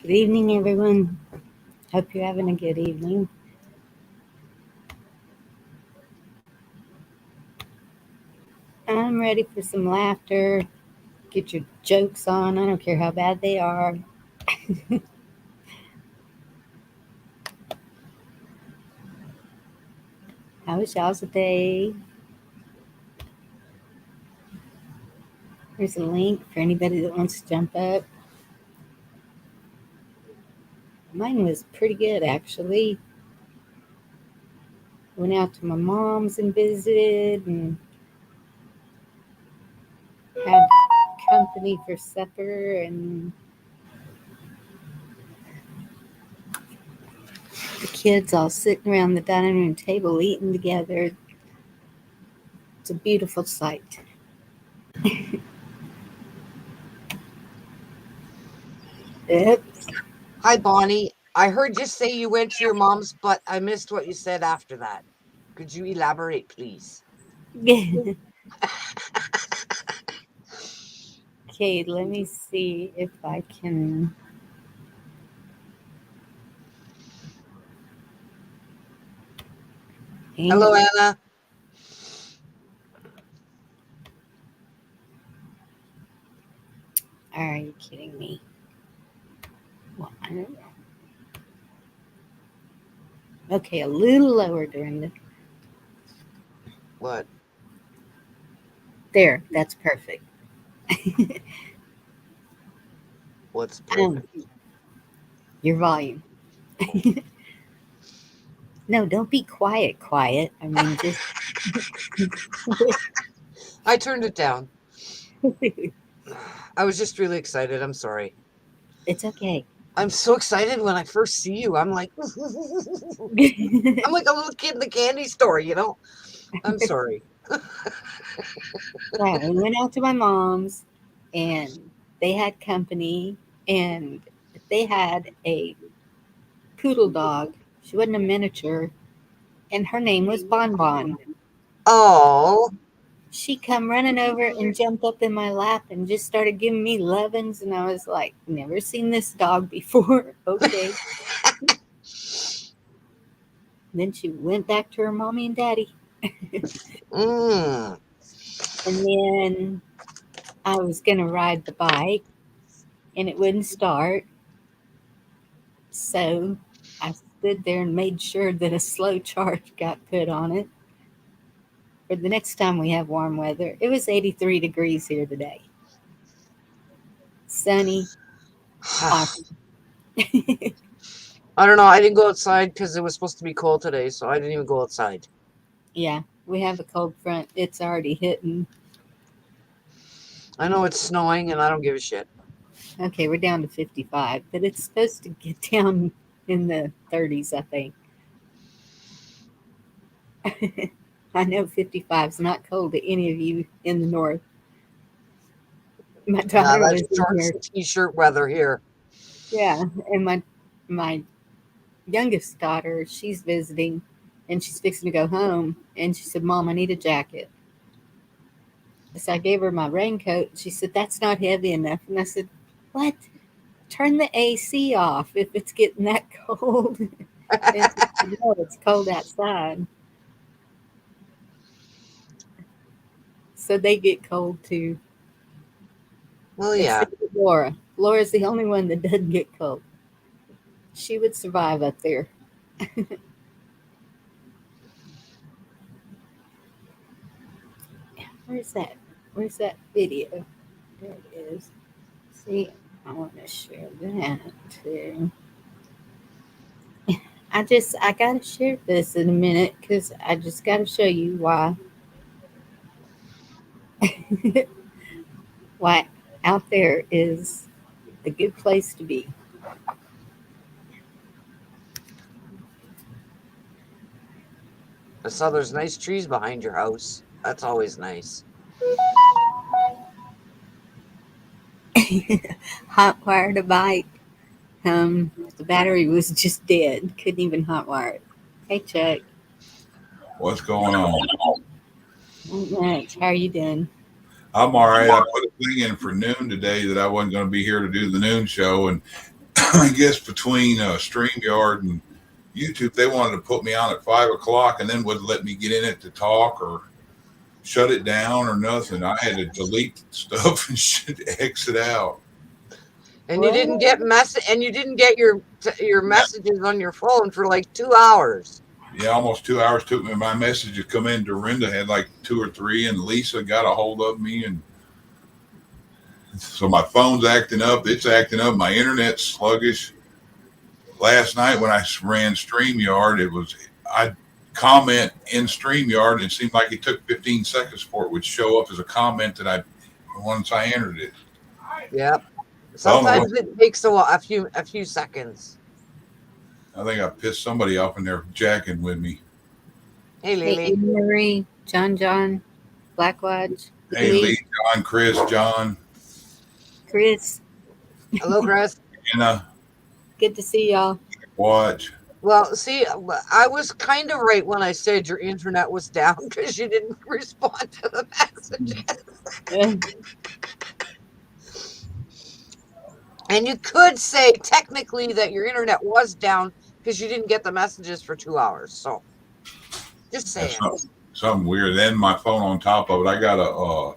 Good evening, everyone. Hope you're having a good evening. I'm ready for some laughter. Get your jokes on. I don't care how bad they are. How was y'all's day? Here's a link for anybody that wants to jump up. Mine was pretty good, actually. Went out to my mom's and visited and had company for supper, and the kids all sitting around the dining room table eating together. It's a beautiful sight. Yep. Hi, Bonnie. I heard you say you went to your mom's, but I missed what you said after that. Could you elaborate, please? Okay, let me see if I can. Hello, Anna. Are you kidding me? Well, I don't know. Okay, a little lower during the. What? There, that's perfect. What's perfect? Your volume. No, don't be quiet. I mean, just. I turned it down. I was just really excited. I'm sorry. It's okay. I'm so excited when I first see you. I'm like, I'm like a little kid in the candy store, you know? I'm sorry. Yeah, we went out to my mom's, and they had company, and they had a poodle dog. She wasn't a miniature, and her name was Bon Bon. Oh, She come running over and jumped up in my lap and just started giving me lovins, and I was like, never seen this dog before. Okay. Then she went back to her mommy and daddy. mm. And then I was gonna ride the bike, and it wouldn't start. So I stood there and made sure that a slow charge got put on it for the next time we have warm weather. It was 83 degrees here today. Sunny, awesome. I don't know. I didn't go outside because it was supposed to be cold today, so I didn't even go outside. Yeah, we have a cold front. It's already hitting. I know it's snowing, and I don't give a shit. Okay, we're down to 55, but it's supposed to get down in the 30s, I think. I know 55 is not cold to any of you in the north. My Nah, daughter that's was in shorts here. and t-shirt weather here. Yeah, and my youngest daughter, she's visiting, and she's fixing to go home, and she said, "Mom, I need a jacket." So I gave her my raincoat. She said, "That's not heavy enough." And I said, "What? Turn the AC off if it's getting that cold." And she said, "No, it's cold outside." So they get cold too. Well, yeah. Except for Laura. Laura's the only one that doesn't get cold. She would survive up there. Where's that? Where's that video? There it is. See, I want to share that too. I gotta share this in a minute because I just gotta show you why why out there is a good place to be. I saw there's nice trees behind your house. That's always nice. Hot wired a bike. The battery was just dead. Couldn't even hotwire it. Hey Chuck, What's going on? not much. How are you doing? I'm all right. I put a thing in for noon today that I wasn't going to be here to do the noon show, and I guess between StreamYard and YouTube, they wanted to put me on at 5 o'clock and then wouldn't let me get in it to talk or shut it down or nothing. I had to delete stuff and exit out. And you didn't get your messages on your phone for like 2 hours. Yeah, almost 2 hours took me. My message to come in. Dorinda had like 2 or 3, and Lisa got a hold of me, and so my phone's acting up. It's acting up. My internet's sluggish. Last night when I ran StreamYard, I'd comment in StreamYard, and it seemed like it took 15 seconds for it would show up as a comment that once I entered it. Yep. Sometimes it takes a few seconds. I think I pissed somebody off in there jacking with me. Hey, Lily. Hey, Marie, John, Blackwatch. Hey, Lee, John, Chris, John. Chris. Hello, Chris. Anna. Good to see y'all. Watch. Well, see, I was kind of right when I said your internet was down because you didn't respond to the messages. And you could say technically that your internet was down because you didn't get the messages for 2 hours. So, just saying. Something weird. Then my phone on top of it, I got a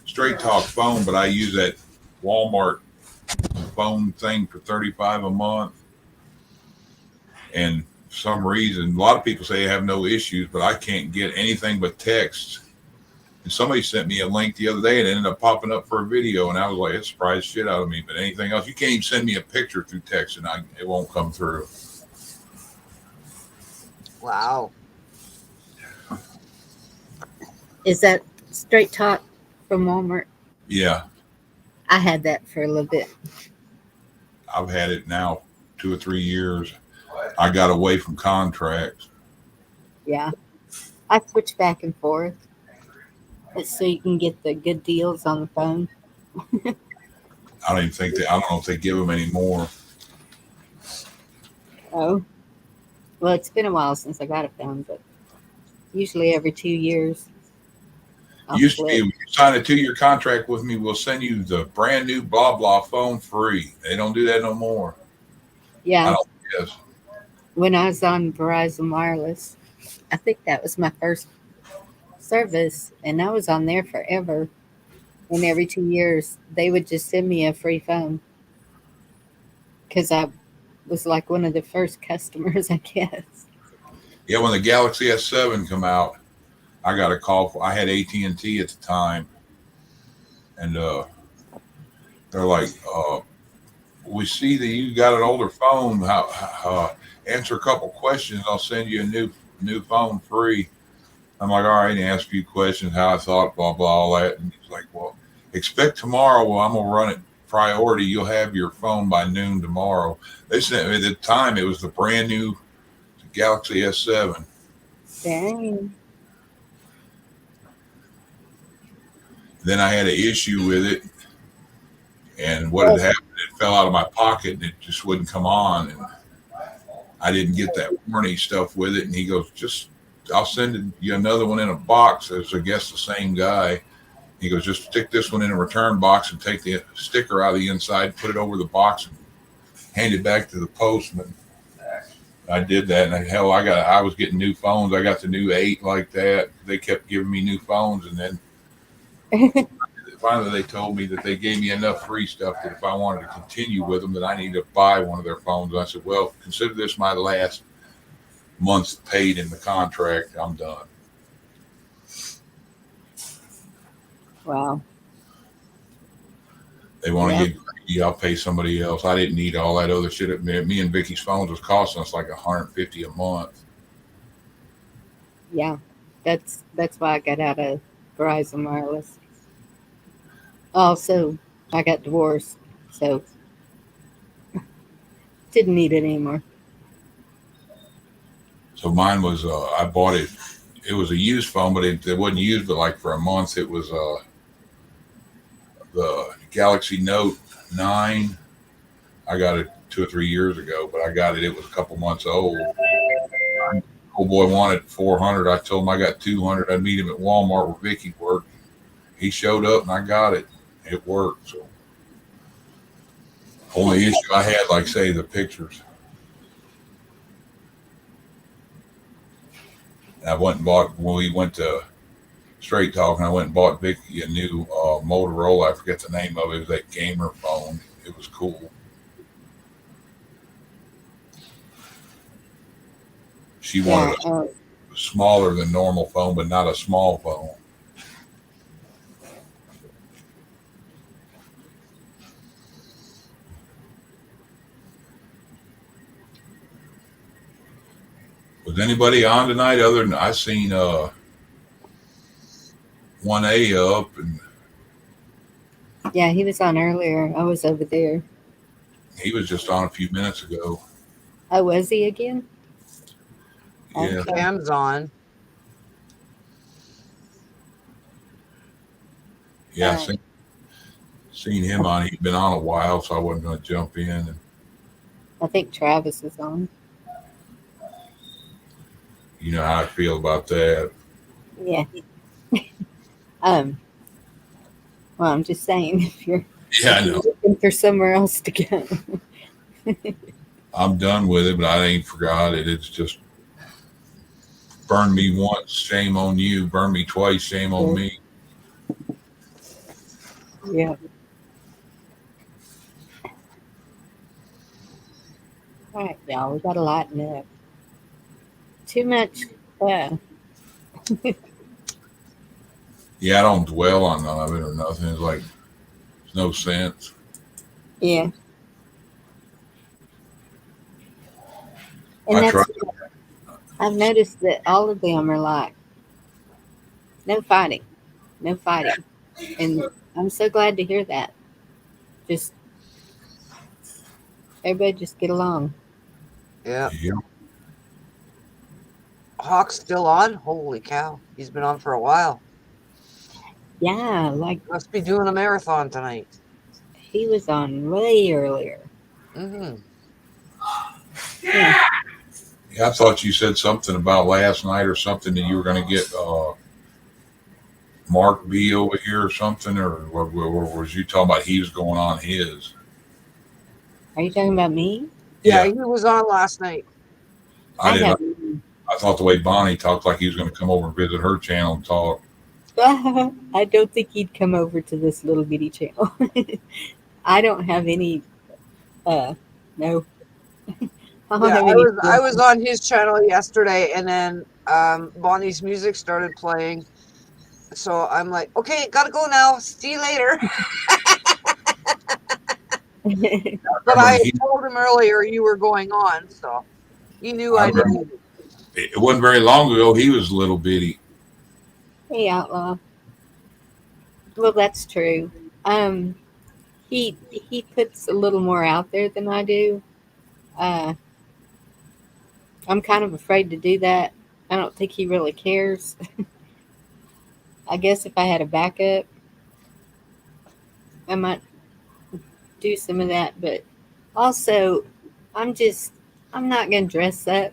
straight talk phone, but I use that Walmart phone thing for $35 a month. And for some reason, a lot of people say I have no issues, but I can't get anything but texts. And somebody sent me a link the other day and it ended up popping up for a video. And I was like, it surprised shit out of me. But anything else, you can't even send me a picture through text and it won't come through. Wow. Is that straight talk from Walmart? Yeah. I had that for a little bit. I've had it now 2 or 3 years. I got away from contracts. Yeah. I switch back and forth. It's so you can get the good deals on the phone. I don't know if they give them anymore. Oh. Well, it's been a while since I got a phone, but usually every 2 years. Used to be, when you sign a 2-year contract with me, we'll send you the brand new blah blah phone free. They don't do that no more. Yeah. Yes. When I was on Verizon Wireless, I think that was my first service, and I was on there forever. And every 2 years, they would just send me a free phone because I was like one of the first customers, I guess. Yeah, when the Galaxy S7 come out, I got a call. I had AT&T at the time, and they're like, "We see that you got an older phone. Answer a couple questions. I'll send you a new phone free." I'm like, "All right." And ask a few questions, how I thought, blah blah, all that. And he's like, "Well, expect tomorrow. Well, I'm gonna run it priority. You'll have your phone by noon tomorrow." They sent me at the time. It was the brand new Galaxy S7. Dang. Then I had an issue with it, and what had happened, it fell out of my pocket and it just wouldn't come on, and I didn't get that warranty stuff with it. And he goes, I'll send you another one in a box. It's, I guess, the same guy. He goes, just stick this one in a return box and take the sticker out of the inside, put it over the box, and hand it back to the postman. I did that, and I was getting new phones. I got the new 8 like that. They kept giving me new phones, and then finally they told me that they gave me enough free stuff that if I wanted to continue with them, that I need to buy one of their phones. And I said, well, consider this my last month's paid in the contract. I'm done. Wow. They want to get greedy, I'll pay somebody else. I didn't need all that other shit. Me and Vicky's phones was costing us like $150 a month. Yeah. That's why I got out of Verizon Wireless. Also, I got divorced, so didn't need it anymore. So mine was, I bought it. It was a used phone, but it wasn't used but like for a month. It was the Galaxy Note 9. I got it 2 or 3 years ago, but I got it. It was a couple months old. Old boy wanted 400. I told him I got 200. I'd meet him at Walmart where Vicky worked. He showed up and I got it. It worked. So Only issue I had, like say, the pictures. I went and bought when we went to Straight Talk, and I went and bought Vicky a new Motorola. I forget the name of it. It was that gamer phone. It was cool. She Yeah. wanted a smaller than normal phone, but not a small phone. Was anybody on tonight other than I seen 1A up, and Yeah, he was on earlier. I was over there. he was just on a few minutes ago. Oh, was he again? Yeah. Okay. Cam's on. Yeah, seen him on. He'd been on a while, so I wasn't going to jump in. And I think Travis is on. you know how I feel about that. Yeah. Um. Well, I'm just saying, Yeah, I if you're know. looking for somewhere else to go. I'm done with it, but I ain't forgot it. It's just burn me once, shame on you. Burn me twice, shame on me. Yeah. All right, y'all. We got to lighten up. Too much. Yeah, I don't dwell on none of it or nothing. It's like there's no sense. Yeah. And I try. that's, I've noticed that all of them are like, no fighting, no fighting. And I'm so glad to hear that. Just, everybody just get along. Yeah. Yeah, Hawk's still on? Holy cow. He's been on for a while. Yeah, like Must be doing a marathon tonight. he was on way earlier. Mm-hmm. Yeah. yeah. I thought you said something about last night or something that you were going to get Mark B over here or something, or was you talking about he was going on his? Are you talking about me? Yeah, Yeah, he was on last night. I did. have. I thought the way Bonnie talked like he was going to come over and visit her channel and talk. I don't think he'd come over to this little bitty channel. I don't have any. No, I don't Yeah, have any. I was on his channel yesterday, and then Bonnie's music started playing. So I'm like, okay, gotta go now. See you later. But Remember, I told him earlier you were going on, so he knew I I remember knew. it wasn't very long ago. He was little bitty. Hey, outlaw. Well, that's true. Um, he puts a little more out there than I do. Uh, I'm kind of afraid to do that. I don't think he really cares. I guess if I had a backup, I might do some of that. But also, I'm just I'm not gonna dress up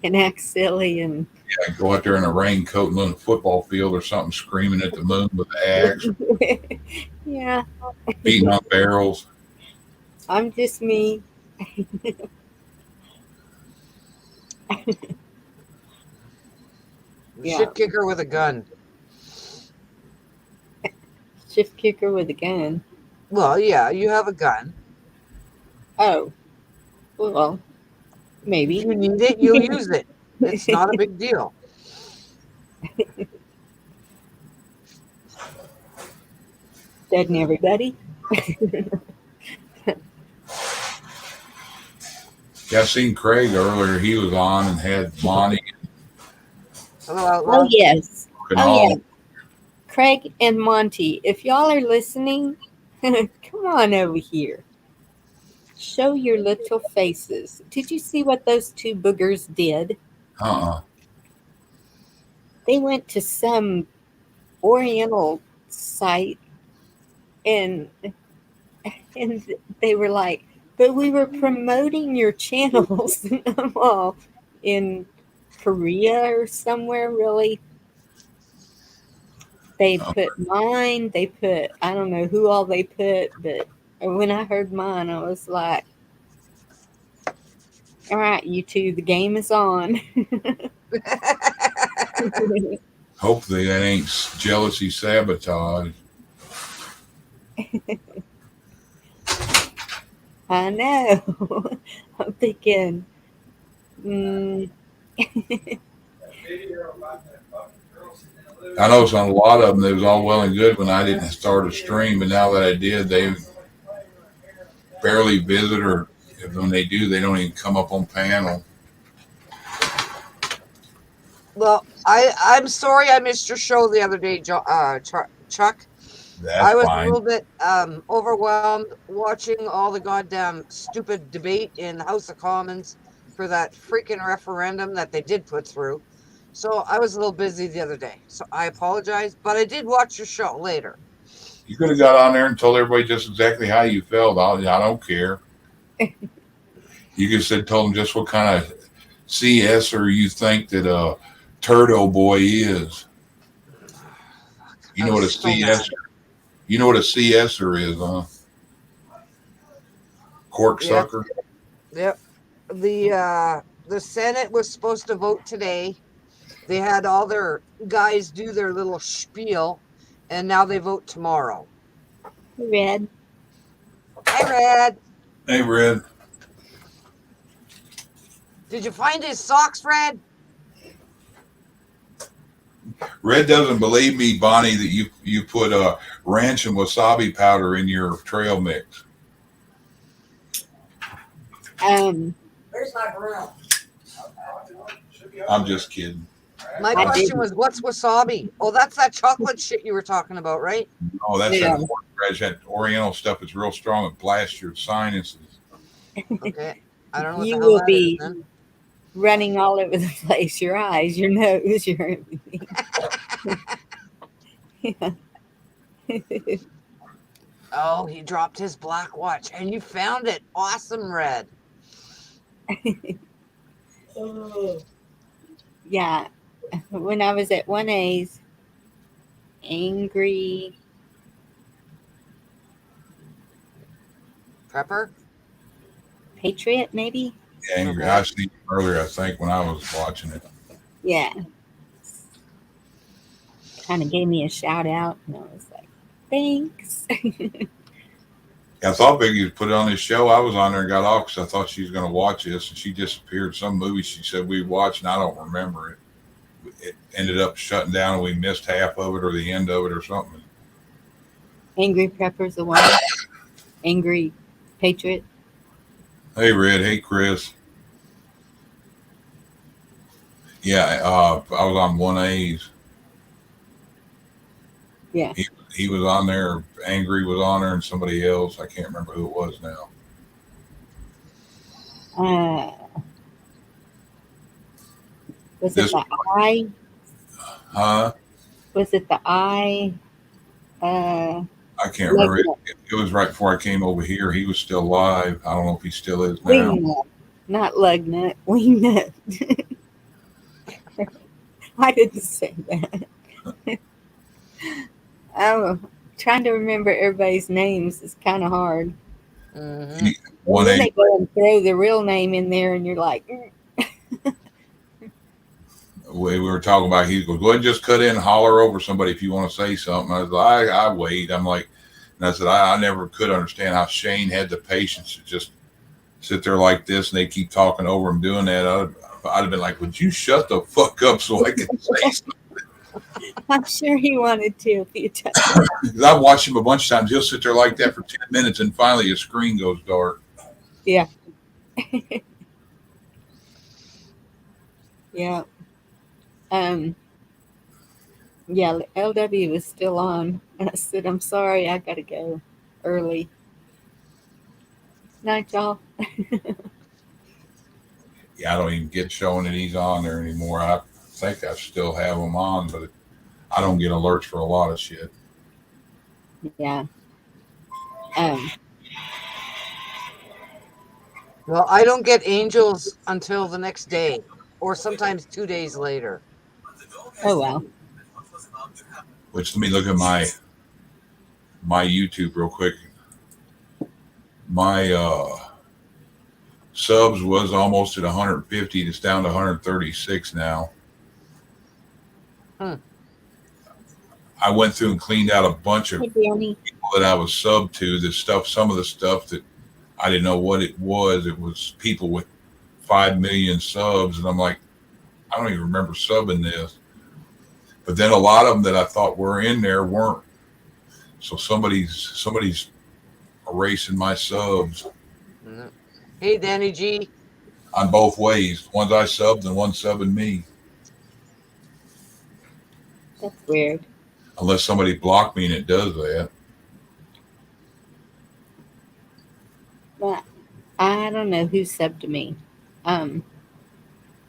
and act silly and Yeah, go out there in a raincoat and on a football field or something, screaming at the moon with an axe, yeah. beating on barrels. I'm just me. Yeah, Shit kicker with a gun. shift kicker with a gun. Well, yeah, you have a gun. Oh, well, If maybe. you need it, you'll use it. It's not a big deal. Doesn't everybody? Yeah, I seen Craig earlier. He was on and had Bonnie Hello, Oh outlaw. yes. and Oh all. yeah. Craig and Monty, if y'all are listening, come on over here. Show your little faces. Did you see what those two boogers did? Uh-uh. They went to some Oriental site and and they were like, "But we were promoting your channels." And I'm all in Korea or somewhere, really. They Oh, put mine. They put I don't know who all they put, but And when I heard mine, I was like, all right, you two, the game is on. Hopefully that ain't jealousy sabotage. I know. I'm thinking, mm, I know on a lot of them, it was all well and good when I didn't start a stream, but now that I did, they barely visit, or when they do, they don't even come up on panel. Well, I'm sorry I missed your show the other day, Chuck. That's I was a fine. little bit overwhelmed watching all the goddamn stupid debate in House of Commons for that freaking referendum that they did put through. So I was a little busy the other day. So I apologize, but I did watch your show later. You could have got on there and told everybody just exactly how you felt. I don't care. You could have said, told them just what kind of CS or you think that Turdo Boy is. You I know what a was so mad. CS? You know what a CSer is, huh? Cork Yep, sucker. yep. The Senate was supposed to vote today. They had all their guys do their little spiel, and now they vote tomorrow. red. Hey, Red, Hey, Red. did you find his socks, Red? Red doesn't believe me, Bonnie, that you put ranch and wasabi powder in your trail mix. Um, Where's my broom? I'm just kidding. My I question didn't. was, what's wasabi? Oh, that's that chocolate shit you were talking about, right? Oh, that's Yeah. that horseradish, that Oriental stuff. It's real strong. It blasts your sinuses. Okay. I don't know what the You hell will that is be then. running all over the place. Your eyes, your nose, your everything. Oh, he dropped his black watch and you found it. Awesome, Red. Yeah. When I was at 1A's, angry Prepper? patriot, maybe. Angry. Okay. I seen him earlier, I think, when I was watching it. Yeah. Kind of gave me a shout out, and I was like, thanks. I thought Biggie would put it on his show. I was on there and got off because I thought she was going to watch this, and she disappeared. Some movie she said we watched, and I don't remember it. It ended up shutting down, and we missed half of it or the end of it or something. Angry Prepper's the one. Angry Patriot. Hey, Red. Hey, Chris. Yeah, I was on 1A's. Yeah. He was on there. Angry was on there, and somebody else. I can't remember who it was now. Was This, it the I? huh? Was it the I? Uh, I can't remember. Lugnut. It was right before I came over here. He was still live. I don't know if he still is now. Wingnut. Not Lugnut. Wingnut. I didn't say that. I'm trying to remember everybody's names is kind of hard. Mm-hmm. And One then A. they go and throw the real name in there, and you're like, We were talking about. He goes, "Go ahead and just cut in and holler over somebody if you want to say something." I was like, I wait. I'm like, and I said, I never could understand how Shane had the patience to just sit there like this, and they keep talking over him doing that. I'd have been like, "Would you shut the fuck up so I can say something?" I'm sure he wanted to a few times. Because I've watched him a bunch of times. He'll sit there like that for 10 minutes, and finally his screen goes dark. Yeah. Yeah. Yeah, LW was still on. And I said, I'm sorry, I gotta go early. Night, y'all. Yeah, I don't even get showing that he's on there anymore. I think I still have him on, but I don't get alerts for a lot of shit. Yeah. Well, I don't get angels until the next day, or sometimes 2 days later. Oh, wow. Which, let me look at my YouTube real quick. My subs was almost at 150. It's down to 136 now. Hmm. I went through and cleaned out a bunch of Hey, Danny. people that I was sub to. The stuff, some of the stuff that I didn't know what it was. It was people with 5 million subs, and I'm like, I don't even remember subbing this. But then a lot of them that I thought were in there weren't. So somebody's erasing my subs Mhm. Hey, Danny G. on both ways. One's I subbed and one subbing me. That's weird. Unless somebody blocked me and it does that. But I don't know who subbed to me. Um,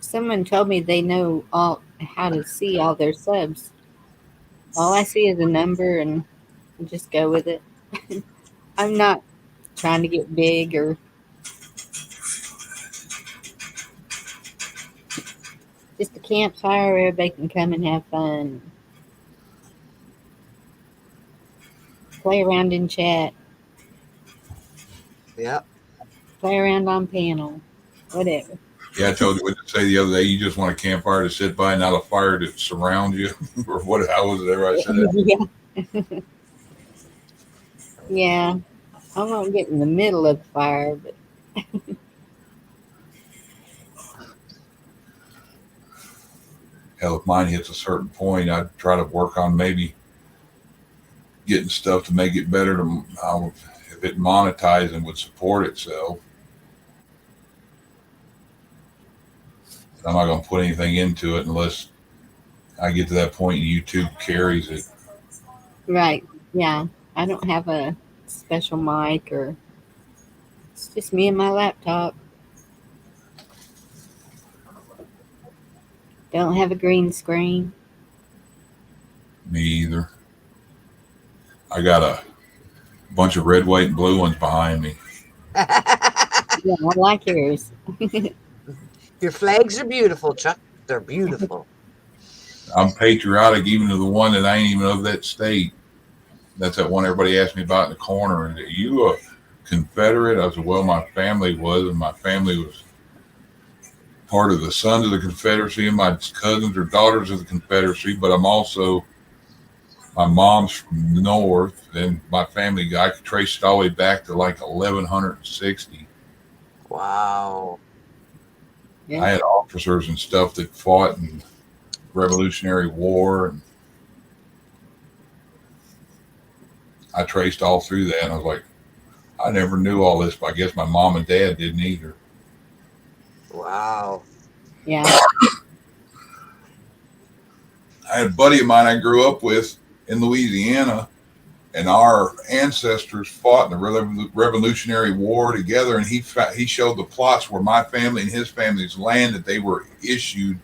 Someone told me they know all how to see all their subs. All I see is a number and just go with it. I'm not trying to get big or just a campfire where everybody can come and have fun. Play around in chat, Yep. play around on panel, whatever. Yeah, I told you what to say the other day. You just want a campfire to sit by, not a fire to surround you, or what? How was it ever I said that? Yeah. Yeah. I won't get in the middle of the fire, but Hell, if mine hits a certain point, I'd try to work on maybe getting stuff to make it better. If it monetized and would support itself. I'm not going to put anything into it unless I get to that point and YouTube carries it. right. Yeah. I don't have a special mic or it's just me and my laptop. Don't have a green screen. Me either. I got a bunch of red, white, and blue ones behind me. Yeah, I like yours. Your flags are beautiful, Chuck. They're beautiful. I'm patriotic even to the one that I ain't even of that state. That's that one everybody asked me about in the corner. And are you a Confederate? I said, well, my family was, and my family was part of the Sons of the Confederacy, and my cousins are daughters of the Confederacy, but I'm also, my mom's from the North, and my family, I could trace it all the way back to like 1160. Wow. Yeah. I had officers and stuff that fought in Revolutionary War, and I traced all through that, and I was like, I never knew all this, but I guess my mom and dad didn't either. Wow. Yeah. I had a buddy of mine I grew up with in Louisiana, and our ancestors fought in the Revolutionary War together, and he showed the plots where my family and his family's land that they were issued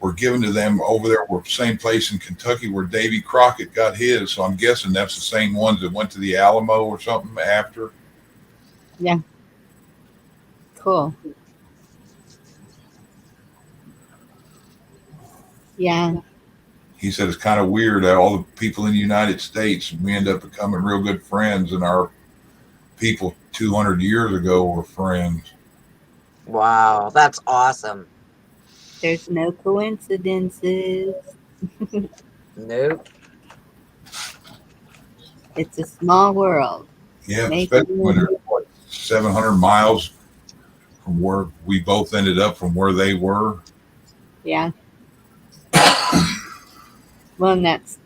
were given to them over there, were same place in Kentucky where Davy Crockett got his. So I'm guessing that's the same ones that went to the Alamo or something after. Yeah. Cool. Yeah. He said it's kind of weird that all the people in the United States, we end up becoming real good friends, and our people 200 years ago were friends. Wow. That's awesome. There's no coincidences. Nope. It's a small world. Yeah, Maybe. especially when they're 700 miles from where we both ended up from where they were. Yeah. Well, and that's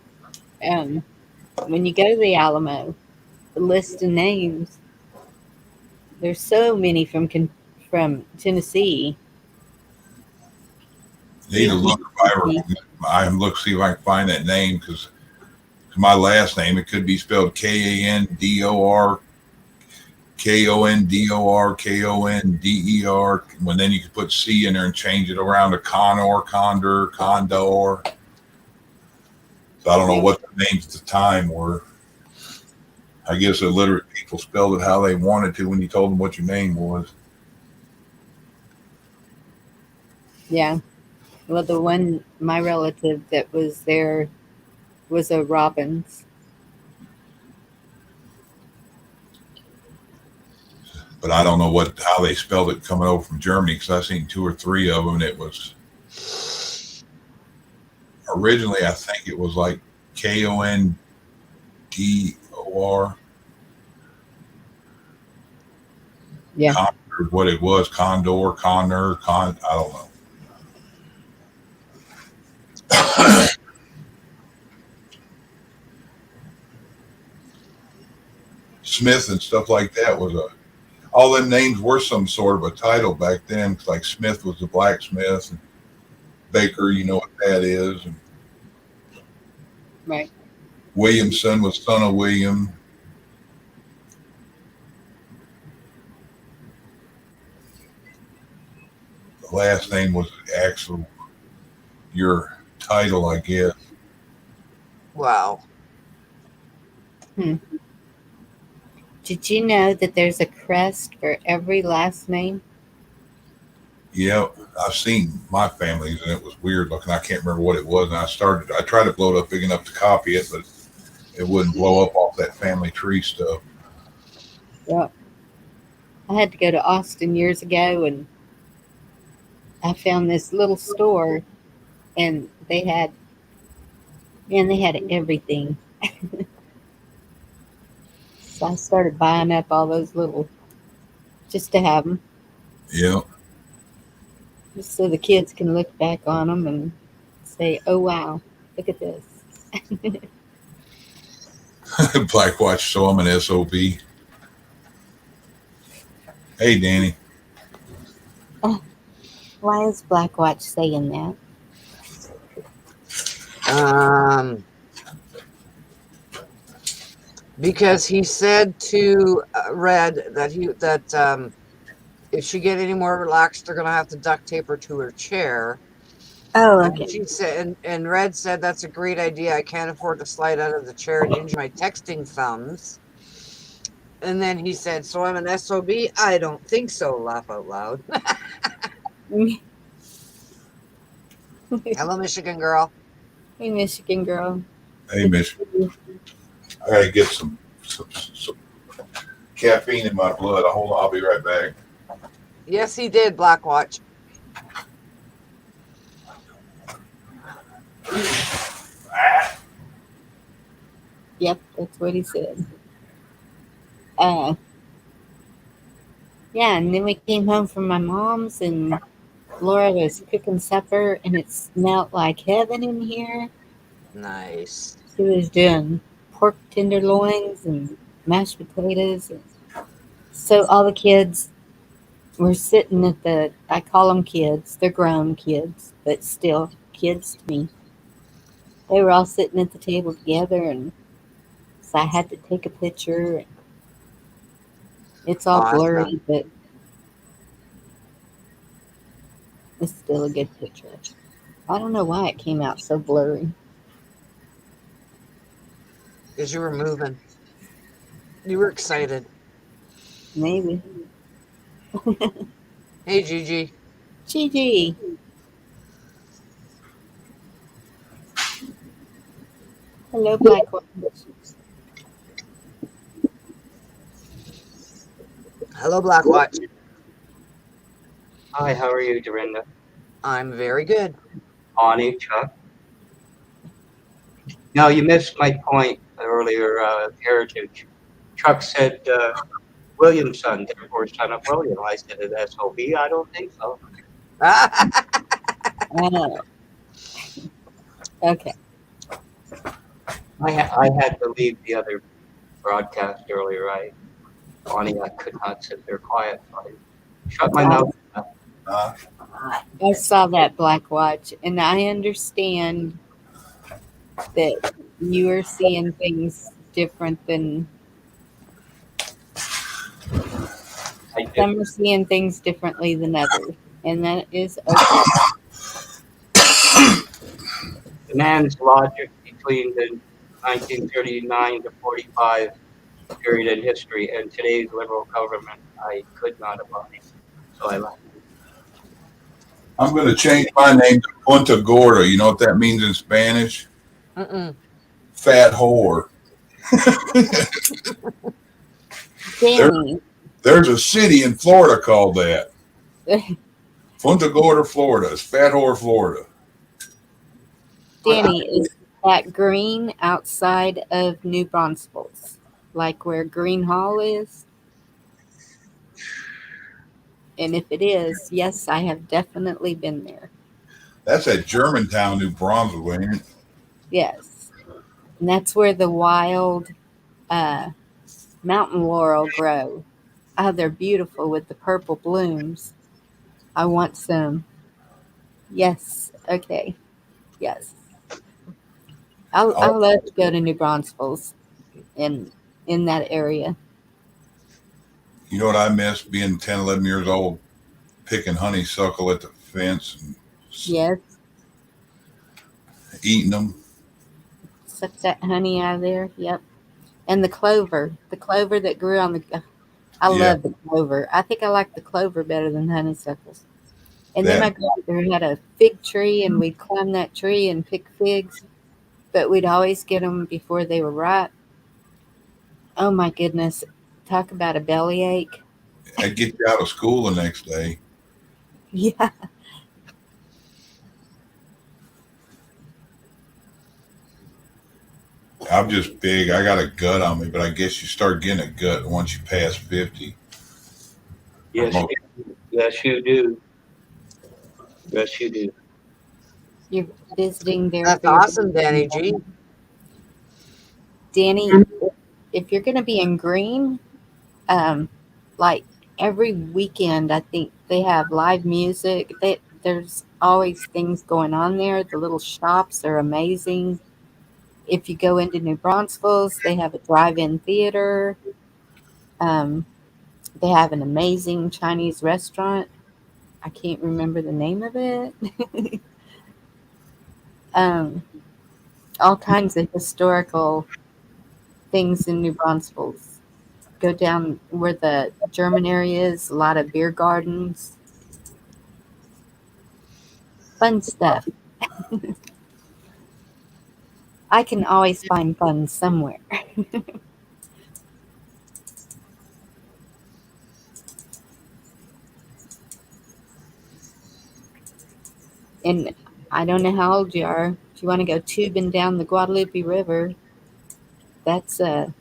when you go to the Alamo, the list of names. There's so many from Tennessee. Need to look I look see if I can find that name, because my last name, it could be spelled Kandor, Kondor, Konder. When then you could put C in there and change it around to Condor. So I don't know what the names at the time were. I guess illiterate people spelled it how they wanted to when you told them what your name was. Yeah. Well, the one, my relative that was there was a Robbins. but I don't know how they spelled it coming over from Germany because I've seen 2 or 3 of them. And it was originally, I think it was like Kondor. Yeah. Condor, what it was, Condor, Connor, I don't know. Smith and stuff like that was all them names were some sort of a title back then. Like Smith was the blacksmith, and Baker, you know what that is, and Right. Williamson was son of William. The last name was actual your title, I guess. Wow. Did you know that there's a crest for every last name? Yeah, I've seen my family's, and it was weird looking. I can't remember what it was, and I tried to blow it up big enough to copy it, but it wouldn't blow up off that family tree stuff. Yeah. I had to go to Austin years ago, and I found this little store, and they had everything. So I started buying up all those little, just to have them, Yeah. just so the kids can look back on them and say, "Oh wow, look at this." Black Watch, so I'm an SOB. Hey, Danny. Why is Black Watch saying that? Because he said to Red that if she get any more relaxed, they're gonna have to duct tape her to her chair. Oh, And okay. she said, and Red said that's a great idea. I can't afford to slide out of the chair and injure my texting thumbs. And then he said, "So I'm an SOB? I don't think so." Laugh out loud. Hello, Michigan girl. Hey, Michigan girl. Hey, Michigan. I gotta get some caffeine in my blood. Hold on, I'll be right back. Yes, he did, Black Watch. Yep, that's what he said. Yeah, and then we came home from my mom's, and Laura was cooking supper, and it smelled like heaven in here. Nice. She was doing pork tenderloins and mashed potatoes. And so all the kids were sitting at I call them kids, they're grown kids, but still kids to me. They were all sitting at the table together, and so I had to take a picture. It's all Awesome. blurry, but it's still a good picture. I don't know why it came out so blurry. Because you were moving. You were excited. Maybe. Hey, Gigi. Gigi. Hello, Black Watch. Hello, Black Watch. Hi, how are you, Dorinda? I'm very good. Ani, Chuck? No, you missed my point earlier, heritage. Chuck said Williamson, therefore son of William. I said it SOB. I don't think so. Okay. I had to leave the other broadcast earlier. Ani, I could not sit there quiet. So I shut my mouth. I saw that, Black Watch, and I understand that you are seeing things different than some are seeing things differently than others, and that is okay. The man's logic between the 1939 to 45 period in history and today's liberal government, I could not abide. So I left. I'm going to change my name to Punta Gorda. You know what that means in Spanish? Fat whore. Danny. There's a city in Florida called that. Punta Gorda, Florida. It's Fat Whore, Florida. Danny, is that green outside of New Braunfels? Like where Green Hall is? And if it is, yes, I have definitely been there. That's at Germantown, New Brunswick, ain't it? Yes. And that's where the wild mountain laurel grow. Oh, they're beautiful with the purple blooms. I want some. Yes. Okay. Yes. I Oh, love to go to New Braunfels in that area. you know what I miss? Being 10, 11 years old, picking honeysuckle at the fence and Yes. eating them. Suck that honey out of there. Yep. And the clover that grew on the. I Yeah, love the clover. I think I like the clover better than honeysuckles. And then that my grandmother had a fig tree, and we'd climb that tree and pick figs, but we'd always get them before they were ripe. Oh my goodness. Talk about a bellyache. I'd get you out of school the next day. Yeah. I'm just big. I got a gut on me, but I guess you start getting a gut once you pass 50. Yes, Most- yes, you do. Yes, you do. You're visiting there That's for your awesome, Danny G. Danny, if you're going to be in Green, like every weekend, I think they have live music. There's always things going on there. The little shops are amazing. If you go into New Braunfels, they have a drive-in theater. Um, they have an amazing Chinese restaurant. I can't remember the name of it. um, all kinds of historical things in New Braunfels. Go down where the German area is, a lot of beer gardens, fun stuff. I can always find fun somewhere. And I don't know how old you are. If you want to go tubing down the Guadalupe River, that's a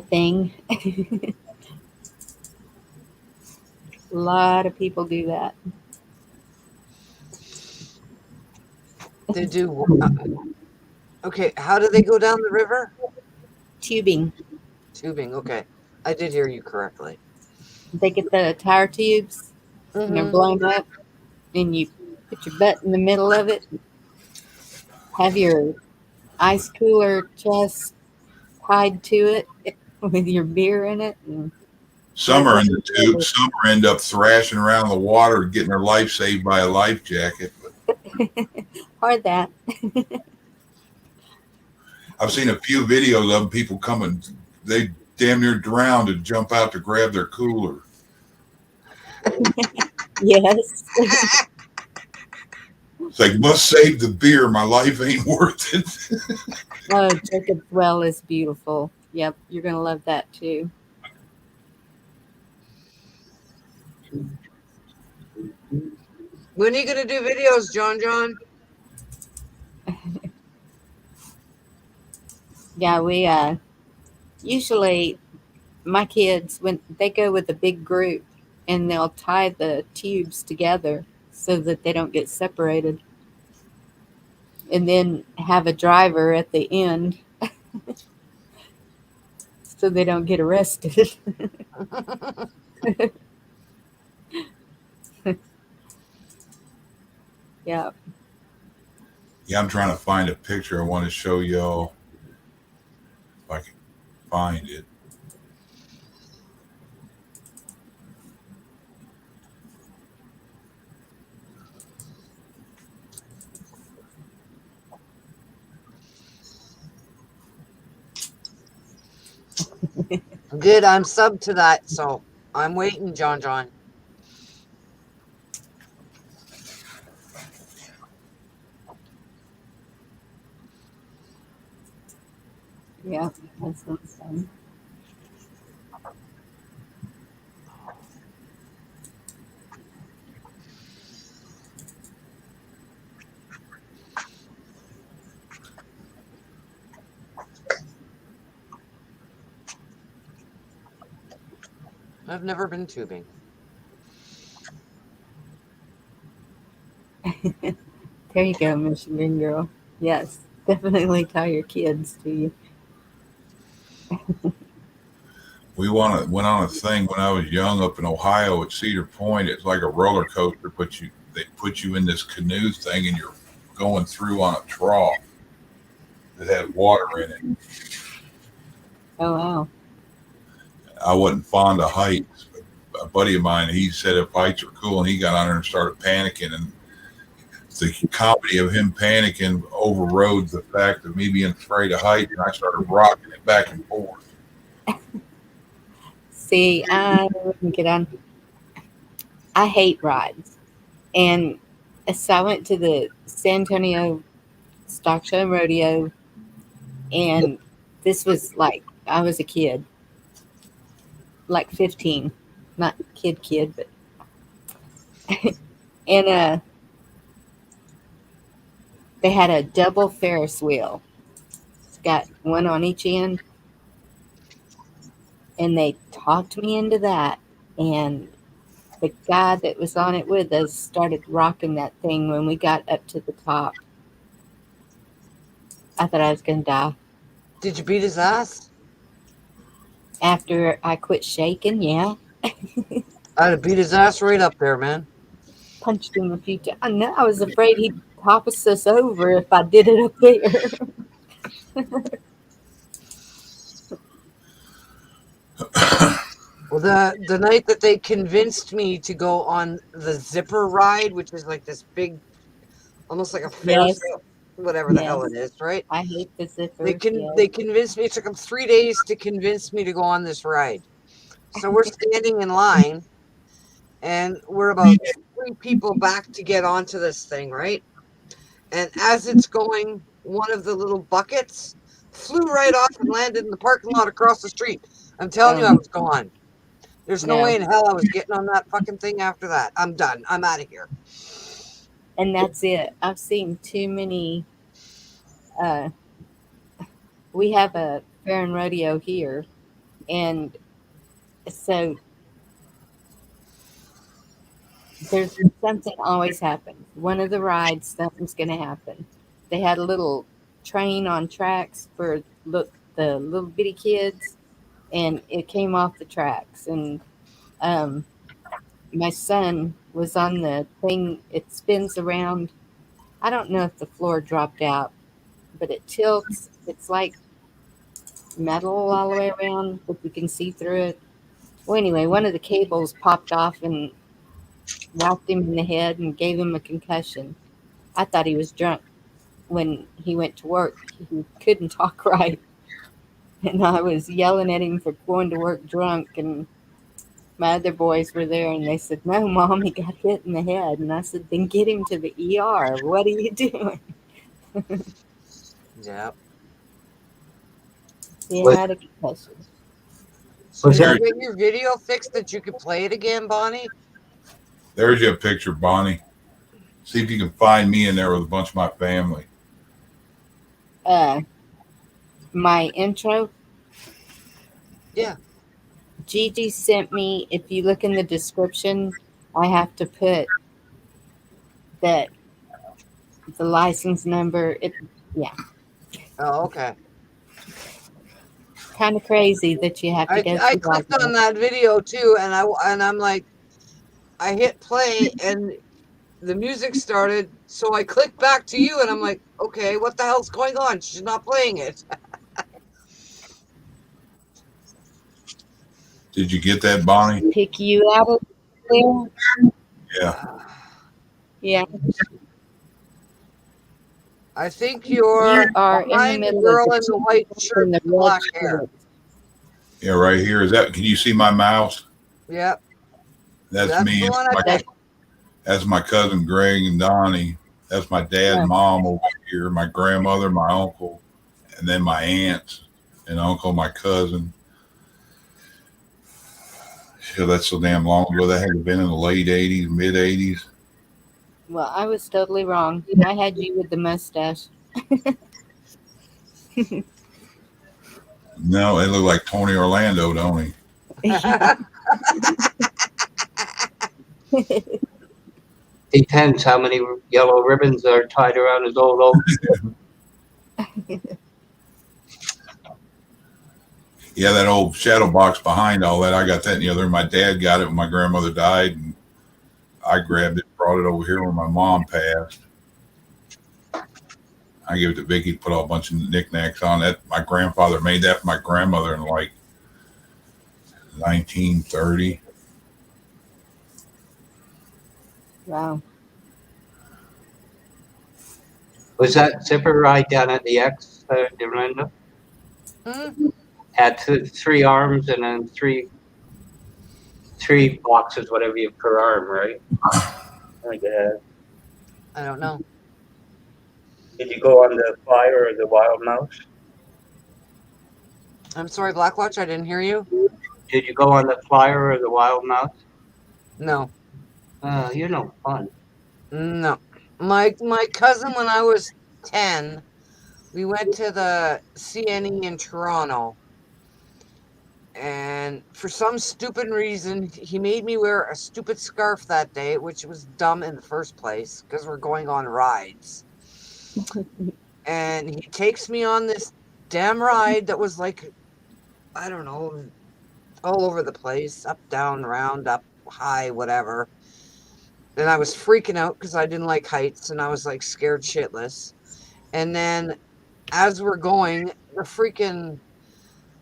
thing. A lot of people do that. They do. Okay, how do they go down the river? Tubing. Tubing. Okay, I did hear you correctly. They get the tire tubes and they're Mm-hmm. blown up, and you put your butt in the middle of it, have your ice cooler chest tied to it with your beer in it, and Some go are down in the the tube. Some are end up thrashing around the water, getting their life saved by a life jacket. river. Or that. I've seen a few videos of them, people coming, they damn near drowned to jump out to grab their cooler. Yes. It's like, must save the beer. My life ain't worth it. Oh, Jacob's Well is beautiful. Yep, you're gonna love that too. When are you gonna do videos, John? Yeah, we usually my kids when they go with a big group and they'll tie the tubes together so that they don't get separated, and then have a driver at the end so they don't get arrested. Yeah. Yeah, I'm trying to find a picture I want to show y'all if I can find it. Good. I'm sub to that, so I'm waiting, John. Yeah, that sounds fun. I've never been tubing. There you go, Michigan girl. Yes, definitely tie your kids to you. We went on a thing when I was young up in Ohio at Cedar Point. It's like a roller coaster, but they put you in this canoe thing and you're going through on a trough that had water in it. Oh wow. I wasn't fond of heights. A buddy of mine, he said if heights are cool, and he got on there and started panicking. And the comedy of him panicking overrode the fact of me being afraid of heights, and I started rocking it back and forth. See, I wouldn't get on. I hate rides, and so I went to the San Antonio Stock Show and Rodeo, and this was like I was a kid, like 15, not kid, but and they had a double Ferris wheel. It's got one on each end, and they talked me into that. And the guy that was on it with us started rocking that thing when we got up to the top. I thought I was going to die. Did you beat his ass? After I quit shaking, yeah. I'd have beat his ass right up there, man. Punched him a few times. I know, I was afraid he'd toss us over if I did it up there. Well, the night that they convinced me to go on the zipper ride, which is like this big, almost like a Ferris wheel, whatever the hell it is, right? I hate the zippers. They convinced me. It took them 3 days to convince me to go on this ride. So we're standing in line, and we're about 3 people back to get onto this thing, right? And as it's going, one of the little buckets flew right off and landed in the parking lot across the street. I'm telling you, I was gone. There's no way in hell I was getting on that fucking thing after that. I'm done. I'm out of here. And that's it. I've seen too many. We have a fair and rodeo here, and so there's something always happens. One of the rides, something's going to happen. They had a little train on tracks for the little bitty kids, and it came off the tracks. And my son was on the thing. It spins around. I don't know if the floor dropped out, but it tilts. It's like metal all the way around, but you can see through it. Well, anyway, one of the cables popped off and whacked him in the head and gave him a concussion. I thought he was drunk when he went to work. He couldn't talk right. And I was yelling at him for going to work drunk. And my other boys were there, and they said, "No, Mom, he got hit in the head." And I said, "Then get him to the ER. What are you doing?" Yeah. He had a concussion. So did you get your video fixed that you could play it again, Bonnie? There's your picture, Bonnie. See if you can find me in there with a bunch of my family. My intro? Yeah. Gigi sent me, if you look in the description, I have to put that the license number. Yeah. Oh, okay. Kind of crazy that you have to go. I clicked on that video too, and I'm like, I hit play and the music started, so I clicked back to you, and I'm like, okay, what the hell's going on? She's not playing it. Did you get that, Bonnie? Pick you out of there. Yeah. Yeah. I think you're You are in the behind the middle girl of in the white shirt and and the the black red hair. shirt. Yeah, right here. Is that? Can you see my mouse? Yep. That's me. The one I picked. That's my cousin Greg and Donnie. That's my dad and mom over here. My grandmother, my uncle, and then my aunts and uncle, my cousin. Yeah, that's so damn long ago. That had to have been in the late 80s, mid 80s. Well, I was totally wrong. I had you with the mustache. No, they look like Tony Orlando, don't he? Depends how many yellow ribbons are tied around his old oak. Yeah, that old shadow box behind all that. I got that in the other. My dad got it when my grandmother died, and I grabbed it, brought it over here when my mom passed. I gave it to Vicky to put a bunch of knickknacks on that. My grandfather made that for my grandmother in like 1930. Wow. Was that zipper ride down at the X, Dorinda? Hmm? Had three arms and then three boxes, whatever you per arm, right? Like that. I don't know. Did you go on the Flyer or the Wild Mouse? I'm sorry, Blackwatch, I didn't hear you. Did you go on the Flyer or the Wild Mouse? No. You're no fun. No. My cousin, when I was 10, we went to the CNE in Toronto. And for some stupid reason, he made me wear a stupid scarf that day, which was dumb in the first place because we're going on rides. And he takes me on this damn ride that was like, I don't know, all over the place, up, down, round, up, high, whatever. And I was freaking out because I didn't like heights and I was like scared shitless. And then as we're going, the freaking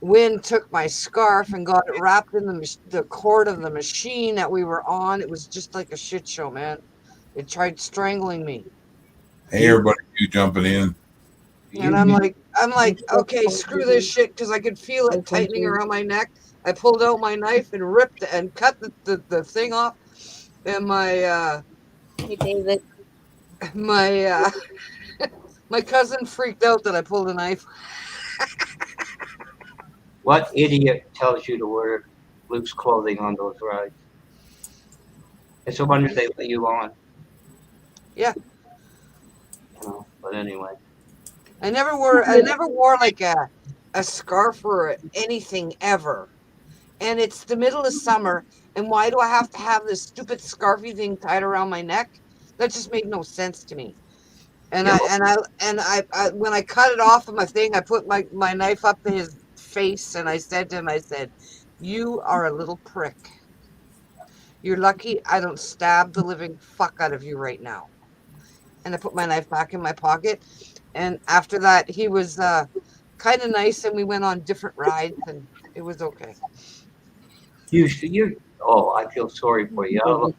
wind took my scarf and got it wrapped in the cord of the machine that we were on. It was just like a shit show, man. It tried strangling me. Hey, everybody, you jumping in? And I'm like, okay, screw this shit, because I could feel it tightening around my neck. I pulled out my knife and ripped it and cut the thing off. And my Hey, David. my my cousin freaked out that I pulled a knife. What idiot tells you to wear loose clothing on those rides? It's a wonder they let you on. Yeah. But anyway. I never wore like a scarf or anything ever. And it's the middle of summer, and why do I have to have this stupid scarfy thing tied around my neck? That just made no sense to me. And I when I cut it off of my thing, I put my knife up to his face and I said to him, "You are a little prick. You're lucky I don't stab the living fuck out of you right now." And I put my knife back in my pocket. And after that, he was kind of nice, and we went on different rides, and it was okay. I feel sorry for you. Oh, look,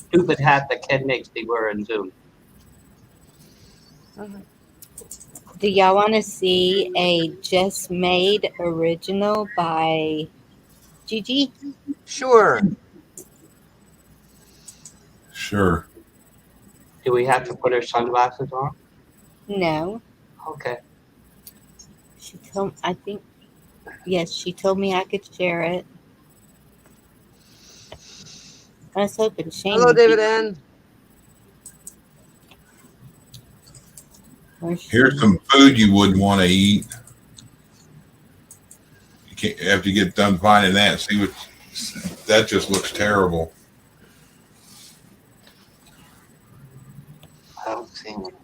stupid hat that Ken makes me wear in Zoom. Do y'all want to see a just made original by Gigi? Sure. Sure. Do we have to put our sunglasses on? No. Okay. She told she told me I could share it. I was hoping Shane Hello, would David be- N. Here's some food you wouldn't want to eat. You can't, after you get done finding that, see what that just looks terrible. I don't see it.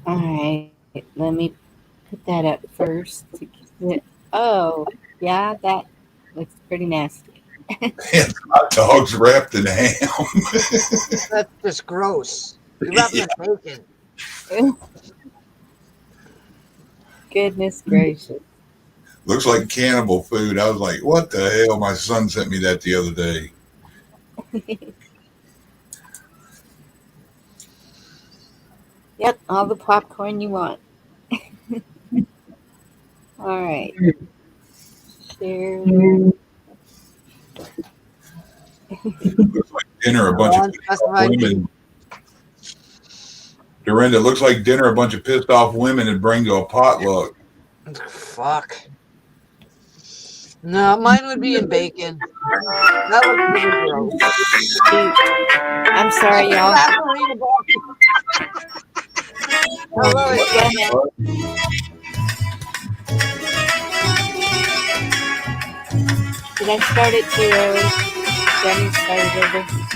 All right, let me put that up first. Oh, yeah, that looks pretty nasty. And hot dogs wrapped in ham. That's just gross. You're wrapping in bacon. Goodness gracious. Looks like cannibal food. I was like, what the hell? My son sent me that the other day. Yep, all the popcorn you want. All right. Share. Looks like dinner, a bunch of pissed off women. Dorinda, looks like dinner, a bunch of pissed off women would bring to a potluck. Fuck. No, mine would be in bacon. That looks really gross. I'm sorry, y'all. Hello, Go ahead. But I started too early. Johnny started over.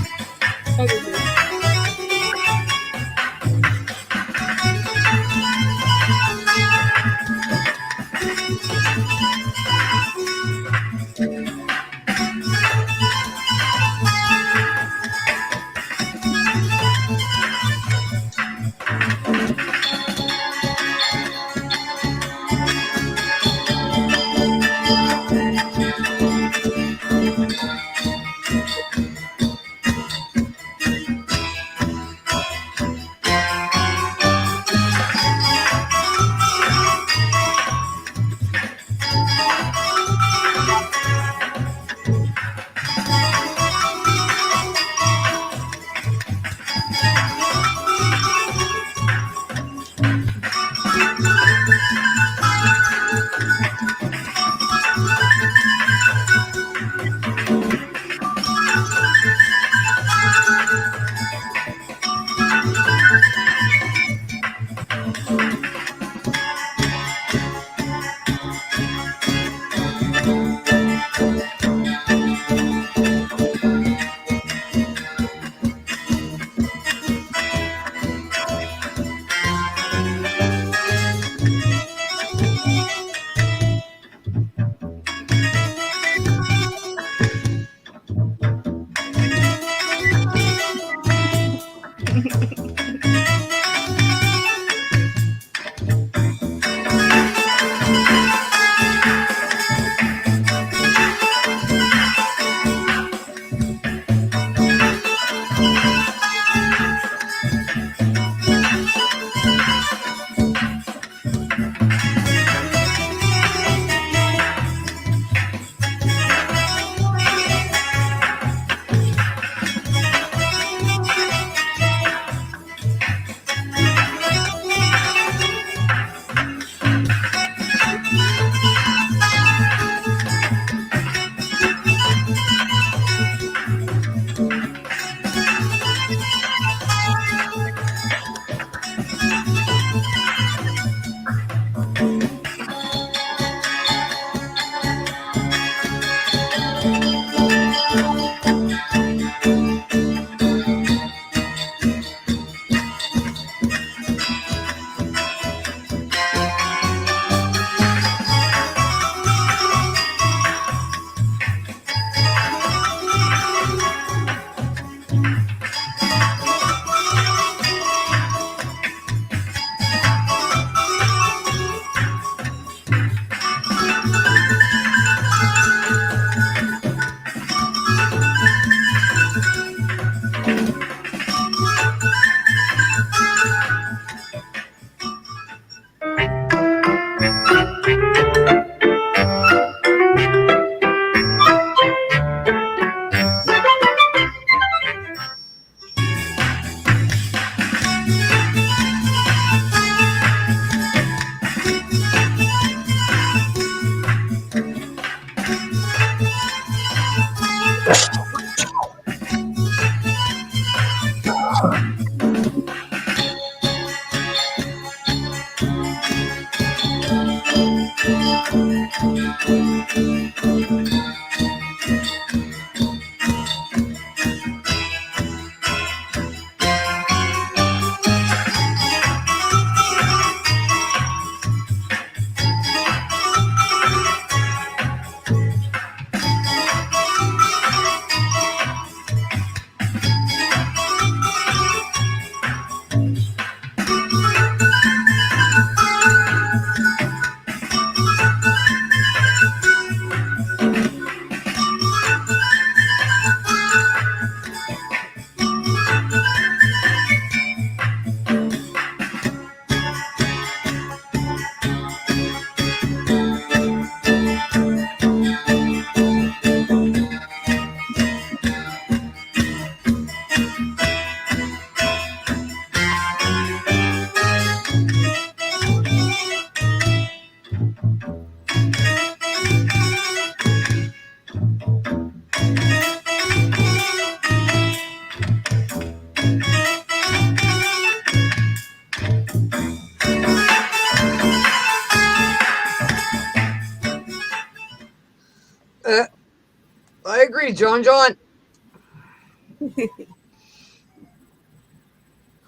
I agree, John. John.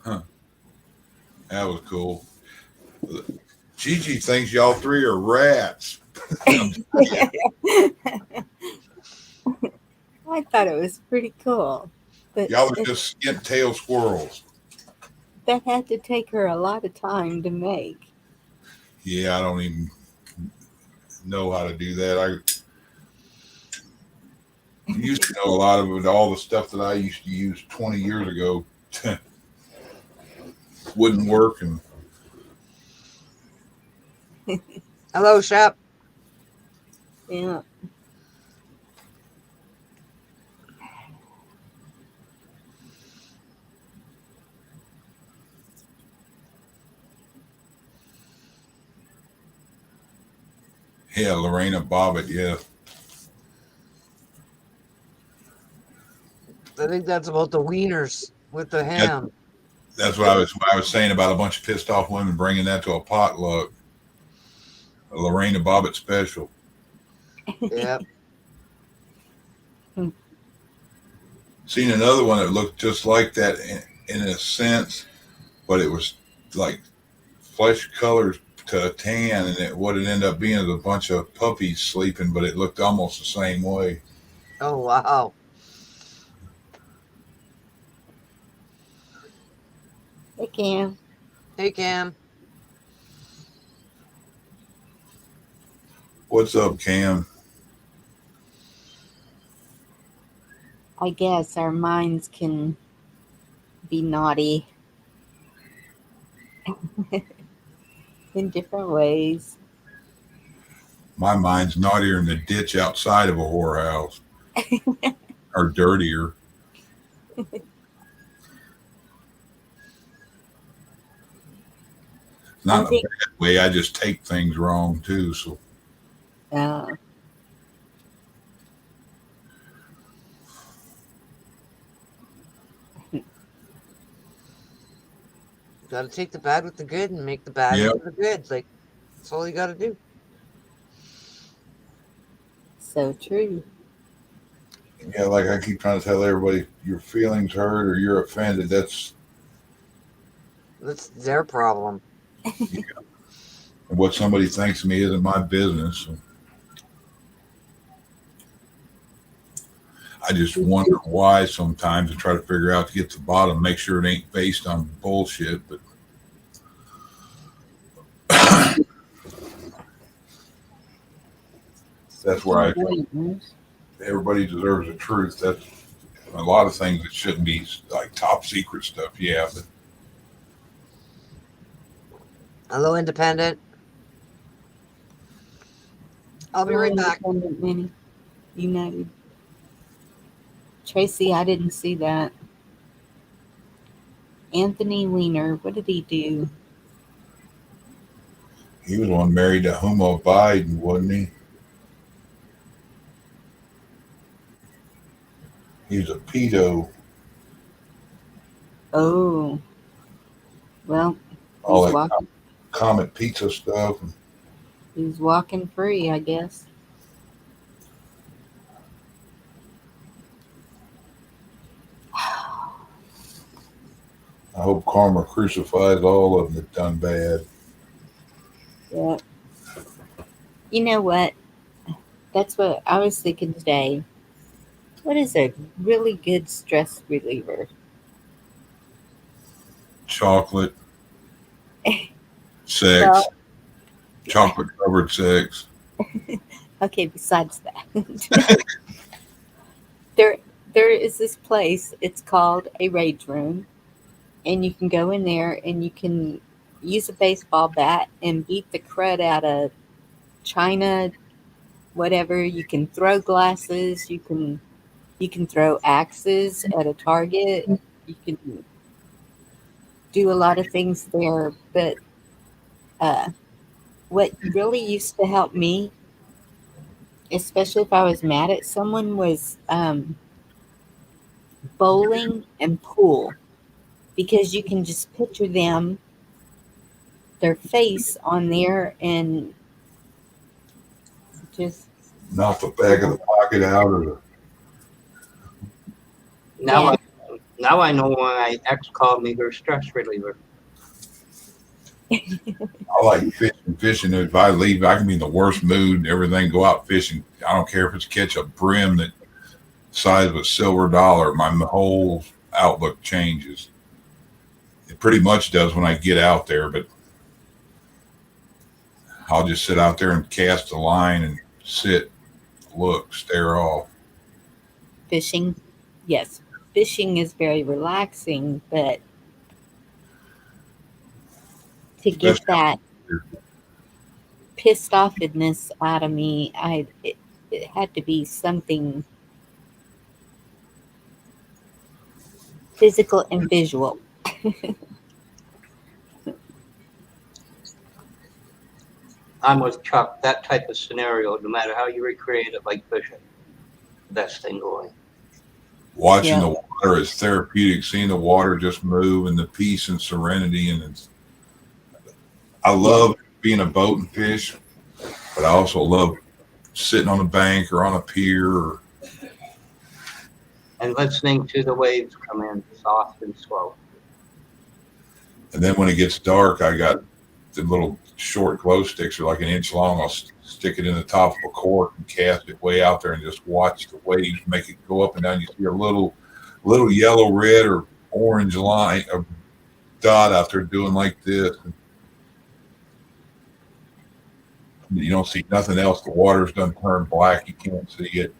Huh. That was cool. Gigi thinks y'all three are rats. I thought it was pretty cool, but Y'all are just skint tail squirrels. that had to take her a lot of time to make. Yeah, I don't even know how to do that. I used to know a lot of it. All the stuff that I used to use 20 years ago wouldn't work. And Hello, Shep. Yeah. yeah, Lorena Bobbitt, yeah. I think that's about the wieners with the Yeah, ham. that's what I was saying about a bunch of pissed off women bringing that to a potluck. A Lorena Bobbitt special. Yep. Seen another one that looked just like that in a sense, but it was like flesh colors to a tan, and what it ended up being is a bunch of puppies sleeping, but it looked almost the same way. Oh, wow. They can. Hey, Cam. What's up, Cam? I guess our minds can be naughty in different ways. My mind's naughtier in the ditch outside of a whorehouse, or dirtier. I Not in a think bad way. I just take things wrong too. So uh, You got to take the bad with the good and make the bad yeah, into the good. Like, that's all you got to do. so true. yeah. Like I keep trying to tell everybody, your feelings hurt or you're offended. That's That's their problem. what somebody thinks of me isn't my business. So I just wonder why sometimes and try to figure out to get to the bottom, make sure it ain't based on bullshit. But that's where everybody deserves the truth. That's a lot of things that shouldn't be like top secret stuff. Yeah, but Hello, Independent. I'll be right back. Independent Mini United. Tracy, I didn't see that. Anthony Weiner, what did he do? he was one married to Huma Biden, wasn't he? He's a pedo. Oh, well, All he's that walking. Comet Pizza stuff. He's walking free, I guess. I hope karma crucifies all of them that done bad. Yeah. You know what? That's what I was thinking today. What is a really good stress reliever? Chocolate, sex, Well, chocolate covered sex. okay, besides that. there there is this place, it's called a rage room, and you can go in there and you can use a baseball bat and beat the crud out of china, whatever. You can throw glasses, you can throw axes at a target, you can do a lot of things there. But uh, what really used to help me, especially if I was mad at someone, was bowling and pool, because you can just picture their face on there and just Knock the back of the pocket out, or Now, Yeah. now I know why my ex called me her stress reliever. I like fishing. Fishing. If I leave, I can be in the worst mood and everything. Go out fishing. I don't care if it's catch a brim that size of a silver dollar. My whole outlook changes. It pretty much does when I get out there, but I'll just sit out there and cast a line and sit, look, stare off. Fishing. Yes. Fishing is very relaxing, but to get Especially that pissed offness out of me, it had to be something physical and visual. I'm with Chuck. That type of scenario, no matter how you recreate it, like fishing, best thing going. watching Yeah. the water is therapeutic. Seeing the water just move and the peace and serenity, and I Yeah. love being a boat and fish, but I also love sitting on a bank or on a pier. And listening to the waves come in soft and slow. And then when it gets dark, I got the little short glow sticks are like an inch long. I'll stick it in the top of a cork and cast it way out there and just watch the waves make it go up and down. You see a little yellow, red, or orange line, a dot out there doing like this. You don't see nothing else. The water's done turned black. You can't see it.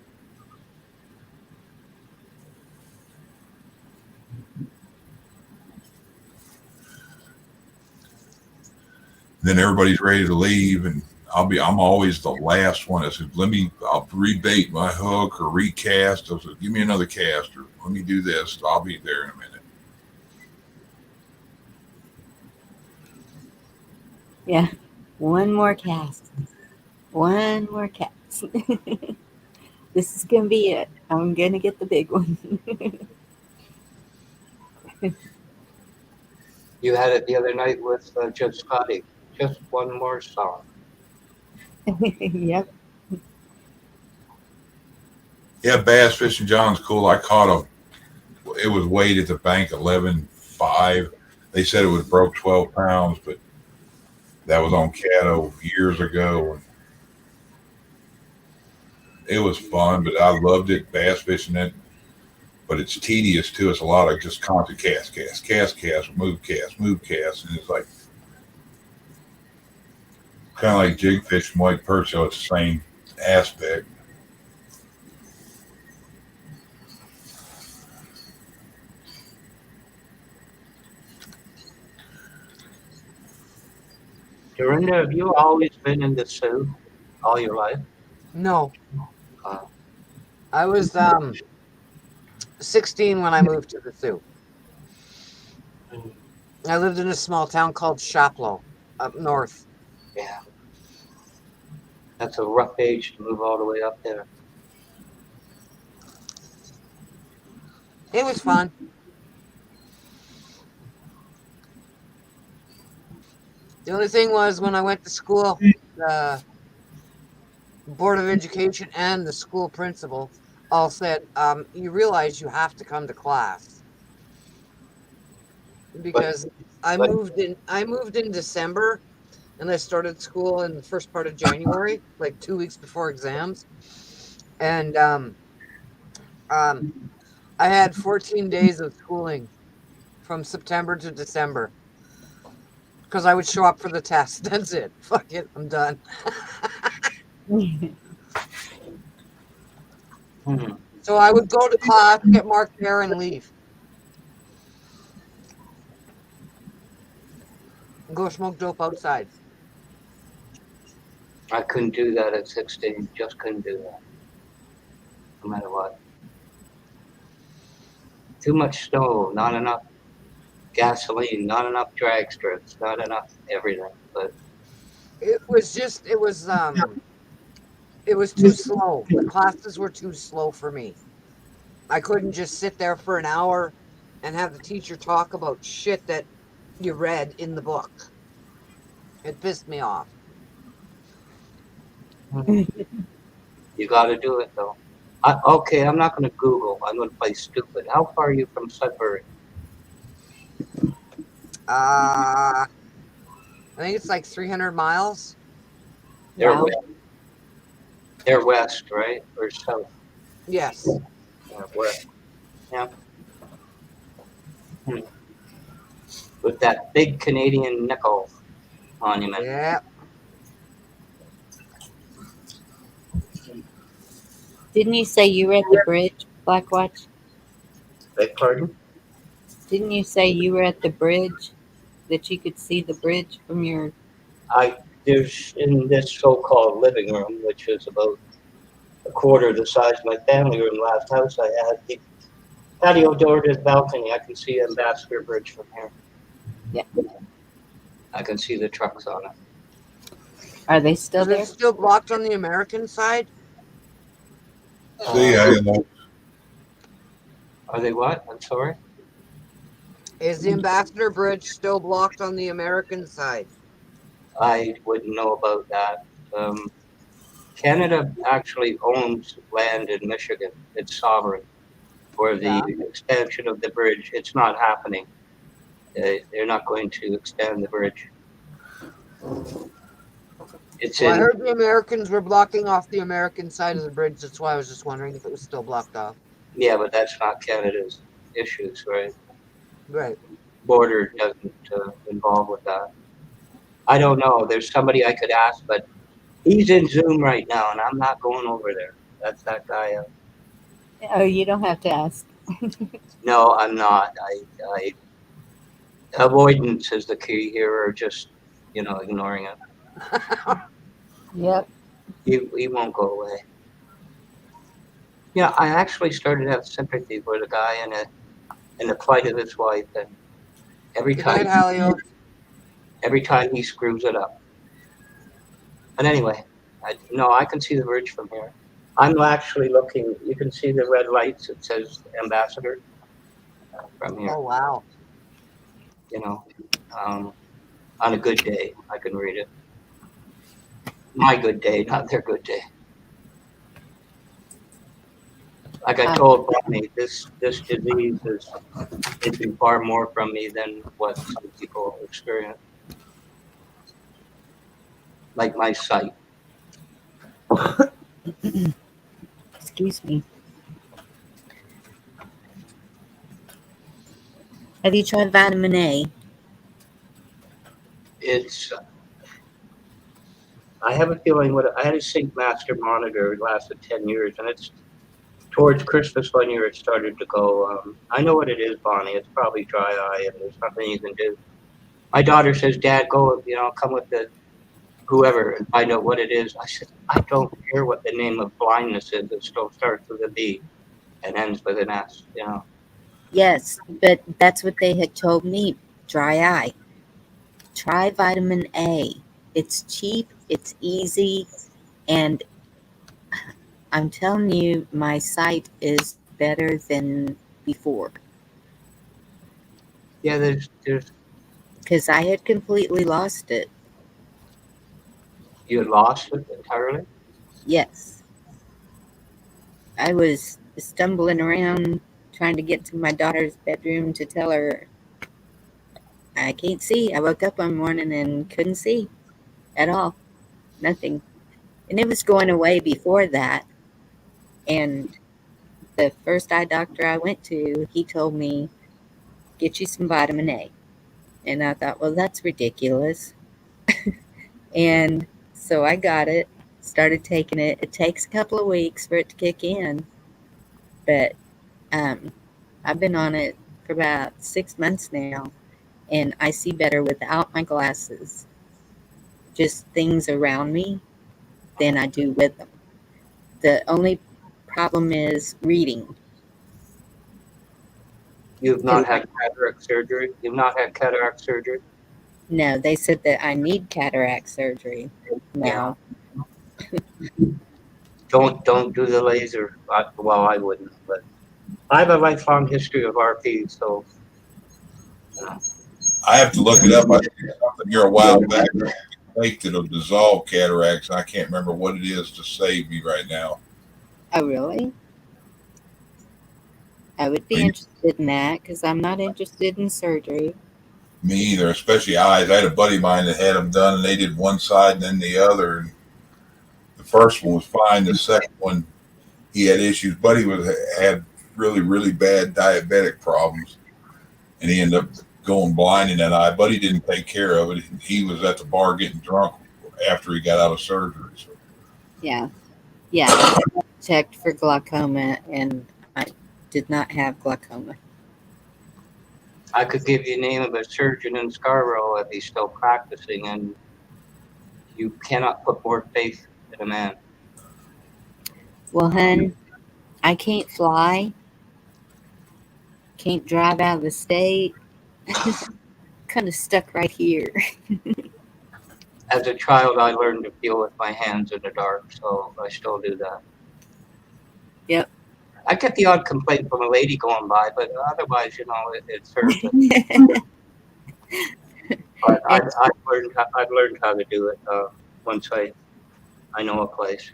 Then everybody's ready to leave, and I'm always the last one. I said, I'll rebait my hook or recast. I said, give me another cast, or let me do this. I'll be there in a minute. Yeah. One more cast. One more cast. This is going to be it. I'm going to get the big one. You had it the other night with Jeff Scotty. Just one more song. Yep. Yeah, bass fishing John's cool. I caught it was weighed at the bank 11.5. They said it was broke 12 pounds, but that was on Caddo years ago. It was fun, but I loved it. Bass fishing it, but it's tedious too. It's a lot of just constant cast, move, cast, and it's like kind of like jig fishing, white perch. So it's the same aspect. Dorinda, have you always been in the Sioux all your life? No. Uh, I was 16 when I moved to the Sioux. I lived in a small town called Shaplo up north. yeah, that's a rough age to move all the way up there. It was fun. The only thing was when I went to school, the Board of Education and the school principal all said, you realize you have to come to class. Because I but moved in December and I started school in the first part of January, like 2 weeks before exams. And I had 14 days of schooling from September to December. Because I would show up for the test. That's it. Fuck it. I'm done. So I would go to class, get marked there, and leave. And go smoke dope outside. I couldn't do that at 16. Just couldn't do that. No matter what. Too much snow, not enough gasoline, not enough drag strips, not enough everything. But It was too slow. The classes were too slow for me. I couldn't just sit there for an hour and have the teacher talk about shit that you read in the book. It pissed me off. you got to do it though. Okay, I'm not going to Google. I'm going to play stupid. How far are you from Sudbury? I think it's like 300 miles. They're Wow. west. They're west, right? Or south? Yes. Yeah, west. Yeah. Hmm. With that big Canadian nickel monument. Yeah. Didn't you say you were at the bridge, Blackwatch? Beg pardon? Didn't you say you were at the bridge? That you could see the bridge from your. There's in this so-called living room, which is about a quarter the size of my family room. Last house I had, the patio door to the balcony. I can see Ambassador Bridge from here. Yeah. I can see the trucks on it. Are they still Is there? it still blocked on the American side? See, I didn't know. Are they what? I'm sorry. Is the Ambassador Bridge still blocked on the American side? I wouldn't know about that. Canada actually owns land in Michigan. It's sovereign. For the expansion of the bridge, it's not happening. They're not going to expand the bridge. It's Well, I in, heard the Americans were blocking off the American side of the bridge. That's why I was just wondering if it was still blocked off. yeah, but that's not Canada's issues, right? Right. Border doesn't involve with that. I don't know. There's somebody I could ask, but he's in Zoom right now, and I'm not going over there. That's that guy. Oh, you don't have to ask. No, I'm not. Avoidance is the key here, or just ignoring it. Yep. He won't go away. Yeah, I actually started to have sympathy for the guy and the plight of his wife, and every Good night, time he screws it up. But anyway, I can see the bridge from here. I'm actually looking. You can see the red lights. It says Ambassador from here. Oh, wow. On a good day, I can read it. My good day, not their good day. Like I told Bonnie, this disease is taking far more from me than what some people experience. Like my sight. Excuse me. Have you tried vitamin A? It's. I have a feeling I had a Sync Master monitor. It lasted 10 years, and it's towards Christmas one year it started to go. I know what it is, Bonnie. It's probably dry eye, and there's nothing you can do. My daughter says, "Dad, go. Come with the whoever and find out what it is." I said, "I don't care what the name of blindness is. It still starts with a B and ends with an S. Yes, but that's what they had told me. Dry eye. Try vitamin A. It's cheap, it's easy, and I'm telling you, my sight is better than before. Yeah, there's Because I had completely lost it. you lost it entirely. Yes. I was stumbling around trying to get to my daughter's bedroom to tell her I can't see. I woke up one morning and couldn't see at all. Nothing. And it was going away before that. And the first eye doctor I went to, he told me, get you some vitamin A. And I thought, well, that's ridiculous. And so I got it, started taking it. It takes a couple of weeks for it to kick in. But I've been on it for about 6 months now. And I see better without my glasses. Just things around me than I do with them. The only problem is reading. You've not had cataract surgery. You've not had cataract surgery. No, they said that I need cataract surgery now. Don't do the laser. Well, I wouldn't, but I have a lifelong history of RP, so. I have to look it up. I did something here a while back. Fake that'll dissolve cataracts. I can't remember what it is to save me right now. Oh, really? I would be interested in that because I'm not interested in surgery. Me either, especially eyes. I had a buddy of mine that had them done, and they did one side and then the other. And the first one was fine. The second one, he had issues. Buddy had really really bad diabetic problems, and he ended up going blind in that eye. Buddy didn't take care of it. He was at the bar getting drunk after he got out of surgery. So. Yeah. Yeah. I checked for glaucoma and I did not have glaucoma. I could give you the name of a surgeon in Scarborough if he's still practicing, and you cannot put more faith in a man. Well, hun, I can't fly, can't drive out of the state. Kind of stuck right here. As a child, I learned to feel with my hands in the dark, so I still do that. Yep. I get the odd complaint from a lady going by, but otherwise, it serves it. But I've learned how to do it once I know a place,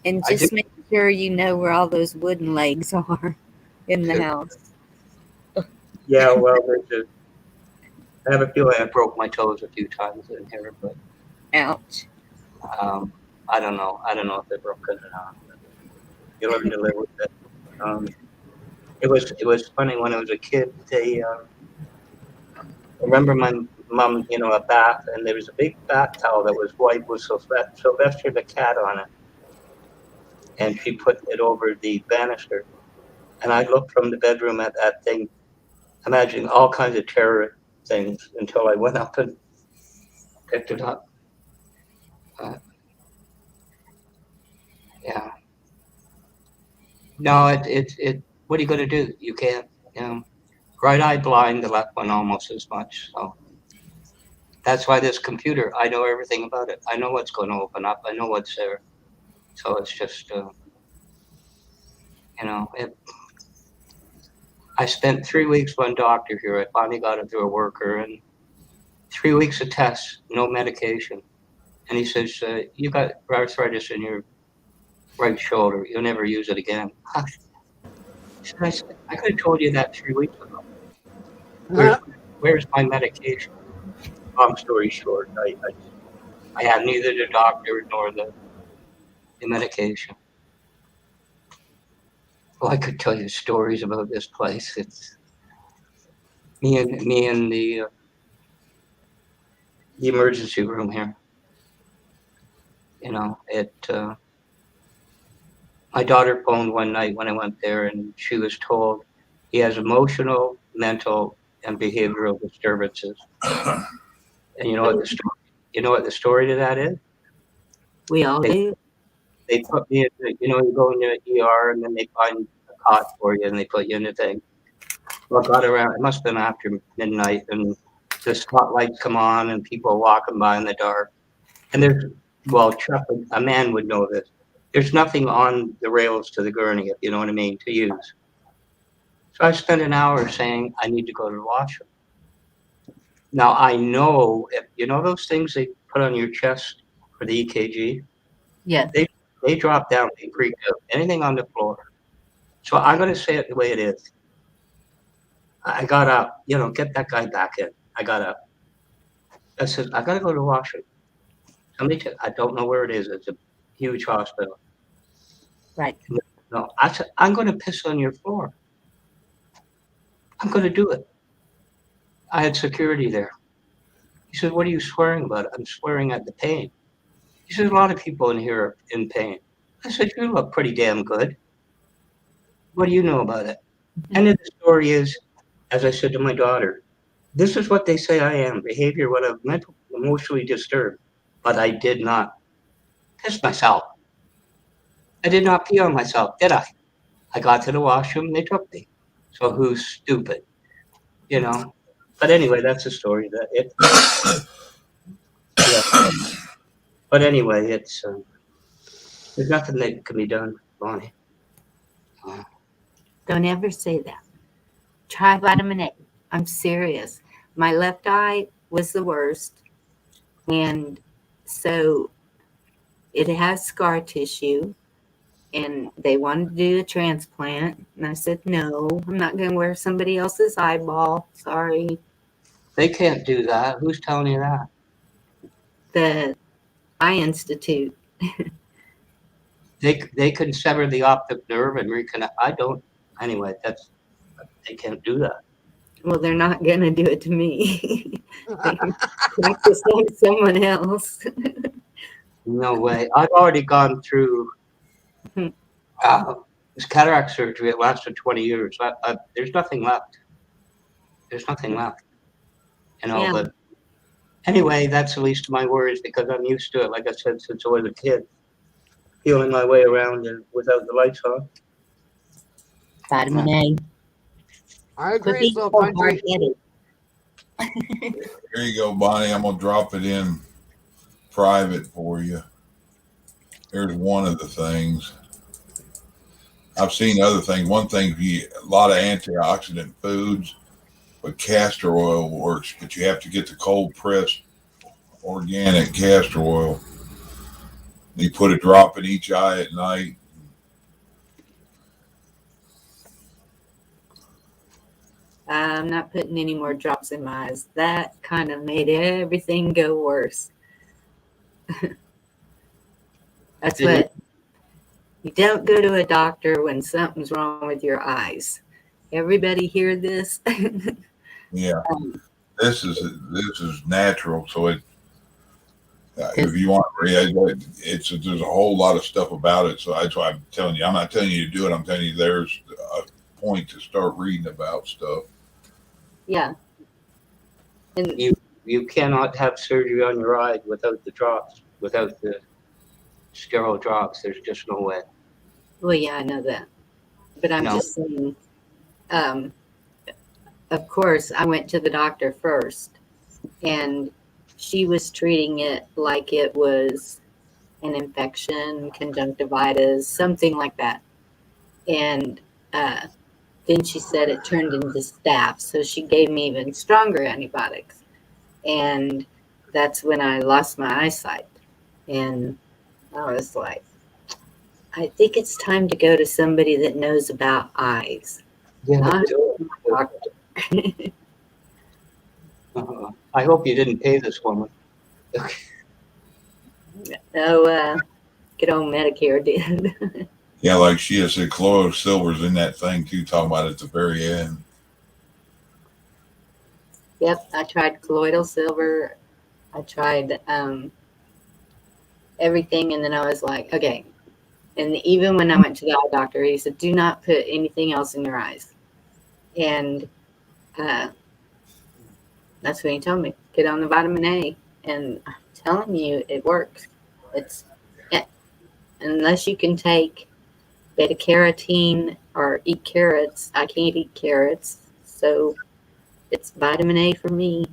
And just make sure you know where all those wooden legs are in the house. Yeah, well, I have a feeling I broke my toes a few times in here, but ouch. I don't know. I don't know if they're broken or not. You learn to live with it. It was funny when I was a kid. I remember my mom, a bath, and there was a big bath towel that was white with Sylvester the cat on it, and she put it over the banister. And I looked from the bedroom at that thing, imagining all kinds of terror things until I went up and picked it up. Yeah. No, what are you going to do? You can't, right eye blind, the left one almost as much. So that's why this computer, I know everything about it. I know what's going to open up. I know what's there. So it's just, I spent 3 weeks with one doctor here. I finally got it through a worker, and 3 weeks of tests, no medication. And he says, you got arthritis in your right shoulder. You'll never use it again. I said, I could have told you that 3 weeks ago. Where's my medication? Long story short, I had neither the doctor nor the medication. Well, I could tell you stories about this place. It's me and the emergency room here. My daughter phoned one night when I went there, and she was told he has emotional, mental, and behavioral disturbances. And you know what the story to that is? We all do. They put me in, you go in the ER, and then they find a cot for you, and they put you in the thing. Well, I got around, it must have been after midnight, and the spotlights come on, and people are walking by in the dark. And Chuck, a man would know this. There's nothing on the rails to the gurney, if you know what I mean, to use. So I spent an hour saying, I need to go to the washroom. Now, I know, those things they put on your chest for the EKG? Yeah. They drop down, they freak out, anything on the floor. So I'm going to say it the way it is. I got up, get that guy back in. I got up. I said, I got to go to the washroom. I don't know where it is. It's a huge hospital. Right. No, I said, I'm going to piss on your floor. I'm going to do it. I had security there. He said, what are you swearing about? I'm swearing at the pain. He said, a lot of people in here are in pain. I said, you look pretty damn good. What do you know about it? And the story is, as I said to my daughter, this is what they say I am, behavior, what I'm mental, emotionally disturbed. But I did not piss myself. I did not pee on myself, did I? I got to the washroom and they took me. So who's stupid? But anyway, that's a story that yeah. But anyway, it's there's nothing that can be done, Bonnie. Don't ever say that. Try vitamin A. I'm serious. My left eye was the worst. And so it has scar tissue. and they wanted to do a transplant. And I said, no, I'm not going to wear somebody else's eyeball. Sorry. They can't do that. Who's telling you that? The Eye Institute. They can sever the optic nerve and reconnect. I don't. Anyway, they can't do that. Well, they're not going to do it to me. They can practice on someone else. No way. I've already gone through this cataract surgery. It lasted 20 years. There's nothing left. There's nothing left. You know, Yeah. but anyway, that's the least of my worries because I'm used to it. Like I said, since I was a kid, feeling my way around and without the lights on. Vitamin A. I Quit agree, being so so country. hard-headed. Here you go, Bonnie. I'm gonna drop it in private for you. Here's one of the things. I've seen other things. One thing, a lot of antioxidant foods, but castor oil works. But you have to get the cold pressed organic castor oil. You put a drop in each eye at night. I'm not putting any more drops in my eyes. That kind of made everything go worse. That's what you don't go to a doctor when something's wrong with your eyes. Everybody hear this? Yeah, this is natural. So if you want, there's a whole lot of stuff about it. So that's why I'm telling you. I'm not telling you to do it. I'm telling you there's a point to start reading about stuff. Yeah. And You cannot have surgery on your eye without the drops, without the sterile drops. There's just no way. well, yeah, I know that. But I'm just saying, of course, I went to the doctor first, and she was treating it like it was an infection, conjunctivitis, something like that. And then she said it turned into staph, so she gave me even stronger antibiotics. And that's when I lost my eyesight. And I was like, I think it's time to go to somebody that knows about eyes. Yeah, Not do my doctor. I hope you didn't pay this woman. No, good old Medicare did. Yeah, like she has said, colloidal silver's in that thing too, talking about it at the very end. Yep, I tried colloidal silver. I tried everything, and then I was like, okay. And even when I went to the eye doctor, he said, do not put anything else in your eyes. And that's when he told me, get on the vitamin A. And I'm telling you, it works. Unless you can take beta carotene or eat carrots, I can't eat carrots. So it's vitamin A for me.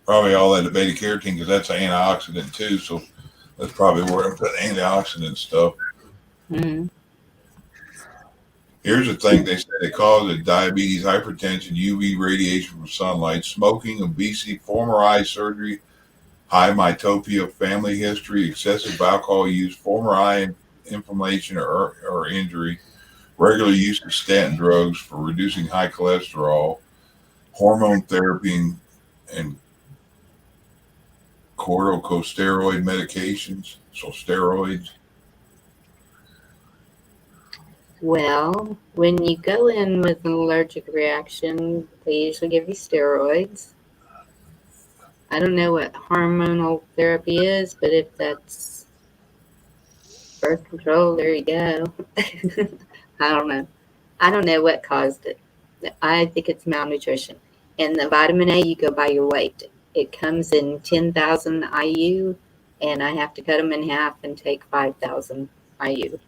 Probably all that beta carotene because that's an antioxidant too. So that's probably where I'm putting antioxidant stuff. Mm-hmm. Here's the thing they say they cause it: diabetes, hypertension, UV radiation from sunlight, smoking, obesity, former eye surgery, high myopia, family history, excessive alcohol use, former eye inflammation or injury, regular use of statin drugs for reducing high cholesterol, hormone therapy, and corticosteroid medications, so steroids. Well, when you go in with an allergic reaction, they usually give you steroids. I don't know what hormonal therapy is, but if that's birth control, there you go. I don't know. I don't know what caused it. I think it's malnutrition. And the vitamin A, you go by your weight. It comes in 10,000 IU, and I have to cut them in half and take 5,000 IU.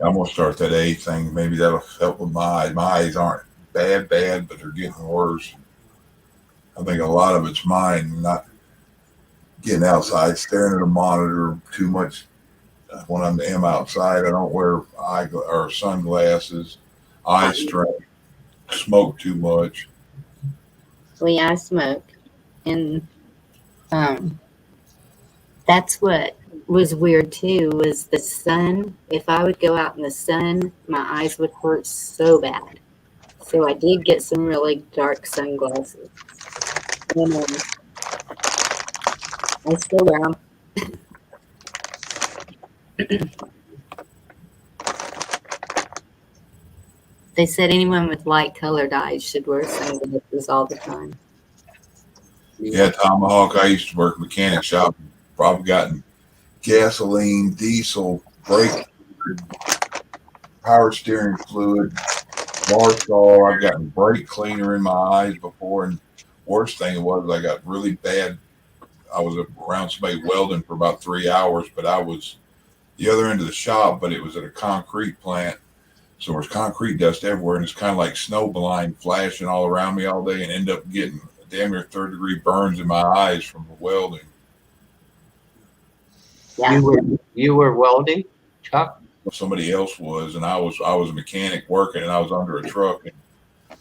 I'm gonna start that A thing. Maybe that'll help with my eyes. My eyes aren't bad, but they're getting worse. I think a lot of it's mine, not getting outside, staring at a monitor too much. When I am outside, I don't wear or sunglasses, eye strain, smoke too much. Well, yeah, I smoke, and that's what was weird too was the sun. If I would go out in the sun, my eyes would hurt so bad. So I did get some really dark sunglasses. And I still wear them. They said anyone with light colored eyes should wear sunglasses all the time. Yeah, Tomahawk. I used to work mechanic shop. Probably gotten gasoline, diesel, brake, power steering fluid, Marshall. I've gotten brake cleaner in my eyes before, and worst thing was I got really bad. I was around somebody welding for about 3 hours, but I was the other end of the shop, but it was at a concrete plant. So there's concrete dust everywhere, and it's kind of like snow blind flashing all around me all day, and end up getting damn near 3rd-degree burns in my eyes from the welding. Yeah. You were welding, Chuck? Somebody else was, and I was a mechanic working, and I was under a truck. And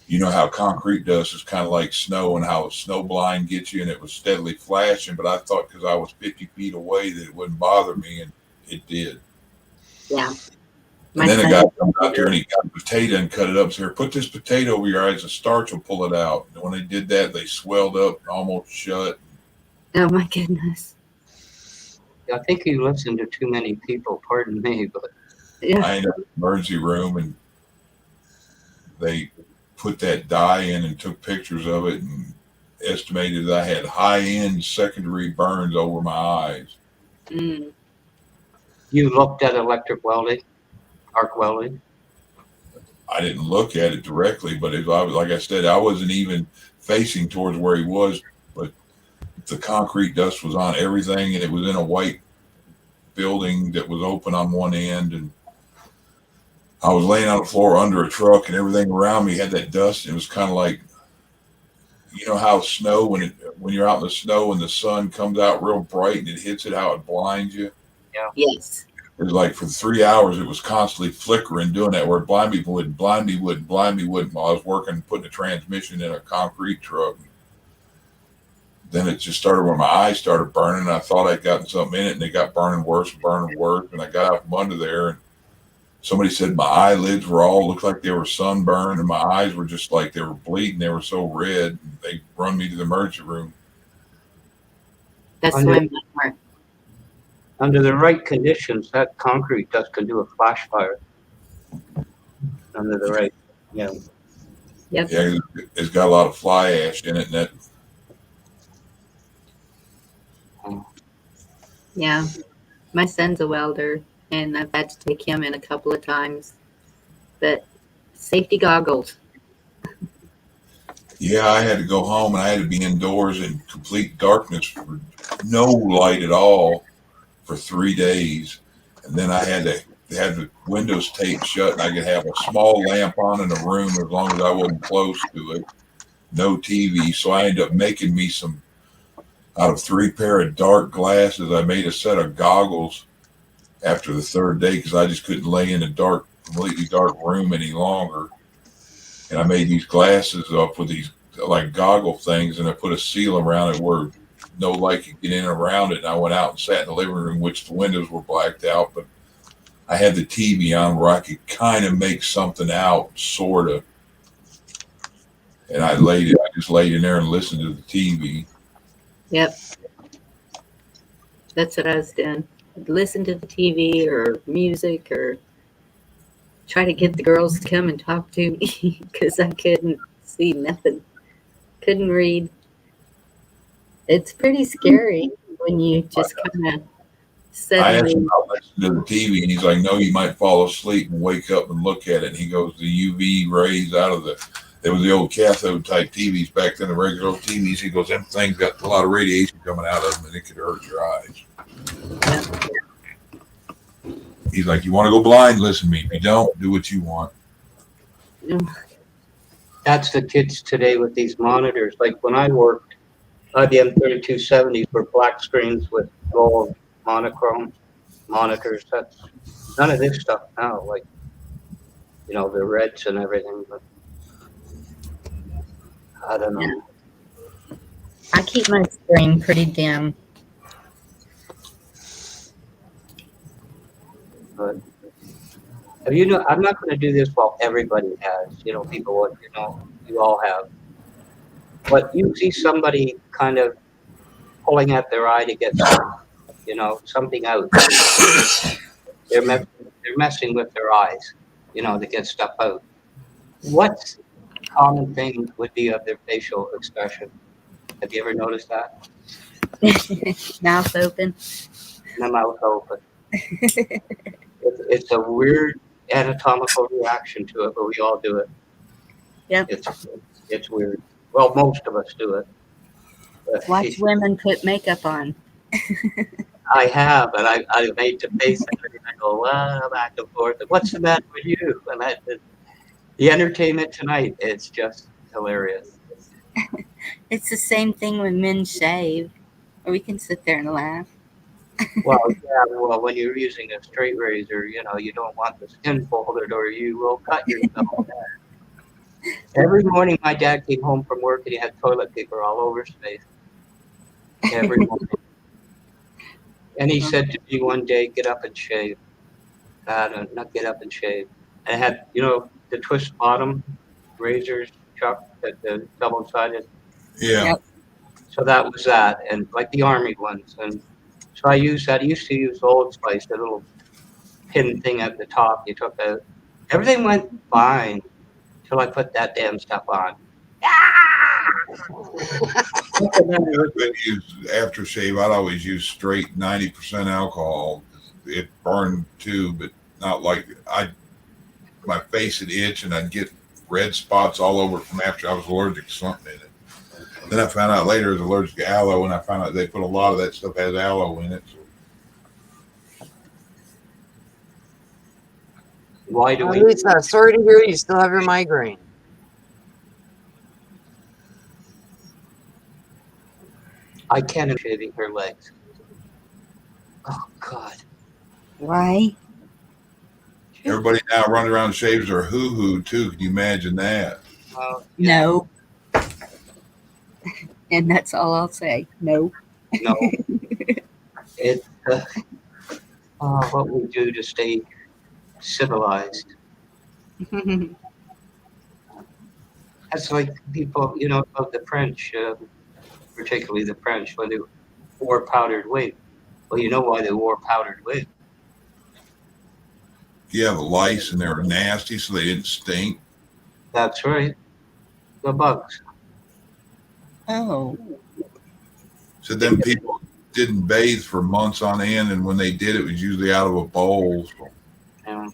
you know how concrete dust is kind of like snow, and how snow blind gets you, and it was steadily flashing. But I thought because I was 50 feet away that it wouldn't bother me, and it did. Yeah. And then a guy comes out there and he got a potato and cut it up. So here, put this potato over your eyes, the starch will pull it out. And when they did that, they swelled up and almost shut. Oh my goodness. I think you listen to too many people, pardon me, but Yeah. I ended up in the emergency room, and they put that dye in and took pictures of it and estimated that I had high-end 2nd-degree burns over my eyes. Mm. you looked at electric welding, arc welding. I didn't look at it directly, but it, like I said, I wasn't even facing towards where he was, but the concrete dust was on everything, and it was in a white building that was open on one end, and I was laying on the floor under a truck, and everything around me had that dust. It was kind of like, you know how snow, when you're out in the snow and the sun comes out real bright and it hits it, how it blinds you. Yeah. Yes. It was like for 3 hours, it was constantly flickering, doing that, where it blind me wouldn't, blind me wouldn't, blind me wouldn't, while I was working, putting a transmission in a concrete truck. Then it just started when my eyes started burning, and I thought I'd gotten something in it, and it got burning worse, and I got out from under there, and somebody said my eyelids were all looked like they were sunburned, and my eyes were just like they were bleeding. They were so red. They run me to the emergency room. That's Under- when my heart. Under the right conditions, that concrete dust can do a flash fire. Under the right, yeah. Yep. Yeah, it's got a lot of fly ash in it, and that. Yeah. My son's a welder, and I've had to take him in a couple of times. But safety goggles. Yeah, I had to go home, and I had to be indoors in complete darkness, for no light at all, for 3 days, and then I had to have the windows taped shut, and I could have a small lamp on in a room as long as I wasn't close to it. No TV, so I ended up making me some. Out of 3 pair of dark glasses, I made a set of goggles after the 3rd day because I just couldn't lay in a dark, completely dark room any longer. And I made these glasses up with these like goggle things, and I put a seal around it where no light could get in and around it. And I went out and sat in the living room, which the windows were blacked out, but I had the TV on where I could kind of make something out, sort of. And I just laid in there and listened to the TV. Yep. That's what I was doing. I'd listen to the TV or music or try to get the girls to come and talk to me because I couldn't see nothing. Couldn't read. It's pretty scary when you just kind of I asked suddenly. him about listening to the TV, and he's like, "No, you might fall asleep and wake up and look at it." And he goes, "The UV rays out of there was the old cathode type TVs back then, the regular old TVs." He goes, "Them things got a lot of radiation coming out of them, and it could hurt your eyes." He's like, "You want to go blind? Listen to me. If you don't, do what you want." That's the kids today with these monitors. Like when I worked, IBM 3270s were black screens with gold monochrome monitors. That's none of this stuff now. Like, you know, the reds and everything. But I don't know. I keep my screen pretty dim. But I'm not going to do this while everybody has, people, you all have. But you see somebody kind of pulling at their eye to get something out. They're messing with their eyes, to get stuff out. What common thing would be of their facial expression? Have you ever noticed that? Mouth open. The mouth open. It's a weird anatomical reaction to it, but we all do it. Yep. It's weird. Well, most of us do it. But Watch women put makeup on. I have, and I made to face it, and I go, well, back and forth. What's the matter with you? And the entertainment tonight, it's just hilarious. It's the same thing when men shave. Or we can sit there and laugh. Well, yeah, when you're using a straight razor, you don't want the skin folded or you will cut yourself. Every morning my dad came home from work and he had toilet paper all over his face. Every morning. And he said to me one day, get up and shave. Not get up and shave. And I had, the twist bottom razors, Chuck, the double-sided. Yeah. Yep. So that was that, and like the Army ones. And so I used that. I used to use Old Spice, the little pin thing at the top you took out. Everything went fine until I put that damn stuff on. Use aftershave. I'd always use straight 90% alcohol. It burned too, but not like my face would itch and I'd get red spots all over from after I was allergic to something in it. Then I found out later I was allergic to aloe, and I found out they put a lot of that stuff has aloe in it. So. Why do we? Lisa, sorry to hear you still have your migraine. I can't imagine shaving her legs. Oh God! Why? Everybody now runs around and shaves their hoo-hoo too. Can you imagine that? Yeah. No. And that's all I'll say. No. No. It's what we do to stay civilized. That's like people, of the French, particularly the French, when they wore powdered wig. Well, you know why they wore powdered wig. Yeah, the lice and they were nasty, so they didn't stink. That's right. The bugs. Oh. So then people didn't bathe for months on end, and when they did, it was usually out of a bowl. So.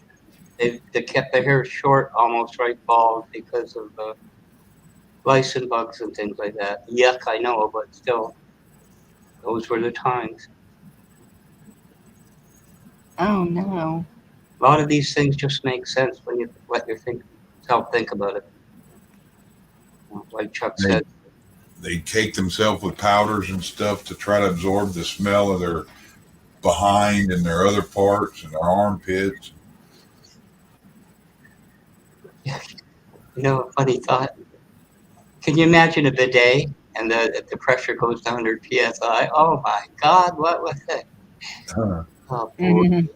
They kept their hair short, almost right bald, because of lice and bugs and things like that. Yuck, I know, but still, those were the times. Oh, no. A lot of these things just make sense when you let yourself think about it. Like Chuck said. They cake themselves with powders and stuff to try to absorb the smell of their behind and their other parts and their armpits. A funny thought. Can you imagine a bidet and the pressure goes to 100 psi? Oh my God, what was it? Huh. Oh, boy. Mm-hmm.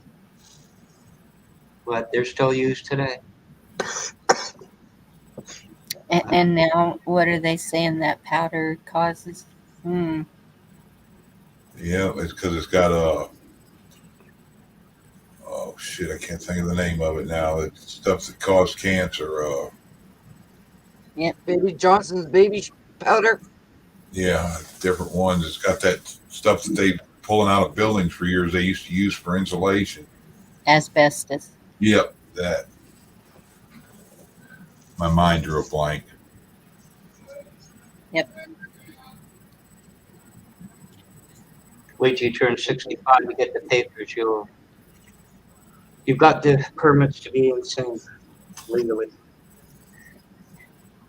But they're still used today. And now, what are they saying that powder causes? Yeah, it's because it's got a. Oh shit! I can't think of the name of it now. It's stuff that causes cancer. Baby Johnson's baby powder. Yeah, different ones. It's got that stuff that they pulling out of buildings for years. They used to use for insulation. Asbestos. Yep, that. My mind drew a blank. Yep. Wait till you turn 65 to get the papers. You've got the permits to be insane legally.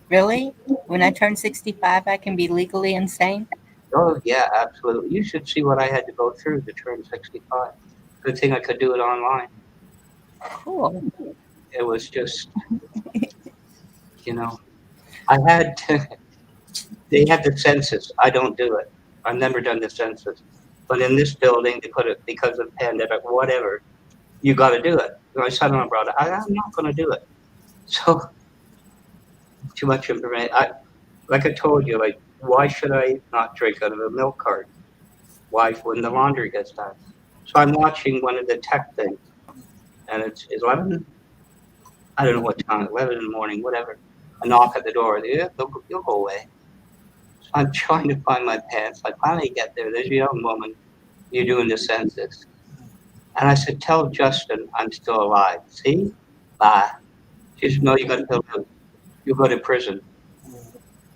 Really? When I turn 65, I can be legally insane? Oh yeah, absolutely. You should see what I had to go through to turn 65. Good thing I could do it online. Cool. It was just, I had to. They have the census. I don't do it. I've never done the census. But in this building, they put it because of pandemic, whatever. You got to do it. My son-in-law brought it. I'm not going to do it. So too much information. Like I told you, like, why should I not drink out of a milk cart? Why when the laundry gets done? So I'm watching one of the tech things, and it's 11. I don't know what time. 11 in the morning, whatever. A knock at the door. Yeah, you'll go away. So I'm trying to find my pants. I finally get there. There's a young woman. You're doing the census, and I said, "Tell Justin I'm still alive." See? Bye. She said, "No, you got to tell him. You go to prison."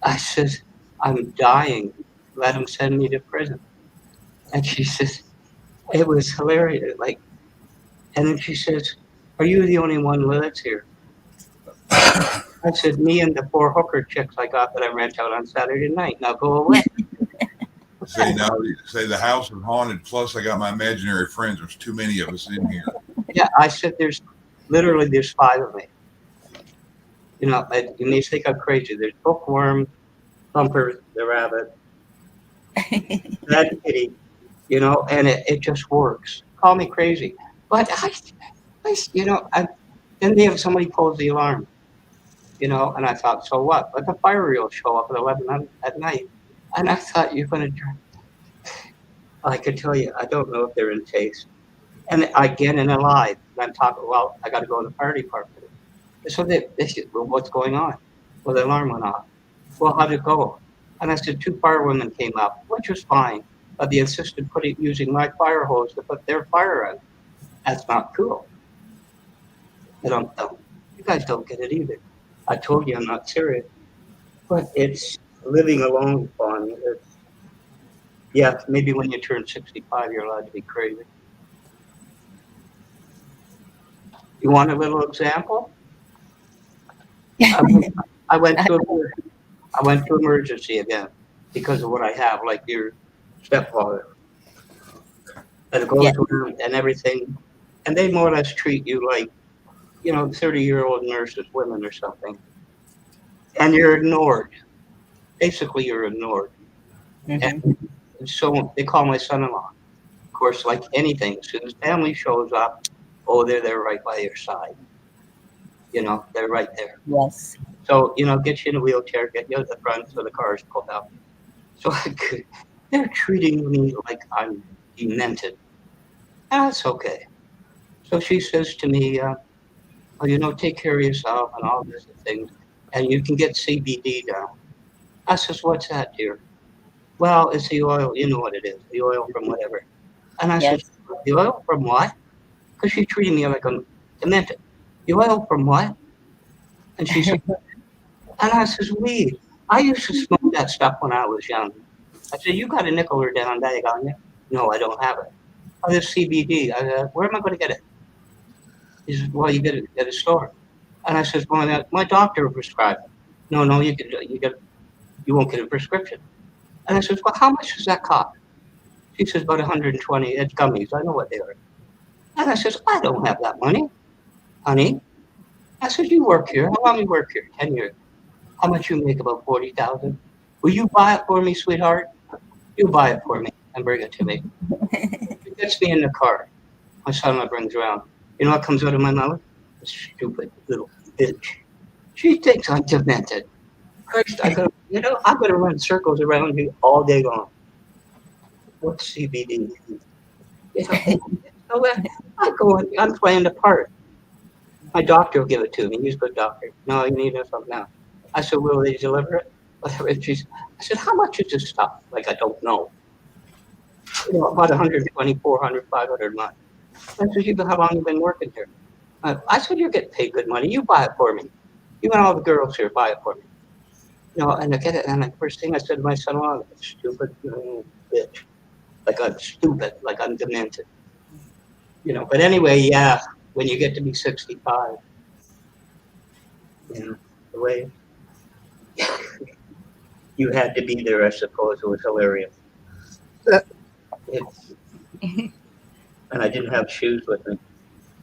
I said, "I'm dying. Let him send me to prison." And she says, it was hilarious. Like, and then she says, "Are you the only one who lives here?" I said, "Me and the 4 hooker chicks I got that I rent out on Saturday night. Now go away." Say now, say the house is haunted. Plus, I got my imaginary friends. There's too many of us in here. Yeah, I said, there's 5 of me. You know, you may think I'm crazy. There's Bookworm, Thumper, the rabbit, that kitty, you know, and it just works. Call me crazy. But then they have somebody pulls the alarm, you know, and I thought, so what? But the fire will show up at 11 at night. And I thought, you're going to, I could tell you, I don't know if they're in taste. And I get in alive. And I'm talking, well, I got to go to the fire department. So they said, well, what's going on? Well, the alarm went off. Well, how'd it go? And I said, 2 firewomen came up, which was fine. But they insisted using my fire hose to put their fire out. That's not cool. You guys don't get it either. I told you I'm not serious. But it's living alone, Bonnie. Yeah, maybe when you turn 65, you're allowed to be crazy. You want a little example? I went to emergency again because of what I have, like your stepfather. And goes around and everything. And they more or less treat you like, 30-year-old nurses, women or something. And you're ignored. Basically, you're ignored. Mm-hmm. And so they call my son-in-law. Of course, like anything, as soon as family shows up, oh, they're there right by your side. They're right there. Yes. So, get you in a wheelchair, get you at the front so the car's pulled up. So they're treating me like I'm demented. That's okay. So she says to me, take care of yourself and all these things, and you can get CBD down. I says, what's that, dear? Well, it's the oil. You know what it is, the oil from whatever. And I says, the oil from what? Because she's treating me like I'm demented. The oil from what? And she said, and I says, weed. I used to smoke that stuff when I was young. I said, you got a nickel or down bag on you? No, I don't have it. Oh, this CBD. I said, where am I going to get it? He says, well, you get it at a store. And I says, well, my doctor prescribed it. No, you won't get a prescription. And I says, well, how much does that cost? She says, about 120. It's gummies. I know what they are. And I says, I don't have that money, honey. I said, you work here. How long you work here? 10 years. How much you make? About 40,000. Will you buy it for me, sweetheart? You buy it for me and bring it to me. She gets me in the car. My son brings around. You know what comes out of my mouth? Stupid little bitch. She thinks I'm demented. Christ, I'm gonna run circles around you all day long. What's CBD? I'm playing the part. My doctor will give it to me. He's a good doctor. No, you need something now. I said, will they deliver it? Whatever. I said, how much is this stuff? Like, I don't know. About 120, 400, 500 a month. I said, how long you been working here? I said, you're getting paid good money. You buy it for me. You and all the girls here, buy it for me. And I get it. And the first thing I said to my son-in-law, stupid bitch. Like I'm stupid, like I'm demented. But anyway, yeah, when you get to be 65, the way you had to be there, I suppose, it was hilarious. And I didn't have shoes with me.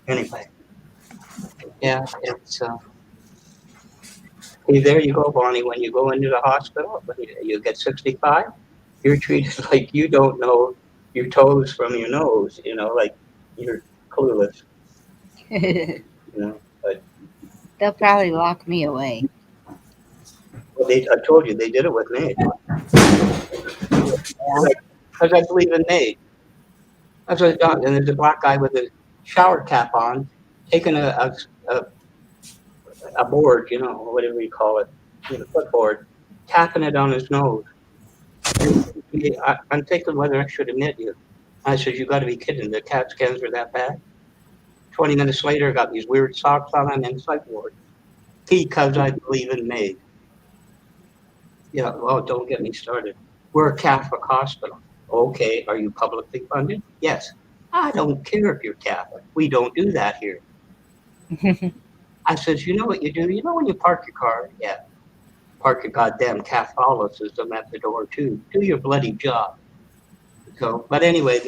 Anyway, yeah, there you go, Bonnie. When you go into the hospital, when you get 65, you're treated like you don't know your toes from your nose, like you're clueless. You know, but They'll probably lock me away. well, I told you they did it with me Yeah. because I believe in me. That's what I done. And there's a black guy with a shower cap on, taking a, a board, you know, or whatever you call it, you know, footboard, tapping it on his nose. And I'm thinking whether I should admit you. I said, you got to be kidding. The CAT scans are that bad. 20 minutes later, I got these weird socks on. I'm in psych ward because I believe in me. Yeah, well, don't get me started. We're a Catholic hospital. Okay, are you publicly funded? Yes. I don't care if you're Catholic. We don't do that here. I says, you know what you do? You know when you park your car? Yeah. Park your goddamn Catholicism at the door too. Do your bloody job. So, but anyway,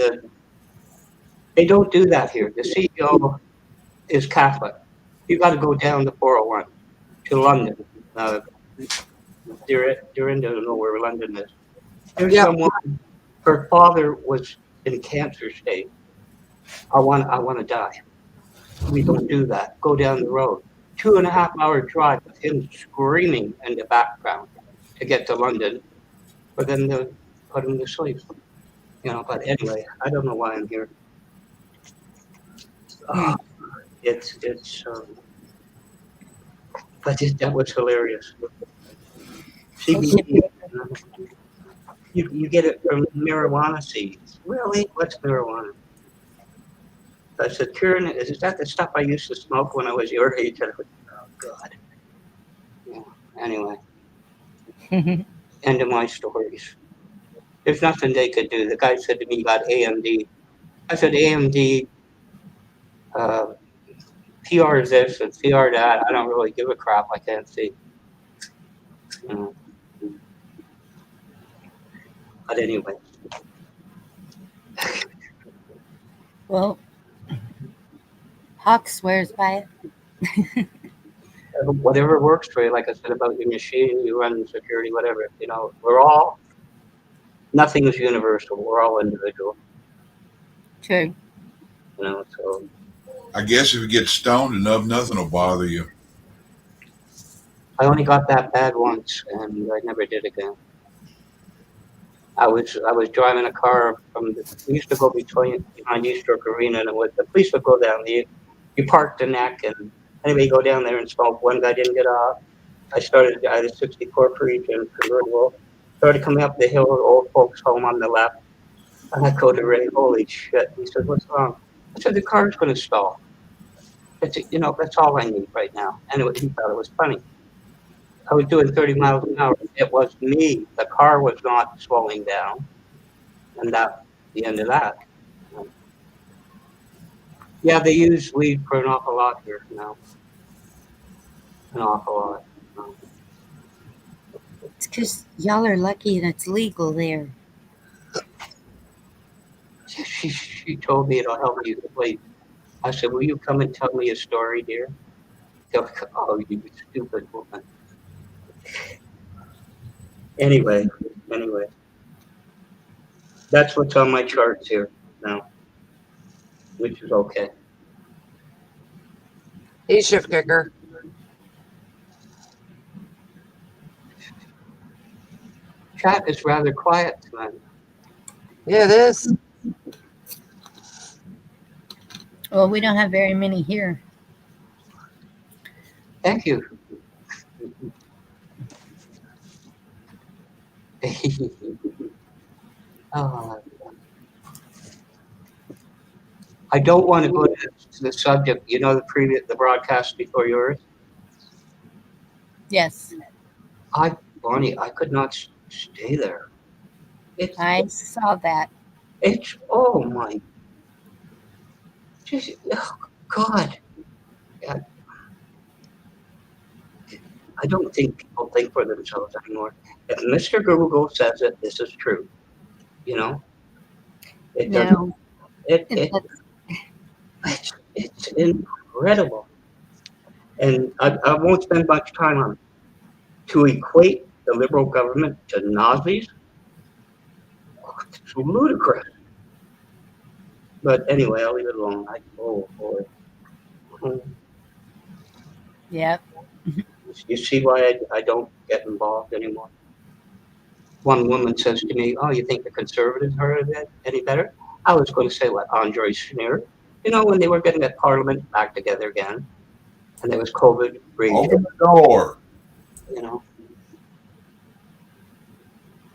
they don't do that here. The CEO is Catholic. You got to go down the 401 to London. Uh, Dorinda, don't know where London is. There's Yep. someone. Her father was in cancer state. I want to die. We don't do that. Go down the road. 2.5 hour drive with him screaming in the background to get to London for them to put him to sleep. You know, but anyway, I don't know why I'm here. Oh, but that was hilarious. CBD, you get it from marijuana seeds. Really? What's marijuana? I said, Kieran, is that the stuff I used to smoke when I was your age? And I went, oh, God. Yeah. Anyway, end of my stories. There's nothing they could do. The guy said to me, you got AMD. I said, AMD, uh, PR is this and PR that. I don't really give a crap. I can't see. You know. But anyway, Well, Hawk swears by it. whatever works for you, like I said about your machine, you run security, whatever, you know, nothing is universal. We're all individual, True. you know, so I guess if you get stoned enough, nothing will bother you. I only got that bad once and I never did again. I was driving a car we used to go behind Eastroke Arena and the police would go down there. You park the neck and anyway, you go down there and smoke. One guy didn't get off. I had a 64 Parisian convertible. Started coming up the hill, old folks home on the left. And I go to Ray, holy shit. He said, what's wrong? I said, the car's going to stall. That's all I need right now. Anyway, he thought it was funny. I was doing 30 miles an hour. It was me. The car was not slowing down. And that's the end of that. Yeah, they use weed for an awful lot here now. An awful lot. It's because y'all are lucky and it's legal there. She told me it'll help you sleep. I said, will you come and tell me a story, dear? Oh, you stupid woman. Anyway, that's what's on my charts here now, which is okay. He's shift kicker. Chat is rather quiet tonight. Yeah, it is. Well, we don't have very many here. Thank you. I don't want to go to the subject. You know, the broadcast before yours. Yes. Bonnie, I could not stay there. I saw that. It's oh my, just oh God. I don't think people think for themselves anymore. If Mr. Google says it, this is true. You know, it doesn't. No. It's incredible, and I won't spend much time on it. To equate the liberal government to Nazis. It's ludicrous. But anyway, I'll leave it alone. Oh boy. Yep. You see why I don't get involved anymore? One woman says to me, "Oh, you think the conservatives are any better?" I was going to say, what, Andre Schneer? You know, when they were getting that parliament back together again, and there was COVID raging, Open the door. you know.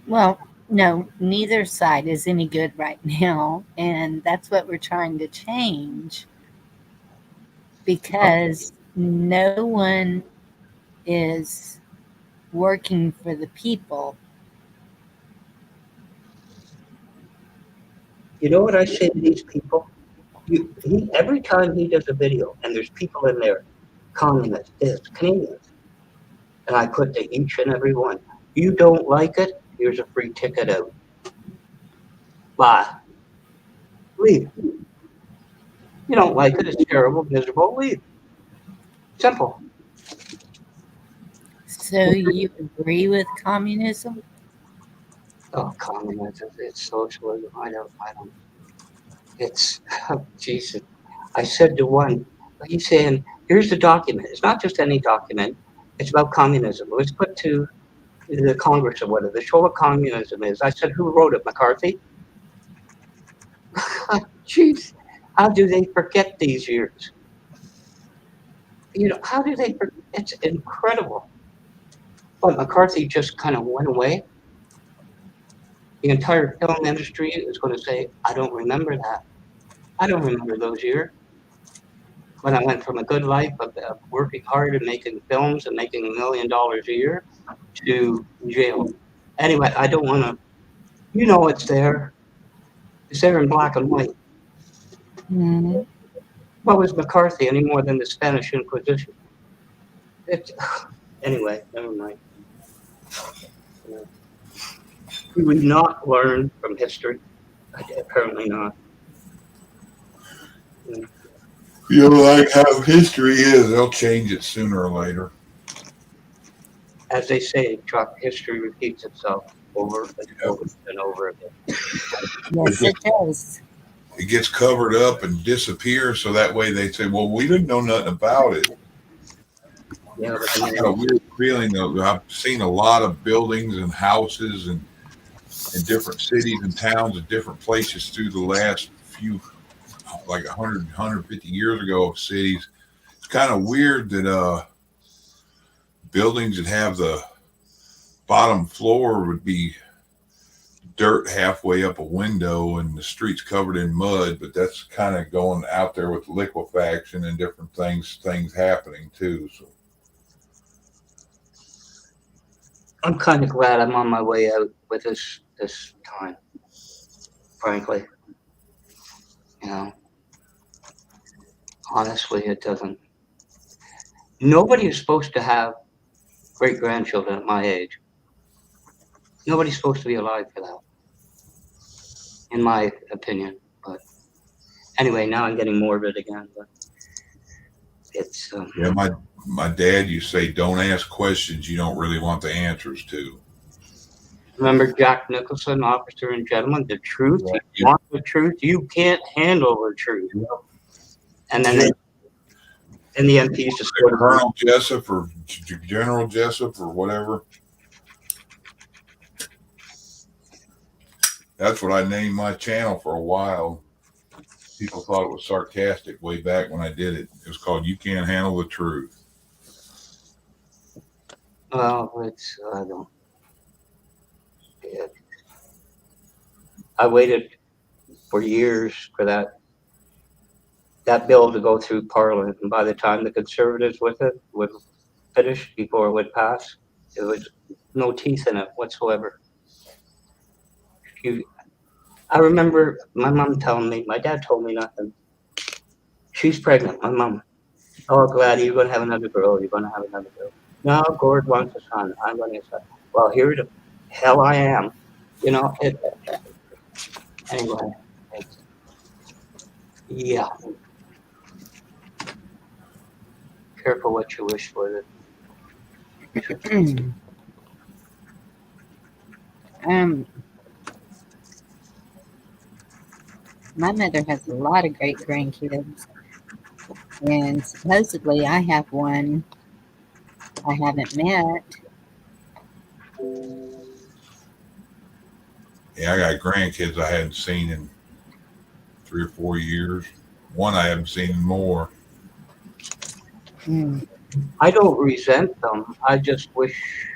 Well, no, neither side is any good right now, and that's what we're trying to change because no one is working for the people. You know what I say to these people? Every time he does a video, and there's people in there, communists, this, Canadians, and I put to each and every one, you don't like it, here's a free ticket out. Bye. Leave. You don't like it, it's terrible, miserable, leave. Simple. So you agree with communism? Oh, communism, it's socialism. I don't, it's, Jesus. I said to one, he's saying, here's the document. It's not just any document, it's about communism. It was put to the Congress or whatever. Show what communism is. I said, who wrote it? McCarthy? Jeez, how do they forget these years? You know, how do they? It's incredible. But McCarthy just kind of went away. The entire film industry is going to say, I don't remember that. I don't remember those years when I went from a good life of working hard and making films and making $1 million a year to jail. Anyway, I don't want to, you know, it's there. It's there in black and white. Mm-hmm. What was McCarthy any more than the Spanish Inquisition? It's, anyway, never mind. Do we not learn from history? Apparently not. You know, like how history is, they'll change it sooner or later. As they say, Chuck, history repeats itself over and over and over again. Yes, it does. It gets covered up and disappears, so that way they say, well, we didn't know nothing about it. Yeah, but I got a weird feeling that I've seen a lot of buildings and houses and in different cities and towns and different places through the last few, like 100, 150 years ago of cities. It's kind of weird that buildings that have the bottom floor would be dirt halfway up a window and the streets covered in mud, but that's kind of going out there with liquefaction and different things happening too. So I'm kind of glad I'm on my way out with this time, frankly. You know, honestly, it doesn't. Nobody is supposed to have great grandchildren at my age. Nobody's supposed to be alive for that, in my opinion. But anyway, now I'm getting morbid again. But it's yeah, my dad used to say, don't ask questions you don't really want the answers to. remember Jack Nicholson, Officer and Gentleman, the truth. Right. You want the truth, you can't handle the truth. Yep. And then and the MPs just go to Colonel Jessup or General Jessup or whatever. That's what I named my channel for a while. People thought it was sarcastic way back when I did it. It was called You Can't Handle the Truth. well, it's I don't. I waited for years for that bill to go through Parliament, and by the time the Conservatives with it would finish before it would pass, it was no teeth in it whatsoever. I remember my mom telling me, my dad told me nothing. She's pregnant, my mom. Oh, Gladys, you're going to have another girl. You're going to have another girl. No, Gord wants a son. I'm going to have a son. Well, here the hell I am. You know, anyway. Yeah. Careful what you wish for. My mother has a lot of great grandkids. And supposedly I have one I haven't met. Yeah, I got grandkids I hadn't seen in 3 or 4 years. One I haven't seen in more. Mm. I don't resent them. I just wish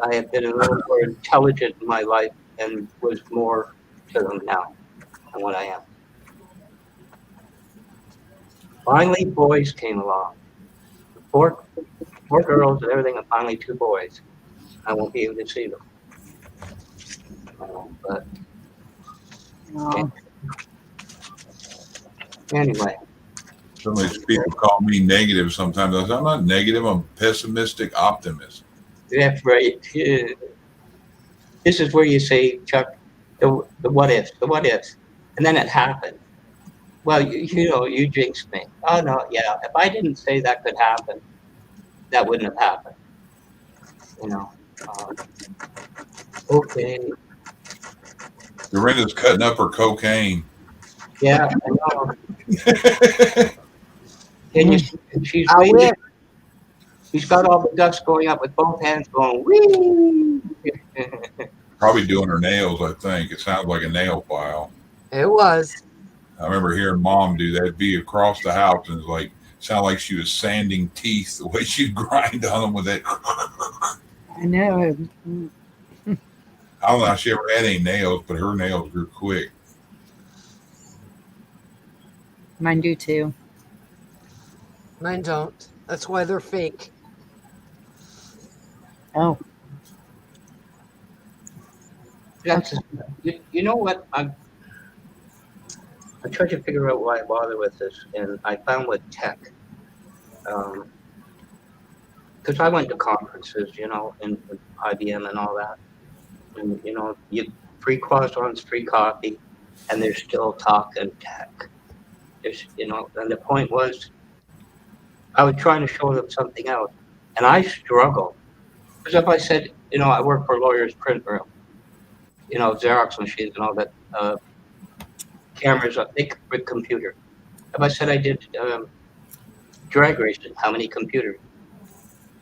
I had been a little more intelligent in my life and was more to them now than what I am. Finally, boys came along. Four girls and everything, and finally 2 boys. I won't be able to see them. But Oh, anyway, Some of these people call me negative sometimes. I say, I'm not negative, I'm a pessimistic optimist. that's right. This is where you say, Chuck, the what ifs, and then it happened. Well, you jinxed me. Oh no, yeah. If I didn't say that could happen, that wouldn't have happened. You know. Um, okay. Dorinda's cutting up her cocaine. Yeah, I know. And mm. she's I waiting. wish. She's got all the ducks going up with both hands going, wee. Probably doing her nails, I think. It sounds like a nail file. It was. I remember hearing mom do that, be across the house, and it's like, sound like she was sanding teeth the way she'd grind on them with that. I know. I don't know if she ever had any nails, but her nails grew quick. Mine do too. Mine don't. That's why they're fake. Oh, That's, you know what? I tried to figure out why I bother with this, and I found with tech. Because I went to conferences, in IBM and all that. And, you free croissants, free coffee, and they're still talking tech. And the point was, I was trying to show them something else, and I struggle. Because if I said, I work for a lawyer's print room, Xerox machines and all that, cameras, big computer. If I said I did drag racing, how many computers?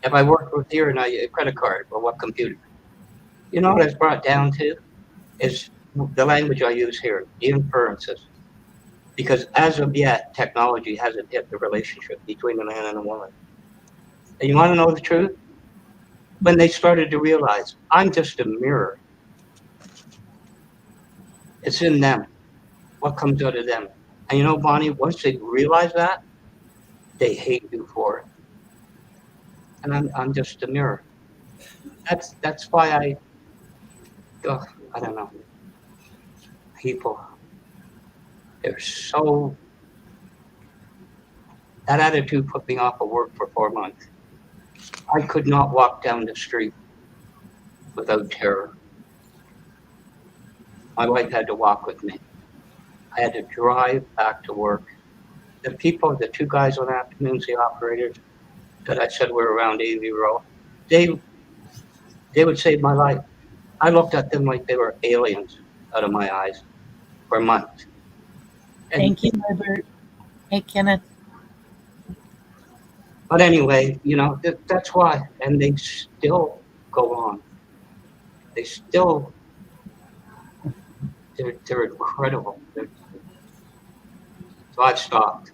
If I worked with here and a credit card, well, what computer? You know what it's brought down to is the language I use here, the inferences. Because as of yet, technology hasn't hit the relationship between a man and a woman. And you want to know the truth? When they started to realize, I'm just a mirror. It's in them. What comes out of them? And Bonnie, once they realize that, they hate you for it. And I'm just a mirror. That's why I don't know. People, they're so. That attitude put me off of work for 4 months. I could not walk down the street without terror. My wife had to walk with me. I had to drive back to work. The 2 guys on afternoons, the operators that I said were around 80-year-old, they would save my life. I looked at them like they were aliens out of my eyes for months. And, Thank you, Robert. Hey, Kenneth. But anyway, that's why. And they still go on. They still, they're incredible. So I've stopped.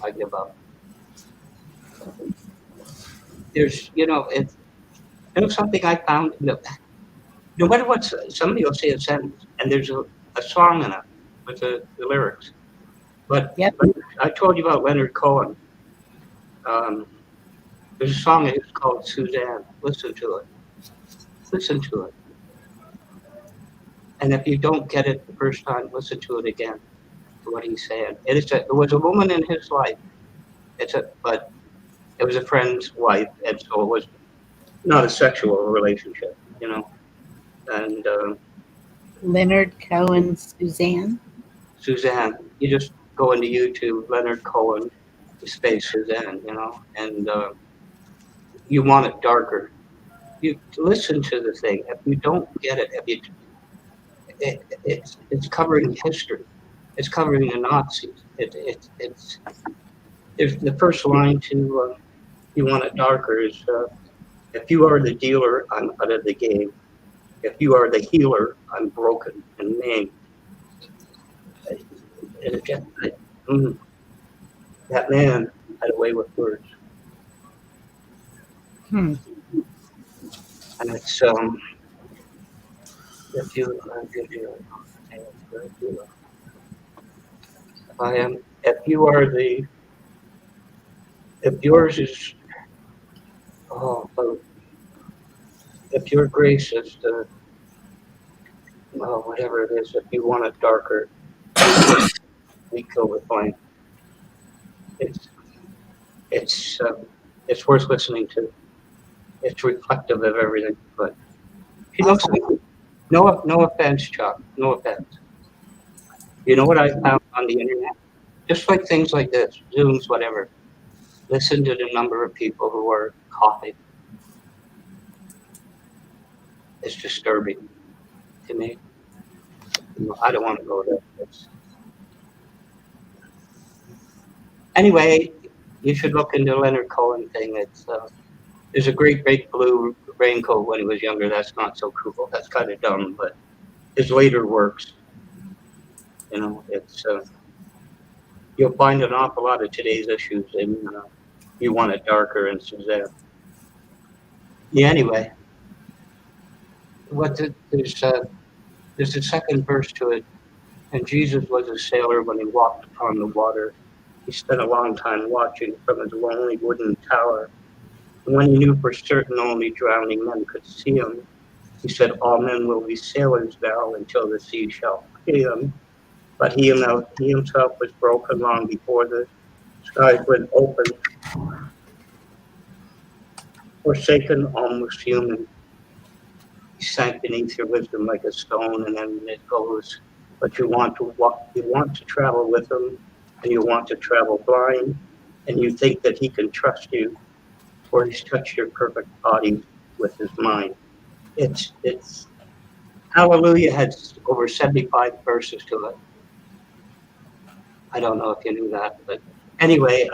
I give up. There's, something I found. No matter what, somebody will say a sentence, and there's a song in it with the lyrics. But Yep. I told you about Leonard Cohen. There's a song it's called Suzanne. Listen to it. Listen to it. And if you don't get it the first time, listen to it again. To what he's saying. It was a woman in his life. But it was a friend's wife, and so it was not a sexual relationship, And Leonard Cohen, Suzanne. Suzanne, you just go into YouTube, Leonard Cohen, space Suzanne, and you want it darker. You listen to the thing. If you don't get it, it's covering history. It's covering the Nazis. It's There's the first line to You Want It Darker is, if you are the dealer, I'm out of the game. If you are the healer, I'm broken and maimed. And again, that man had a way with words. Hmm. And it's, if you are the dealer, if you are the, if yours is, if your grace is the, whatever it is, if you want it darker, we kill the flame. It's it's it's worth listening to. It's reflective of everything. But you know something? No offense, Chuck. No offense. You know what I found on the internet? Just like things like this, Zooms, whatever. Listen to the number of people who are coughing. It's disturbing to me. I don't want to go there. Anyway, you should look into Leonard Cohen thing. It's there's a great big blue raincoat when he was younger. That's not so cool. That's kind of dumb, but his later works, it's you'll find an awful lot of today's issues in You Want It Darker and Suzanne. Yeah. Anyway, there's a second verse to it. And Jesus was a sailor when he walked upon the water. He spent a long time watching from his lonely wooden tower. And when he knew for certain only drowning men could see him, he said, all men will be sailors now until the sea shall pay them. But he himself was broken long before the skies went open, forsaken, almost human. He sank beneath your wisdom like a stone, and then it goes. But you want to travel with him, and you want to travel blind, and you think that he can trust you, for he's touched your perfect body with his mind. It's Hallelujah had over 75 verses to it. I don't know if you knew that, but anyway,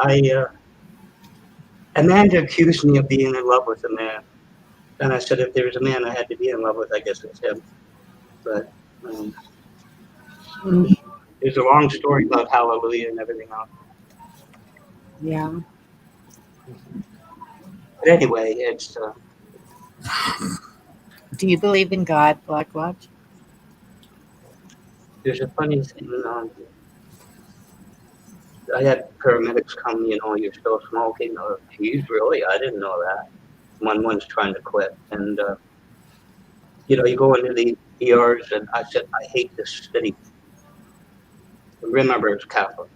Amanda accused me of being in love with a man. And I said, if there's a man I had to be in love with, I guess it's him. But there's a long story about Hallelujah and everything else. Yeah. But anyway, it's. Do you believe in God, Black Watch? There's a funny thing. I had paramedics come, you're still smoking. Oh, geez, really? I didn't know that. One's trying to quit. And, you go into the ERs, and I said, I hate this city. Remember, it's Catholic.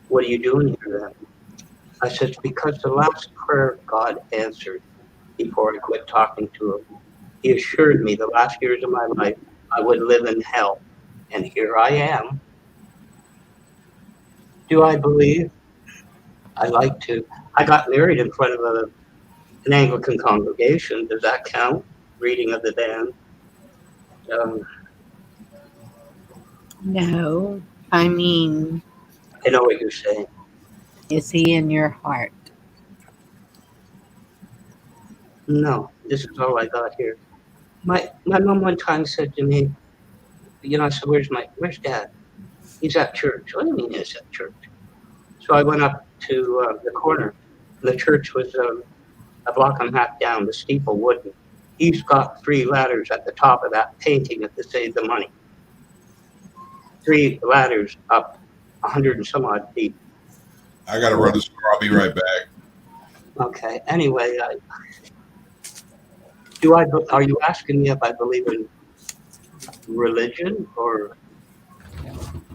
What are you doing here then? I said, because the last prayer God answered before I quit talking to him, he assured me the last years of my life I would live in hell. And here I am. Do I believe? I like to. I got married in front of an Anglican congregation. Does that count? Reading of the damned. No. I mean, I know what you're saying. is he in your heart? No, this is all I got here. My mom one time said to me, I said, where's Dad? He's at church. What do you mean he's at church? So I went up to the corner. The church was a block and a half down, the steeple wooden. He's got 3 ladders at the top of that painting to save the money. 3 ladders up 100 and some odd feet. I got to run the store. I'll be right back. Okay. Anyway, are you asking me if I believe in religion or?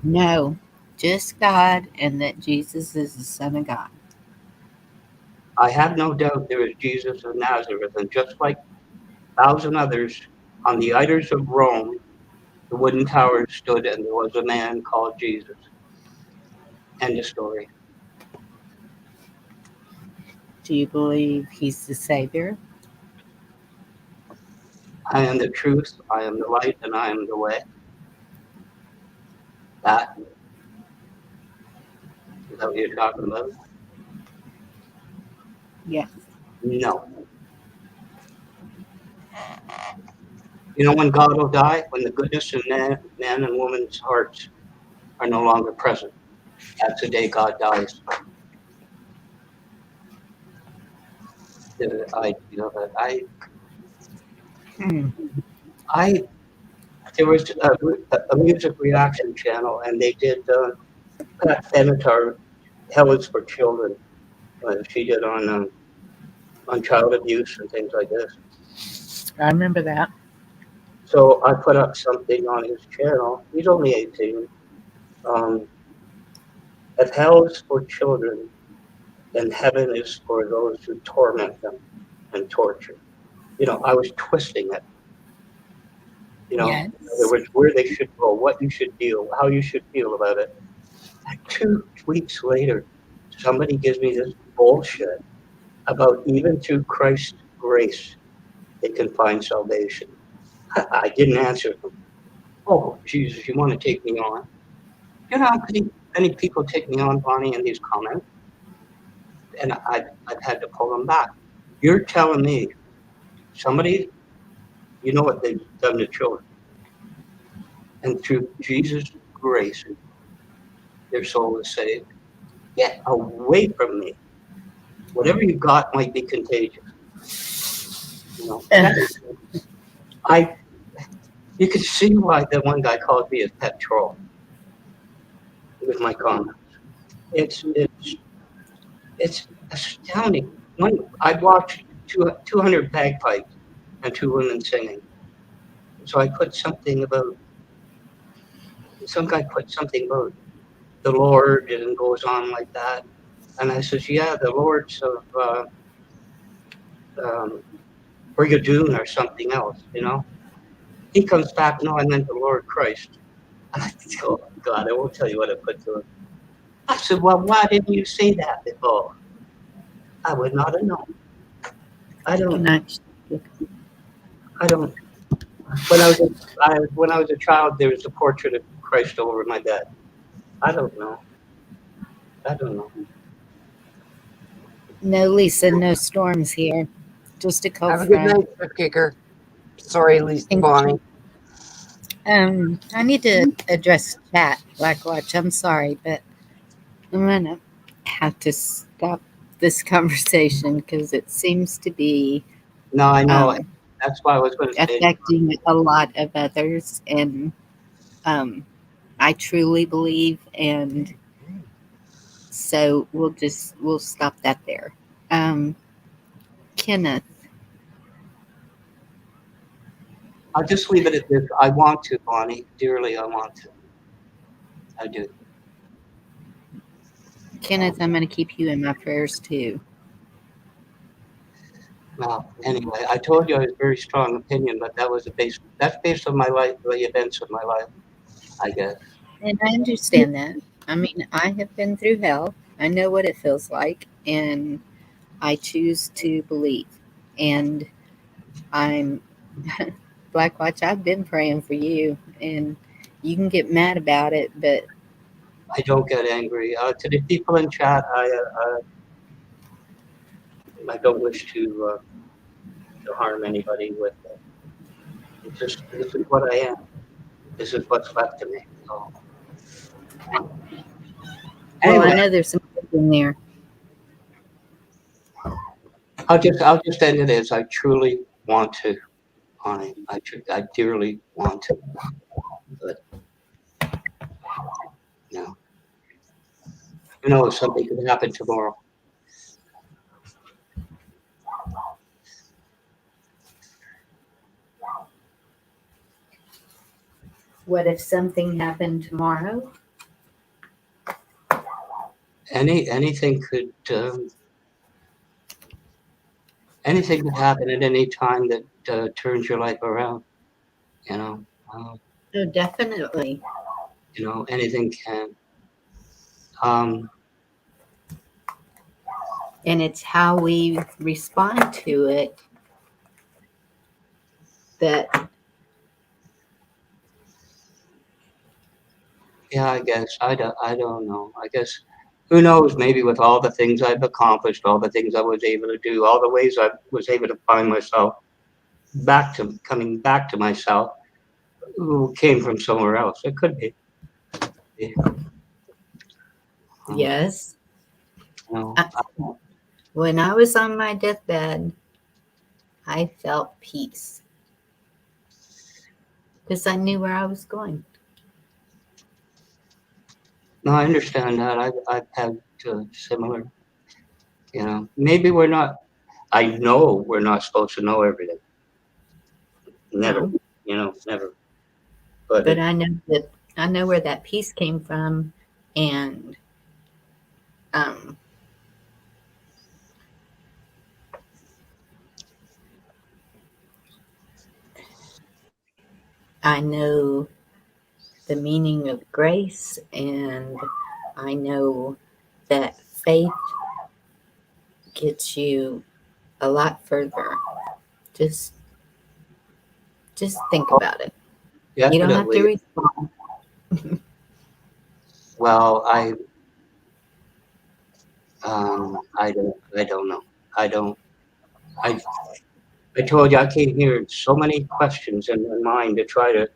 No. Just God and that Jesus is the Son of God. I have no doubt there is Jesus of Nazareth, and just like 1,000 others on the idols of Rome, the wooden tower stood, and there was a man called Jesus. End of story. Do you believe he's the Savior? I am the truth, I am the light, and I am the way. That that what you're talking about? Yes. No. You know when God will die? When the goodness in man and woman's hearts are no longer present. That's the day God dies. The idea that Hmm. there was a music reaction channel, and they did Pat Benatar, Hell is for Children. She did on child abuse and things like this. I remember that. So I put up something on his channel. He's only 18. If hell is for children, then heaven is for those who torment them and torture. You know, I was twisting it. You know, Yes. in other words, where they should go, what you should feel, how you should feel about it. And 2 weeks later, somebody gives me this bullshit about even through Christ's grace, they can find salvation. I didn't answer them. Oh, Jesus, you want to take me on? You know how many people take me on, Bonnie, in these comments? And I've had to pull them back. You're telling me somebody, you know what they've done to children. And through Jesus' grace, their soul is saved. Get away from me. Whatever you got might be contagious. You know, you can see why the one guy called me his pet troll with my comments. It's astounding. When I watched 200 bagpipes and 2 women singing, so I put something about some guy put something about the Lord and goes on like that, and I says, yeah, the Lord's of Brigadoon or something else, you know. He comes back, no, I meant the Lord Christ. I said, oh God, I won't tell you what I put to him. I said, well, why didn't you say that before? I would not have known. I don't. When I was a child, there was a portrait of Christ over my bed. I don't know. No, Lisa, no storms here. Just a cold Have a good front. night, Chip Kicker. Sorry, Lisa And Bonnie. I need to address chat, Blackwatch. I'm sorry, but I'm gonna have to stop this conversation because it seems to be No, I know. um, That's why I was going to say. affecting a lot of others, and I truly believe, and so we'll stop that there. Um, Kenneth, I'll just leave it at this. I want to, Bonnie. Dearly, I want to. I do. Kenneth, I'm going to keep you in my prayers too. Well, anyway, I told you I was a very strong opinion, but that's based on my life, the events of my life, I guess. And I understand that. I mean, I have been through hell. I know what it feels like, and I choose to believe. And I'm Blackwatch. I've been praying for you, and you can get mad about it, but I don't get angry. To the people in chat, I don't wish to harm anybody with it. It's just this is what I am. This is what's left of me. So well, I anyway, know there's some good in there. I'll just end it as I truly want to, honey. I dearly want to, but no. You know, something could happen tomorrow. What if something happened tomorrow? Anything could happen at any time that turns your life around. You know, Oh, definitely. Anything can. And it's how we respond to it that Yeah, I guess I don't know. I guess who knows, maybe with all the things I've accomplished, all the things I was able to do, all the ways I was able to find myself coming back to myself, who came from somewhere else. It could be. Yes. No, I, when I was on my deathbed, I felt peace because I knew where I was going. no, I understand that. I've had similar, maybe we're not, I know we're not supposed to know everything. Never, No, never. But but I know where that peace came from, and um, I know the meaning of grace, and I know that faith gets you a lot further. Just just think about it. You don't have to definitely, respond. well, I don't know. I don't, I, I told you I came here with so many questions in my mind to try to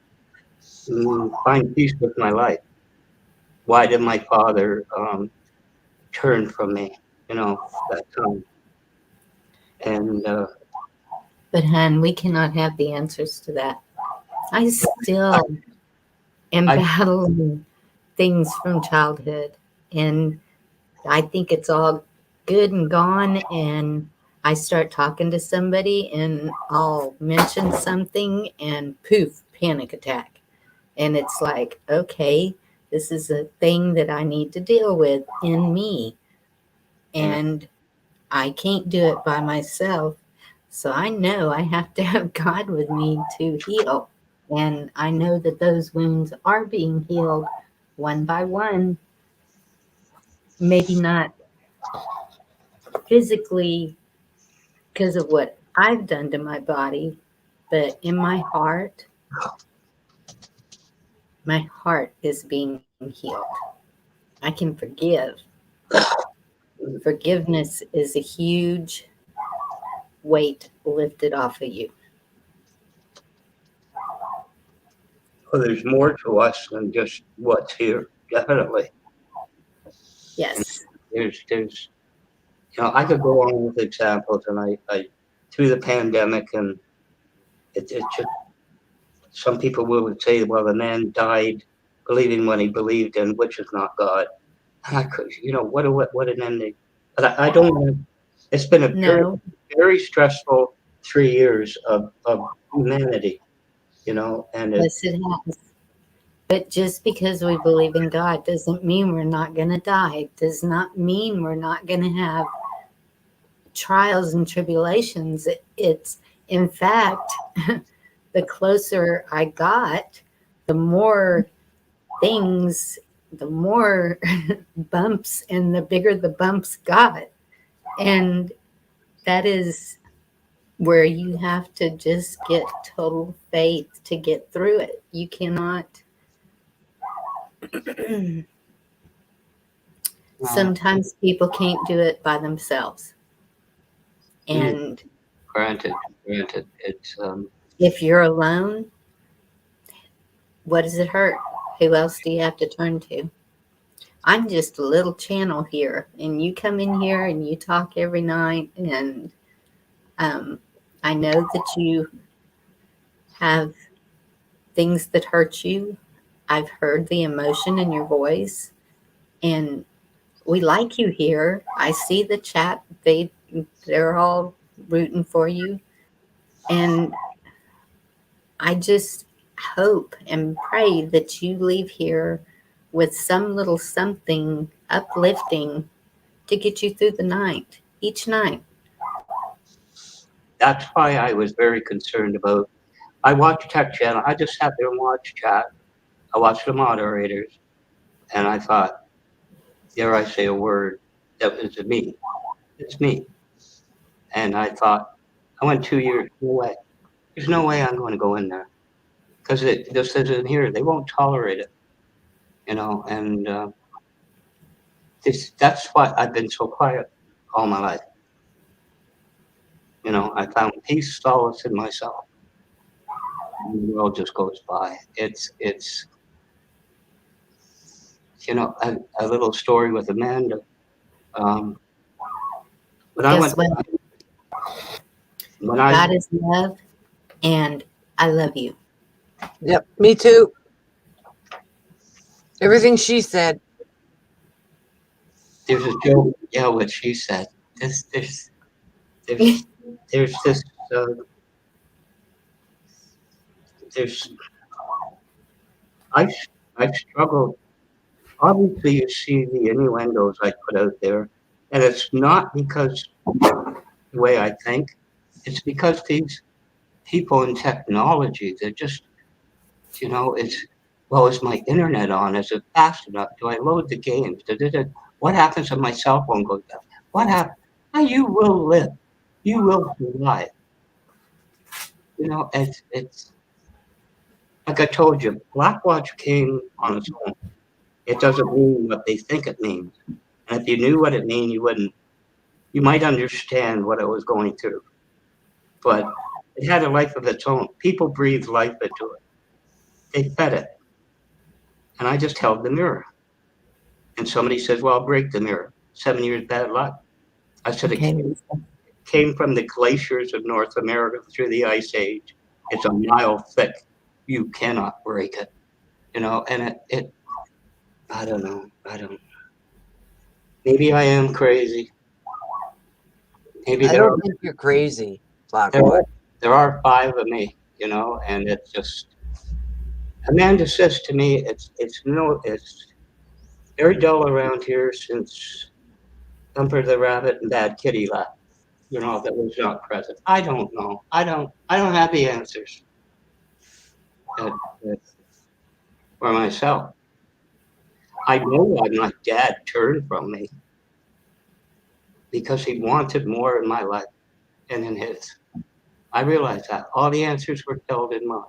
find peace with my life. Why did my father turn from me, that time? And But hun, we cannot have the answers to that. I still am I, battling things from childhood, and I think it's all good and gone, and I start talking to somebody and I'll mention something and poof, panic attack. And it's like, okay, this is a thing that I need to deal with in me. yeah, And I can't do it by myself. So I know I have to have God with me to heal. And I know that those wounds are being healed one by one. Maybe not physically because of what I've done to my body, but in my heart is being healed. I can forgive. Forgiveness is a huge weight lifted off of you. well, there's more to us than just what's here. Definitely. And Yes. there's, I could go on with examples, and I through the pandemic, and it just, some people would say, well, the man died believing what he believed in, which is not God. And I could, what an ending. But I don't. It's been a very, No. very stressful 3 years of humanity, and Yes, it has. But just because we believe in God doesn't mean we're not going to die. Does not mean we're not going to have trials and tribulations. It's, in fact, the closer I got, the more things, the more bumps, and the bigger the bumps got. And that is where you have to just get total faith to get through it. You cannot. Sometimes people can't do it by themselves. And granted, it's if you're alone, what does it hurt? Who else do you have to turn to? I'm just a little channel here, and you come in here and you talk every night, and um, I know that you have things that hurt you. I've heard the emotion in your voice, and we like you here. I see the chat; they're all rooting for you, and I just hope and pray that you leave here with some little something uplifting to get you through the night, each night. that's why I was very concerned about. I watch Tech Channel. I just sat there and watched chat. I watched the moderators, and I thought, dare I say a word that was me? It's me. And I thought, I went 2 years. No way. There's no way I'm going to go in there because it just isn't here. They won't tolerate it, And That's why I've been so quiet all my life. I found peace, solace in myself. And the world just goes by. It's a little story with Amanda. Um, when I Guess went, what? when I God is love, and I love you. Yep, me too. Everything she said. there's a joke, yeah, what she said. There's there's this uh, there's I I've struggled. Obviously, you see the innuendos I put out there, and it's not because the way I think. It's because these people in technology, they're just, is my internet on? Is it fast enough? Do I load the games? What happens if my cell phone goes down? What happens? You will live. You will survive. It's like I told you, Blackwatch came on its own. It doesn't mean what they think it means. And if you knew what it means, you might understand what it was going through. But it had a life of its own. People breathed life into it. They fed it. And I just held the mirror. And somebody says, well, I'll break the mirror. 7 years bad luck. I said, Okay. it came from the glaciers of North America through the Ice Age. It's a mile thick. You cannot break it. And I don't know. Maybe I am crazy. Maybe I don't think you're crazy, Blackwatch. there are 5 of me, and it's just, Amanda says to me, it's very dull around here since Thumper the Rabbit and Bad Kitty left, that was not present. I don't know. I don't have the answers for myself. I know why my dad turned from me, because he wanted more in my life and in his. I realized that all the answers were held in mine.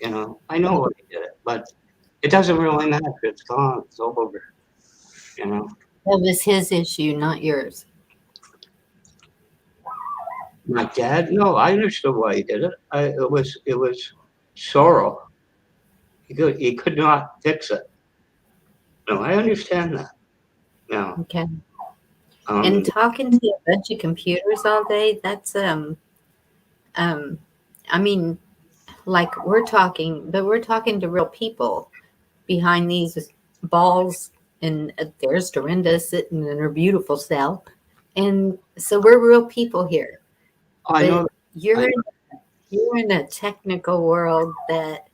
I know why he did it, but it doesn't really matter. It's gone. It's over. That was his issue, not yours. My dad, no, I understood why he did it. It was sorrow. He could not fix it. No, I understand that. Now, Okay. And talking to a bunch of computers all day, that's I mean, like we're talking to real people behind these balls, and there's Dorinda sitting in her beautiful self, and so we're real people here. I know. But you're in a technical world that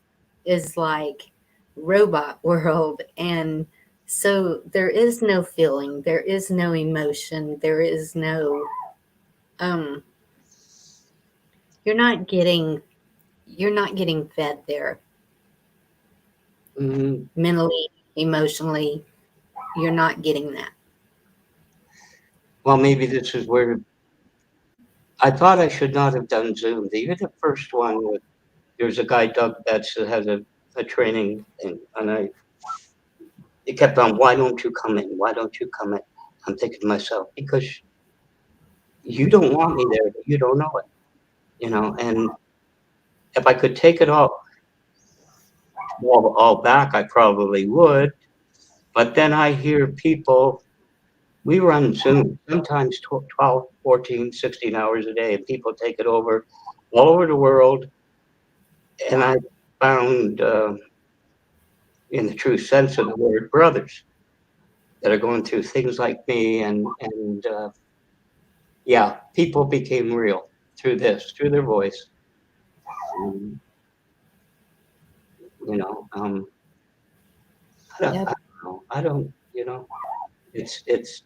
is like robot world, and so there is no feeling, there is no emotion, there is no you're not getting fed there. Mentally, emotionally, you're not getting that. Well, maybe this is where I thought I should not have done Zoom. Even the first one, there's a guy, Doug Betts, that has a training thing, and it kept on, why don't you come in? Why don't you come in? I'm thinking to myself, because you don't want me there, but you don't know it, and if I could take it all back, I probably would. But then I hear people, we run Zoom sometimes 12, 14, 16 hours a day, and people take it over all over the world. And I found, in the true sense of the word, brothers that are going through things like me. And yeah, people became real through through their voice. I don't, it's,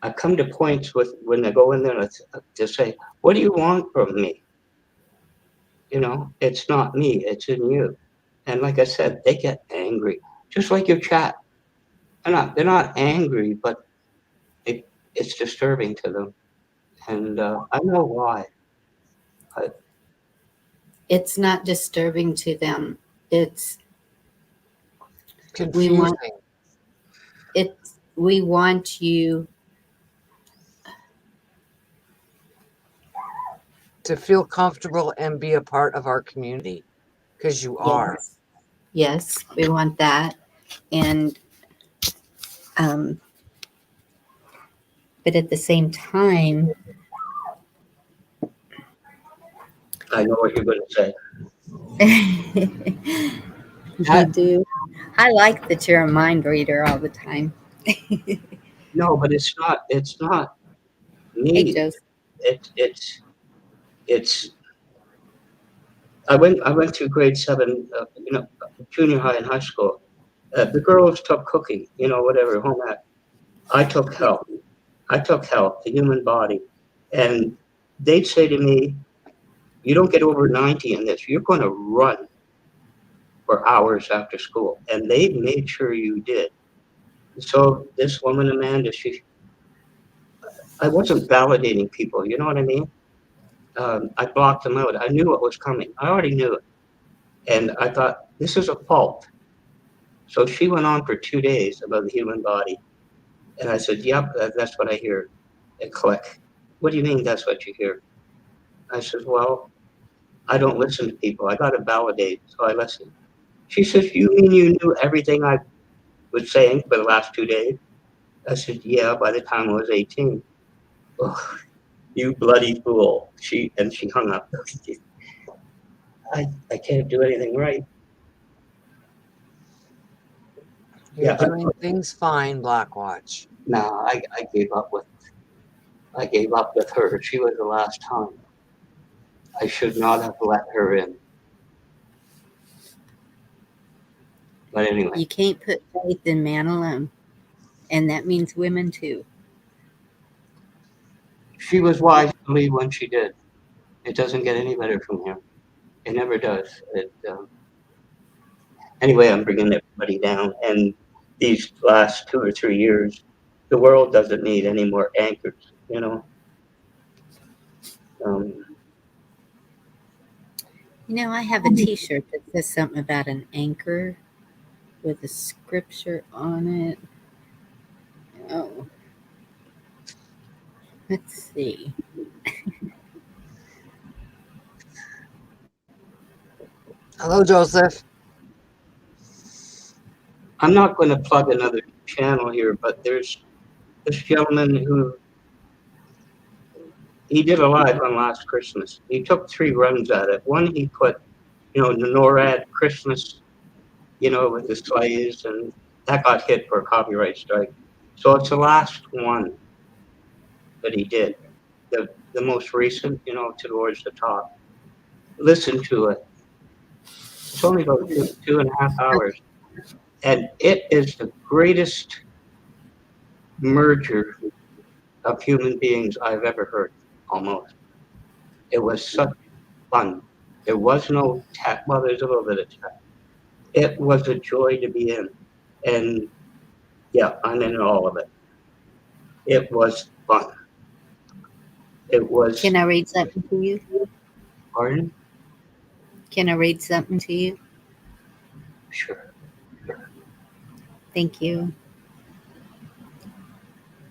I come to points when I go in there to say, what do you want from me? It's not me, it's in you. And like I said, they get angry, just like your chat. They're not angry, but it's disturbing to them. And I know why. It's not disturbing to them. It's confusing. we want you To feel comfortable and be a part of our community, because you are. yes, we want that. And um, but at the same time, I know what you're going to say. you do. I like that you're a mind reader all the time. No, but it's not. It's not Hey, me. Joseph. It's. I went through grade 7, junior high and high school. The girls took cooking, whatever, home ec. I took Yeah. health. I took health, the human body, and they'd say to me, "You don't get over 90 in this. You're going to run for hours after school," and they made sure you did. So this woman, Amanda, I wasn't validating people. You know what I mean? I blocked them out. I knew what was coming. I already knew it. And I thought, this is a fault. So she went on for 2 days about the human body. And I said, yep, that's what I hear. And click. What do you mean that's what you hear? I said, well, I don't listen to people. I got to validate. So I listened. She says, you mean you knew everything I was saying for the last 2 days? I said, yeah, by the time I was 18. Oh, you bloody fool. She hung up. I can't do anything right. You're Yeah. doing things fine, Blackwatch. No, I gave up with her. She was the last time. I should not have let her in. But anyway, You can't put faith in man alone. And that means women too. she was wise to leave when she did. It doesn't get any better from here. It never does. Anyway, I'm bringing everybody down. And these last 2 or 3 years, the world doesn't need any more anchors, Um, I have a t-shirt that says something about an anchor with a scripture on it. Oh, let's see. Hello, Joseph. I'm not going to plug another channel here, but there's this gentleman who he did a live on last Christmas. He took 3 runs at it. One he put, the NORAD Christmas, with the sleighs, and that got hit for a copyright strike. So it's the last one that he did, the most recent, towards the top. Listen to it. It's only about 2.5 hours, and it is the greatest merger of human beings I've ever heard. Almost, it was such fun. There was no tech. Well, there's a little bit of tech. It was a joy to be in, and yeah, I'm in all of it. It was fun. It was. Can I read something to you? Pardon? Can I read something to you? Sure. Thank you.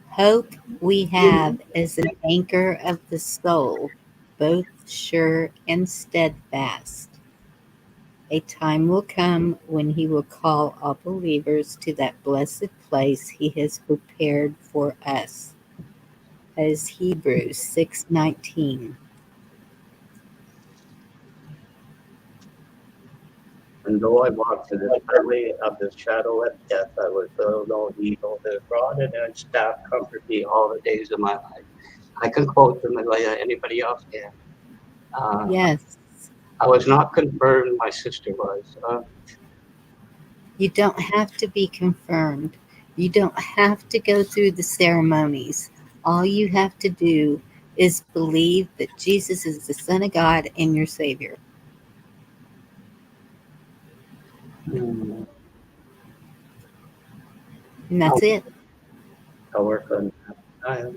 Hope we have as an anchor of the soul, both sure and steadfast. A time will come when he will call all believers to that blessed place he has prepared for us. As Hebrews 6:19. And though I walk through the valley of the shadow of death, I will feel no evil. The rod and their staff comfort me all the days of my life. I can quote them like anybody else can. Yes. I was not confirmed. My sister was. You don't have to be confirmed. You don't have to go through the ceremonies. All you have to do is believe that Jesus is the Son of God and your Savior. And that's it. I'll work on that.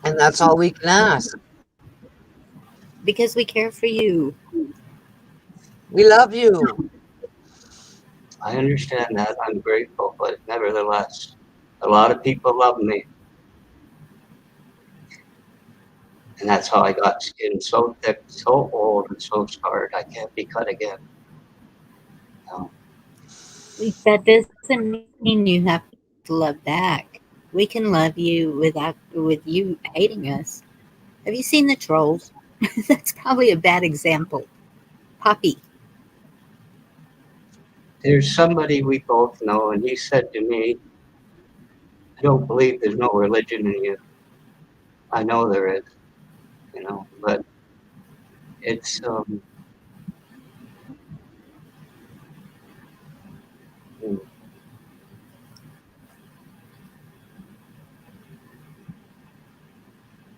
And that's all we can ask. Because we care for you. We love you. I understand that. I'm grateful, but nevertheless, a lot of people love me. And that's how I got skin so thick, so old, and so scarred, I can't be cut again. No. That doesn't mean you have to love back. We can love you with you hating us. Have you seen the trolls? That's probably a bad example. Poppy. There's somebody we both know, and he said to me, I don't believe there's no religion in you. I know there is, but it's, mm,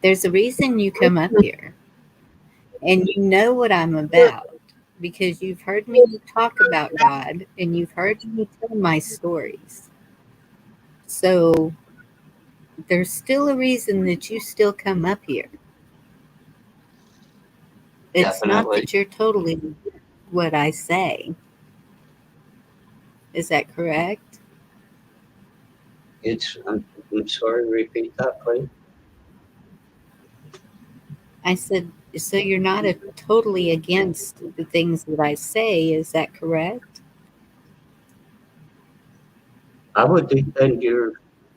There's a reason you come up here, and you know what I'm about because you've heard me talk about God and you've heard me tell my stories. So there's still a reason that you still come up here. It's not definitely, that you're totally what I say. Is that correct? I'm sorry, repeat that, please. I said, so you're not totally against the things that I say. Is that correct? I would defend your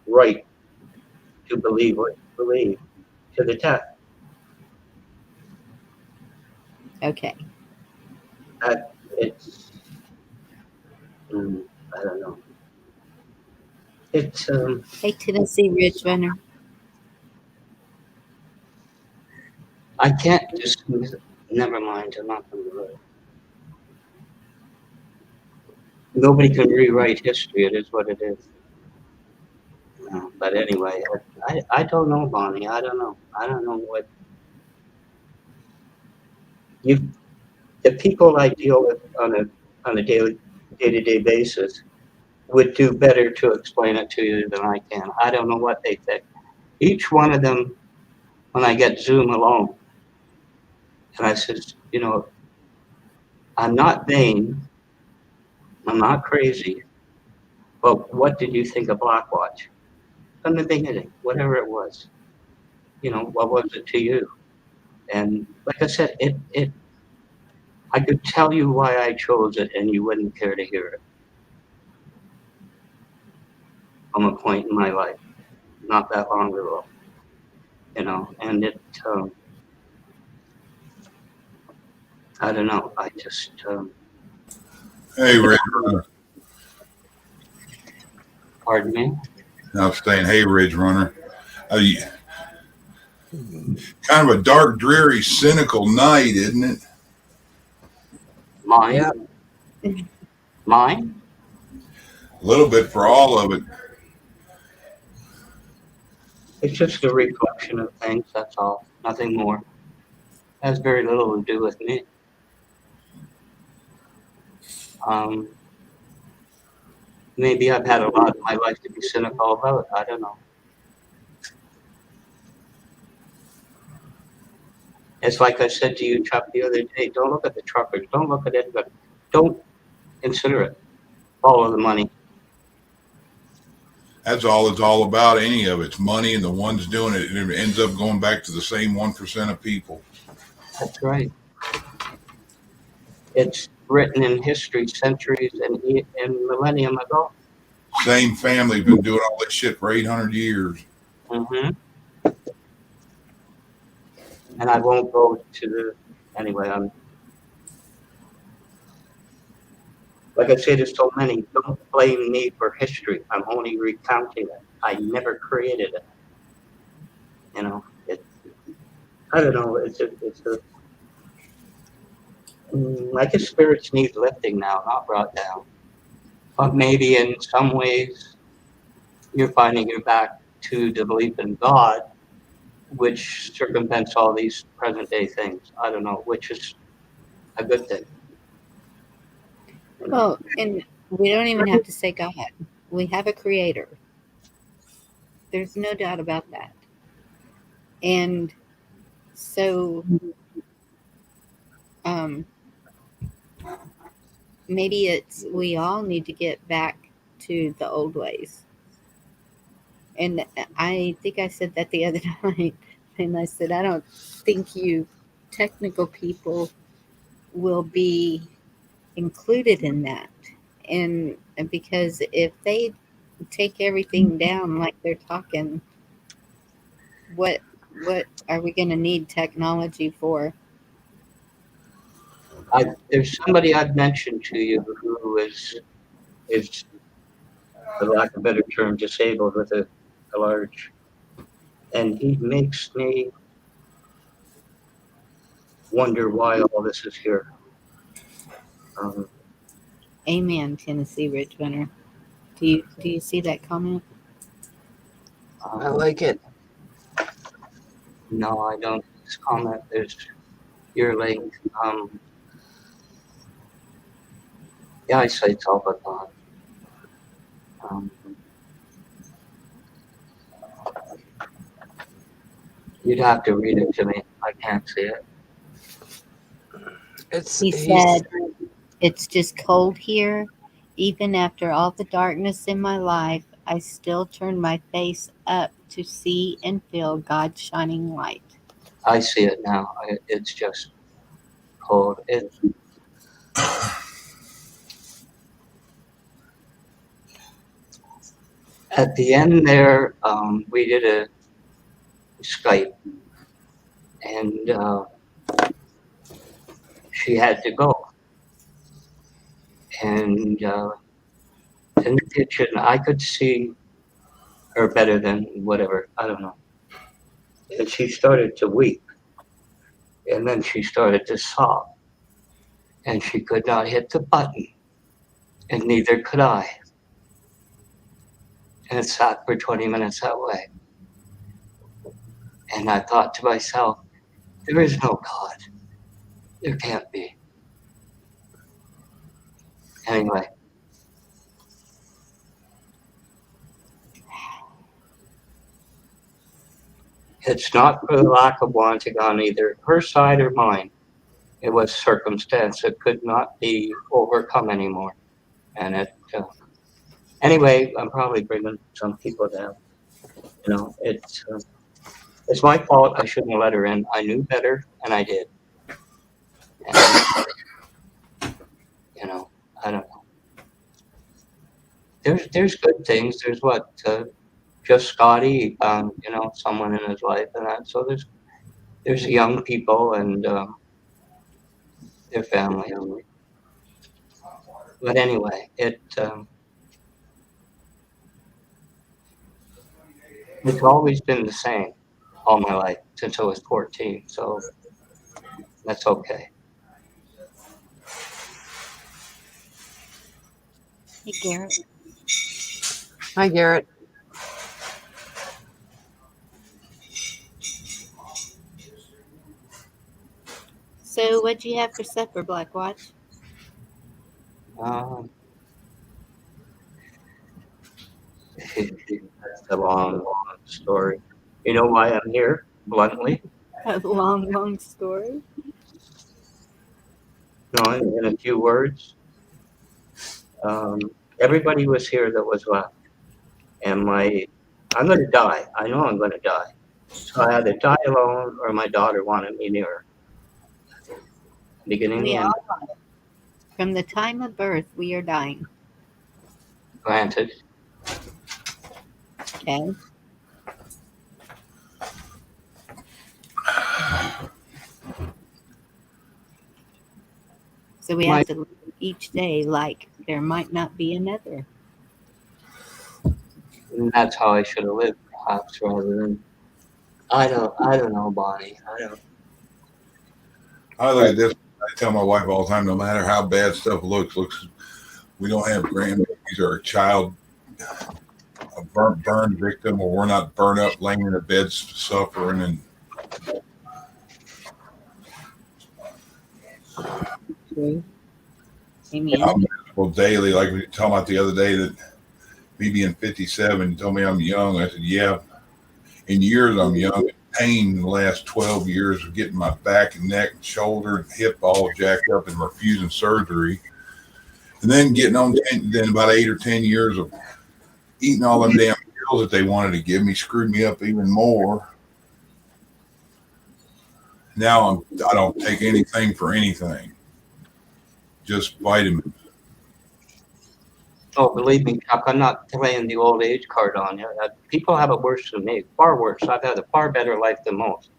right to believe what you believe to the test. Okay. That it's, I don't know. It's, Hey, Tennessee Ridge Runner. I can't dismiss it. Never mind, I'm not going to do it. Nobody can rewrite history. It is what it is. But anyway, I don't know, Bonnie. I don't know. I don't know what you. The people I deal with on a day-to-day basis would do better to explain it to you than I can. I don't know what they think. Each one of them, when I get Zoom alone, and I says, I'm not vain, I'm not crazy, but what did you think of Blackwatch? From the beginning, whatever it was, what was it to you? And like I said, I could tell you why I chose it, and you wouldn't care to hear it. From a point in my life, not that long ago, and I don't know. I just, Hey, Ridge Runner. pardon me. I was saying, hey, Ridge Runner. Uh, kind of a dark, dreary, cynical night, isn't it? Mine, Yeah. mine. A little bit for all of it. It's just a reflection of things. That's all. Nothing more. Has very little to do with me. Um, Maybe I've had a lot in my life to be cynical about. I don't know. It's like I said to you, Chuck, the other day. Don't look at the truckers. Don't look at it. But don't consider it. Follow the money. That's all it's all about. Any of it's money, and the ones doing it, it ends up going back to the same 1% of people. That's right. It's written in history centuries and millennium ago. Same family been doing all this shit for 800 years. Mm-hmm. And I won't go to the anyway. Like I say, there's so many. Don't blame me for history. I'm only recounting it. I never created it. It. I don't know. Like his spirits need lifting now, not brought down. But maybe in some ways, you're finding your back to the belief in God, which circumvents all these present day things. I don't know, which is a good thing. Well, and we don't even have to say God. We have a creator. There's no doubt about that. And so, um, maybe it's we all need to get back to the old ways. And I think I said that the other night, and I said I don't think you technical people will be included in that. And because if they take everything down like they're talking, what what are we going to need technology for? There's somebody I've mentioned to you who is, for lack of a better term, disabled with a large, and he makes me wonder why all this is here. Um, Amen, Tennessee Rich Runner. Do you see that comment? I like it. no, I don't. This comment, there's your link. The eyesight's all but gone. You'd have to read it to me. I can't see it. He said, "It's just cold here. Even after all the darkness in my life, I still turn my face up to see and feel God's shining light." I see it now. It's just cold. At the end there, we did a Skype, and she had to go. And in the kitchen, I could see her better than whatever. I don't know. And she started to weep. And then she started to sob. And she could not hit the button. And neither could I. And it sat for 20 minutes that way. And I thought to myself, there is no God. There can't be. Anyway. It's not for the lack of wanting on either her side or mine. It was circumstance that could not be overcome anymore. And anyway, I'm probably bringing some people down. It's my fault. I shouldn't have let her in. I knew better, and I did. And, I don't know. There's good things. There's just Scotty found, someone in his life and that. So there's young people and their family. But anyway, it's always been the same all my life since I was 14. So that's okay. Hey, Garrett. Hi, Garrett. So, what'd you have for supper, Black Watch? That's a long story. You know why I'm here, bluntly? A long story. No, in a few words. Everybody was here that was left. And I'm going to die. I know I'm going to die. So I either die alone or my daughter wanted me near her. Beginning We and all die. From the time of birth, we are dying. Granted. Okay. So we have to live each day like there might not be another. And that's how I should have lived, perhaps, rather than. I don't know, Bonnie. I look at this. I tell my wife all the time, no matter how bad stuff looks, we don't have grandbabies or a child, a burn victim, or we're not burned up laying in a bed suffering. And True. Amen. I'm miserable daily. Like we were talking about the other day, that me being 57, you told me I'm young. I said, yeah, in years I'm young. Pain in the last 12 years of getting my back and neck and shoulder and hip all jacked up and refusing surgery. And then getting on, then about 8 or 10 years of eating all them damn pills that they wanted to give me screwed me up even more. Now I don't take anything for anything, just vitamins. Oh, believe me, Chuck, I'm not playing the old age card on you. People have it worse than me, far worse. I've had a far better life than most.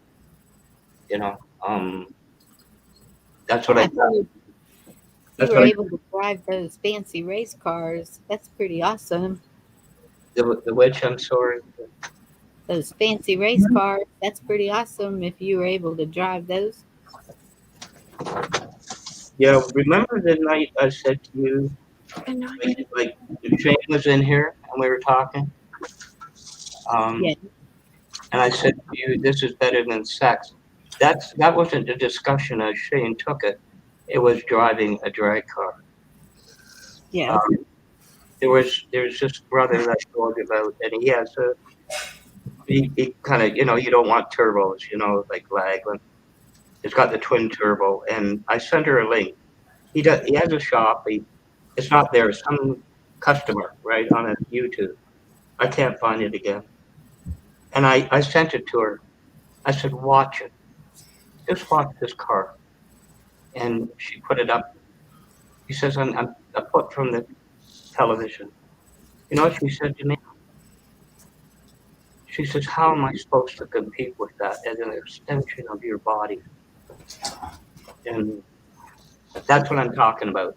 You know, that's what I I thought. heard you That's were what I, able to drive those fancy race cars. That's pretty awesome. the witch. I'm sorry. Those fancy race cars. That's pretty awesome if you were able to drive those. Yeah, remember the night I said to you, like Shane was in here and we were talking, Yeah. and I said to you, "This is better than sex." That wasn't the discussion as Shane took it. It was driving a drag car. Yeah. Um, there's this brother that I told you about, and he has he kind of you don't want turbos, like Lagland. It's got the twin turbo, and I sent her a link. He has a shop. It's not there. Some customer right on a YouTube. I can't find it again. And I sent it to her. I said, watch it. Just watch this car. And she put it up. She says, I'm a put from the television. You know what she said to me? She says, how am I supposed to compete with that as an extension of your body? And that's what I'm talking about.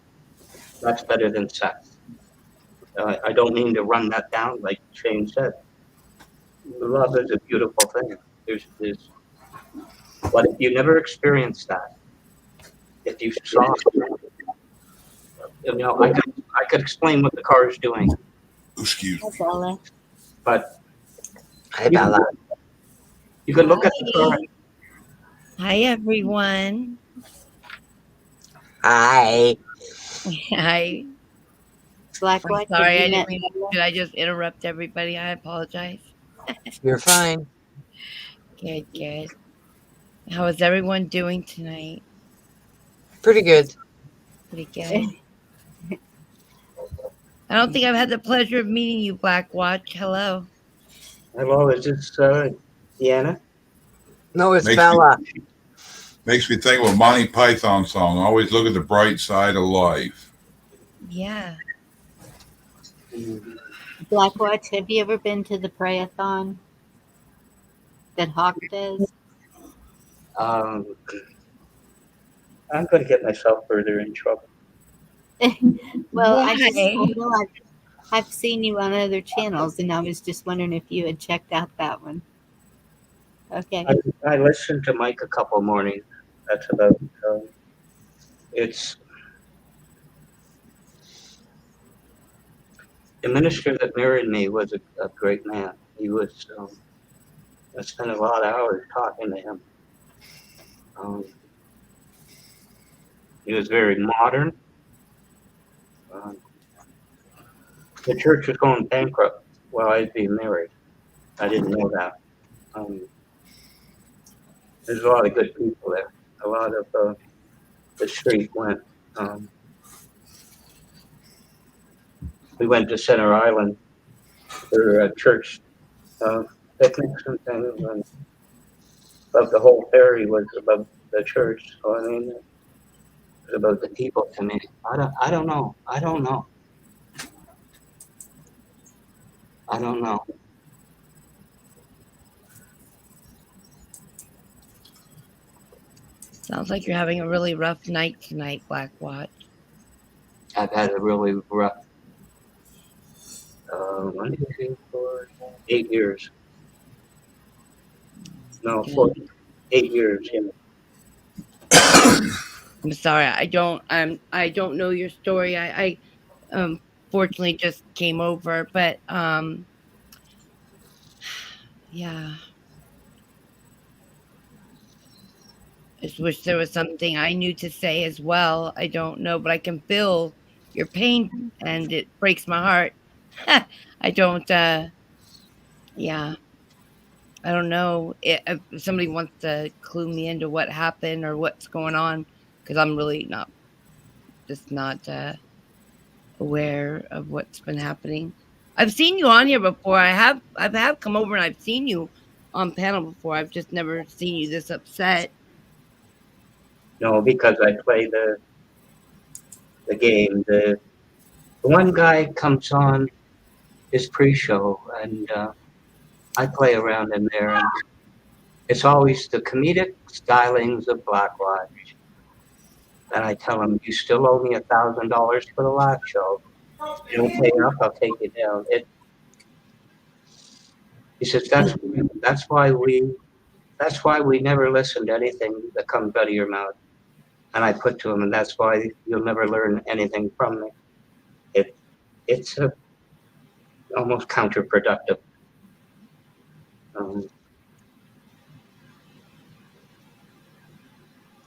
That's better than sex. I don't mean to run that down like Shane said. Love is a beautiful thing. But if you never experienced that, if you saw, I could explain what the car is doing, Excuse me. That's all. but Hi, Bella. you could look at the car. Hi, everyone. Hi. Hi. Black I'm Watch. sorry, Have I you didn't met mean. Bella? Did I just interrupt everybody? I apologize. You're fine. Good, good. How is everyone doing tonight? Pretty good. Pretty good. I don't think I've had the pleasure of meeting you, Black Watch. Hello. Hello, is this Deanna? No, it's Makes Bella. Makes me think of a Monty Python song. Always look at the bright side of life. Yeah. Black Watch. Have you ever been to the Prayathon that Hawk does? Um, I'm going to get myself further in trouble. Well, Why? I know I've seen you on other channels, and I was just wondering if you had checked out that one. Okay. I listened to Mike a couple mornings. That's about it's the minister that married me was a great man. He was. I spent a lot of hours talking to him. He was very modern. Um, the church was going bankrupt while I was being married. I didn't know that. There's a lot of good people there. A lot of the street went. We went to Center Island for a church picnics and things, and above the whole ferry was above the church. So I mean, it was about the people to me. I don't know. I don't know. I don't know. Sounds like you're having a really rough night tonight, Black Watch. I've had a really rough 1, 2, 3, 4, 8 years. No, 8 years. Yeah. I'm sorry. I don't know your story. I fortunately just came over, but yeah. I just wish there was something I knew to say as well. I don't know, but I can feel your pain and it breaks my heart. I don't yeah. I don't know if somebody wants to clue me into what happened or what's going on, because I'm really not just not aware of what's been happening. I've seen you on here before. I've come over and I've seen you on panel before. I've just never seen you this upset. No, because I play the game. The one guy comes on his pre-show, and I play around in there, and it's always the comedic stylings of Black Lodge. And I tell him, you still owe me $1,000 for the last show. You don't pay up, I'll take you down. He says that's why we never listen to anything that comes out of your mouth. And I put to him, and that's why you'll never learn anything from me. It's almost counterproductive.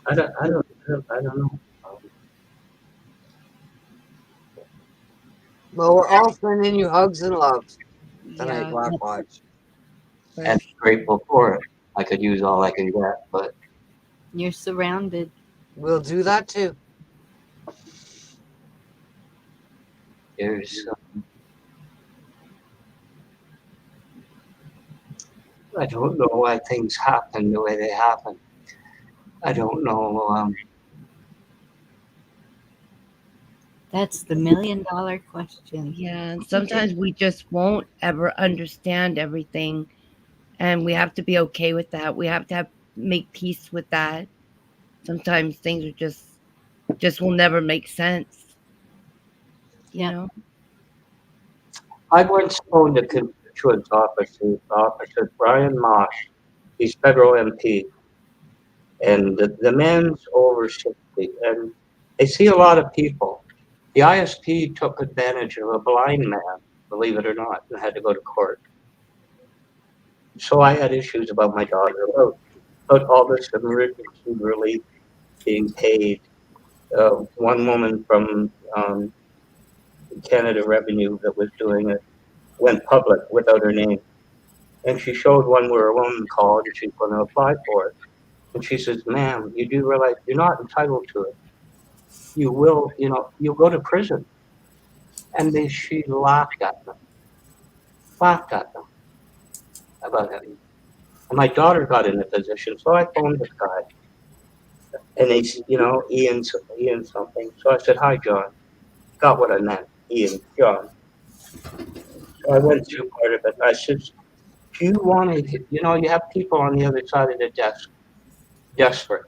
I don't know. Well, we're all sending you hugs and love tonight, Yeah, Black Lodge. And grateful for it. I could use all I can get, but You're surrounded. We'll do that too. there's I don't know why things happen the way they happen. I don't know. That's the $1 million question. yeah. And sometimes we just won't ever understand everything, and we have to be okay with that. We have to make peace with that. Sometimes things are just will never make sense. You know? I once phoned a constituent's officer, Brian Mosh. He's federal MP, and the man's over 60, and they see a lot of people. The ISP took advantage of a blind man, believe it or not, and had to go to court. So I had issues about my daughter, about all this emergency relief being paid. One woman from Canada Revenue that was doing it went public without her name. And she showed one where a woman called and she's going to apply for it. And she says, ma'am, you do realize you're not entitled to it. You will, you'll go to prison. And she laughed at them about it. And my daughter got in a position, so I phoned this guy. And they said, Ian something. So I said, hi, John. Got what I meant, Ian, John. So I went through part of it. I said, do you want to, you have people on the other side of the desk, desperate,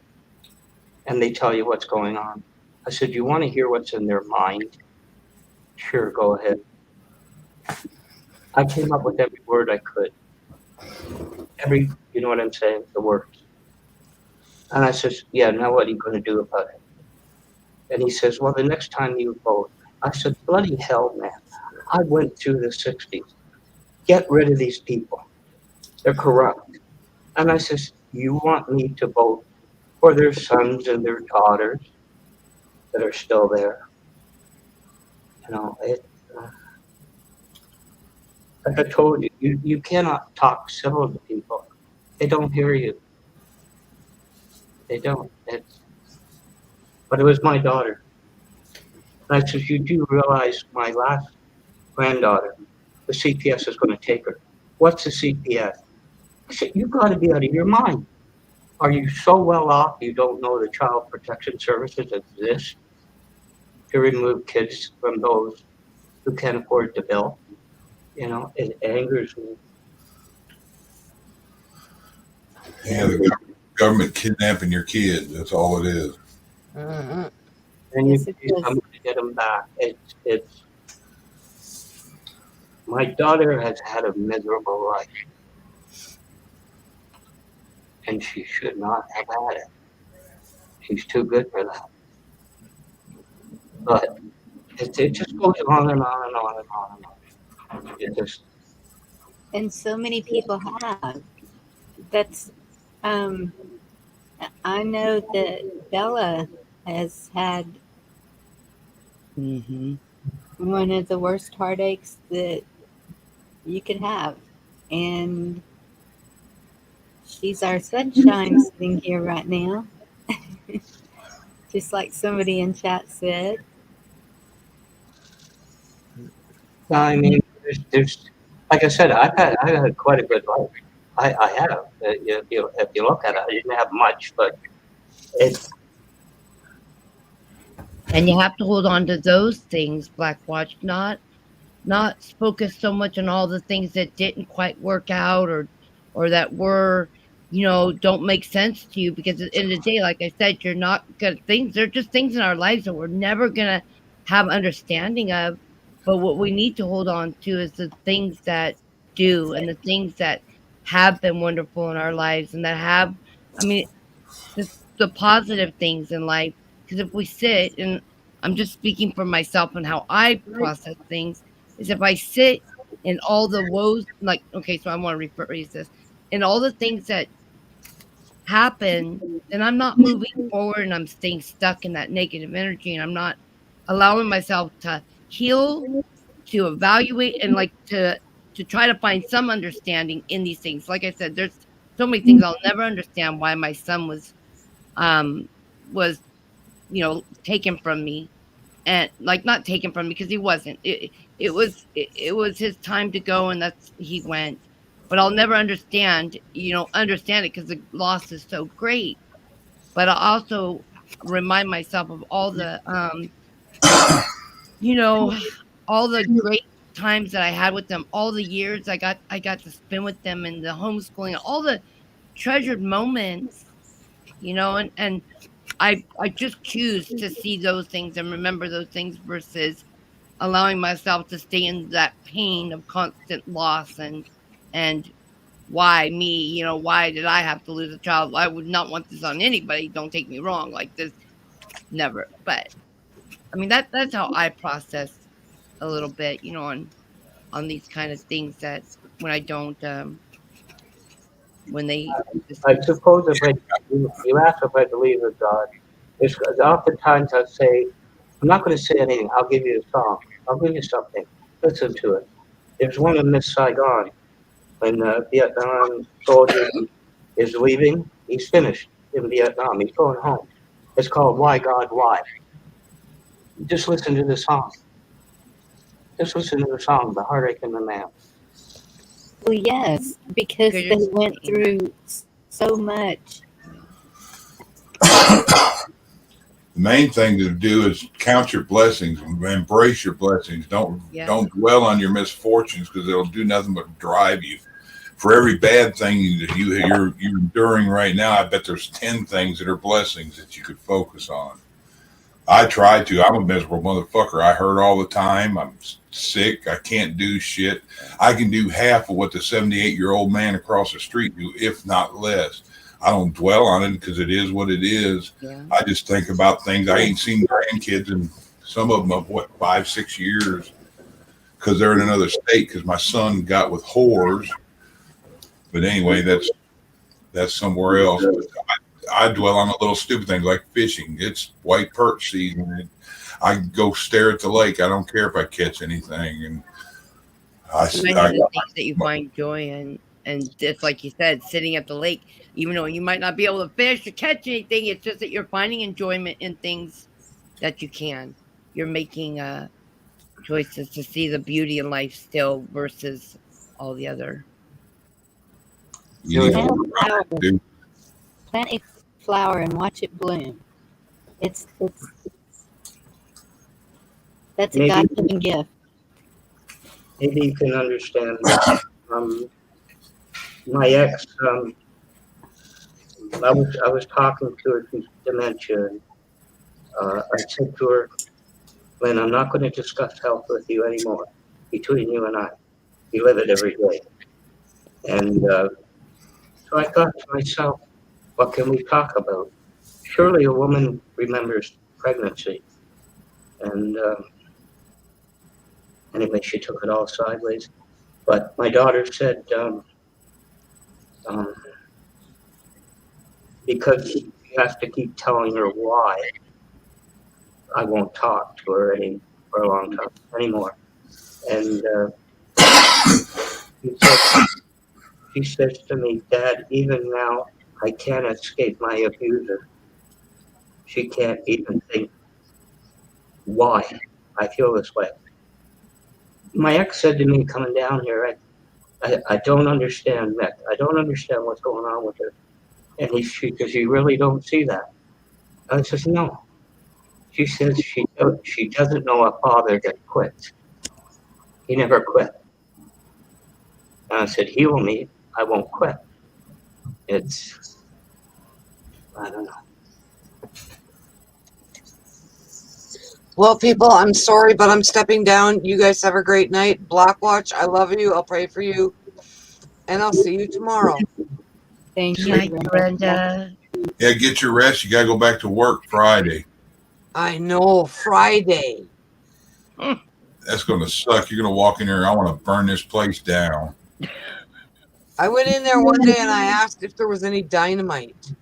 and they tell you what's going on. I said, you want to hear what's in their mind? Sure, go ahead. I came up with every word I could. You know what I'm saying? The words. And I says, yeah, now what are you going to do about it? And he says, well, the next time you vote. I said, bloody hell, man. I went through the 60s. Get rid of these people. They're corrupt. And I says, you want me to vote for their sons and their daughters that are still there? Like I told you, you cannot talk civil to people. They don't hear you. They don't. But it was my daughter. And I said, you do realize my last granddaughter, the CPS is going to take her. What's the CPS? I said, you've got to be out of your mind. Are you so well off you don't know the Child Protection Services exist to remove kids from those who can't afford the bill? It angers me. Yeah, the government kidnapping your kid. That's all it is. Mm-hmm. And Yes, you it do is. something to get them back. It's. My daughter has had a miserable life, and she should not have had it. She's too good for that. But it just goes on and on and on and on and on. It just. And so many people have. That's I know that Bella has had one of the worst heartaches that you could have. And she's our sunshine sitting here right now. Just like somebody in chat said. I mean, there's like I said, I had quite a good life. I have. If you look at it, I didn't have much, but it. And you have to hold on to those things, Black Watch, not focus so much on all the things that didn't quite work out or that were, don't make sense to you, because at the end of the day, like I said, you're not gonna things they're just things in our lives that we're never gonna have understanding of. But what we need to hold on to is the things that do, and the things that have been wonderful in our lives, and that have, I mean, the positive things in life. Because if we sit, and I'm just speaking for myself and how I process things, is if I sit in all the woes, like, okay, so I want to rephrase this, in all the things that happen, then I'm not moving forward, and I'm staying stuck in that negative energy, and I'm not allowing myself to heal, to evaluate, and like to try to find some understanding in these things. Like I said, there's so many things I'll never understand why my son um was taken from me, and like, not taken from me because he wasn't, it was his time to go, and that's he went. But I'll never understand it because the loss is so great. But I'll also remind myself of all the you know all the great times that I had with them, all the years I got to spend with them, and the homeschooling, all the treasured moments, and I just choose to see those things and remember those things versus allowing myself to stay in that pain of constant loss, and why me, why did I have to lose a child? I would not want this on anybody. Don't take me wrong, like this, never. But I mean, that's how I process a little bit, on these kind of things, that when I don't when they just, I suppose if you ask if I believe in God, it's oftentimes I say, I'm not going to say anything. I'll give you a song. I'll give you something. Listen to it. There's one in Miss Saigon when the Vietnam soldier is leaving. He's finished in Vietnam. He's going home. It's called Why God Why. Just listen to the song. Just listen to the song, The Heartache and the Man. Well, yes, because because they went through so much. The main thing to do is count your blessings and embrace your blessings. Don't dwell on your misfortunes, because it'll do nothing but drive you. For every bad thing that you're enduring right now, I bet there's 10 things that are blessings that you could focus on. I try to. I'm a miserable motherfucker. I hurt all the time. I'm sick. I can't do shit. I can do half of what the 78-year-old man across the street do, if not less. I don't dwell on it because it is what it is. Yeah. I just think about things. I ain't seen grandkids in some of them of 5-6 years, because they're in another state, because my son got with whores. But anyway, that's somewhere else. But I dwell on the little stupid things like fishing. It's white perch season. I go stare at the lake. I don't care if I catch anything. And Many of the things that you find joy in, and just like you said, sitting at the lake, even though you might not be able to fish or catch anything, it's just that you're finding enjoyment in things that you can. You're making choices to see the beauty in life still versus all the other. you Plant need a flower, to do. plant a flower and watch it bloom. That's a Maybe- God-given gift. Maybe you can understand that. My ex, I was talking to her through dementia. And, I said to her, Lynn, I'm not going to discuss health with you anymore. Between you and I, you live it every day. And so I thought to myself, what can we talk about? Surely a woman remembers pregnancy. And anyway, she took it all sideways. But my daughter said, because you have to keep telling her why, I won't talk to her for a long time anymore. And she says to me, Dad, even now, I can't escape my abuser. She can't even think why I feel this way. My ex said to me coming down here, I don't understand Mick. I don't understand what's going on with her. And because you really don't see that. I says, no. She says she doesn't know a father that quits. He never quit. And I said, heal me. I won't quit. I don't know. Well, people, I'm sorry, but I'm stepping down. You guys have a great night. Blackwatch, I love you. I'll pray for you. And I'll see you tomorrow. Thank Good you, night, Brenda. Brenda. Yeah, get your rest. You got to go back to work Friday. I know, Friday. That's going to suck. You're going to walk in there. I want to burn this place down. I went in there one day and I asked if there was any dynamite.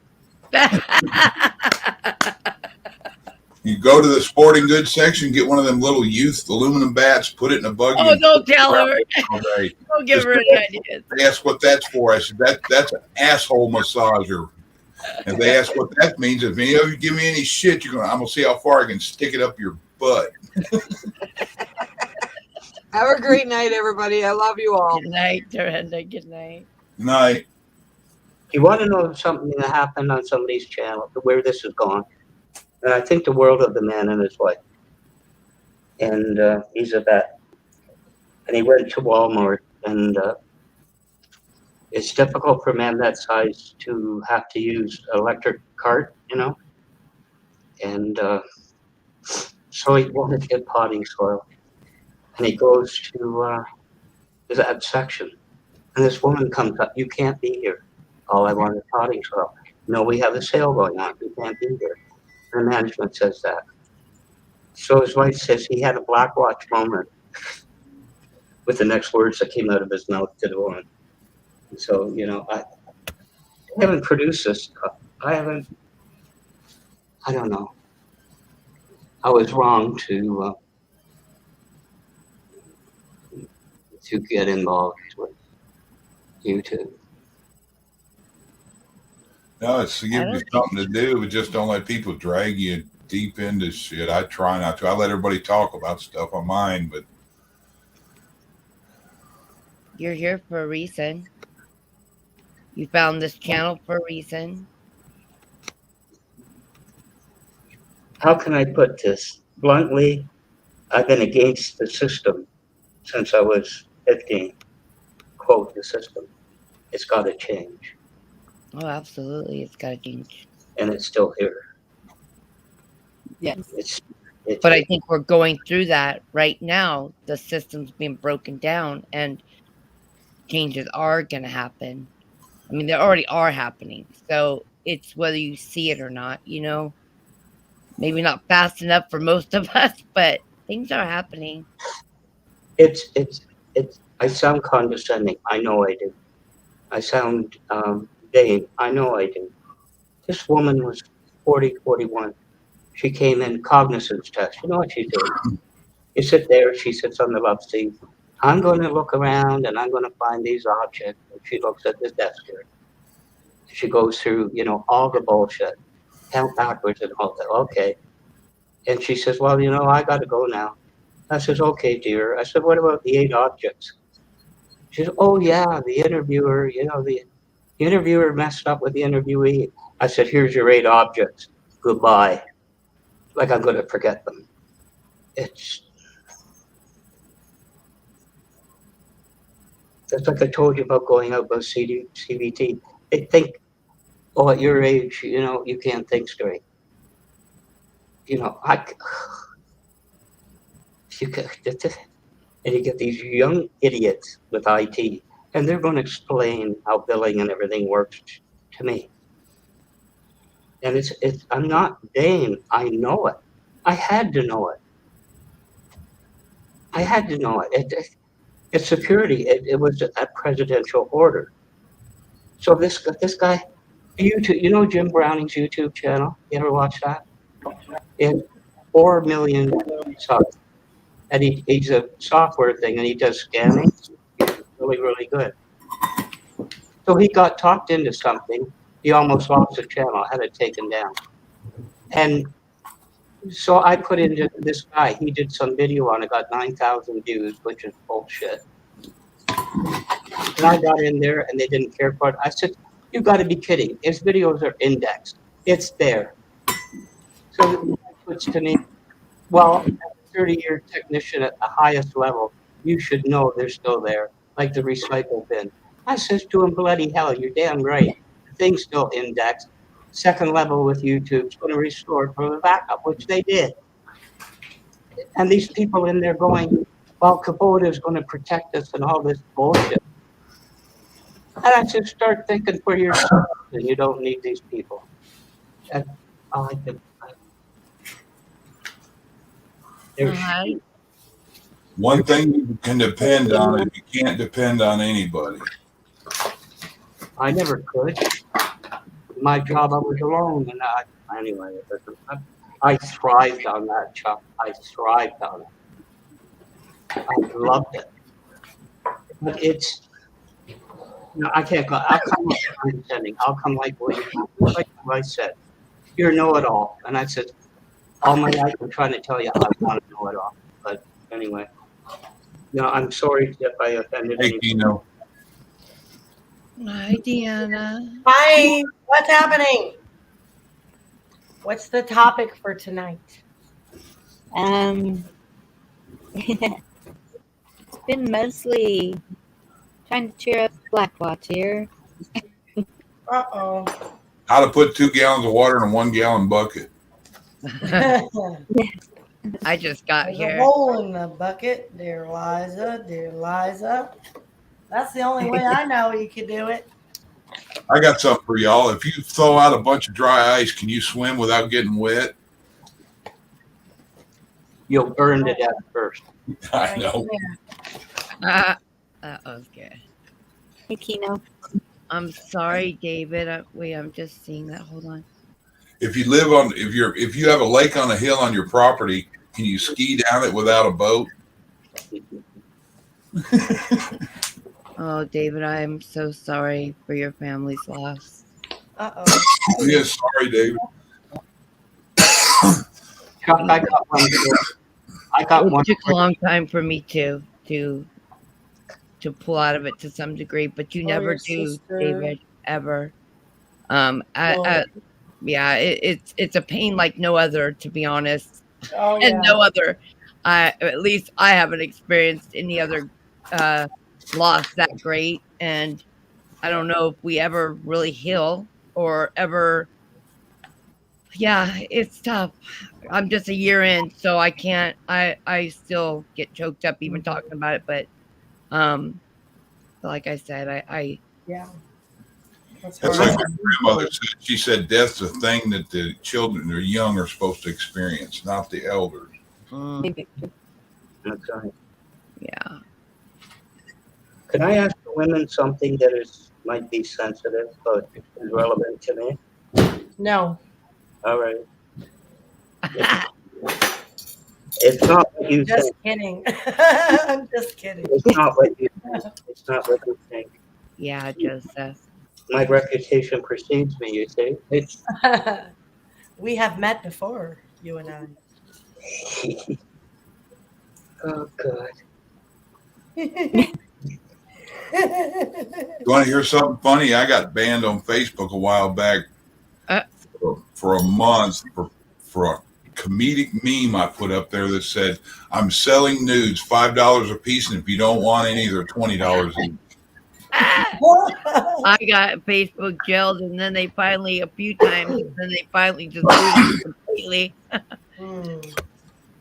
You go to the sporting goods section, get one of them little youth aluminum bats, put it in a buggy. Oh, and don't tell her. all day. Don't give her any ideas. They ask what that's for. I said, that's an asshole massager. And they ask what that means. If any of you give me any shit, I'm going to see how far I can stick it up your butt. Have a great night, everybody. I love you all. Good night, Brenda. Good night. Night. You want to know something that happened on somebody's channel, where this is going? And I think the world of the man and his wife. And he's a vet. And he went to Walmart, and it's difficult for a man that size to have to use an electric cart, And so he wanted to get potting soil. And he goes to that section. And this woman comes up, you can't be here. All I want is potting soil. No, we have a sale going on. You can't be here. And the management says that. So his wife says he had a Blackwatch moment with the next words that came out of his mouth to the woman. So, I haven't produced this stuff. I don't know. I was wrong to get involved with YouTube. No, it's to give you something to do, but just don't let people drag you deep into shit. I try not to. I let everybody talk about stuff on mine, but You're here for a reason. You found this channel for a reason. How can I put this bluntly? I've been against the system since I was 15. Quote, the system. It's got to change. Oh, absolutely. It's got to change. And it's still here. Yes. But I think we're going through that right now. The system's being broken down and changes are going to happen. I mean, they already are happening. So it's whether you see it or not, Maybe not fast enough for most of us, but things are happening. I sound condescending. I know I do. I sound vain. I know I do. This woman was 40, 41. She came in cognizance test. You know what she's doing? You sit there, she sits on the love seat. I'm going to look around and I'm going to find these objects. And she looks at the desk here. She goes through, all the bullshit. Count backwards and all that. Okay. And she says, well, I got to go now. I says, okay, dear. I said, what about the 8 objects? She said, oh, yeah, the interviewer, the interviewer messed up with the interviewee. I said, here's your 8 objects. Goodbye. Like I'm going to forget them. That's like I told you about going out with CBT. They think, oh, at your age, you can't think straight. And you get these young idiots with IT, and they're going to explain how billing and everything works to me. And I'm not vain. I know it. I had to know it. It's security. It was a presidential order. So this guy, YouTube, Jim Browning's YouTube channel? You ever watch that? It 4 million subs. And he's a software thing, and he does scanning. He's really, really good. So he got talked into something. He almost lost the channel, had it taken down. And So I put in this guy. He did some video on it, got 9,000 views, which is bullshit. And I got in there, and they didn't care for it. I said, "You got to be kidding! His videos are indexed. It's there." So the guy puts to me, "Well, as a 30-year technician at the highest level, you should know they're still there, like the recycle bin." I says to him, "Bloody hell, you're damn right. The thing's still indexed. Second level with YouTube's going to restore it for the backup," which they did. And these people in there going, "Well, Kubota's going to protect us," and all this bullshit. And I just start thinking for yourself, and you don't need these people. That's all I can. They're Hi. One thing you can depend on is you can't depend on anybody. I never could. My job, I was alone, and anyway, I thrived on that job. I thrived on it. I loved it. But it's, I can't go. I'll come like condescending. I'll come like what I said. You're know-it-all, and I said, all my life I'm trying to tell you I want to know it all. But anyway, I'm sorry if I offended Hey, anyone. Kino. Hi, Deanna. Hi, what's happening? What's the topic for tonight? It's been mostly trying to cheer up Blackwatch here. Uh-oh. How to put 2 gallons of water in a 1 gallon bucket. There's I just got a here. hole in the bucket, dear Liza, dear Liza. That's the only way I know you could do it. I got something for y'all. If you throw out a bunch of dry ice, can you swim without getting wet? You'll burn to death first. I know. That was good. Hey, Kino. I'm sorry, David. Wait, I'm just seeing that. Hold on. If you have a lake on a hill on your property, can you ski down it without a boat? Oh, David, I'm so sorry for your family's loss. Uh-oh. Yeah, sorry, David. Chuck, I got one. I got one. It took a long time for me to pull out of it to some degree, but you never your do, sister. David, ever. Yeah, it's a pain like no other, to be honest, Oh, and yeah. no other. At least I haven't experienced any other loss that great, and I don't know if we ever really heal or ever. Yeah, it's tough. I'm just a year in, so I can't. I still get choked up even talking about it, but like I said, I Yeah. That's That's hard. like my grandmother said. She said death's a thing that the children or young are supposed to experience, not the elders. Maybe. That's right. yeah. Can I ask the women something that might be sensitive, but is relevant to me? No. All right. It's not what you Just think. kidding. I'm just kidding. It's not what you think. It's not what you think. Yeah, Joseph. My reputation precedes me, you see. It's We have met before, you and I. oh God. You want to hear something funny? I got banned on Facebook a while back for a month for a comedic meme I put up there that said, "I'm selling nudes, $5 a piece, and if you don't want any, they're $20 each." I got Facebook jailed, and then they finally just moved it completely.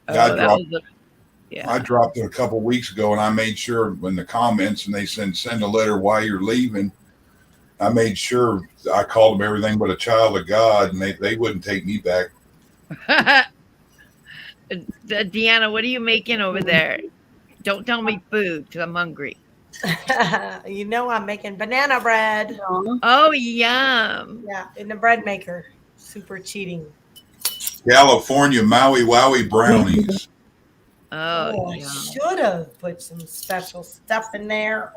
I dropped it a couple weeks ago, and I made sure when the comments and they send a letter why you're leaving. I made sure I called them everything but a child of God, and they wouldn't take me back. Deanna, what are you making over there? Don't tell me food, because I'm hungry. You know I'm making banana bread. Oh, yum. Yeah, in the bread maker. Super cheating. California Maui Wowie brownies. Oh, I yum. should have put some special stuff in there.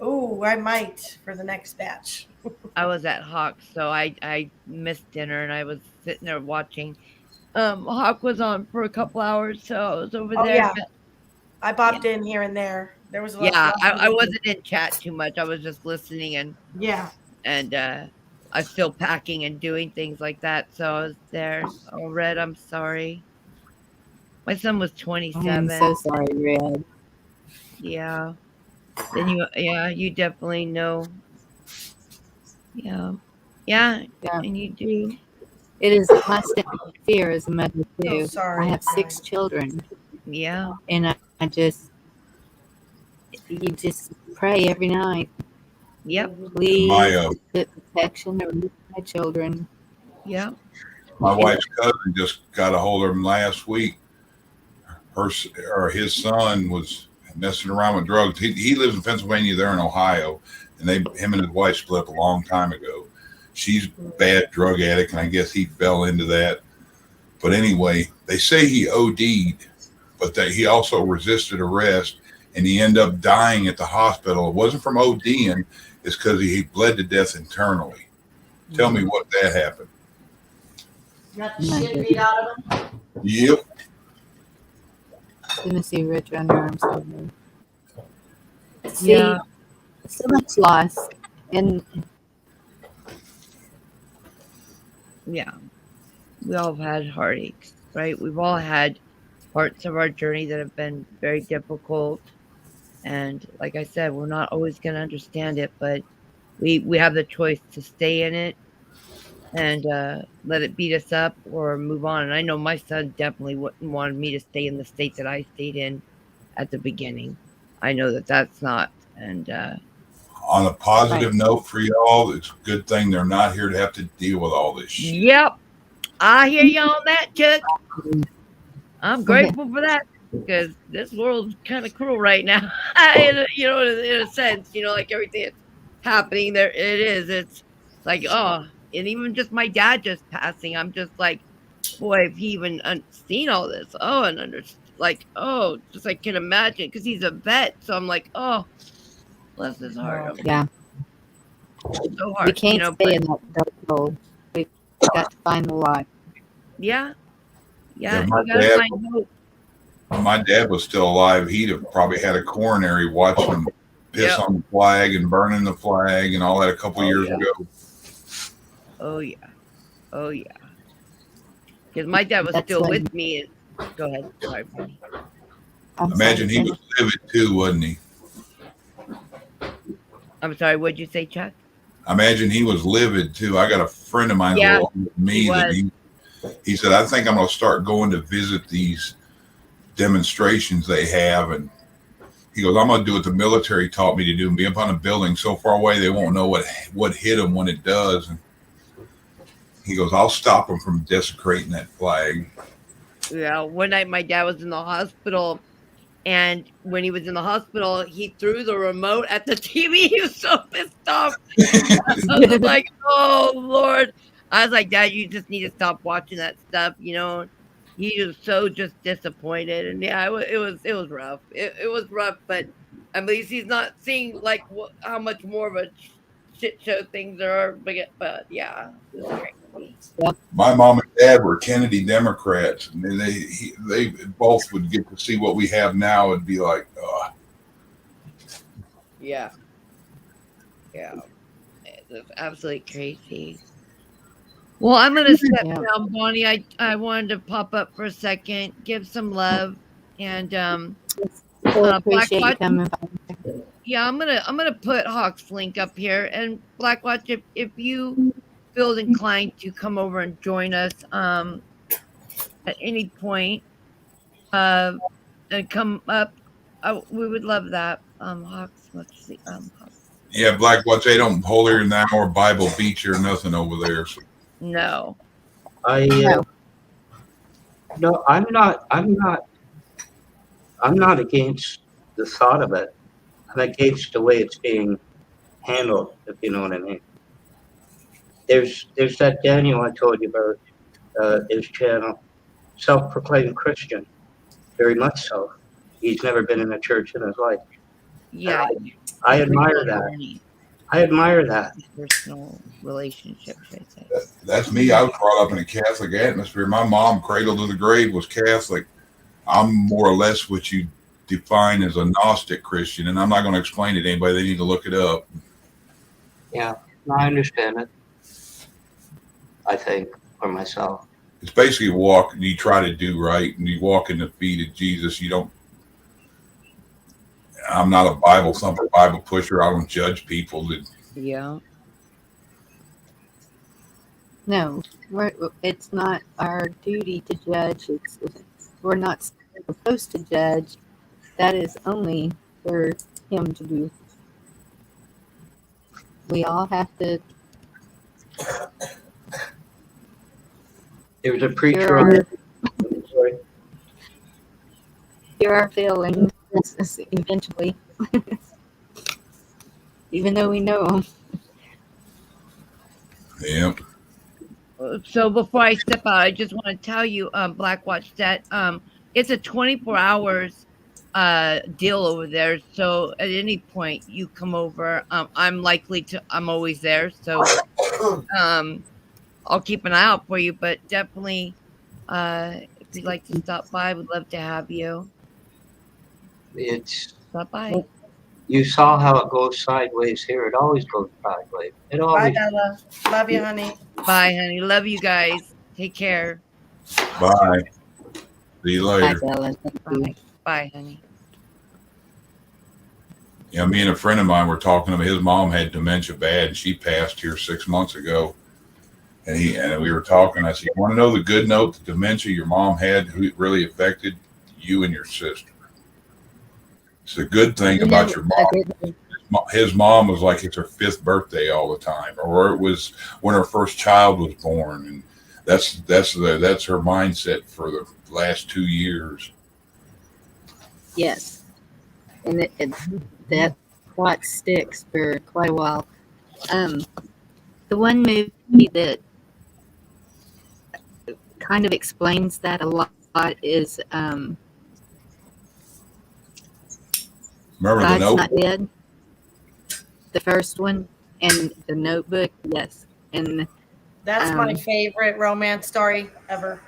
Oh, I might for the next batch. I was at Hawks, so I missed dinner, and I was sitting there watching. Hawk was on for a couple hours, so I was over Oh there. yeah, I popped in here and there. There was less. Yeah, I wasn't in chat too much. I was just listening Yeah. and I was still packing and doing things like that. So I was there. Oh, Red, I'm sorry. My son was I am 27. so sorry, Red. Yeah. Then you definitely know. Yeah. Yeah, Yeah. and you do. It is a constant fear as a mother Oh, too. sorry. I have 6 children, Yeah. and I just you just pray every night. Yep. Please My put protection over my children. Yep. my And wife's cousin just got a hold of him last week. His son was messing around with drugs. He lives in Pennsylvania. They're in Ohio, and him and his wife split up a long time ago. She's a bad drug addict, and I guess he fell into that. But anyway, they say he OD'd, but that he also resisted arrest, and he ended up dying at the hospital. It wasn't from ODing; it's because he bled to death internally. Tell me what that happened. Got the shit beat out of him. Yep. Tennessee Rich underarms over. See, Yeah. so much loss, and Yeah. We all have had heartaches, right? We've all had parts of our journey that have been very difficult. And like I said, we're not always going to understand it, but we have the choice to stay in it and let it beat us up or move on. And I know my son definitely wouldn't want me to stay in the state that I stayed in at the beginning. I know that that's not. And On a positive right. note for y'all, it's a good thing they're not here to have to deal with all this shit. yep, I hear you on that, Chuck. I'm grateful for that because this world's kind of cruel right now. in a sense, like everything that's happening there, it is. It's like, oh, and even just my dad just passing, I'm just like, boy, if he even seen all this, oh, and like, oh, just I can imagine because he's a vet, so I'm like, oh, bless his heart. Yeah, It's so we hard, can't stay but in that dark hole. We've got to find the light. yeah, Yeah, you gotta find hope. my dad was still alive, he'd have probably had a coronary watching him piss Yep. on the flag and burning the flag and all that a couple years yeah. ago. Oh yeah. Because my dad was That's still when- with me. And go ahead. Sorry, Bonnie. I'm Imagine sorry, he was livid too, wasn't he? I'm sorry. What'd you say, Chuck? I imagine he was livid too. I got a friend of mine Yeah, who older than me he that was. he said, I think I'm going to start going to visit these demonstrations they have. And he goes, I'm going to do what the military taught me to do and be up on a building so far away they won't know what hit them when it does. And he goes, I'll stop them from desecrating that flag. Yeah. One night, my dad was in the hospital, and when he was in the hospital, he threw the remote at the TV. He was so pissed off. I was like, oh Lord. I was like, Dad, you just need to stop watching that stuff. He was so just disappointed, and yeah, it was rough. It was rough, but at least he's not seeing like how much more of a shit show things are. But yeah, it was crazy. My mom and dad were Kennedy Democrats, and they both would get to see what we have now. It'd be like, Yeah. It's absolutely crazy. Well, I'm gonna step Yeah. down, Bonnie. I wanted to pop up for a second, give some love, and So appreciate you Blackwatch. coming. Yeah, I'm gonna put Hawk's link up here, and Blackwatch, if you feel inclined to come over and join us at any point, and come up, we would love that. Hawk's, let's see, Hawks. yeah, Black Watch, they don't holier than thou or Bible beat you or nothing over there. So. No. No, I'm not against the thought of it. I'm against the way it's being handled, if you know what I mean. There's that Daniel I told you about, his channel, self-proclaimed Christian, very much so. He's never been in a church in his life. Yeah. I admire that. I admire that. Personal relationship, should I say? That's me. I was brought up in a Catholic atmosphere. My mom, cradle to the grave, was Catholic. I'm more or less what you define as a Gnostic Christian, and I'm not going to explain it to anybody. They need to look it up. Yeah, I understand it. I think for myself. It's basically walk. You try to do right, and you walk in the feet of Jesus. You don't. I'm not a Bible thumper, Bible pusher. I don't judge people. Yeah. No, it's not our duty to judge. We're not supposed to judge. That is only for him to do. We all have to There was a preacher hear on. our, Sorry. hear our feelings eventually, even though we know them. Yep. So before I step out, I just want to tell you, Blackwatch, that it's a 24 hours deal over there. So at any point you come over, I'm always there. So I'll keep an eye out for you, but definitely if you'd like to stop by, we'd love to have you. It's Stop by. you saw how it goes sideways here. It always goes sideways. It Bye, always. Bella. Love you, honey. Bye, honey. Love you guys. Take care. Bye. See you Bye, later. Bella. Thank you. Bye. Bye, honey. Yeah, me and a friend of mine were talking to him. His mom had dementia bad, and she passed here 6 months ago. And we were talking. I said, "You want to know the good note? The dementia your mom had, who it really affected you and your sister. It's a good thing You about know, your a mom. good- His mom was like it's her 5th birthday all the time, or it was when her first child was born, and that's her mindset for the last 2 years." Yes, and that plot sticks for quite a while. The one movie that kind of explains that a lot is Remember the God's note? Not Dead, the first one, and The Notebook. Yes, and That's my Um, favorite romance story ever.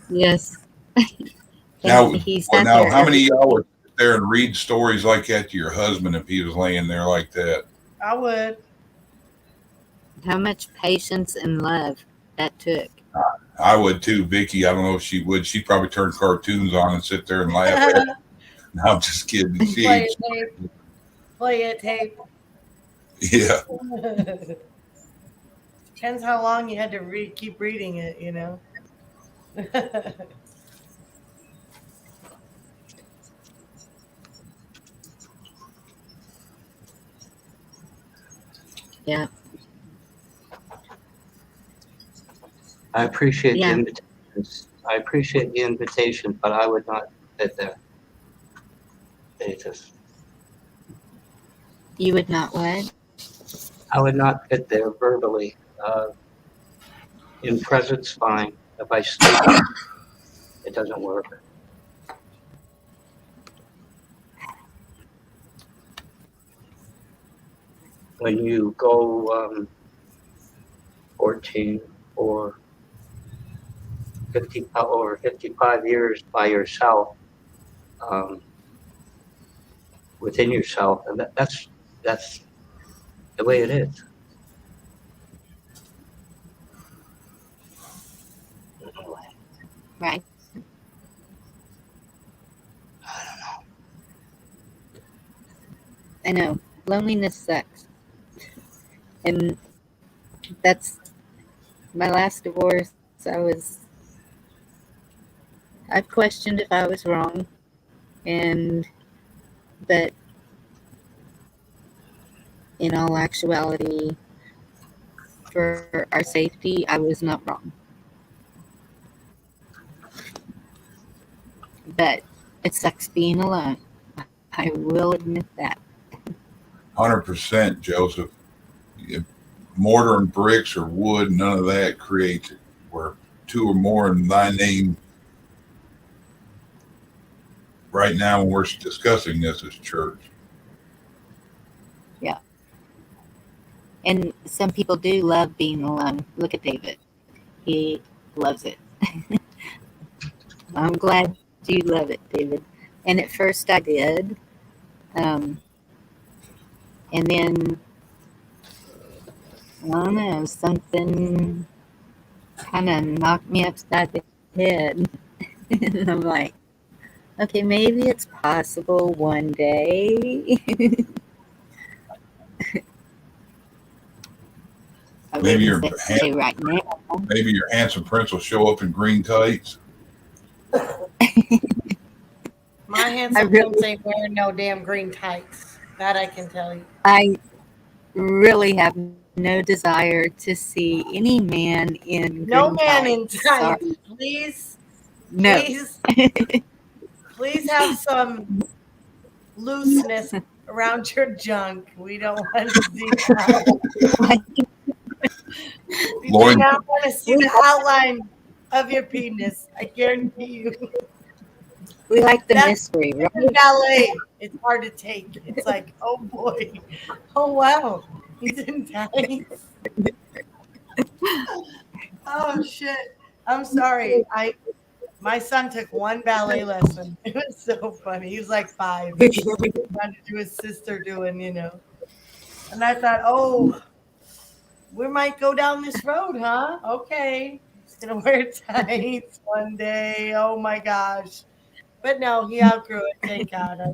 yes. Now, And he well, sat now, there how many every. of y'all would sit there and read stories like that to your husband if he was laying there like that? I would. How much patience and love that took. I would too, Vicky. I don't know if she would. She'd probably turn cartoons on and sit there and laugh at it. No, I'm just kidding. Play it tape. Play it tape. Yeah. Depends how long you had to keep reading it, you know. Yeah. I appreciate Yeah. the invitations. I appreciate the invitation, but I would not fit there. It just, You would not what? I would not fit there verbally. In presence, fine. If I speak, it doesn't work. When you go 14 or 50 over 55 years by yourself, within yourself, and that's the way it is. Right. I know. Loneliness sucks. And that's my last divorce. I've questioned if I was wrong. But in all actuality, for our safety, I was not wrong. But it sucks being alone. I will admit that. 100%, Joseph. If mortar and bricks or wood, none of that creates it. Where 2 or more in thy name, right now when we're discussing this, is church. Yeah. And some people do love being alone. Look at David. He loves it. I'm glad you love it, David. And at first I did. Um, and then, I don't know, something kind of knocked me upside the head. And I'm like, okay, maybe it's possible one day. I Maybe wouldn't say right now. maybe your handsome prince will show up in green tights. My I handsome really, prince ain't wearing no damn green tights. That I can tell you. I really have no desire to see any man in No green man in tights. tights. Sorry. Please, No. please have some looseness around your junk. We don't want to see that. We do Loin, not want to see the outline of your penis. I guarantee you. We like the That's mystery, right? ballet. It's hard to take. It's like, oh boy. Oh wow. He's in tights. Oh shit. I'm sorry. My son took one ballet lesson. It was so funny. He was like 5. Trying to do his sister doing, And I thought, oh, we might go down this road, huh? Okay. He's gonna wear tights one day. Oh my gosh. But no, he outgrew it. Thank God. I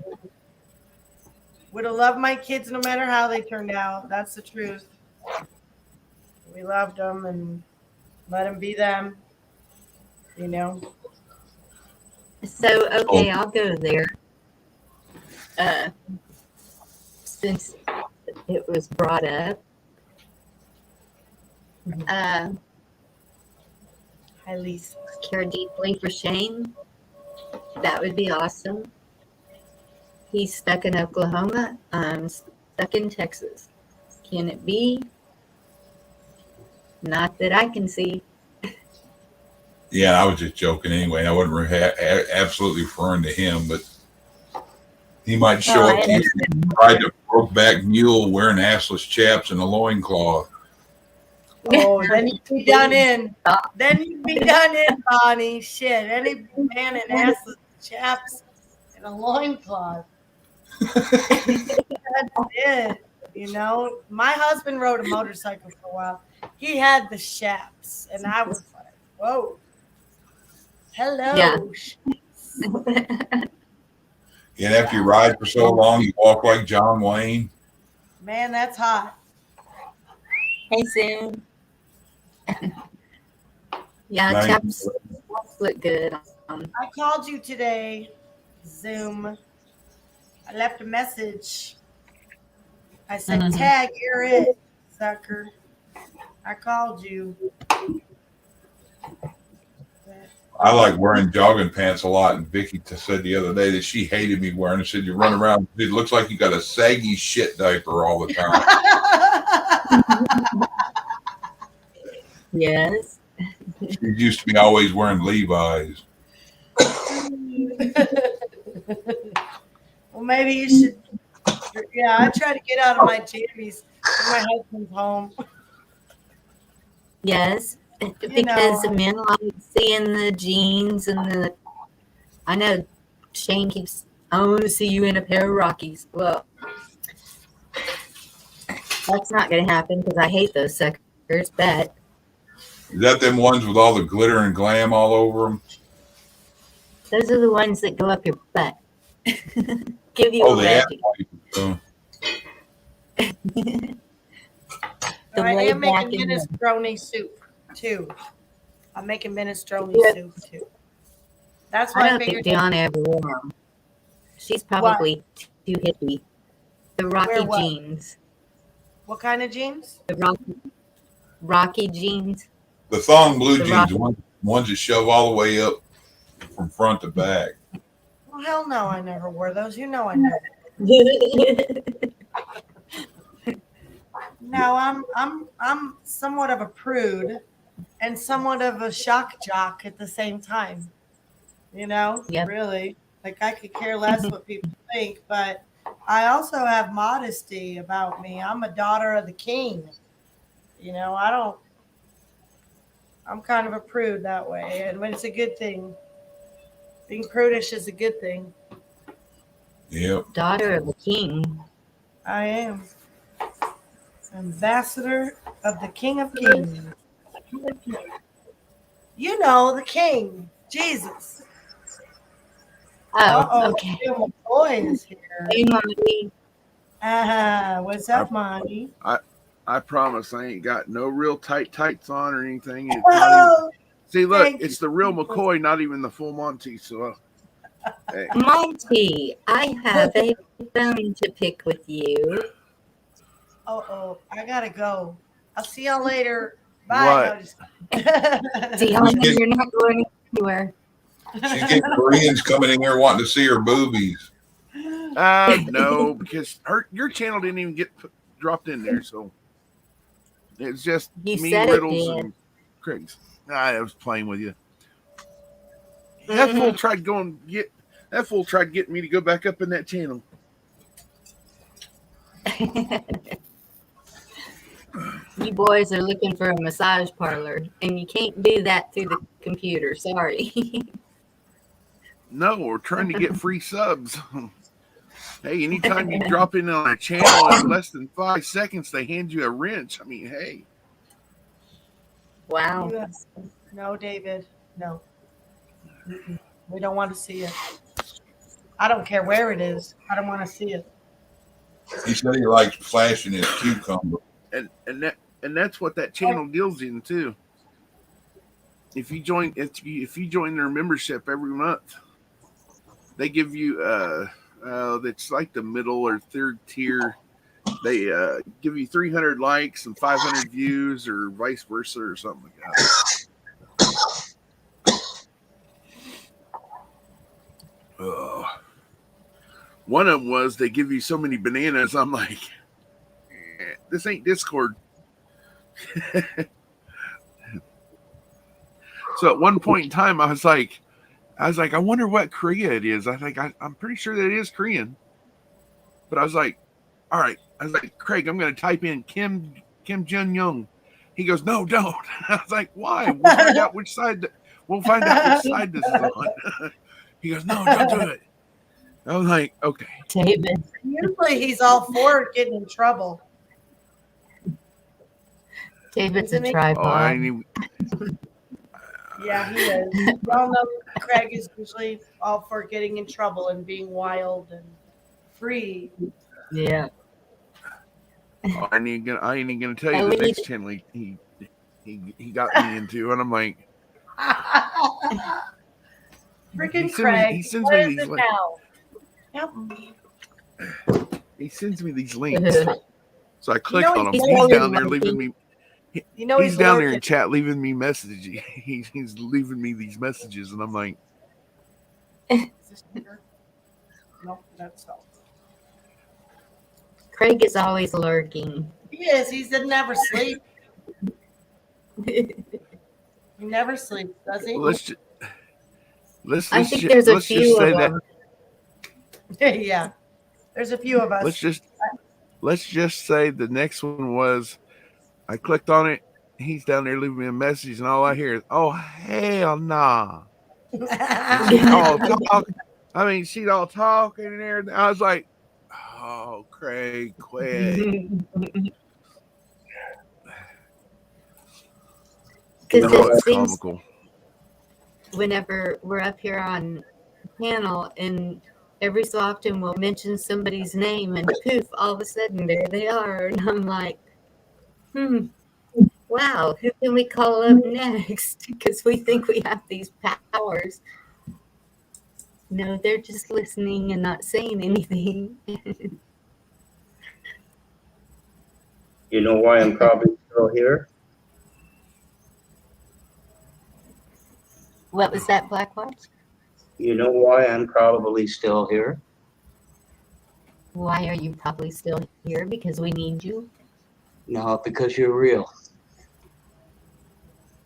would have loved my kids no matter how they turned out. That's the truth. We loved them and let them be them, you know. So, oh, okay, I'll go there. Since it was brought up, uh, Hi, Lisa. care deeply for Shane. That would be awesome. He's stuck in Oklahoma. I'm stuck in Texas. Can it be? Not that I can see. yeah, I was just joking anyway. I wasn't absolutely referring to him, but he might Oh, show I up to you understand. and ride a brokeback mule wearing assless chaps and a loincloth. Oh, then you'd be done in. Then you'd be done in, Bonnie. Shit. Any man in assless chaps and a loincloth. That's it. My husband rode a motorcycle for a while. He had the chaps, and I was like, whoa. Yeah. Hello. And after you ride for so long, you walk like John Wayne. Man, that's hot. Hey, Zoom. Yeah, Nice. chaps look good. I called you today, Zoom. I left a message. I said, Mhm. tag, you're it, sucker. I called you. I like wearing jogging pants a lot, and Vicky said the other day that she hated me wearing it. Said you run around, it looks like you got a saggy shit diaper all the time. Yes. She used to be always wearing Levi's. Well, maybe you should. Yeah, I try to get out of my jammies when my husband's home. Yes. You Because know, men like seeing the jeans and the. I know Shane keeps, I want to see you in a pair of Rockies. Well, that's not going to happen because I hate those suckers. But Is that them ones with all the glitter and glam all over them? those are the ones that go up your butt. Give you Oh, a the ass wedgie. wipers. The I laid am back making and the. minestrone soup too. I'm making minestrone Yeah. soup too. That's I why I don't think figured. Deanna ever wore them. She's What? probably too hippie. The Wear Rocky what? jeans. What kind of jeans? The Rocky jeans. The thong blue The jeans, Rocky. ones that shove all the way up from front to back. Well, hell no, I never wore those. You know I never. No, I'm somewhat of a prude and somewhat of a shock jock at the same time. Yep. Really. Like I could care less what people think, but I also have modesty about me. I'm a daughter of the king. You know, I'm kind of a prude that way. And when it's a good thing, being prudish is a good thing. Yep. Daughter of a king. I am. Ambassador of the King of Kings. You know, the king. Jesus. Oh, Uh-oh. okay. Bill McCoy is here. Hey, Marty. What's up, Monty? I promise I ain't got no real tight tights on or anything. It's not even. Oh, See, look, thank it's you. the real McCoy, not even the full Monty. So, hey, Monty, I have a bone to pick with you. Oh, I gotta go. I'll see y'all later. Bye. what? No, just See, I know you're not going anywhere. She's getting Koreans coming in here wanting to see her boobies. No, because your channel didn't even get dropped in there, so it's just You me, said it Riddles, did. and Craig's. I was playing with you. That fool tried getting me to go back up in that channel. You boys are looking for a massage parlor, and you can't do that through the computer. Sorry. No, we're trying to get free subs. Hey, anytime you drop in on a channel in less than 5 seconds, they hand you a wrench. I mean, hey. Wow. No, David. No. Mm-mm. We don't want to see it. I don't care where it is. I don't want to see it. He said he likes flashing his cucumber. And that's what that channel deals in too. If you join their membership every month, they give you it's like the middle or third tier. They give you 300 likes and 500 views, or vice versa, or something like that. One of them was they give you so many bananas. I'm like, this ain't Discord. So at one point in time, I was like, I wonder what Korea it is. I'm pretty sure that it is Korean. But I was like, all right. I was like, Craig, I'm going to type in Kim Jun Young. He goes, no, don't. I was like, why? We'll find out which side. We'll find out which side this is on. He goes, no, don't do it. I was like, okay. David. Usually he's all for getting in trouble. David's Isn't a he? tripod. Oh, I ain't even, Yeah, he is. Y'all know Craig is usually all for getting in trouble and being wild and free. Yeah. I ain't even gonna tell you Oh, the we next need- channel he got me into, and I'm like, Freaking Craig. he sends What me is these it links. now? He sends me these links, so I click on him. he's He's always down there lurking. leaving me. You know He's down there in lurking. chat leaving me messages. He's leaving me these messages, and I'm like, Is this sugar? Nope, that's salt. Craig is always lurking. He is. He's never sleep. He never sleeps, does he? well, let's I think there's a let's just few say of that them. Yeah. There's a few of us. let's just say the next one was, I clicked on it. He's down there leaving me a message, and all I hear is, "Oh hell nah!" And she's all talking. I mean, she's all talking and everything. I was like, "Oh, Craig, quit." Because No, it it's seems comical. whenever we're up here on panel, and every so often we'll mention somebody's name, and poof, all of a sudden there they are, and I'm like, wow, who can we call up next? Because we think we have these powers. No, they're just listening and not saying anything. You know why I'm probably still here? What was that, Blackheart? You know why I'm probably still here? Why are you probably still here? Because we need you. No, because you're real.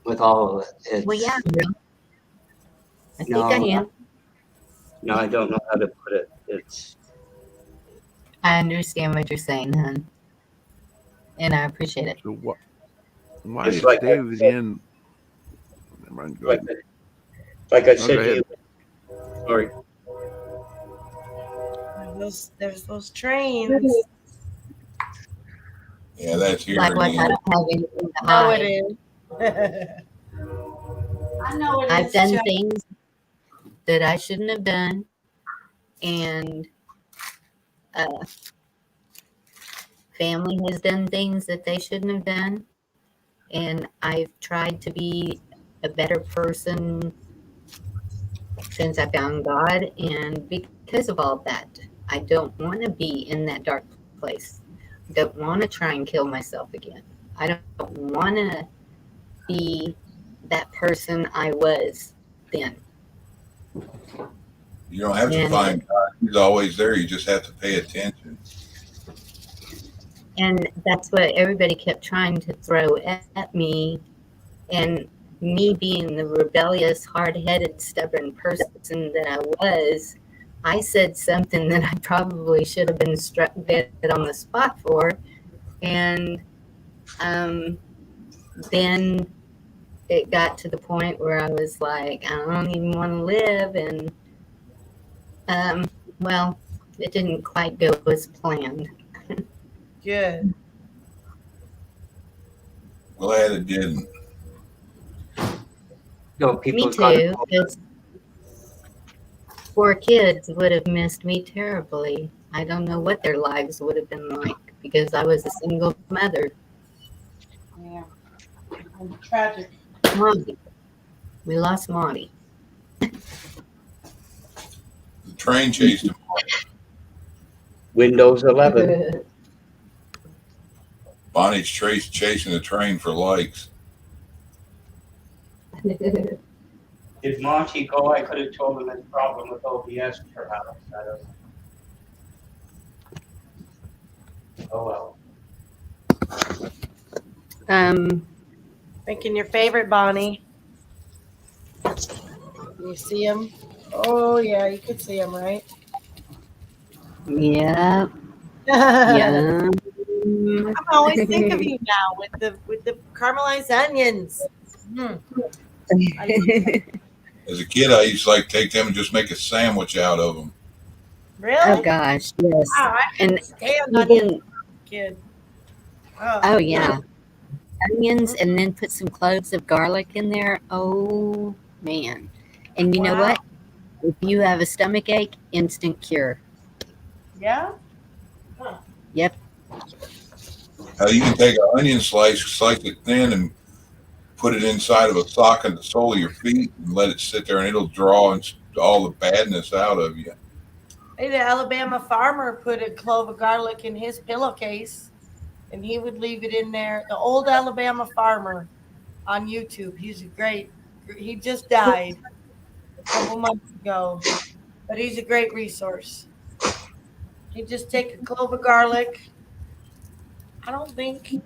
With all of it. Well, yeah, I think No, I am. No, I don't know how to put it. I understand what you're saying, hon, and I appreciate it. So why It's is like David in? Never mind, go like, ahead. like I No, said go to ahead. you. Sorry. There's those trains. Yeah, that's here Like what? I again. don't have anything to No, it hide. is. I know it I've is. done Chuck. things that I shouldn't have done, and uh, family has done things that they shouldn't have done, and I've tried to be a better person since I found God, and because of all that, I don't want to be in that dark place. I don't want to try and kill myself again. I don't want to be that person I was then. You don't have to And find God. He's always there. You just have to pay attention. and that's what everybody kept trying to throw at me, and me being the rebellious, hard-headed, stubborn person that I was, I said something that I probably should have been struck dead on the spot for, and then it got to the point where I was like, I don't even want to live, and well, it didn't quite go as planned. Good. Glad it didn't. No, Me people got too, because 4 kids would have missed me terribly. I don't know what their lives would have been like because I was a single mother. Yeah. Tragic. Monty. We lost Monty. The train chased him. Windows 11. Bonnie's chasing the train for likes. Did Monty go? I could have told him his problem with OBS, perhaps. I don't know. Oh well. Thinking your favorite, Bonnie. You see him? Oh, yeah, you could see him, right? Yeah. I Yeah. always think of you now with the caramelized onions. As a kid, I used to like take them and just make a sandwich out of them. Really? Oh gosh, yes. Wow, I And couldn't stand onions even, as a kid. oh yeah, onions, and then put some cloves of garlic in there. Oh man! And you know Wow. what? If you have a stomach ache, instant cure. Yeah? Yep. You can take an onion slice it thin, and put it inside of a sock in the sole of your feet, and let it sit there, and it'll draw all the badness out of you. Hey, the Alabama farmer put a clove of garlic in his pillowcase, and he would leave it in there. The old Alabama farmer on YouTube. He's great. He just died a couple months ago, but he's a great resource. He'd just take a clove of garlic. I don't think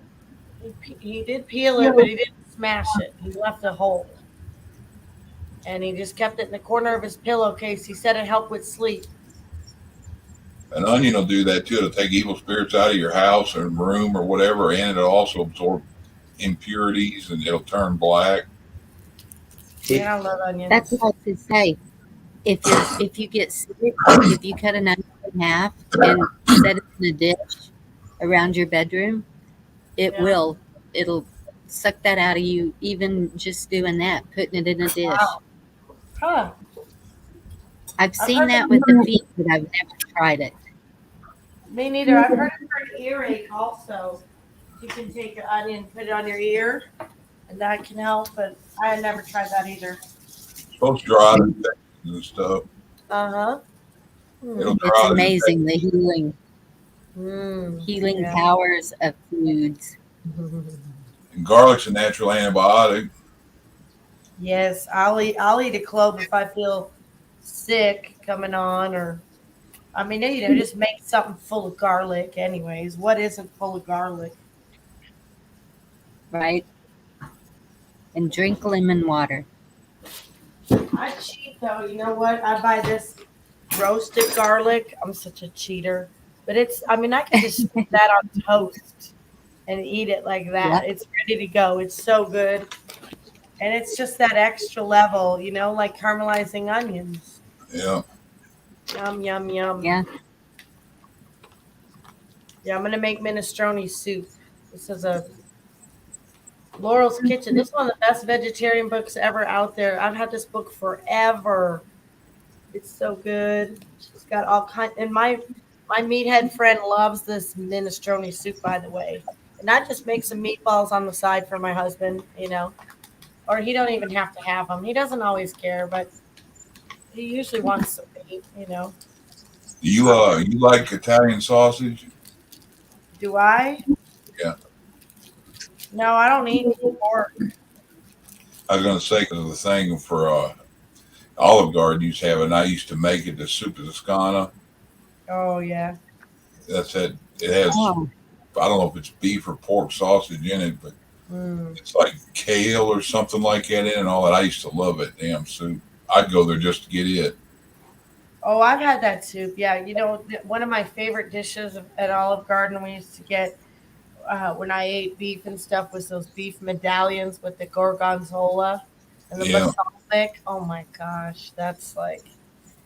he did peel it, but he didn't smash it. He left a hole. And he just kept it in the corner of his pillowcase. He said it helped with sleep. An onion will do that too. It'll take evil spirits out of your house or room or whatever, and it'll also absorb impurities, and it'll turn black. Yeah, I love onions. That's what I was to say. If you get sick, if you cut an onion in half and set it in a dish around your bedroom, it'll suck that out of you. Even just doing that, putting it in a dish. Wow. Huh. I've seen that with the feet, but I've never tried it. Me neither. I've heard it for an earache also. You can take an onion, put it on your ear, and that can help, but I had never tried that either. It's supposed to draw out infections and stuff. Uh-huh. It'll draw It's out amazing the healing Yeah. powers of foods. And garlic's a natural antibiotic. Yes, I'll eat a clove if I feel sick coming on, or I mean, just make something full of garlic anyways. What isn't full of garlic? Right? And drink lemon water. I cheat though. You know what? I buy this roasted garlic. I'm such a cheater. But I mean, I could just stick that on toast and eat it like that. Yep. It's ready to go. It's so good. And it's just that extra level, like caramelizing onions. Yeah. Yum, yum, yum. Yeah. Yeah, I'm going to make minestrone soup. This is a Laurel's Kitchen. This is one of the best vegetarian books ever out there. I've had this book forever. It's so good. She's got all kind, and my meathead friend loves this minestrone soup, by the way. And I just make some meatballs on the side for my husband, or he don't even have to have them. He doesn't always care, but he usually wants some meat. You like Italian sausage? Do I? Yeah. No, I don't eat pork. I was gonna say because of the thing for Olive Garden used to have it, and I used to make it the soup of Toscana. Oh yeah. That's it. It has Oh, I don't know if it's beef or pork sausage in it, but Mm. it's like kale or something like that in it and all that. I used to love it. Damn soup. I'd go there just to get it. Oh, I've had that soup. Yeah, one of my favorite dishes at Olive Garden we used to get when I ate beef and stuff was those beef medallions with the gorgonzola and the Yeah. balsamic. Oh my gosh, that's like.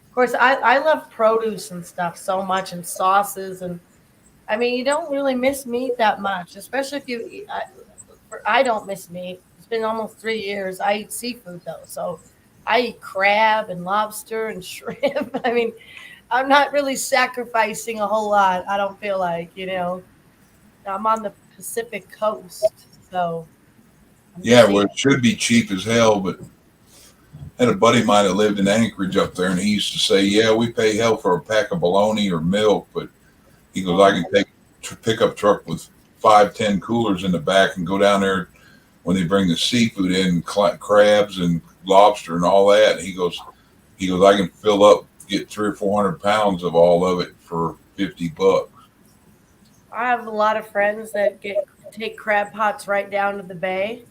Of course, I love produce and stuff so much and sauces and I mean you don't really miss meat that much, especially if you. I don't miss meat. It's been almost 3 years. I eat seafood though, so I eat crab and lobster and shrimp. I mean, I'm not really sacrificing a whole lot. I don't feel like. I'm on the Pacific coast, so I'm Yeah, just well, eating. it should be cheap as hell, but I had a buddy of mine that lived in Anchorage up there, and he used to say, "Yeah, we pay hell for a pack of bologna or milk, but he goes, I Oh, can take a pickup truck with 5, 10 coolers in the back and go down there when they bring the seafood in, crabs and lobster and all that." And he goes, I can fill up, get 300 or 400 pounds of all of it for $50. I have a lot of friends that take crab pots right down to the bay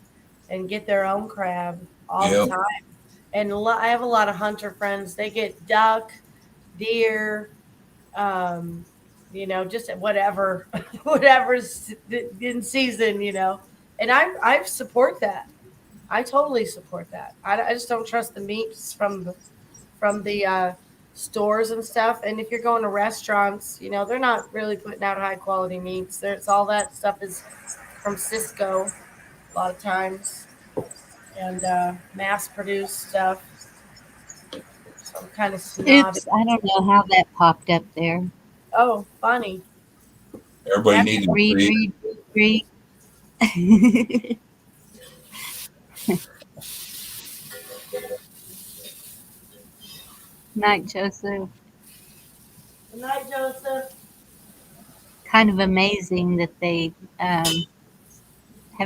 and get their own crab all the Yeah, time. And I have a lot of hunter friends. They get duck, deer, um, just whatever, whatever's in season. And I support that. I totally support that. I just don't trust the meats from the stores and stuff. And if you're going to restaurants, they're not really putting out high quality meats. There's all that stuff is from Cisco a lot of times and mass produced stuff. So I'm kind of snobby. oops. I don't know how that popped up there. Oh, funny. everybody That's needed to Read, see. read, read, read. Night, Joseph. good night, Joseph. Kind of amazing that they have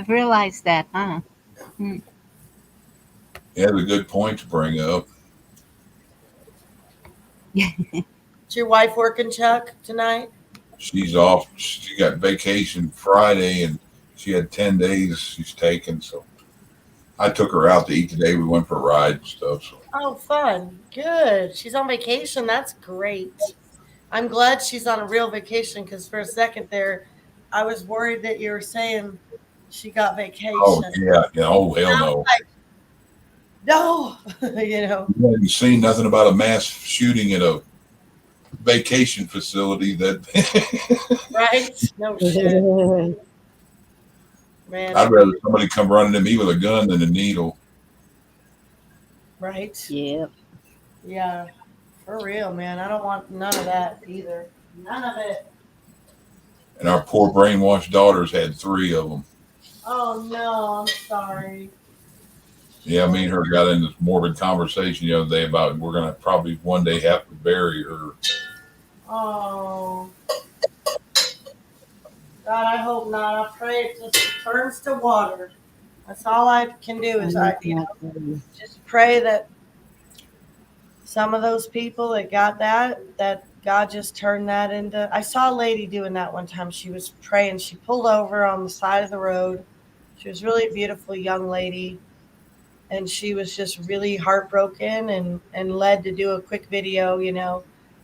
realized that, huh? Hmm. He has a good point to bring up. Is your wife working, Chuck, tonight? She's off. She got vacation Friday, and she had 10 days she's taken. So I took her out to eat today. We went for a ride and stuff. So Oh, fun. Good. She's on vacation. That's great. I'm glad she's on a real vacation because for a second there, I was worried that you were saying she got oh vacation. yeah, yeah. Oh hell Sounds no. like no, you know, You haven't seen nothing about a mass shooting at a vacation facility that right? No shit, man. I'd rather somebody come running at me with a gun than a needle. Right? Yep. Yeah, for real, man. I don't want none of that either. None of it. And our poor brainwashed daughters had 3 of them. Oh no, I'm sorry. Yeah, me and her got in this morbid conversation the other day about we're gonna probably one day have to bury her. Oh, God, I hope not. I pray it just turns to water. That's all I can do is just pray that some of those people that got that God just turned that into. I saw a lady doing that one time. She was praying. She pulled over on the side of the road. She was really a beautiful young lady, and she was just really heartbroken and led to do a quick video,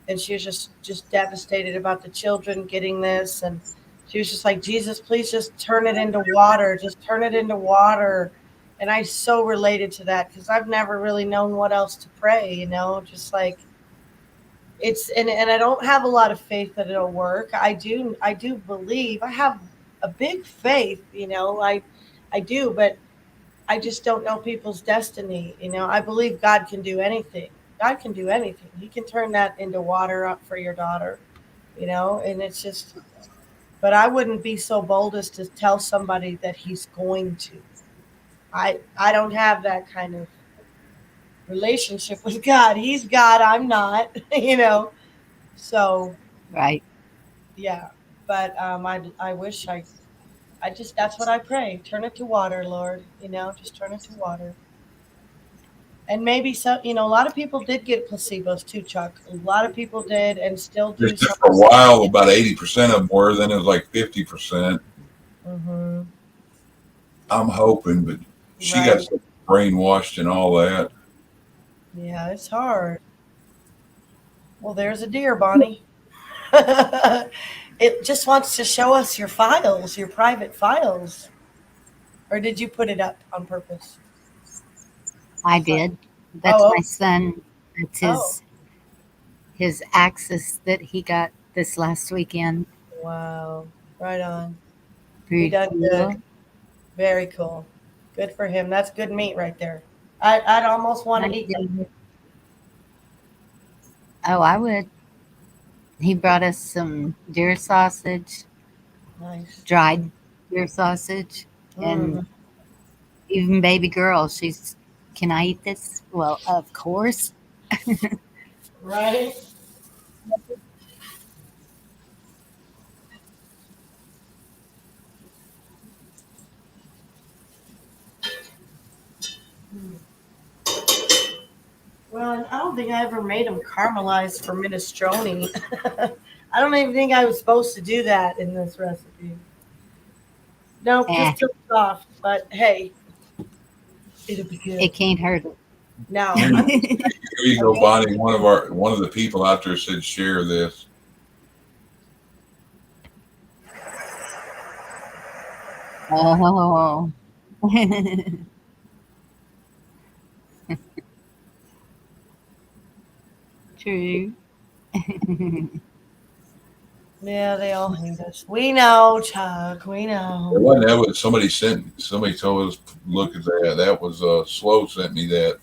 and she was just devastated about the children getting this, and she was just like, Jesus, please just turn it into water, just turn it into water. And I so related to that because I've never really known what else to pray, just like it's and I don't have a lot of faith that it'll work. I do believe I have a big faith, I do, but I just don't know people's destiny. I believe God can do anything. God can do anything. He can turn that into water up for your daughter, and it's just, but I wouldn't be so bold as to tell somebody that he's going to. I don't have that kind of relationship with God. He's God, I'm not, So, Right. yeah. But I wish I just, that's what I pray. Turn it to water, Lord, just turn it to water. And maybe some, a lot of people did get placebos too, Chuck. A lot of people did and still do Just some. for a while, about 80% of them were. Then it was like 50%. Hmm. I'm hoping, but she got Right. so brainwashed and all that. Yeah, it's hard. Well, there's a deer, Bonnie. It just wants to show us your files, your private files. Or did you put it up on purpose? I did. That's Oh, my son. It's oh, his axis that he got this last weekend. wow. Right on. He Pretty done good. cool. Very cool. Good for him. That's good meat right there. I'd almost want I to eat that. did. Oh, I would. He brought us some deer sausage, Nice. dried deer sausage, and Mm, even baby girl. She's, can I eat this? Well, of course. right? Well, and I don't think I ever made them caramelized for minestrone. I don't even think I was supposed to do that in this recipe. Nope, Eh, just too soft. But hey, it'll be it good. can't hurt Now, Here I'm you go, amazed. Bonnie. One of the people out there said share this. Oh. True. Yeah, they all hate us. We know, Chuck. We It know. wasn't that what somebody told us look at that. That was Slow sent me that.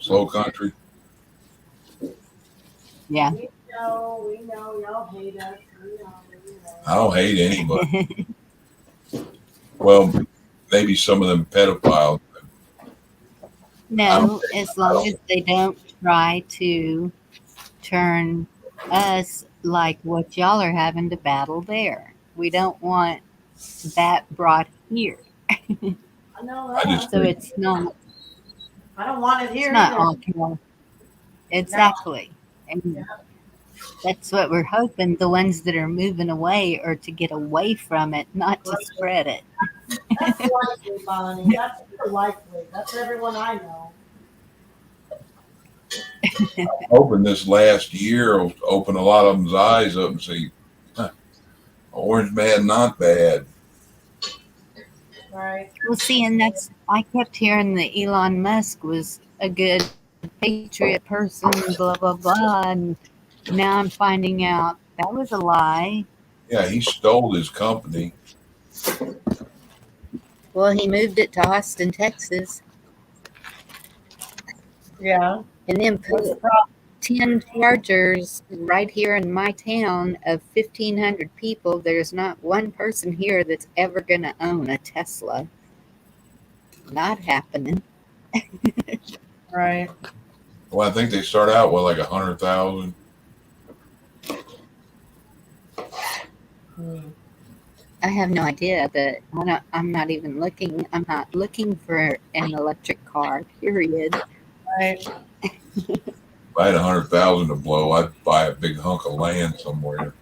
Slow Country. Yeah. We know, y'all hate us. We know, we I know. don't hate anybody. Well, maybe some of them pedophiles. I don't. No, as I long don't. as they don't try to turn us like what y'all are having to battle there. We don't want that brought here. I know I just that. So think I don't want it it's here not either. all kill. No. Exactly. Yeah, And that's what we're hoping. The ones that are moving away are to get away from it, not to right. spread it. That's likely, Bonnie. That's super likely. That's everyone I know. hoping this last year will open a lot of them's eyes up and see, huh, orange man not bad. Right. Well, see, and that's, I kept hearing that Elon Musk was a good patriot person, blah, blah, blah. And now I'm finding out that was a lie. Yeah, he stole his company. Well, he moved it to Austin, Texas, Yeah. and then What's the put problem? 10 chargers right here in my town of 1,500 people. There's not one person here that's ever going to own a Tesla. Not happening. Right. Well, I think they start out with like 100,000. Hmm. I have no idea, but I'm not even looking. I'm not looking for an electric car, period. Right. If I had 100,000 to blow, I'd buy a big hunk of land somewhere.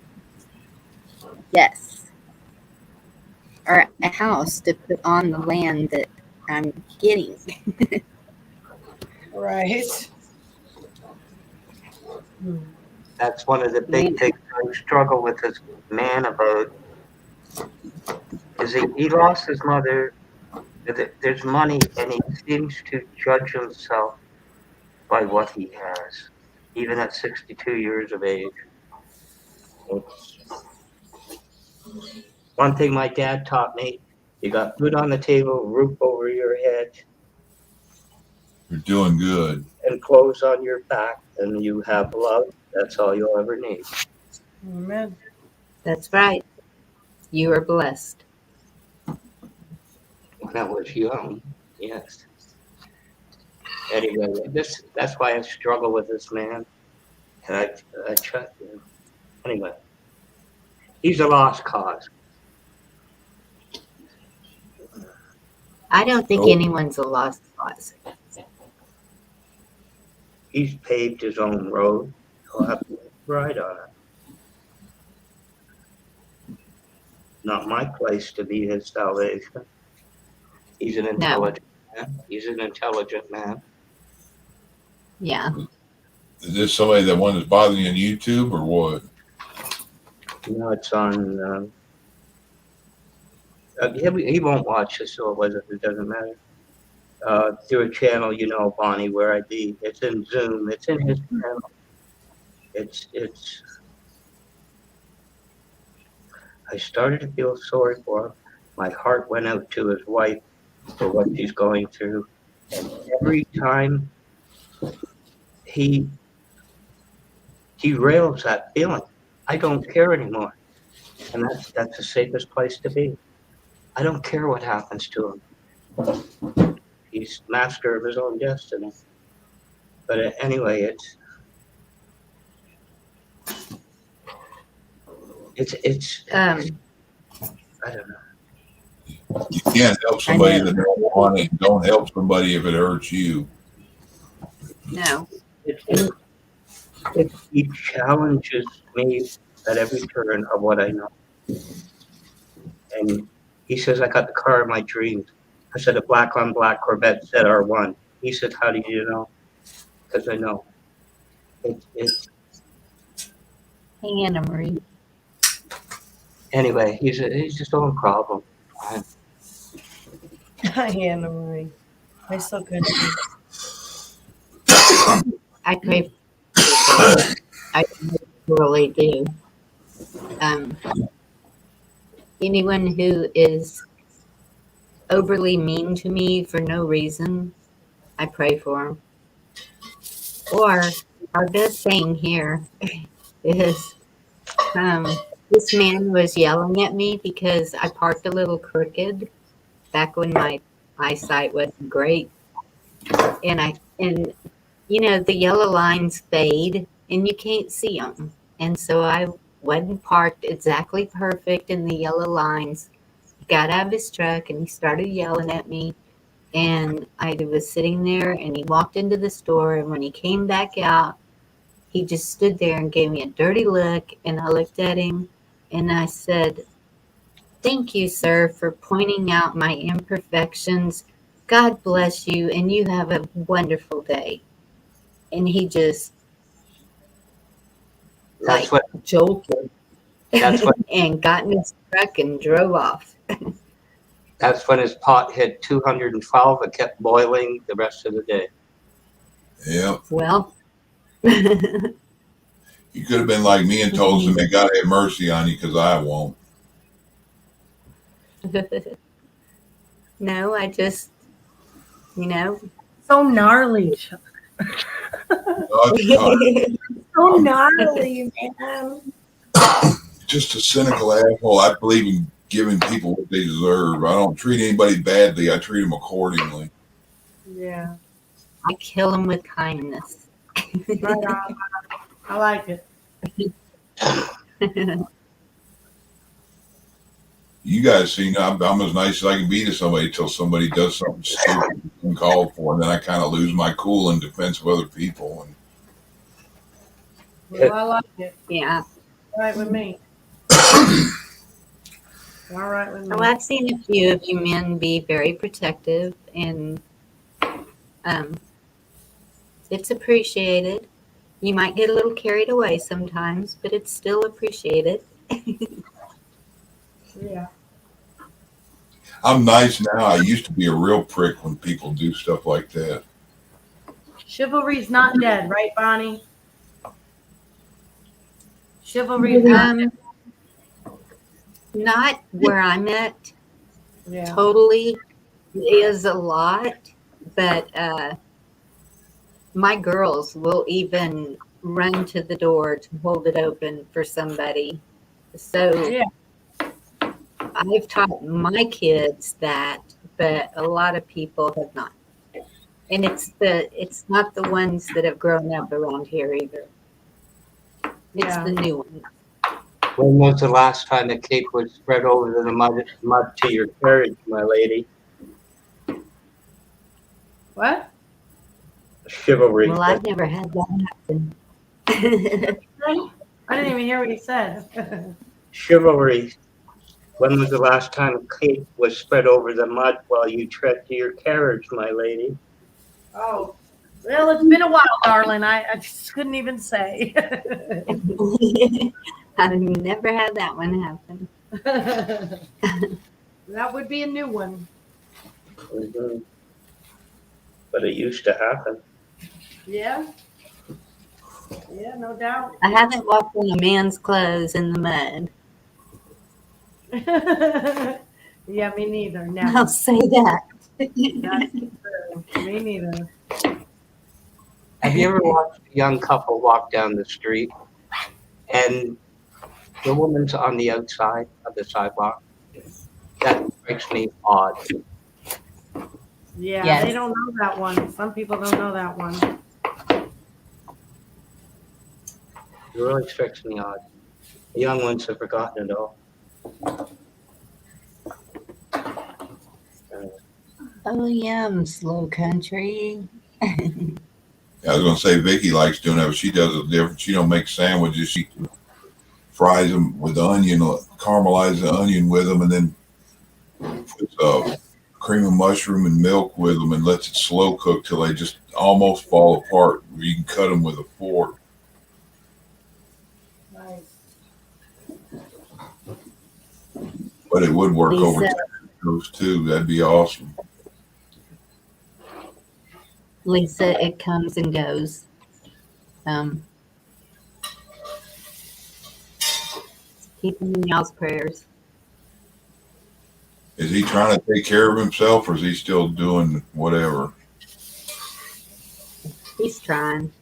Yes. Or a house to put on the land that I'm getting. Right. That's one of the big things I struggle with this man about. Is he lost his mother. There's money, and he seems to judge himself by what he has, even at 62 years of age. It's one thing my dad taught me: you got food on the table, roof over your head, You're doing good. and clothes on your back, and you have love. That's all you'll ever need. Amen. That's right. You are blessed. When I was young, yes. Anyway, that's why I struggle with this man, and I try. Anyway, he's a lost cause. I don't think Oh. anyone's a lost cause. He's paved his own road. He'll have to ride on it. Not my place to be his salvation. He's an intelligent man. He's an intelligent man. Yeah. Is this somebody that one that's bothering you on YouTube or what? You know, it's on. He won't watch this, so it doesn't matter. Through a channel, you know, Bonnie, where I be. It's in Zoom. It's in his channel. It's. I started to feel sorry for him. My heart went out to his wife for what she's going through, and every time he derails that feeling, I don't care anymore, and that's the safest place to be. I don't care what happens to him. He's master of his own destiny. But anyway, it's I don't know. You can't help somebody that don't want it. Don't help somebody if it hurts you. No. He challenges me at every turn of what I know. And he says, I got the car of my dreams. I said, a black on black Corvette ZR1. He said, how do you know? Because I know. It's Hey, Anna Marie. anyway, he's his own problem. Hi, Anna Marie. I still couldn't. I pray for you. I really do. Anyone who is overly mean to me for no reason, I pray for them. Or our best thing here is this man was yelling at me because I parked a little crooked back when my eyesight wasn't great. And you know, the yellow lines fade and you can't see them. And so I wasn't parked exactly perfect in the yellow lines. He got out of his truck and he started yelling at me. And I was sitting there and he walked into the store. And when he came back out, he just stood there and gave me a dirty look. And I looked at him and I said, "Thank you, sir, for pointing out my imperfections. God bless you, and you have a wonderful day." And he just That's what jolted that's what and got in his truck and drove off. that's when his pot hit 212. It kept boiling the rest of the day. Yeah. Well, You could have been like me and told them, "May God have mercy on you," because I won't. no, I just, you know. So gnarly, Chuck. So gnarly, man. Just a cynical asshole. I believe in giving people what they deserve. I don't treat anybody badly. I treat them accordingly. Yeah. I kill them with kindness. Right on. I like it. You guys see, I'm as nice as I can be to somebody till somebody does something stupid and called for, and then I kind of lose my cool in defense of other people. And Well, I like it. Yeah. All right with me. All right with me. Well, I've seen a few of you men be very protective, and it's appreciated. You might get a little carried away sometimes, but it's still appreciated. Yeah. I'm nice now. I used to be a real prick when people do stuff like that. Chivalry's not dead, right, Bonnie? Chivalry's not dead. Not where I'm at. Yeah. Totally is a lot, but my girls will even run to the door to hold it open for somebody. So Yeah. I've taught my kids that, but a lot of people have not. And it's not the ones that have grown up around here either. It's Yeah. the new ones. When was the last time a cape was spread over the mud to your carriage, my lady? What? Chivalry. Well, I've never had that happen. I didn't even hear what he said. Chivalry. When was the last time a cape was spread over the mud while you tread to your carriage, my lady? Oh, well, it's been a while, darling. I just couldn't even say. I've never had that one happen. That would be a new one. Mm-hmm. But it used to happen. Yeah. Yeah, no doubt. I haven't walked in a man's clothes in the mud. Yeah, me neither. I'll Never. say that. That's true. Me neither. Have you ever watched a young couple walk down the street and the woman's on the outside of the sidewalk? That strikes me odd. Yeah, Yes. they don't know that one. Some people don't know that one. It really strikes me odd. The young ones have forgotten it all. Oh, yeah, I'm slow country. I was going to say Vicky likes doing that, but she does it different. She don't make sandwiches. She fries them with onion, caramelizes the onion with them, and then puts cream of mushroom and milk with them and lets it slow cook till they just almost fall apart. You can cut them with a fork. Nice. But it would work over Lisa. those too. That'd be awesome. Lisa, it comes and goes. Keep him in y'all's prayers. Is he trying to take care of himself, or is he still doing whatever? He's trying.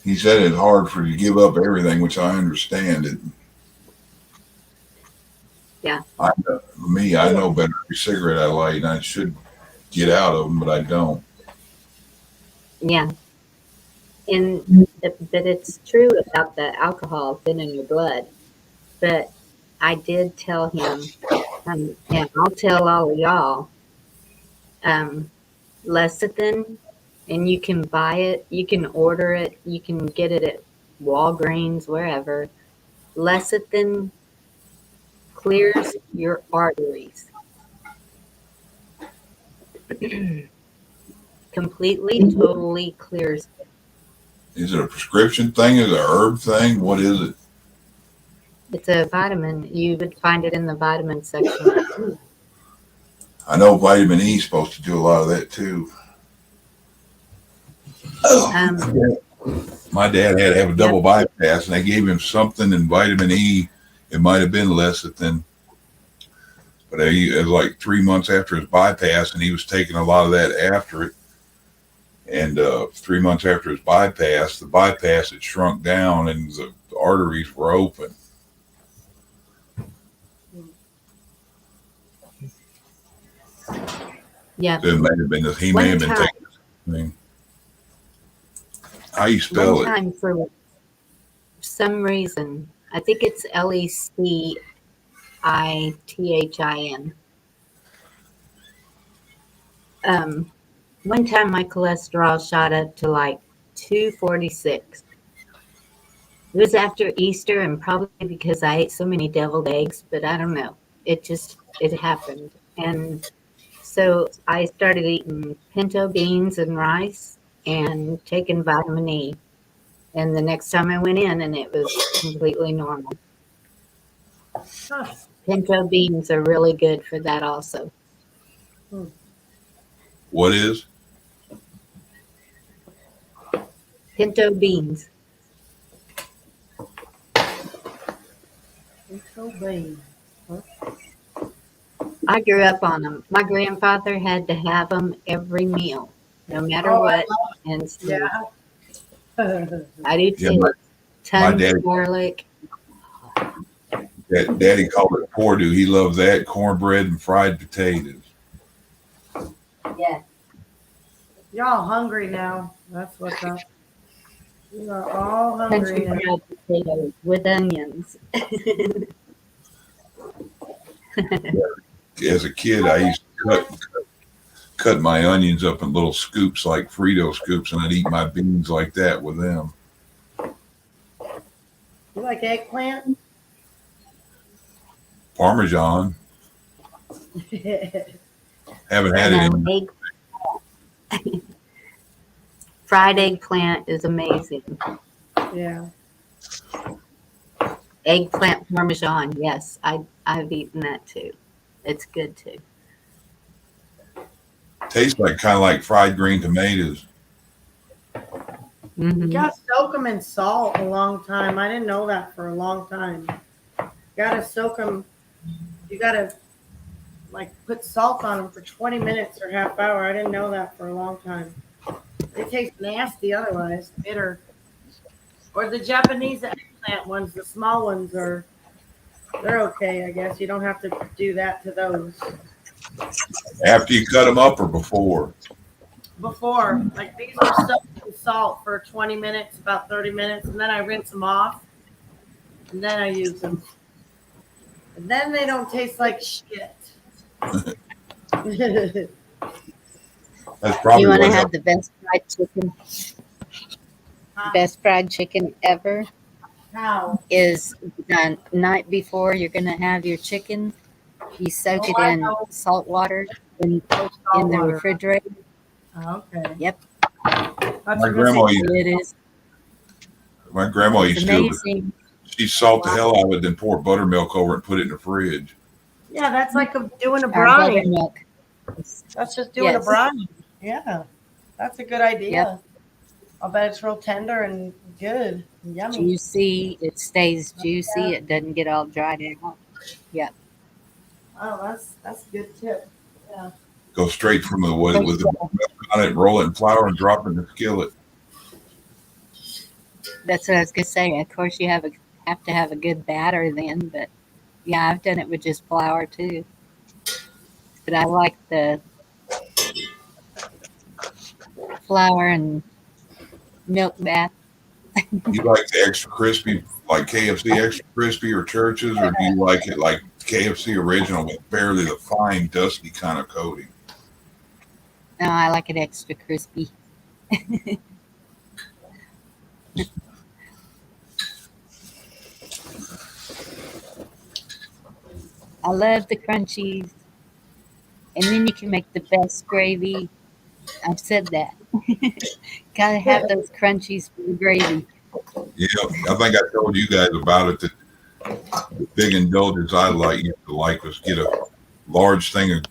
He said it's hard for you to give up everything, which I understand it. Yeah. I know better. Every cigarette I light, and I should get out of them, but I don't. Yeah. And but it's true about the alcohol being in your blood. But I did tell him, and I'll tell all of y'all, lecithin, and you can buy it, you can order it, you can get it at Walgreens, wherever. Lecithin clears your arteries. Completely, totally clears. Is it a prescription thing? Is it a herb thing? What is it? It's a vitamin. You would find it in the vitamin section. I know vitamin E is supposed to do a lot of that too. My dad had to have a double bypass, and they gave him something in vitamin E. It might have been lecithin, but it was like 3 months after his bypass, and he was taking a lot of that after it. And 3 months after his bypass, the bypass had shrunk down, and the arteries were open. Yeah. So it may have been he may have been taking this thing. How you spell One it? time for some reason, I think it's Lecithin. One time my cholesterol shot up to like 246. It was after Easter, and probably because I ate so many deviled eggs, but I don't know. It happened. And So I started eating pinto beans and rice and taking vitamin E. And the next time I went in, and it was completely normal. Huh. Pinto beans are really good for that also. What is? Pinto beans. It's so big. I grew up on them. My grandfather had to have them every meal, no matter Oh, what. And so yeah. I do Yeah, too. my Tons daddy, of garlic. daddy called it pordu. He loved that cornbread and fried potatoes. Yeah. You're all hungry now. That's what's up. You are all hungry Country now. fried potatoes with onions. As a kid, I used to cut my onions up in little scoops like Frito scoops, and I'd eat my beans like that with them. You like eggplant? Parmesan. Haven't had it No, in. fried eggplant is amazing. Yeah. Eggplant parmesan, yes, I've eaten that too. It's good too. Tastes like kind of like fried green tomatoes. You Hmm. gotta soak them in salt a long time. I didn't know that for a long time. You gotta soak them. You gotta like put salt on them for 20 minutes or half hour. I didn't know that for a long time. They taste nasty otherwise, bitter. Or the Japanese eggplant ones, the small ones they're okay, I guess. You don't have to do that to those. After you cut them up or before? Before, like these are soaked in salt for 20 minutes, about 30 minutes, and then I rinse them off, and then I use them. And then they don't taste like shit. That's probably You want to what have helped. the best fried chicken? Best fried chicken ever How? is the night before you're going to have your chicken. You soak Oh, it I in know. salt water in Salt the water. refrigerator. Okay. Yep, That's My grandma really used, it is. my grandma It's used to do it. amazing. She'd salt the hell out of it, then pour buttermilk over it and put it in the fridge. yeah. That's like doing a Our brownie. buttermilk. That's just doing a Yes. brownie. Yeah, that's a good idea. Yep. I'll bet it's real tender and good, and yummy. Juicy. It stays juicy. It doesn't get all dried out. Yep. Oh, that's a good tip. Yeah. Go straight from the wood with the buttermilk on it, roll it in flour, and drop it in the skillet. That's what I was gonna say. Of course, you have to have a good batter then, but yeah, I've done it with just flour too. But I like the flour and milk bath. You like the extra crispy, like KFC extra crispy or Church's, or do you like it like KFC original with barely the fine, dusty kind of coating? No, I like it extra crispy. I love the crunchies, and then you can make the best gravy. I've said that. Gotta have those crunchies for the gravy. Yeah, I think I told you guys about it. That the big indulgence I used to like was get a large thing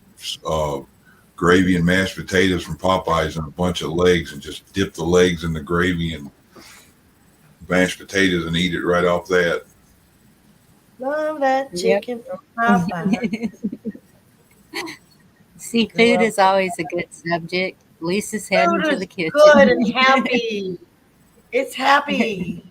of gravy and mashed potatoes from Popeyes and a bunch of legs, and just dip the legs in the gravy and mashed potatoes and eat it right off that. Love that Yep. chicken from Popeye. Seafood is always a good subject. Lisa's heading Food to the is kitchen. good and happy. It's happy.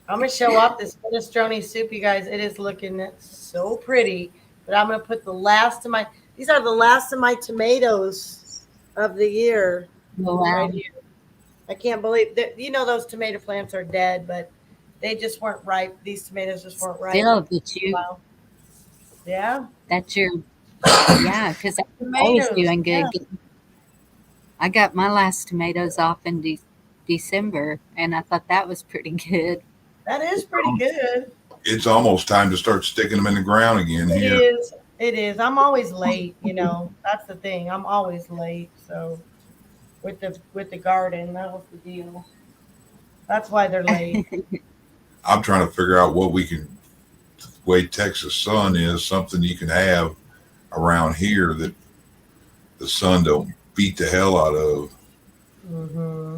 I'm gonna show off this minestrone soup, you guys. It is looking so pretty. But I'm gonna put the last of my. These are the last of my tomatoes of the year Oh, wow. right here. I can't believe that. You know those tomato plants are dead, but they just weren't ripe. These tomatoes just weren't ripe. Still, but you, Wow. Yeah. that's your, yeah, because I was Tomatoes. doing good. Yeah. I got my last tomatoes off in December, and I thought that was pretty good. That is pretty good. It's almost time to start sticking them in the ground again It here. is. It is. I'm always late, you know. That's the thing. I'm always late. So with the garden, that was the deal. That's why they're late. I'm trying to figure out what we can, way Texas sun is, something you can have around here that the sun don't beat the hell out of. Hmm.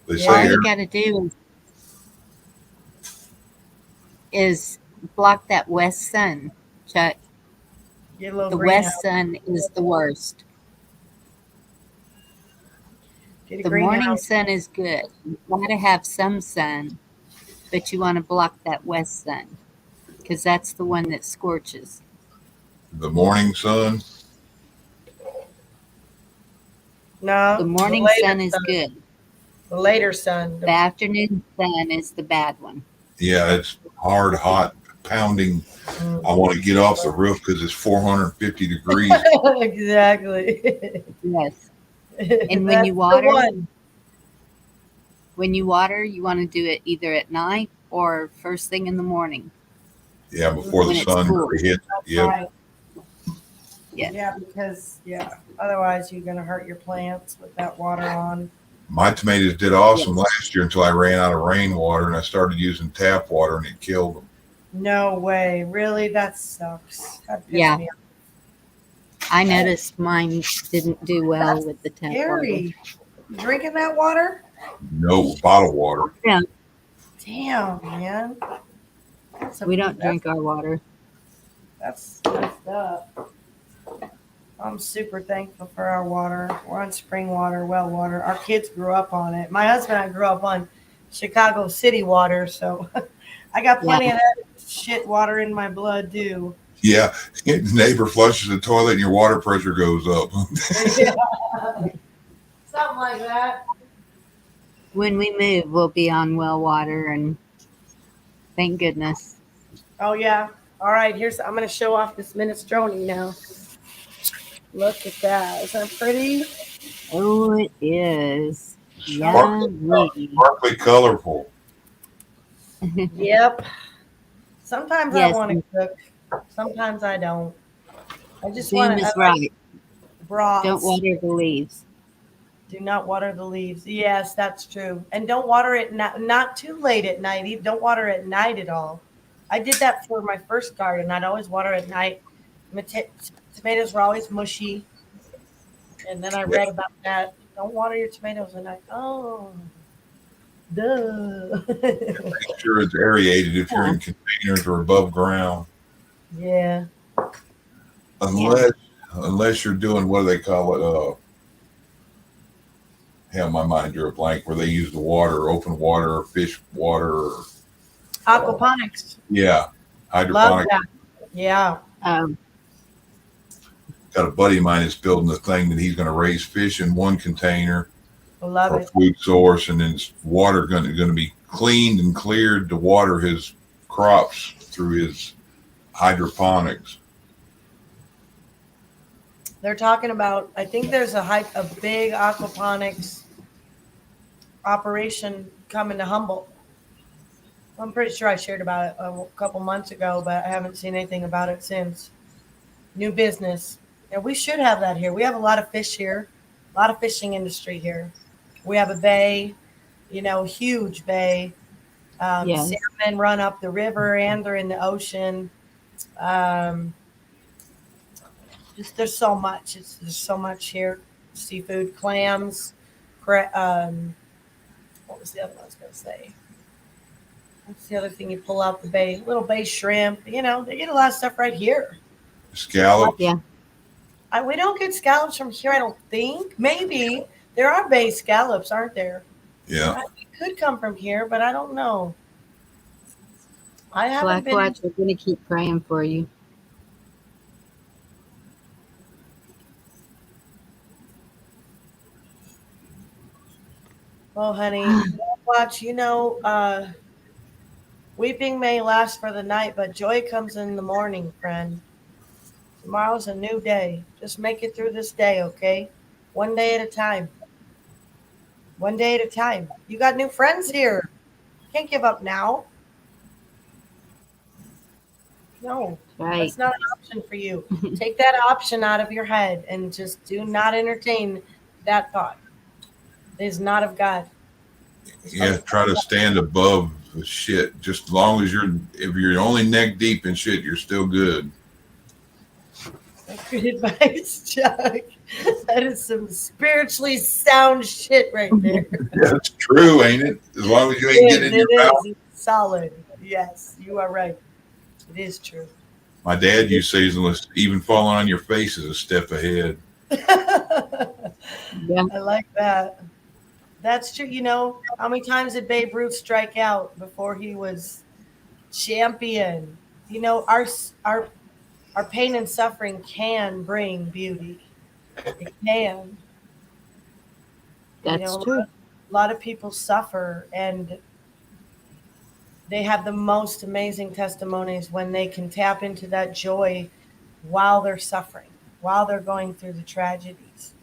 They Yeah. All say you air, got to do is block that west sun, Chuck. Get a little The west greenhouse. sun is the worst. Get a The morning greenhouse. sun is good. You want to have some sun, but you want to block that west sun because that's the one that scorches. the morning sun. The No, the morning later sun is sun. good. The later sun. The afternoon sun is the bad one. Yeah, it's hard, hot, pounding. I Mhm. want to get off the roof because it's 450 degrees. Exactly. Yes. And That's the one. when you water, you want to do it either at night or first thing in the morning Yeah, before the when it's sun cool. really hits. That's Yep. right. Yes. Yeah, because otherwise you're gonna hurt your plants with that water on. My tomatoes did awesome Yes. last year until I ran out of rainwater and I started using tap water and it killed them. No way. Really? That sucks. That pissed Yeah. me off. I noticed mine didn't do well That's with the tap water. scary. Drinking that water? No bottled water. Yeah, Damn, man. we don't drink our water. That's messed up. I'm super thankful for our water. We're on spring water, well water. Our kids grew up on it. My husband and I grew up on Chicago City water, so I got plenty of that shit water in my blood too. Yeah, the neighbor flushes the toilet and your water pressure goes up. Yeah. Something like that. When we move, we'll be on well water, and thank goodness. Oh yeah. All right, I'm gonna show off this minestrone now. Look at that. Isn't that pretty? Oh, it is. Sparkly, Yummy. sparkly colorful. Yep. Sometimes I Yes, want to cook. Sometimes I don't. I just Zoom want to. is I like right. broths. Don't water the leaves. Do not water the leaves. Yes, that's true. And don't water it not too late at night. Don't water at night at all. I did that for my first garden. I'd always water at night. My tomatoes were always mushy. And then I read about that. Don't water your tomatoes at night. Oh, duh. Make sure it's aerated if you're in containers or above ground. Yeah. Unless you're doing, what do they call it? Hell, my mind drew a blank, where they use the water, open water, or fish water, or Aquaponics. yeah, Love hydroponic. that. Yeah. Got a buddy of mine that's building a thing that he's going to raise fish in one container Love for it. food source, and then water going to be cleaned and cleared to water his crops through his hydroponics. They're talking about, I think there's a big aquaponics operation coming to Humboldt. I'm pretty sure I shared about it a couple months ago, but I haven't seen anything about it since. New business. And we should have that here. We have a lot of fish here, a lot of fishing industry here. We have a bay, huge bay. Yes. Salmon run up the river and they're in the ocean. Just there's so much. There's so much here. Seafood, clams. What was the other one I was going to say? What's the other thing you pull out the bay? Little bay shrimp. They get a lot of stuff right here. Scallops. Yeah. We don't get scallops from here, I don't think. Maybe. There are bay scallops, aren't there? Yeah. It could come from here, but I don't know. I haven't been. Blackwatch, we're going to keep praying for you. Oh, honey, watch. Weeping may last for the night, but joy comes in the morning, friend. Tomorrow's a new day. Just make it through this day, okay? One day at a time. One day at a time. You got new friends here. Can't give up now. No, Right. that's not an option for you. Take that option out of your head and just do not entertain that thought. It is not of God. It's Yeah, try to stand above the shit. Just as long as if you're only neck deep in shit, you're still good. That's good advice, Chuck. That is some spiritually sound shit right there. That's true, ain't it? As long as you ain't It getting is. in your It mouth. is. It's solid. Yes, you are right. It is true. My dad used to say, even falling on your face is a step ahead. Yeah. I like that. That's true. How many times did Babe Ruth strike out before he was champion? Our pain and suffering can bring beauty. It can. That's A true. lot of people suffer and they have the most amazing testimonies when they can tap into that joy while they're suffering, while they're going through the tragedies.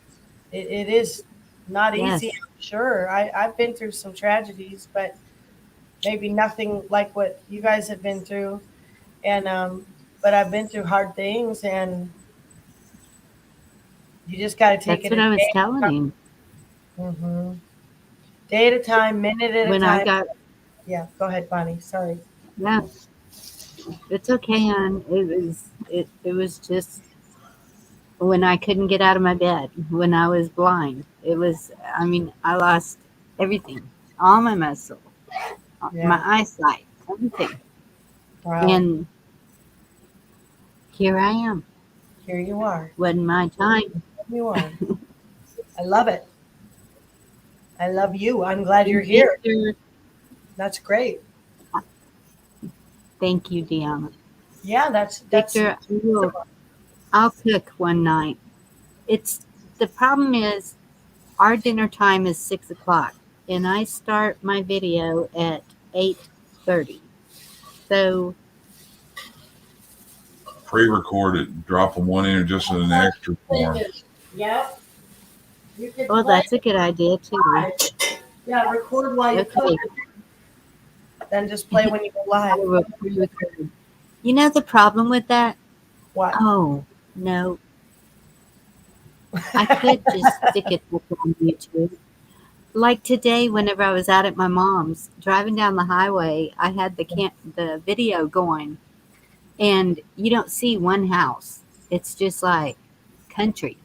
It is not easy, Yes. I'm sure. I've been through some tragedies, but maybe nothing like what you guys have been through. And but I've been through hard things, and you just got to take That's it what a I was day. telling him Hmm. Day at a time, minute at a when I time. got. Yeah, go ahead, Bonnie. Sorry. Yeah, it's okay, hon. It was just when I couldn't get out of my bed, when I was blind. It was. I mean, I lost everything, all my muscle, my Yeah. eyesight, everything, Wow. and here I am. Here you are. Wasn't my time. You are. I love it. I love you. I'm glad you're And here. Victor, That's great. thank you, Deanna. Yeah, that's Victor, I'll cook one night. It's the problem is our dinner time is 6 o'clock, and I start my video at 8:30. So Pre-record it, drop them one in or just in an extra form. Yep. You can well, play that's a good idea too. live. Yeah, record while you cook, Okay, then just play when you go I live. will pre-record. You know the problem with that? What? Oh no, I could just stick it up on YouTube. Like today, whenever I was out at my mom's driving down the highway, I had the video going, and you don't see one house. It's just like country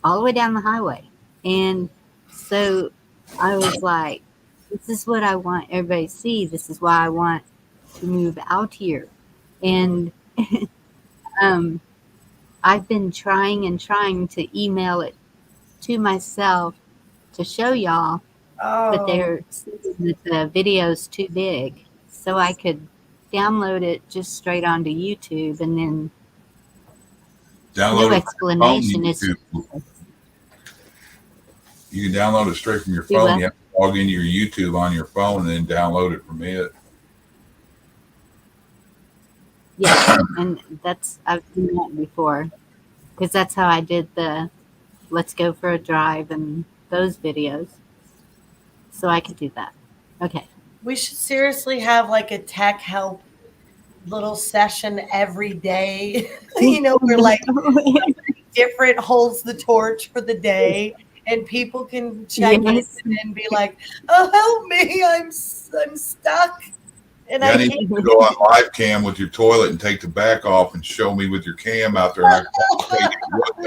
all the way down the highway. And so I was like, this is what I want everybody to see. This is why I want to move out here. And um, I've been trying and trying to email it to myself to show y'all, but Oh, they're saying that the video's too big. So I could download it just straight onto YouTube, and then no Download it from your phone. explanation. It's You can download it straight from your do phone. what? You have to log into your YouTube on your phone and then download it from it. Yes, and I've done that before because that's how I did the Let's Go for a Drive and those videos. So I could do that. Okay. we should seriously have like a tech help little session every day. Where like different holds the torch for the day, and people can check in Yes. and be like, "Oh, help me! I'm stuck." And Yeah, I I need can't. you to go on live cam with your toilet and take the back off and show me with your cam out there. And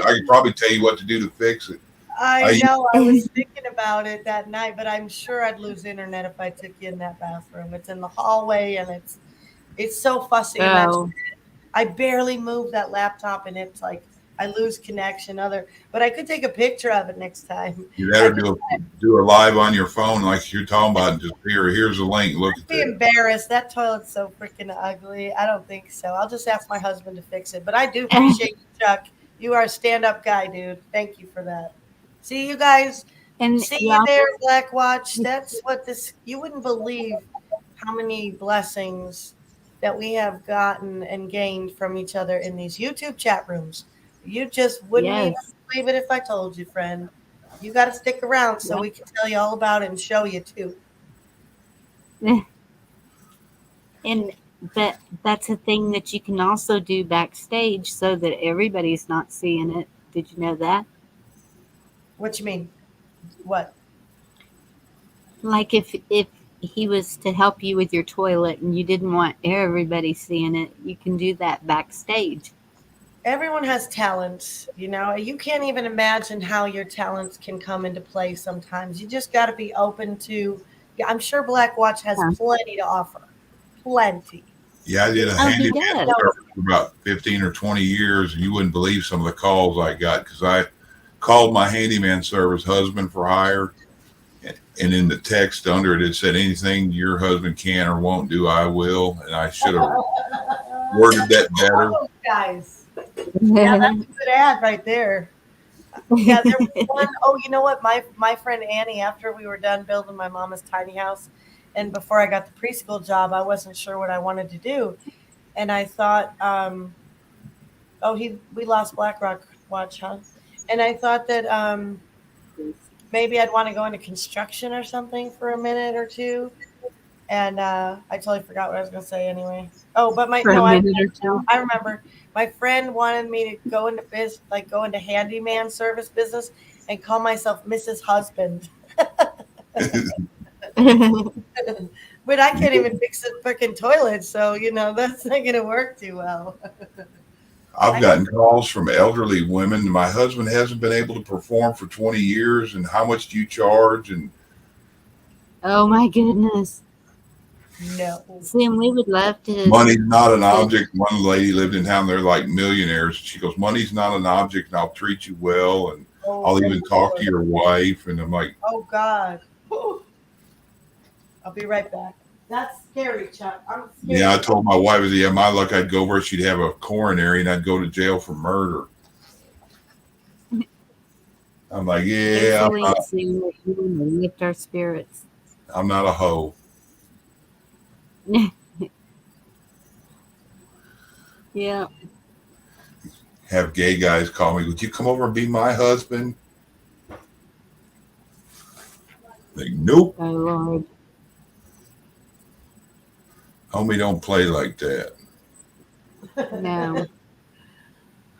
I could probably tell you what to do to fix it. I know. I was thinking about it that night, but I'm sure I'd lose internet if I took you in that bathroom. It's in the hallway, and it's so fussy. And Oh, I barely move that laptop, and it's like I lose connection. But I could take a picture of it next time. You better do a live on your phone like you're talking about. And just here's a link. Look at I'd be that. embarrassed. That toilet's so freaking ugly. I don't think so. I'll just ask my husband to fix it. But I do appreciate you, Chuck. You are a stand-up guy, dude. Thank you for that. See you guys. and See you y'all, there, Black Watch. That's what you wouldn't believe how many blessings that we have gotten and gained from each other in these YouTube chat rooms. You just wouldn't even yes, believe it if I told you, friend. You got to stick around so yeah. we can tell you all about it and show you too. And But that's a thing that you can also do backstage so that everybody's not seeing it. Did you know that? What you mean? What? Like if he was to help you with your toilet and you didn't want everybody seeing it, you can do that backstage. Everyone has talents, you know. You can't even imagine how your talents can come into play sometimes. You just got to be open to. Yeah, I'm sure Black Watch has Huh. plenty to offer. Plenty. Yeah, I did a Oh, he handyman does. service for about 15 or 20 years, and you wouldn't believe some of the calls I got because I called my handyman service husband for hire. And in the text under it said, anything your husband can or won't do, I will. And I should have worded that better. Oh, guys. Yeah, that's a good ad right there. Yeah, there was one. Oh, you know what? My friend Annie, after we were done building my mama's tiny house, and before I got the preschool job, I wasn't sure what I wanted to do, and I thought, we lost Black Rock Watch, huh? And I thought that maybe I'd want to go into construction or something for a minute or two. And I totally forgot what I was going to say anyway. Oh, but For a minute or two. I remember my friend wanted me to go into go into handyman service business and call myself Mrs. Husband. But I can't even fix the freaking toilet, so that's not going to work too well. I've gotten calls from elderly women. My husband hasn't been able to perform for 20 years, and how much do you charge? And Oh my goodness. No. Sam, we would love to. money's not an object. One lady lived in town, they're like millionaires. She goes, money's not an object, and I'll treat you well, and I'll even talk to your wife. And I'm like, oh God. Whew. I'll be right back. That's scary, Chuck. I'm scared. yeah, I told my wife, yeah, my luck, I'd go over, she'd have a coronary, and I'd go to jail for murder. I'm like, yeah, Lift our spirits. I'm not a hoe. Yeah. Have gay guys call me, would you come over and be my husband? Like, nope. Oh Lord. Homie, don't play like that. No.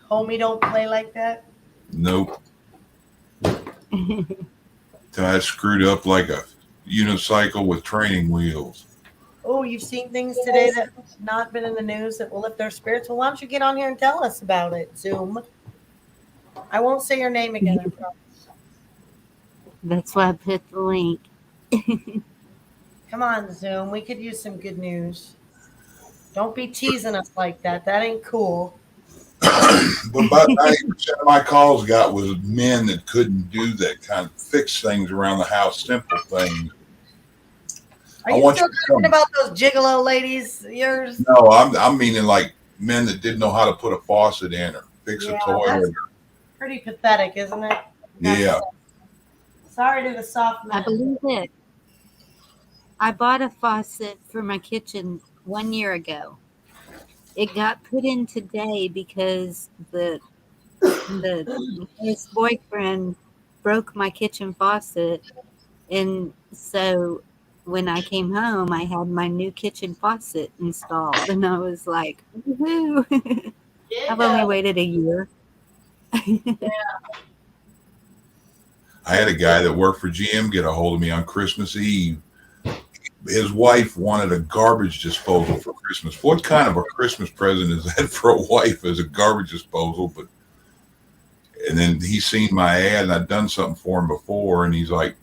Homie, don't play like that. Nope. I screwed up like a unicycle with training wheels. Oh, you've seen things today that have not been in the news that will lift their spirits. Well, why don't you get on here and tell us about it, Zoom? I won't say your name again, I promise. That's why I put the link. Come on, Zoom. We could use some good news. Don't be teasing us like that. That ain't cool. But about 90% of my calls got was men that couldn't do that kind of fix things around the house, simple things. Are you still talking about those gigolo ladies? Yours? No, I'm meaning like men that didn't know how to put a faucet in or fix a toilet. That's pretty pathetic, isn't it? Yeah. Sorry to the soft men. I believe it. I bought a faucet for my kitchen 1 year ago. It got put in today because his boyfriend broke my kitchen faucet, and so when I came home, I had my new kitchen faucet installed, and I was like, woohoo! I've only waited a year. I had a guy that worked for GM get a hold of me on Christmas Eve. His wife wanted a garbage disposal for Christmas. What kind of a Christmas present is that for a wife as a garbage disposal? And then he seen my ad, and I'd done something for him before, and he's like,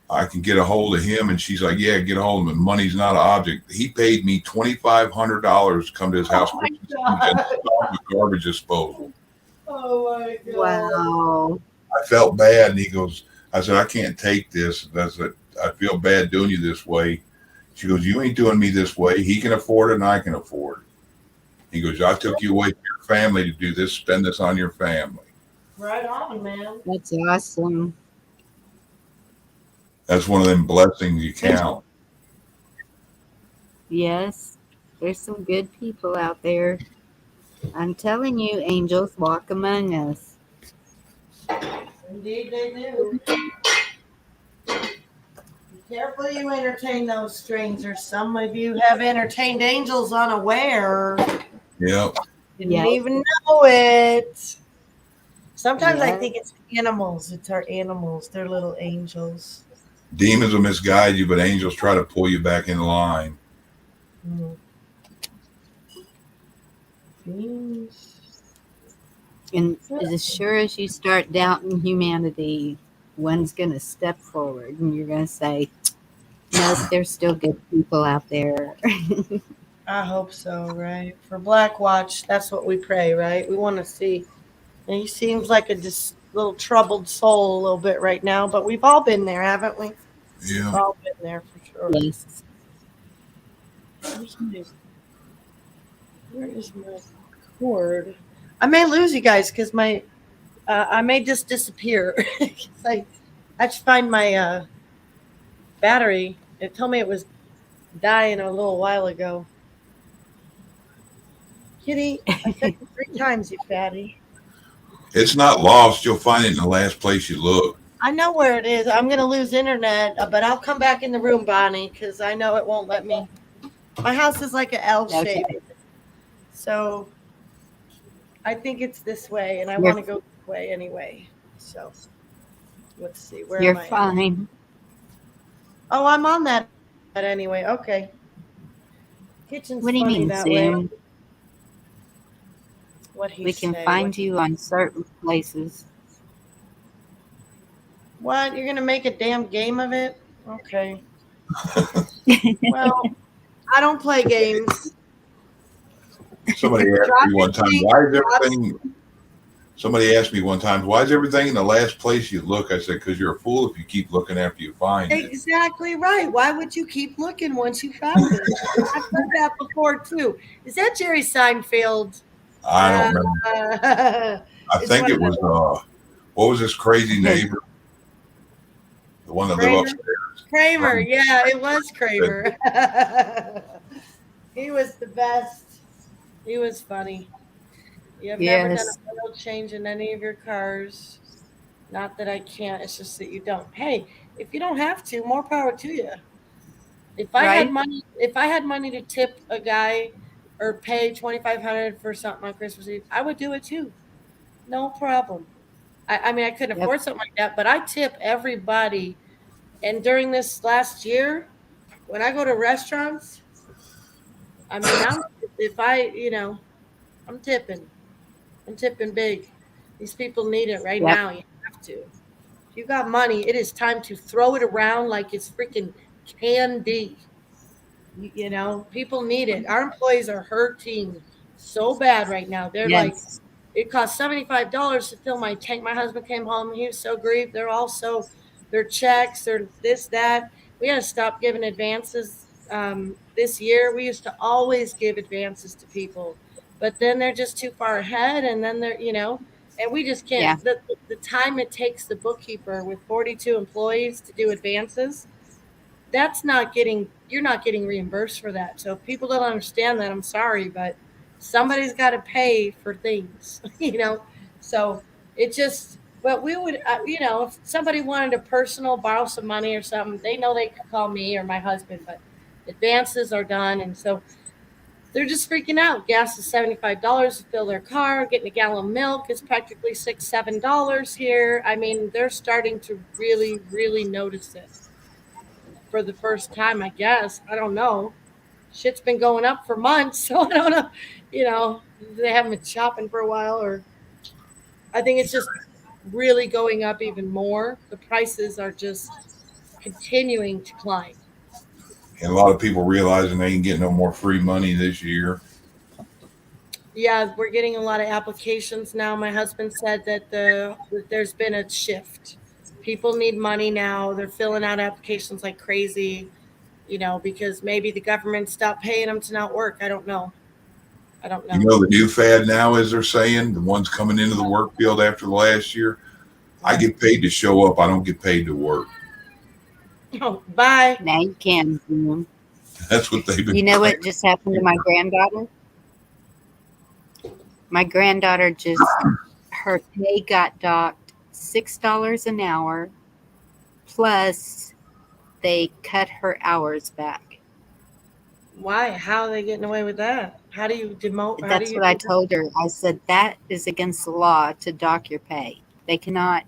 I can get a hold of him. And she's like, yeah, get a hold of him. And money's not an object. He paid me $2,500 to come to his house and install the garbage disposal. Oh my God. Wow. I felt bad. And he goes, I said, I can't take this. I said, I feel bad doing you this way. She goes, you ain't doing me this way. He can afford it and I can afford it. He goes, I took you away from your family to do this. Spend this on your family. Right on, man. That's awesome. That's one of them blessings you count. Yes. There's some good people out there. I'm telling you, angels walk among us. Indeed they do. Careful you entertain those strangers. Some of you have entertained angels unaware. Yep. Didn't Yeah. even know it. Sometimes I Yeah. think it's animals. It's our animals. They're little angels. Demons will misguide you, but angels try to pull you back in line. Mm. Beans. And as sure as you start doubting humanity, one's going to step forward and you're going to say, nope, there's still good people out there. I hope so, right? For Black Watch, that's what we pray, right? We want to see. And he seems like a just little troubled soul a little bit right now, but we've all been there, haven't we? Yeah. We've all been there for sure. Yes. Where is my cord? I may lose you guys because I may just disappear. I just find my battery. It told me it was dying a little while ago. Kitty, I said it 3 times, you fatty. It's not lost. You'll find it in the last place you look. I know where it is. I'm going to lose internet, but I'll come back in the room, Bonnie, because I know it won't let me. My house is like an L shape. Okay. So I think it's this way, and I You're- want to go this way anyway. So let's see. Where You're am I? fine. Oh, I'm on that anyway. Okay. Kitchen's What do you funny mean, that way. Zoom? What he We can say? find you on certain places. What? You're gonna make a damn game of it? Okay. Well, I don't play games. Somebody asked me one time, why is everything? Somebody asked me one time, why is everything in the last place you look? I said, because you're a fool if you keep looking after you find it. Exactly right. Why would you keep looking once you found it? I've heard that before too. Is that Jerry Seinfeld? I don't remember. I think it was, what was this crazy neighbor? The one that lived upstairs. Kramer. Yeah, it was Kramer. He was the best. He was funny. You have never done Yes. a oil change in any of your cars. Not that I can't, it's just that you don't. Hey, if you don't have to, more power to you. If I had money to tip a guy or pay $2,500 for something on Christmas Eve, I would do it too. No problem. I mean, I couldn't Yep. afford something like that, but I tip everybody. And during this last year, when I go to restaurants, I mean, I'm tipping. I'm tipping big. These people need it right Yep. now. You have to. If you got money, it is time to throw it around like it's freaking candy. You know, people need it. Our employees are hurting so bad right now. They're like, Yes. it cost $75 to fill my tank. My husband came home. He was so grieved. They're also, their checks, their this, that. We had to stop giving advances this year. We used to always give advances to people, but then they're just too far ahead. And then and we just can't. Yeah. The time it takes the bookkeeper with 42 employees to do advances, you're not getting reimbursed for that. So if people don't understand that, I'm sorry, but somebody's got to pay for things, So it just, but we would, if somebody wanted to borrow some money or something, they know they could call me or my husband, but advances are done. And so they're just freaking out. Gas is $75 to fill their car. Getting a gallon of milk is practically $6-7 here. I mean, they're starting to really, really notice it for the first time, I guess. I don't know. Shit's been going up for months, so I don't know. They haven't been shopping for a while, or I think it's just really going up even more. The prices are just continuing to climb. And a lot of people realizing they ain't getting no more free money this year. Yeah, we're getting a lot of applications now. My husband said that there's been a shift. People need money now. They're filling out applications like crazy, because maybe the government stopped paying them to not work. I don't know. You know, the new fad now is they're saying, the ones coming into the work field after the last year, I get paid to show up. I don't get paid to work. Oh, bye. Now you can. Zoom. That's what they've been You know saying. what just happened to my granddaughter? My granddaughter her pay got docked $6 an hour plus they cut her hours back. Why? How are they getting away with that? How do you demote? How do That's you what I do that? told her. I said that is against the law to dock your pay. They cannot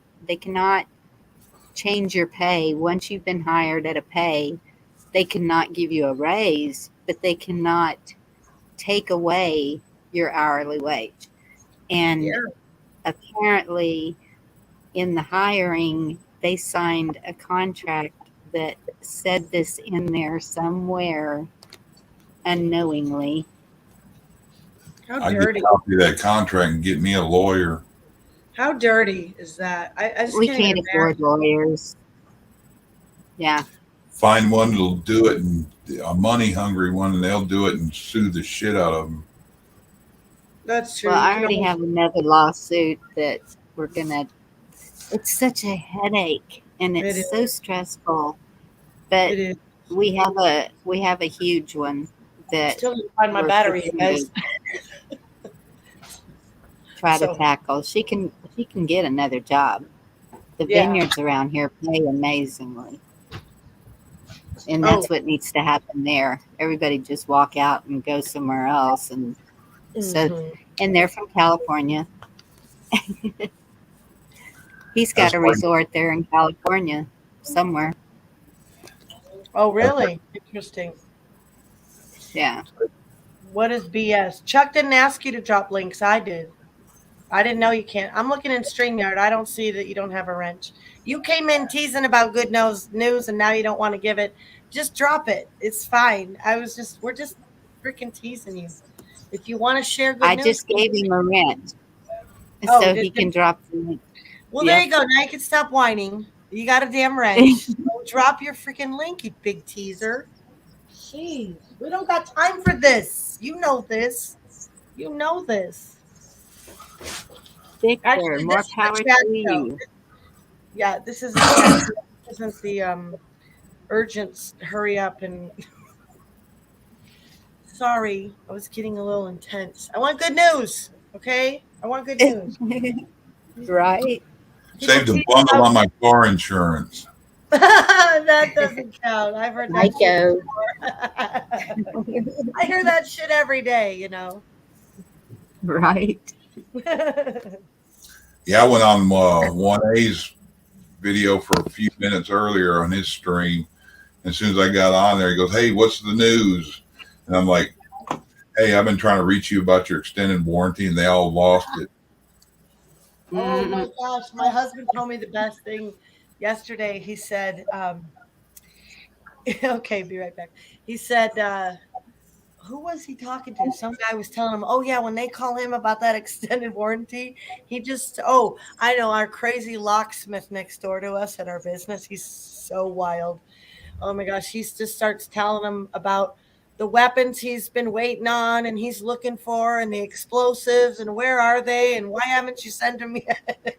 change your pay once you've been hired at a pay. They cannot give you a raise, but they cannot take away your hourly wage. And Yeah. apparently, in the hiring, they signed a contract that said this in there somewhere unknowingly. How I get a dirty. copy of that contract and get me a lawyer. How dirty is that? I just We can't even can't afford imagine. lawyers. Yeah. Find one that'll do it, and a money hungry one, and they'll do it and sue the shit out of them. That's true. Well, You I can already always. have another lawsuit that we're gonna. It's such a headache and It it's is. so stressful. But It is. we have a huge one that Still need to find my we're battery, you fixing guys. to try to So tackle. She can get another job. The yeah. vineyards around here pay amazingly. And Oh. that's what needs to happen there. Everybody just walk out and go somewhere else. And so, Mhm. and they're from California. He's That's got a why resort there in California somewhere. Oh, really? Interesting. Yeah. What is BS? Chuck didn't ask you to drop links. I did. I didn't know you can't. I'm looking in StreamYard. I don't see that you don't have a wrench. You came in teasing about good news and now you don't want to give it. Just drop it. It's fine. We're just freaking teasing you. If you want to share good I news, just gave him a wrench oh, so did he you? can drop the link. Well, there Yep. you go. Now you can stop whining. You got a damn wrench. Go drop your freaking link, you big teaser. Jeez, we don't got time for this. You know this. You know this. Victor, Actually, more this is power a chat to show. you. Yeah, this is a chat show. This isn't the urgent hurry up and sorry, I was getting a little intense. I want good news. Okay? I want good news. Right? People saved a tease bundle about on my car insurance. that doesn't count. I've heard that shit Psycho. before. I hear that shit every day, you know. Right? Yeah, I went on 1A's video for a few minutes earlier on his stream. As soon as I got on there, he goes, "Hey, what's the news?" And I'm like, "Hey, I've been trying to reach you about your extended warranty, and they all lost it." Oh my Mm, gosh, my husband told me the best thing yesterday. He said, okay, be right back. He said, who was he talking to? Some guy was telling him, oh, yeah, when they call him about that extended warranty, he just, oh, I know our crazy locksmith next door to us at our business. He's so wild. Oh my gosh, he just starts telling them about the weapons he's been waiting on and he's looking for and the explosives and where are they and why haven't you sent them yet?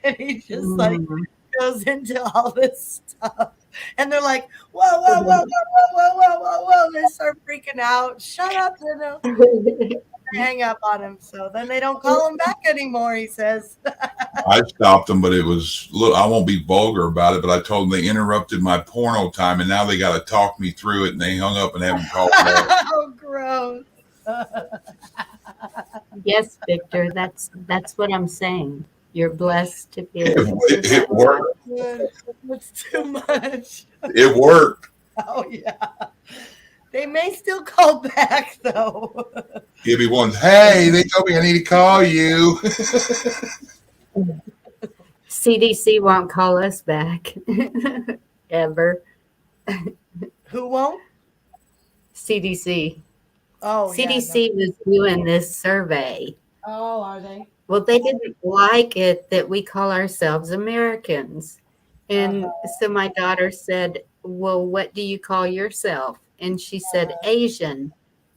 And he just like mm. goes into all this stuff. And they're like, whoa, whoa, whoa, whoa, whoa, whoa, whoa, whoa, whoa. They start freaking out. Shut up, you know. They hang up on him. So then they don't call him back anymore, he says. I stopped them, but it was, look, I won't be vulgar about it, but I told them they interrupted my porno time, and now they got to talk me through it, and they hung up and haven't called back. Oh, gross. Yes, Victor, that's what I'm saying. You're blessed to be It, able to it, say it worked. Good. That's too much. It worked. Oh, yeah. They may still call back, though. Give me one. Hey, they told me I need to call you. CDC won't call us back ever. Who won't? CDC. Oh, yeah. No. CDC was doing this survey. Oh, are they? Well, they didn't like it that we call ourselves Americans. And so my daughter said, well, what do you call yourself? And she said, Asian.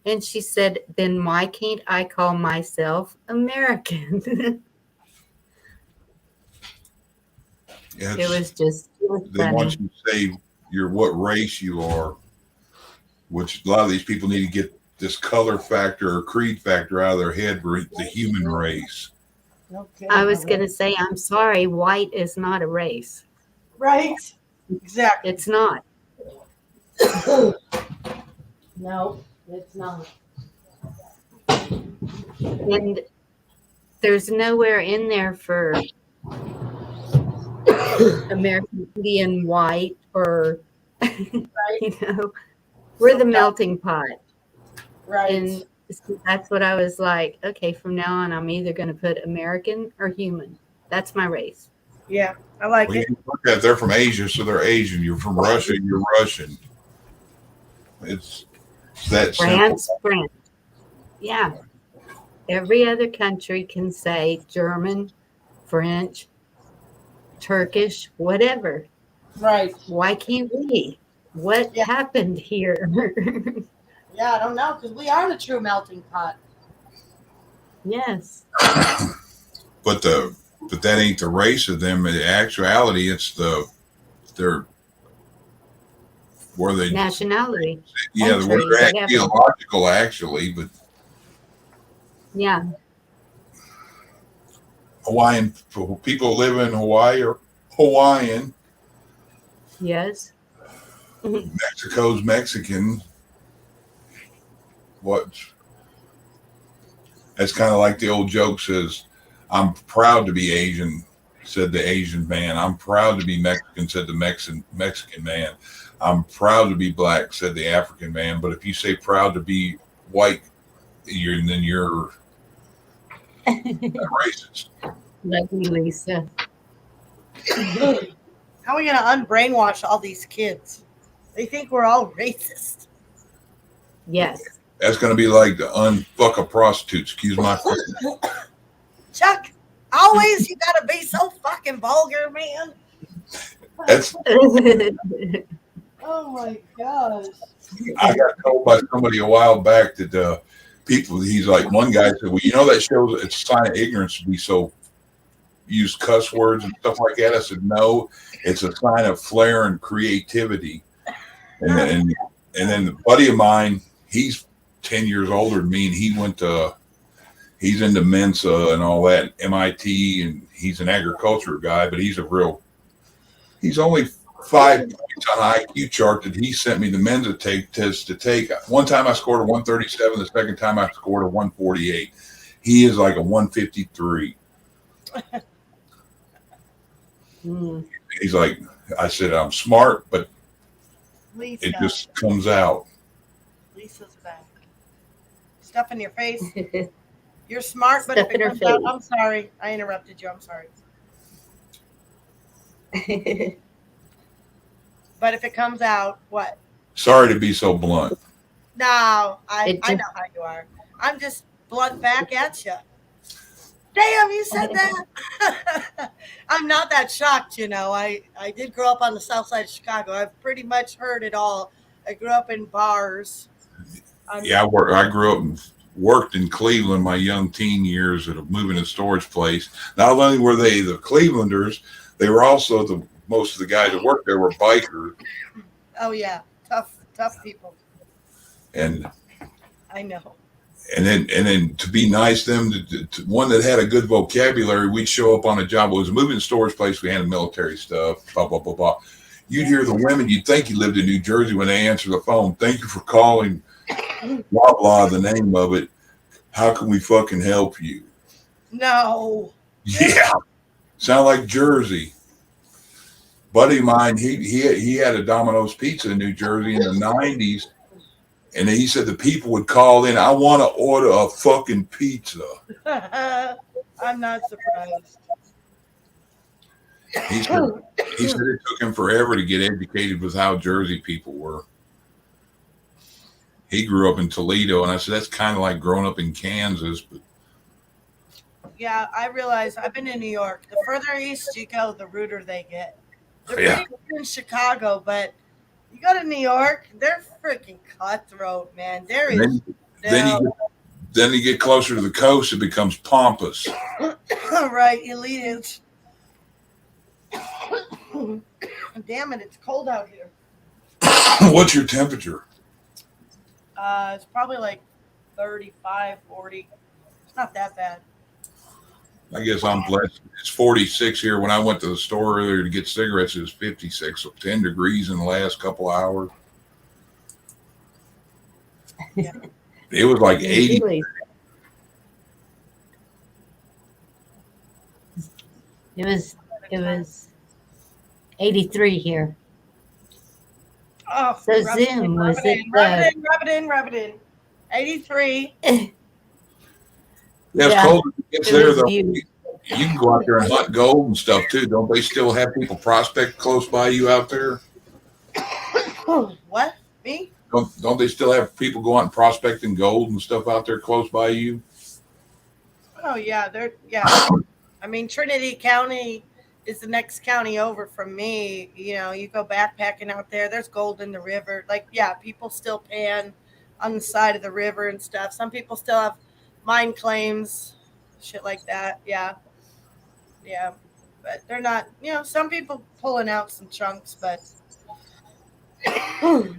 And she said, then why can't I call myself American? Yeah, It was they funny. want you to say what race you are, which a lot of these people need to get this color factor or creed factor out of their head for the human race. Okay. I was going to say, I'm sorry, white is not a race. Right? Exactly. It's not. No, it's not. And there's nowhere in there for American Indian white or, Right. we're the melting pot. Right. And so that's what I was like, okay, from now on, I'm either going to put American or human. That's my race. Yeah, I like Well, it. you look at they're from Asia, so they're Asian. You're from Russia, you're Russian. It's that simple. France. Yeah. Every other country can say German, French, Turkish, whatever. Right. Why can't we? What Yeah. happened here? Yeah, I don't know, because we are the true melting pot. Yes. But that ain't the race of them. In actuality, it's their where they Nationality. yeah, country, where they're at whatever. geological actually, but Yeah. Hawaiian people live in Hawaii or Hawaiian. Yes. Mexico's Mexican. What? That's kind of like the old joke says, "I'm proud to be Asian," said the Asian man. "I'm proud to be Mexican," said the Mexican man. "I'm proud to be black," said the African man. But if you say proud to be white, you're racist. Love you, Lisa. How are we going to unbrainwash all these kids? They think we're all racist. Yes. That's going to be like the unfuck a prostitute. Excuse my French. Chuck, always you got to be so fucking vulgar, man. That's Oh my gosh. I got told by somebody a while back that people. He's like one guy said, "Well, you know that shows it's a sign of ignorance to be so use cuss words and stuff like that." I said, "No, it's a sign of flair and creativity." And then the buddy of mine, he's 10 years older than me, and he's into Mensa and all that, MIT, and he's an agriculture guy, but he's only 5 points on the IQ chart that he sent me the Mensa test to take. One time I scored a 137, the second time I scored a 148. He is like a 153. He's like, I said, "I'm smart, but Lisa. it just comes out." Lisa's back. Stuff in your face. You're smart, but Stuff if it in her comes out, face. I'm sorry. I interrupted you. I'm sorry. But if it comes out, what? Sorry to be so blunt. No, I It know just- how you are. I'm just blunt back at you. Damn, you said that. I'm not that shocked, you know. I did grow up on the south side of Chicago. I've pretty much heard it all. I grew up in bars. Yeah, I grew up and worked in Cleveland my young teen years at a moving and storage place. Not only were they the Clevelanders, they were also most of the guys that worked there were bikers. Oh yeah, tough people. And I know. and then to be nice to them, to one that had a good vocabulary, we'd show up on a job. It was a moving and storage place. We handled military stuff, blah, blah, blah, blah. You'd hear the women, you'd think you lived in New Jersey when they answer the phone. "Thank you for calling, blah, blah, the name of it. How can we fucking help you?" No. Yeah. Sound like Jersey. Buddy of mine, he had a Domino's Pizza in New Jersey in the 90s. And he said the people would call in, "I want to order a fucking pizza." I'm not surprised. He said it took him forever to get educated with how Jersey people were. He grew up in Toledo, and I said, that's kind of like growing up in Kansas. But Yeah, I realize I've been in New York. The further east you go, the ruder they get. They're Yeah. pretty good in Chicago, but you go to New York, they're freaking cutthroat, man. There is then you get closer to the coast, it becomes pompous. right, elitist. Damn it, it's cold out here. What's your temperature? It's probably like 35, 40. It's not that bad. I guess I'm blessed. It's 46 here. When I went to the store earlier to get cigarettes, it was 56, so 10 degrees in the last couple hours. It was like In 80. Chile. It was 83 here. Oh, So rub it in, Zoom rub was it it in, rub the it in, rub it in, rub it in. 83. Yeah, it's Yeah, cold. It's it there was though. beautiful. You can go out there and hunt gold and stuff too. Don't they still have people prospect close by you out there? What? Me? Don't they still have people go out and prospecting gold and stuff out there close by you? Oh yeah, I mean, Trinity County is the next county over from me. You know, you go backpacking out there. There's gold in the river. Like, yeah, people still pan on the side of the river and stuff. Some people still have mine claims, shit like that. Yeah, yeah, but they're not. You know, some people pulling out some chunks, but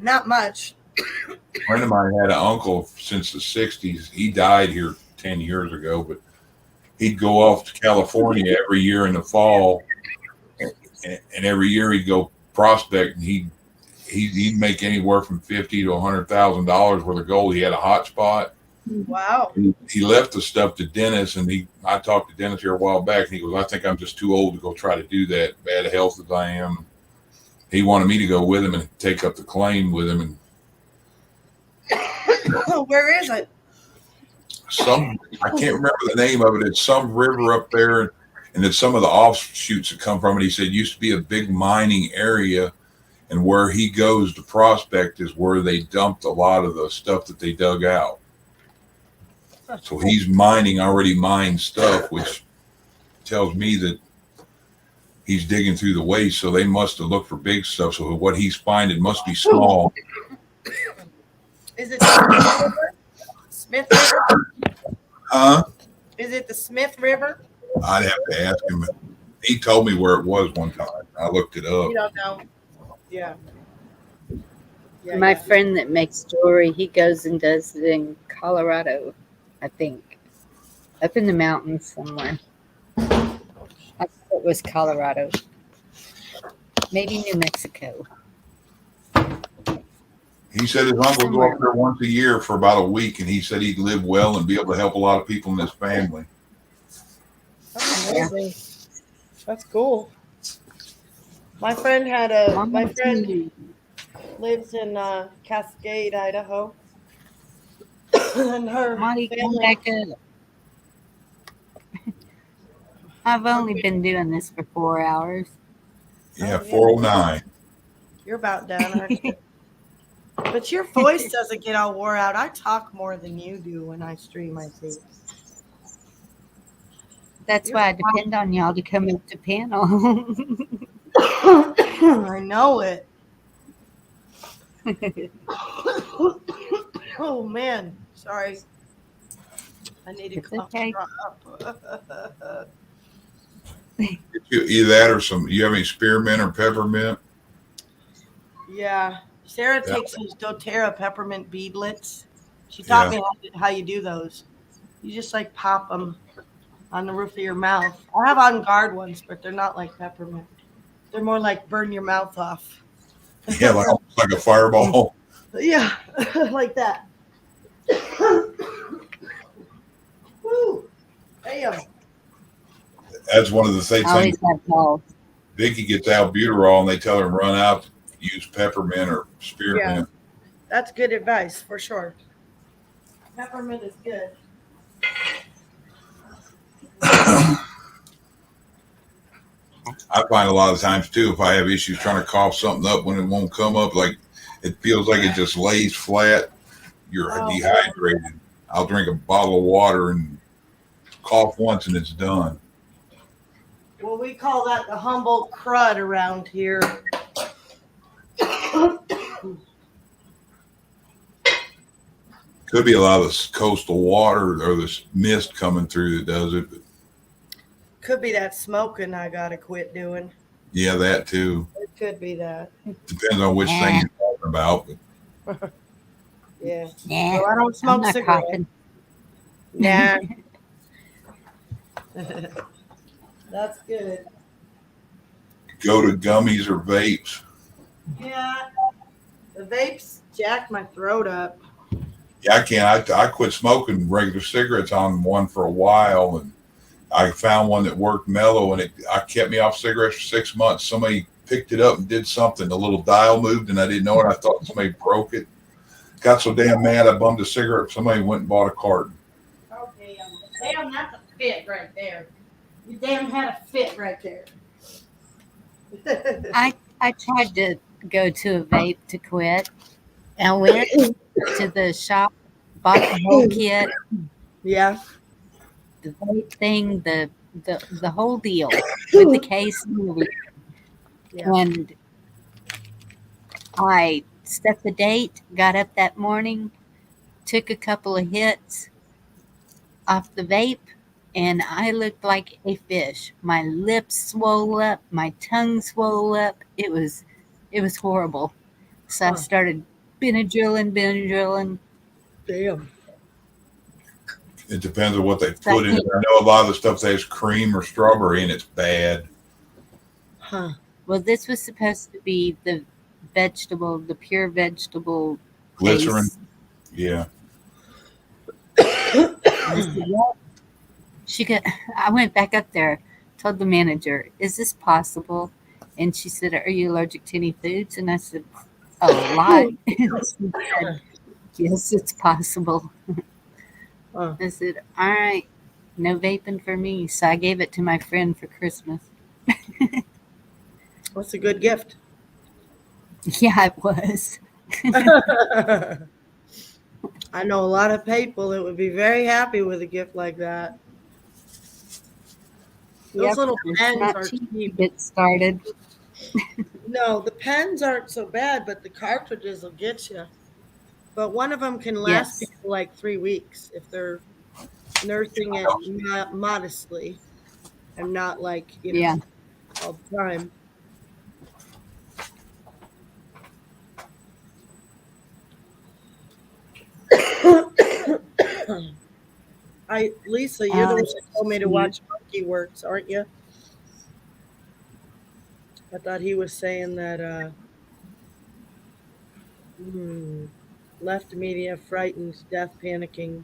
not much. A friend of mine had an uncle since the 60s. He died here 10 years ago, but he'd go off to California every year in the fall, and every year he'd go prospect, and he'd make anywhere from $50,000 to $100,000 worth of gold. He had a hot spot. Wow. He left the stuff to Dennis, and I talked to Dennis here a while back, and he goes, "I think I'm just too old to go try to do that. Bad health as I am." He wanted me to go with him and take up the claim with him, and Where is it? I can't remember the name of it. It's some river up there, and it's some of the offshoots that come from it. He said it used to be a big mining area, and where he goes to prospect is where they dumped a lot of the stuff that they dug out. So he's mining already mined stuff, which tells me that he's digging through the waste. So they must have looked for big stuff. So what he's finding must be small. Is it the Smith River? Huh? Is it the Smith River? I'd have to ask him. He told me where it was one time. I looked it up. You don't know. Yeah. My friend that makes jewelry, he goes and does it in Colorado, I think. Up in the mountains somewhere. I thought it was Colorado. Maybe New Mexico. He said his uncle would go up there once a year for about a week, and he said he'd live well and be able to help a lot of people in his family. That's amazing. That's cool. My friend lives in Cascade, Idaho. And her Monty, come family, back up. I've only been doing this for 4 hours. Yeah, 409. you're about done, aren't you? But your voice doesn't get all wore out. I talk more than you do when I stream, I think. That's why I depend on y'all to come up to panel. I know it. Oh man, sorry. I need to It's come okay. up. Either that or you have any spearmint or peppermint? Yeah, Sarah takes those doTERRA peppermint beadlets. She taught me how you do those. You just like pop them on the roof of your mouth. I have on guard ones, but they're not like peppermint. They're more like burn your mouth off. Yeah, like a fireball. Yeah, like that. Woo! Damn. That's one of the things. Always have balls. Vicky gets albuterol, and they tell her to run out to use peppermint or spearmint. Yeah, that's good advice for sure. Peppermint is good. I find a lot of times too, if I have issues trying to cough something up when it won't come up, like it feels like it just lays flat, you're dehydrated. I'll drink a bottle of water and cough once and it's done. Well, we call that the Humboldt crud around here. Could be a lot of this coastal water or this mist coming through that does it. But Could be that smoking I gotta quit doing. yeah, that too. It could be that. Depends on which thing you're talking about. But Yeah. Nah, Well, I don't I'm smoke not cigarettes. coughing. Nah. That's good. go to gummies or vapes. Yeah. The vapes jacked my throat up. Yeah, I can't. I quit smoking regular cigarettes on one for a while, and I found one that worked mellow, and I kept me off cigarettes for 6 months. Somebody picked it up and did something. The little dial moved, and I didn't know it. I thought somebody broke it. Got so damn mad, I bummed a cigarette. Somebody went and bought a carton. Okay, damn, that's a fit right there. You damn had a fit right there. I tried to go to a vape to quit. I went to the shop, bought the whole kit, Yeah. the vape thing, the whole deal with the case and everything. Yeah. And I set the date, got up that morning, took a couple of hits off the vape, and I looked like a fish. My lips swole up, my tongue swole up. It was horrible. So I Huh. started Benadryl. Damn. It depends on what they So I put in it. can't, I know a lot of the stuff that has cream or strawberry in it's bad. Huh. well, this was supposed to be the pure vegetable Glycerin. base. Yeah. And I said, well, I went back up there, told the manager, is this possible? And she said, are you allergic to any foods? And I said, a lot. And she said, yes, it's possible. Huh. I said, all right, no vaping for me. So I gave it to my friend for Christmas. What's a good gift? Yeah, it was. I know a lot of people that would be very happy with a gift like that. Those Yep, little it's pens not are cheap to cheap. get started. No, the pens aren't so bad, but the cartridges will get you. But one of them can last Yes. people like 3 weeks if they're nursing it modestly and not like, Yeah. all the time. Lisa, you're the one that told me to watch Monkey Works, aren't you? I thought he was saying that left media frightened, death panicking.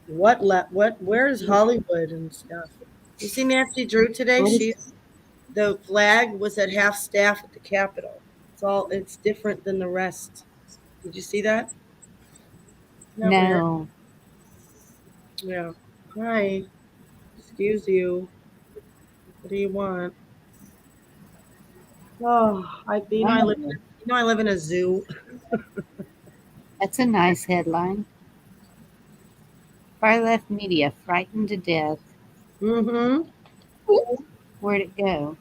Where's Hollywood and stuff? You see Nancy Drew today? What is- The flag was at half staff at the Capitol. It's different than the rest. Did you see that? Isn't that weird? No. Yeah. Hi. Excuse you. What do you want? Oh, I live in a zoo. That's a nice headline. Far left media frightened to death. Mm-hmm. Where'd it go?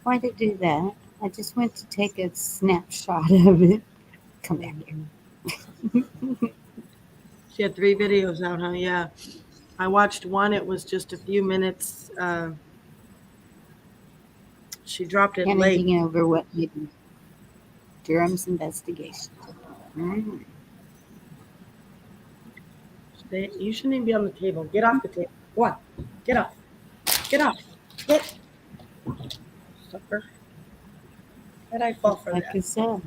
Why'd it do that? I just went to take a snapshot of it. Come back here. She had 3 videos out, huh? Yeah. I watched one. It was just a few minutes. She dropped it late. Handing over what maybe Durham's investigation. Mm. You shouldn't even be on the table. Get off the table. What? Get off. Get off. Get. Sucker. How'd I fall for Like that? I said.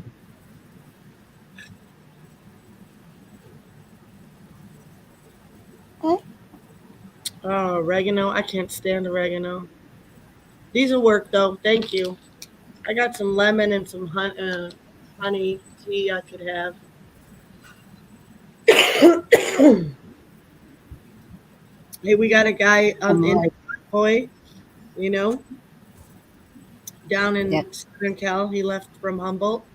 Oh, oregano. I can't stand oregano. These will work, though. Thank you. I got some lemon and some honey tea I could have. Hey, we got a guy in the Convoy, down in Southern Cal. He left from Humboldt,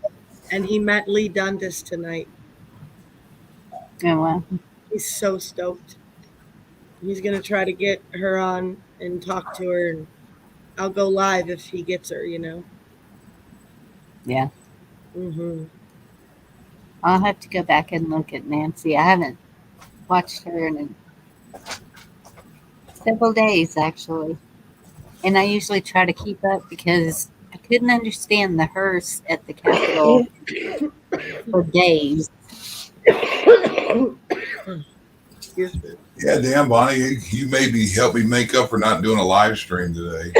and he met Lee Dundas tonight. Oh, well. He's so stoked. He's going to try to get her on and talk to her, and I'll go live if he gets her, Yeah. Mm-hmm. I'll have to go back and look at Nancy. I haven't watched her in several days, actually. And I usually try to keep up because I couldn't understand the hearse at the Capitol for days. Excuse me. Yeah, damn, Bonnie, you maybe help me make up for not doing a live stream today.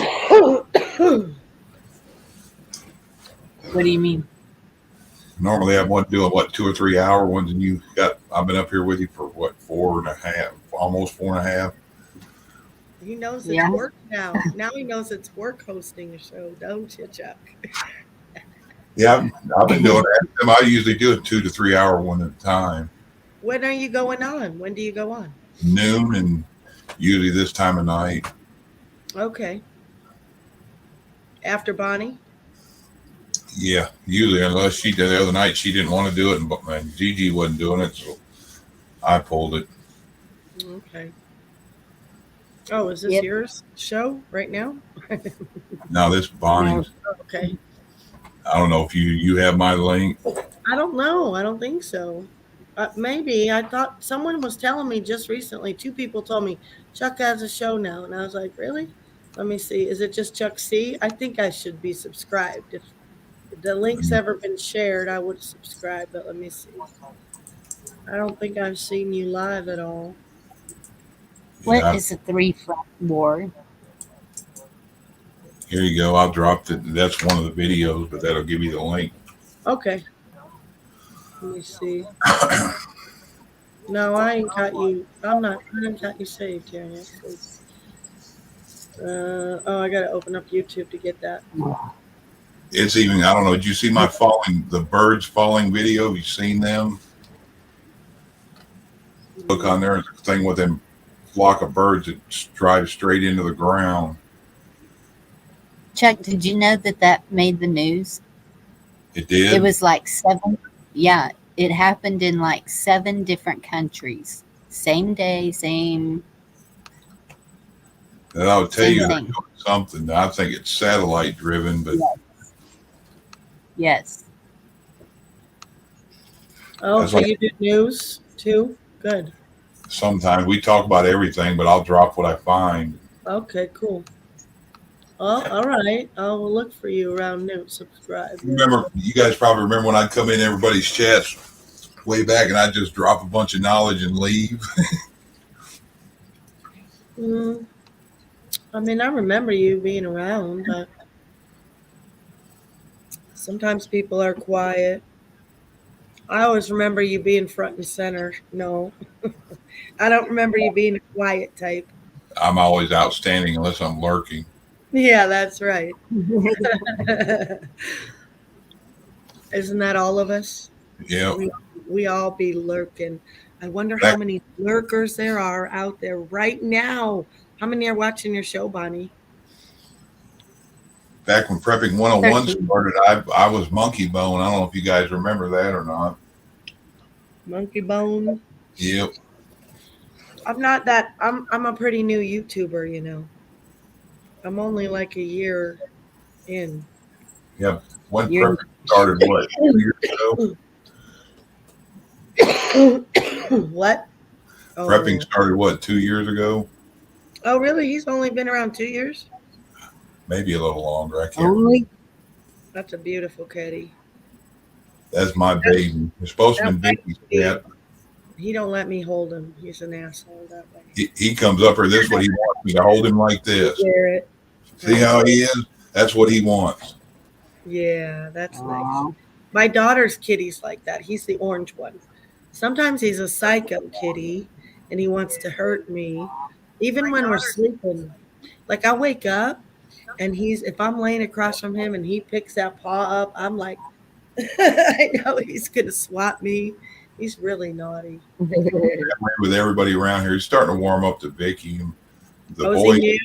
What do you mean? Normally I'm doing 2 or 3 hour ones, and I've been up here with you for 4.5, almost 4.5. He knows it's Yeah. work now. Now he knows it's work hosting a show, don't you, Chuck? Yeah, I've been doing that. I usually do a 2 to 3 hour one at a time, When are you going on? When do you go on? noon, and usually this time of night. Okay. After Bonnie? Yeah, usually, unless she did the other night, she didn't want to do it, and Gigi wasn't doing it, so I pulled it. Okay. Oh, is this Yep. yours show right now? Now this Bonnie's. Okay. I don't know if you have my link. I don't know. I don't think so. Maybe. I thought someone was telling me just recently. Two people told me Chuck has a show now, and I was like, really? Let me see. Is it just Chuck C? I think I should be subscribed. If the link's ever been shared, I would subscribe. But let me see. I don't think I've seen you live at all. What is a 3-front war? Here you go. I'll drop it. That's one of the videos, but that'll give you the link. Okay. Let me see. No, I ain't got you. I didn't got you saved here yet. Oh, I gotta open up YouTube to get that. It's even, I don't know, did you see the birds falling video? Have you seen them? Look on there, there's a thing with them flock of birds that drive straight into the ground. Chuck, did you know that made the news? It did? It was like 7. Yeah, it happened in like 7 different countries. Same day, same. And I would tell Same you thing. something. I think it's satellite driven, but Yes. Oh, That's so like- you did news too? Good. sometimes we talk about everything, but I'll drop what I find. Okay, cool. Oh, all right. I'll look for you around noon. Subscribe. You guys probably remember when I'd come in everybody's chats way back and I'd just drop a bunch of knowledge and leave. I mean, I remember you being around, but sometimes people are quiet. I always remember you being front and center. No, I don't remember you being a quiet type. I'm always outstanding unless I'm lurking. Yeah, that's right. Isn't that all of us? Yeah. We all be lurking. I wonder how many lurkers there are out there right now. How many are watching your show, Bonnie? Back when Prepping 101 13. started, I was Monkey Bone. I don't know if you guys remember that or not. Monkey Bone. Yep. I'm not that. I'm a pretty new YouTuber, you know. I'm only like a year in. Yep. When You're- Prepping started, what, 2 years ago? What? Oh. Prepping started, what, 2 years ago? Oh, really? He's only been around 2 years? Maybe a little longer. I can't remember. Only That's a beautiful kitty. That's my baby. It's supposed to be Vicky's cat. He don't let me hold him. He's an asshole that way. He comes up here. This is what he wants me to hold him like this. Garrett. See how he is? That's what he wants. Yeah, that's nice. Aw. My daughter's kitty's like that. He's the orange one. Sometimes he's a psycho kitty and he wants to hurt me. Even when we're sleeping. Like I wake up and if I'm laying across from him and he picks that paw up, I'm like, I know he's gonna swat me. He's really naughty. With everybody around here, he's starting to warm up to Vicky. The Is boy, he new?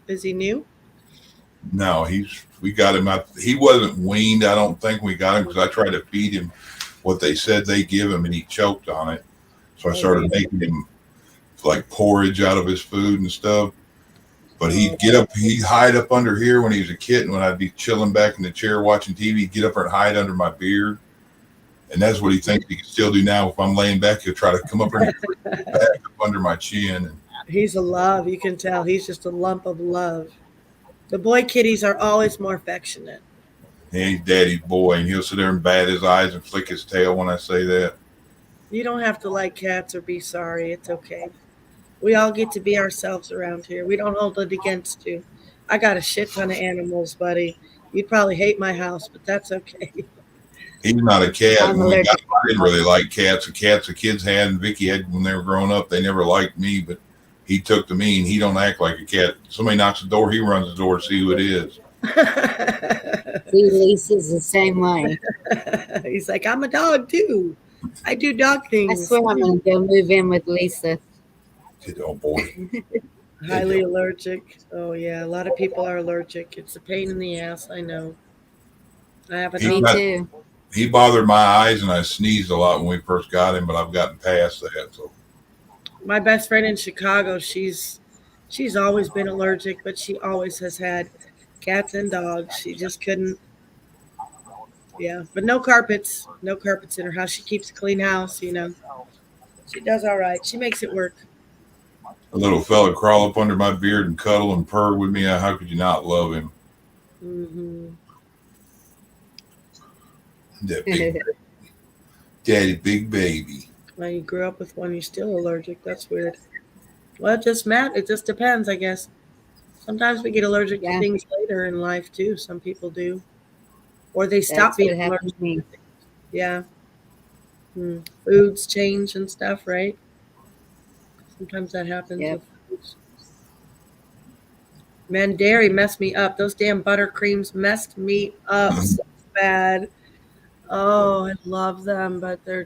Is he new? no, we got him out. He wasn't weaned. I don't think we got him because I tried to feed him what they said they give him and he choked on it. So I started making him like porridge out of his food and stuff. But he'd hide up under here when he was a kitten. When I'd be chilling back in the chair watching TV, he'd get up there and hide under my beard. And that's what he thinks he can still do now. If I'm laying back, he'll try to come up there and back up under my chin. He's a love. You can tell he's just a lump of love. The boy kitties are always more affectionate. And he's daddy's boy, and he'll sit there and bat his eyes and flick his tail when I say that. You don't have to like cats or be sorry. It's okay. We all get to be ourselves around here. We don't hold it against you. I got a shit ton of animals, buddy. You'd probably hate my house, but that's okay. He's not a cat. I'm When we got allergic. him, I didn't really like cats. The cats the kids had and Vicky had when they were growing up, they never liked me, but he took to me and he don't act like a cat. Somebody knocks the door, he runs the door to see who it is. See, Lisa's the same way. He's like, I'm a dog too. I do dog I things. swear I'm going to go move in with Lisa. Oh boy. Highly allergic. Oh yeah, a lot of people are allergic. It's a pain in the ass. I know. I have a Me dog. too. He bothered my eyes and I sneezed a lot when we first got him, but I've gotten past that. So My best friend in Chicago, she's always been allergic, but she always has had cats and dogs. She just couldn't. Yeah, but no carpets in her house. She keeps a clean house. She does all right. She makes it work. a little fella crawl up under my beard and cuddle and purr with me. How could you not love him? Hmm. That big daddy, big baby. Well, you grew up with one, you're still allergic. That's weird. Well, it just depends, I guess. Sometimes we get allergic to Yeah. things later in life too. Some people do, or they stop That's being what happened allergic. to me. Yeah. Foods change and stuff, right? Sometimes that happens Yep. with foods. Man, dairy messed me up. Those damn buttercreams messed me up so bad. Oh, I love them, but they're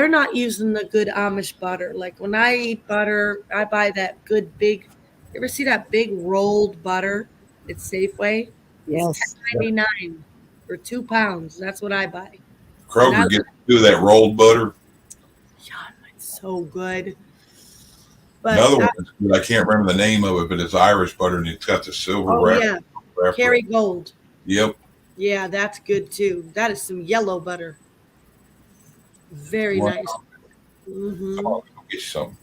not using the good Amish butter. Like when I eat butter, I buy that good big. You ever see that big rolled butter? It's Safeway. It's Yes. $10.99 for 2 pounds. That's what I buy. Kroger gets to do that rolled butter. Yum, it's so good. But Another one is good. I can't remember the name of it, but it's Irish butter and it's got the silver wrap. yeah, wrapper. Kerrygold. Yep. Yeah, that's good too. That is some yellow butter. Very Well, nice. Hmm. Come on, go get you something.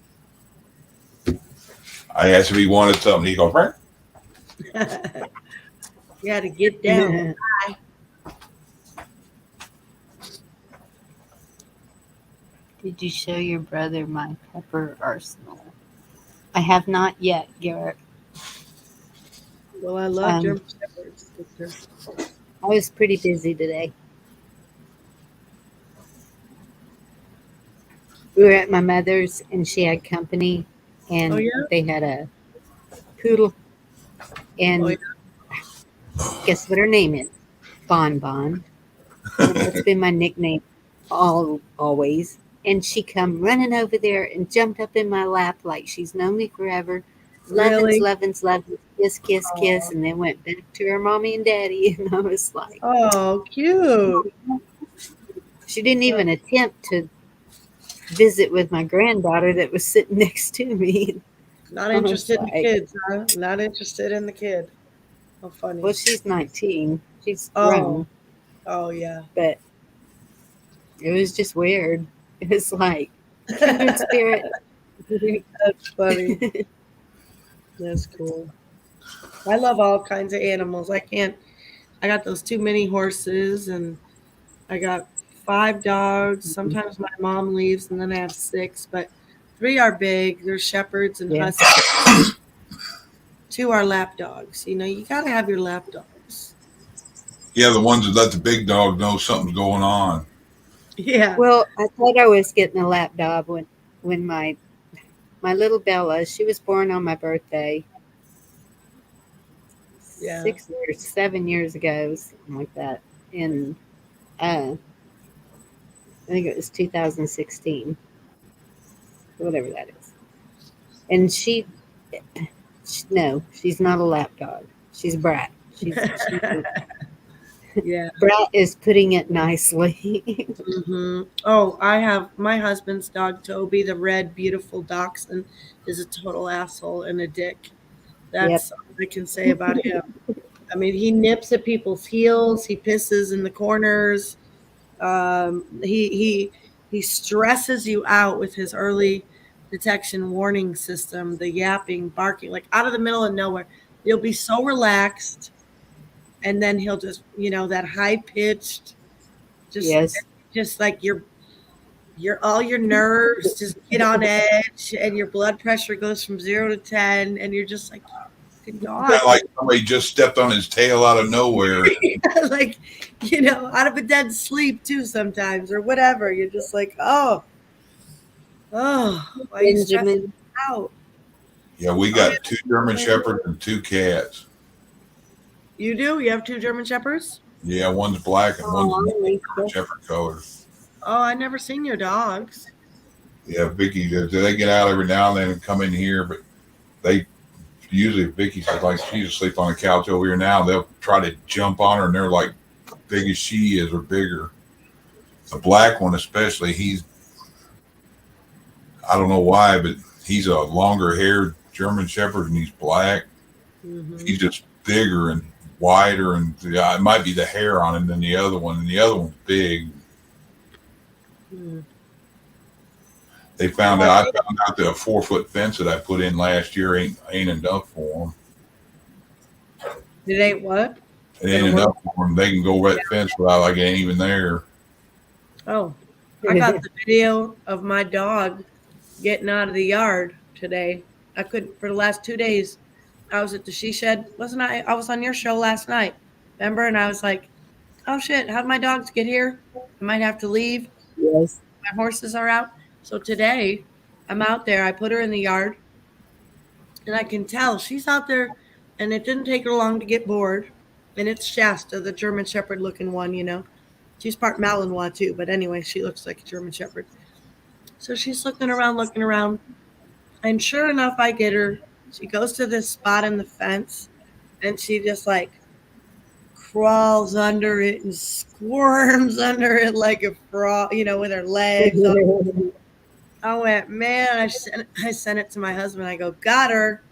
I asked if he wanted something. He goes, right? You had to get down. Did you show your brother my pepper arsenal? I have not yet, Garrett. Well, I love German Shepherds. I was pretty busy today. We were at my mother's and she had company and Oh, yeah? they had a poodle and Oh, yeah. guess what her name is? Bon Bon. That's been my nickname always. And she come running over there and jumped up in my lap like she's known me forever. Really? Lovins, kiss, kiss, kiss, and then went back to her mommy and daddy. And I was like, Oh, cute. she didn't even attempt to visit with my granddaughter that was sitting next to me. Not interested in the like- kids, huh? Not interested in the kid. How funny. Well, she's 19. She's Oh. grown, Oh, yeah. but it was just weird. It was like kindred spirit. That's funny. That's cool. I love all kinds of animals. I got those too many horses and I got 5 dogs. Sometimes my mom leaves and then I have 6, but 3 are big. They're shepherds and Yeah. huskies. 2 are lap dogs. You got to have your lap dogs. Yeah, the ones that let the big dog know something's going on. Yeah. Well, I thought I was getting a lap dog when my little Bella, she was born on my birthday. Yeah. 7 years ago, something like that. And I think it was 2016, whatever that is. And no, she's not a lap dog. She's a brat. Yeah. Brat is putting it nicely. Mm-hmm. Oh, I have my husband's dog, Toby, the red, beautiful dachshund, is a total asshole and a dick. That's all I can say about him. I mean, he nips at people's heels. He pisses in the corners. He stresses you out with his early detection warning system, the yapping, barking, like out of the middle of nowhere. He'll be so relaxed, and then he'll just, that high pitched, just like your all your nerves just get on edge, and your blood pressure goes from 0 to 10, and you're just like, fucking Kind dog. of like somebody just stepped on his tail out of nowhere. Like, you know, out of a dead sleep too sometimes or whatever. You're just like, oh, why are you stressing Benjamin. out? Yeah, we got 2 German Shepherds and 2 cats. You do? You have 2 German Shepherds? Yeah, one's black and Oh, one's I like that. Shepherd color. Oh, I never seen your dogs. Yeah, Vicky, they get out every now and then and come in here, but they usually Vicky's like she's asleep on the couch over here now. They'll try to jump on her, and they're like big as she is or bigger. The black one, especially, I don't know why, but he's a longer haired German Shepherd and he's black. Mm-hmm. He's just bigger and wider, and it might be the hair on him than the other one, and the other one's big. Mm. I found out that a 4-foot fence that I put in last year ain't enough for them. It ain't what? It ain't enough for them. They can go right fence without like it ain't even there. Oh, I got the video of my dog getting out of the yard today. I couldn't for the last 2 days. I was at the she shed, wasn't I? I was on your show last night, remember? And I was like, oh shit, how'd my dogs get here? I might have to leave. Yes. My horses are out. So today I'm out there. I put her in the yard and I can tell she's out there, and it didn't take her long to get bored. And it's Shasta, the German Shepherd looking one, you know. She's part Malinois too, but anyway, she looks like a German Shepherd. So she's looking around, and sure enough, I get her. She goes to this spot in the fence, and she just like crawls under it and squirms under it like a frog, you know, with her legs. I went, man, I sent it to my husband. I go, got her.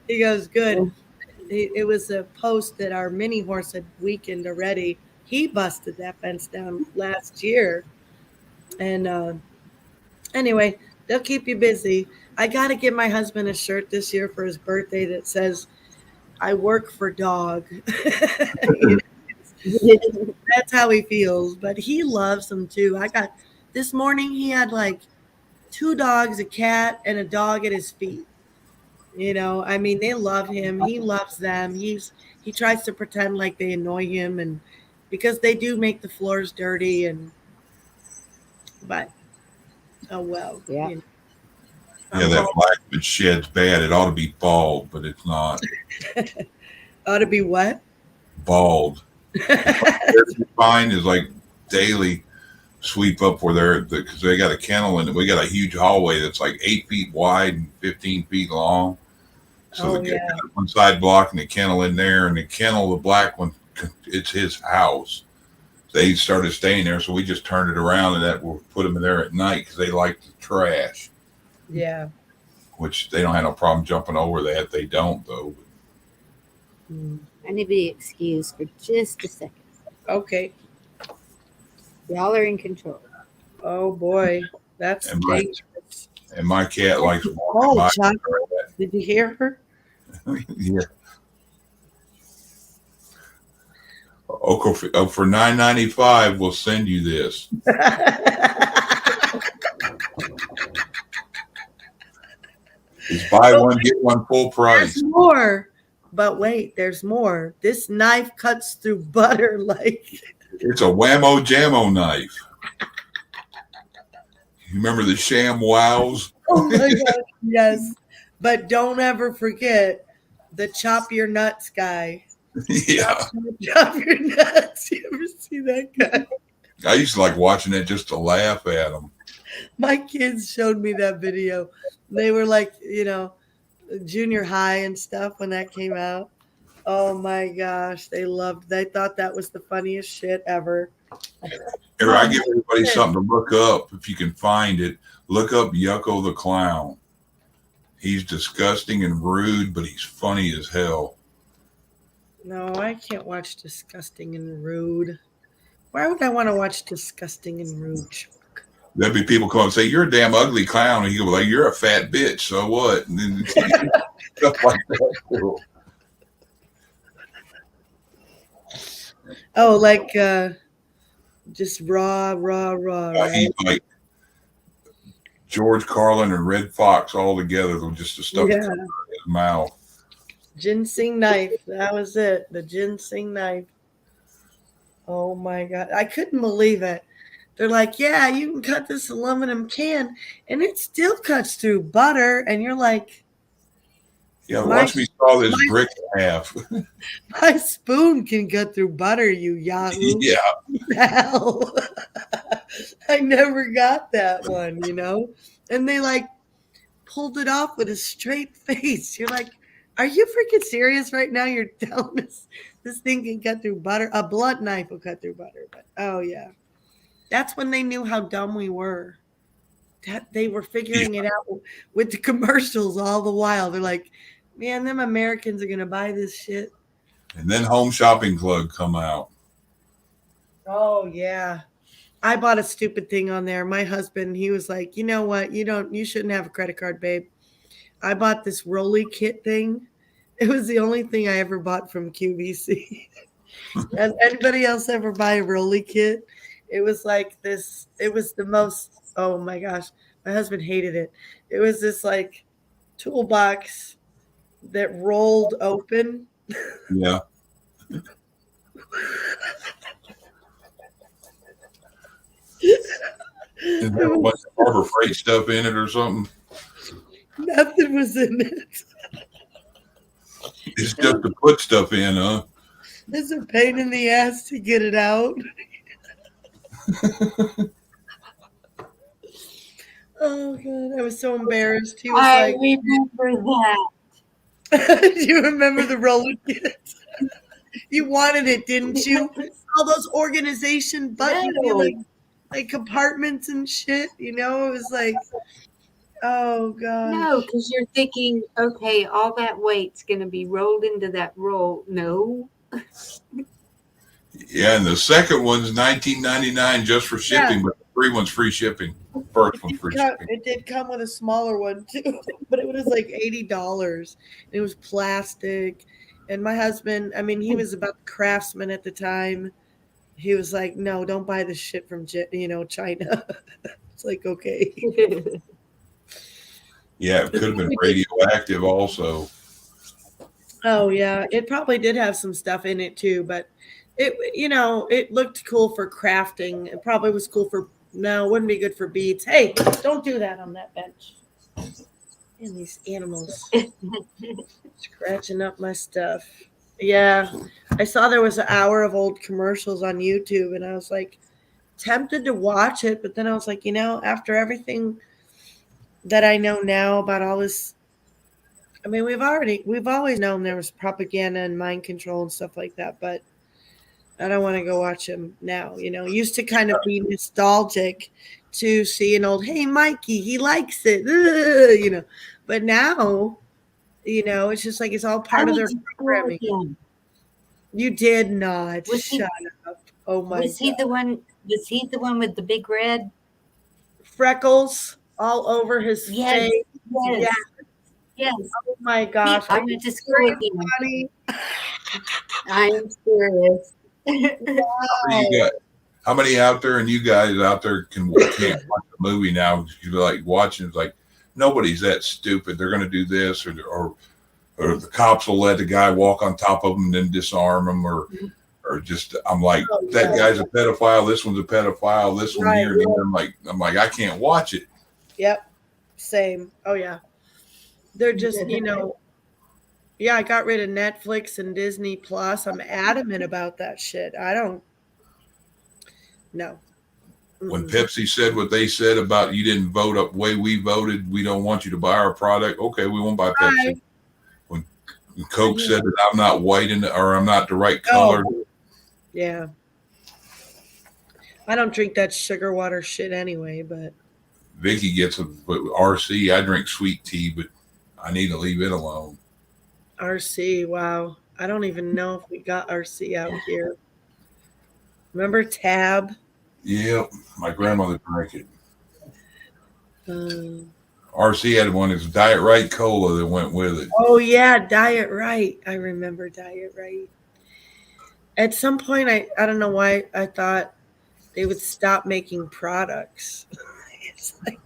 He goes, good. It was a post that our mini horse had weakened already. He busted that fence down last year. And anyway, they'll keep you busy. I got to give my husband a shirt this year for his birthday that says, I work for dog. That's how he feels. But he loves them too. This morning he had like 2 dogs, a cat, and a dog at his feet. You know, I mean, they love him. He loves them. He tries to pretend like they annoy him, and because they do make the floors dirty, but oh well. Yeah. You know. Yeah, that black shed's bad. It ought to be bald, but it's not. Ought to be what? Bald. Every fine is like daily sweep up where because they got a kennel and we got a huge hallway that's like 8 feet wide and 15 feet long. So got one side block and the kennel in there, and the kennel, the black one, it's his house. They started staying there, so we just turned it around and that we'll put them in there at night because they like the trash. Yeah. Which they don't have no problem jumping over that. They don't though. I need to be excused for just a second. Okay. Y'all are in control. Oh boy, that's dangerous. And my cat likes walking by. Chuck, did you hear her? Yeah. Okay, for $9.95, we'll send you this. It's buy one, get one full price. There's more, but wait, there's more. This knife cuts through butter like. It's a whammo jammo knife. You remember the Sham Wows? Oh my God, yes. But don't ever forget the chop your nuts guy. Yeah. Chop your nuts. You ever see that guy? I used to like watching it just to laugh at them. My kids showed me that video. They were like, you know, junior high and stuff when that came out. Oh my gosh, they thought that was the funniest shit ever. Here, I give everybody something to look up if you can find it. Look up Yucko the Clown. He's disgusting and rude, but he's funny as hell. No, I can't watch Disgusting and Rude. Why would I want to watch Disgusting and Rude? There'd be people come and say, "You're a damn ugly clown," and you go like, "You're a fat bitch." So what? And then stuff like that. Too. Oh, like just raw, right? He's like George Carlin and Red Fox all together with just the stuff in his mouth. Ginseng knife. That was it. The ginseng knife. Oh my God. I couldn't believe it. They're like, yeah, you can cut this aluminum can and it still cuts through butter. And you're like, Yeah, my, watch me saw this my, brick in half. my spoon can cut through butter, you yahoo. Yeah. Hell. I never got that one, And they like pulled it off with a straight face. You're like, are you freaking serious right now? You're telling us this thing can cut through butter? A blunt knife will cut through butter. But oh yeah. That's when they knew how dumb we were. That they were figuring it out with the commercials all the while. They're like, man, them Americans are gonna buy this shit. And then Home Shopping Club come out. Oh yeah. I bought a stupid thing on there. My husband, he was like, you know what? You shouldn't have a credit card, babe. I bought this Rolly kit thing. It was the only thing I ever bought from QVC. And anybody else ever buy a Rolly kit? It was like this. It was the most. Oh my gosh, my husband hated it. It was this like toolbox that rolled open. Yeah. Is there a bunch of Harbor Freight stuff in it or something? Nothing was in it. It's just to put stuff in, huh? It's a pain in the ass to get it out. Oh god, I was so embarrassed. He was I like, remember that. "Do you remember the roller kit? You wanted it, didn't you? All those organization buttons, No. like compartments and shit. It was like, oh god, No, because you're thinking, okay, all that weight's going to be rolled into that roll. No. Yeah, and the second one's $19.99 just for shipping, but the free one's free shipping. First one's free shipping. It did come with a smaller one too, but it was like $80. It was plastic, and my husband, I mean, he was about the craftsman at the time. He was like, "No, don't buy this shit from China." It's like, okay. Yeah, it could have been radioactive also. Oh yeah, it probably did have some stuff in it too, but it looked cool for crafting. It probably was cool for no, it wouldn't be good for beads. Hey, don't do that on that bench. And these animals scratching up my stuff. Yeah, I saw there was an hour of old commercials on YouTube, and I was like tempted to watch it, but then I was like, after everything that I know now about all this, I mean, we've always known there was propaganda and mind control and stuff like that, but I don't want to go watch them now. Used to kind of be nostalgic to see an old, hey, Mikey, he likes it, but now, it's just like it's all part of their programming. You did not. Shut up. Oh my God. Was he the one with the big red freckles all over his face? Yes. Oh my gosh. I went to school with him. I am serious. Wow. How many out there and you guys out there can't watch the movie now? You're like watching, it's like nobody's that stupid. They're going to do this or the cops will let the guy walk on top of them and then disarm him or just, I'm like, that guy's a pedophile. This one's a pedophile. This one here. And I'm like, I can't watch it. Yep. Same. Oh yeah. They're just, yeah, I got rid of Netflix and Disney Plus. I'm adamant about that shit. I don't. No. When Pepsi said what they said about you didn't vote up the way we voted, we don't want you to buy our product. Okay, we won't buy Pepsi. When Coke said that I'm not white or I'm not the right color. Oh. Yeah. I don't drink that sugar water shit anyway, but. Vicky gets RC. I drink sweet tea, but I need to leave it alone. RC, wow. I don't even know if we got RC out here. Remember Tab? Yeah, my grandmother drank it. RC had one. It's Diet Right Cola that went with it. Oh, yeah, Diet Right. I remember Diet Right. At some point, I don't know why I thought they would stop making products. It's like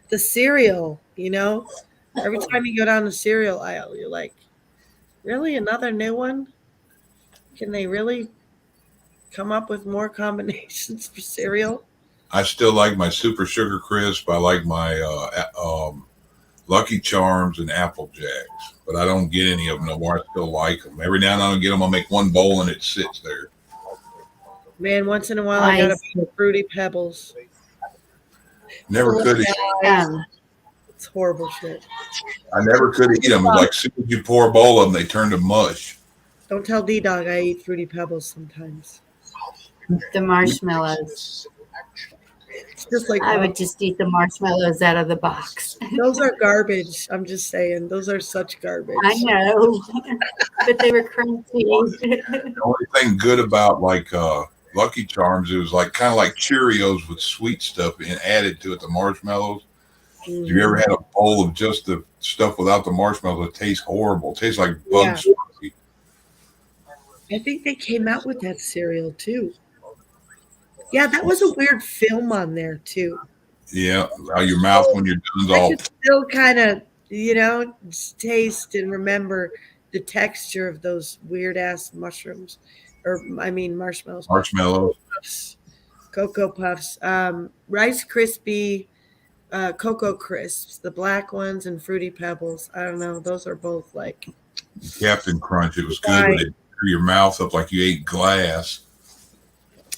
the cereal, Every time you go down the cereal aisle, you're like, Really, another new one? Can they really come up with more combinations for cereal? I still like my Super Sugar Crisp. I like my Lucky Charms and Apple Jacks, but I don't get any of them no more. I still like them. Every now and then I get them. I'll make one bowl and it sits there. Man, once in a while I gotta buy Fruity Pebbles. Never could eat. It's horrible shit. I never could eat them. It's like as soon as you pour a bowl of them, they turn to mush. Don't tell D-Dog I eat Fruity Pebbles sometimes. The marshmallows. It's just like I would just eat the marshmallows out of the box. those are garbage. I'm just saying, those are such garbage. I know, but they were crunchy. The only thing good about like Lucky Charms, it was like kind of like Cheerios with sweet stuff and added to it the marshmallows. Have you ever had a bowl of just the stuff without the marshmallows? It tastes horrible. It tastes like bug spray. I think they came out with that cereal too. Yeah, that was a weird film on there too. Yeah, how your mouth when you're doing I all. could still kind of, taste and remember the texture of those weird ass mushrooms, or I mean marshmallows. Marshmallows. Cocoa Puffs, Rice Krispie, Cocoa Crisps, the black ones, and Fruity Pebbles. I don't know. Those are both like Captain Crunch. It was good, but it threw your mouth up like you ate glass.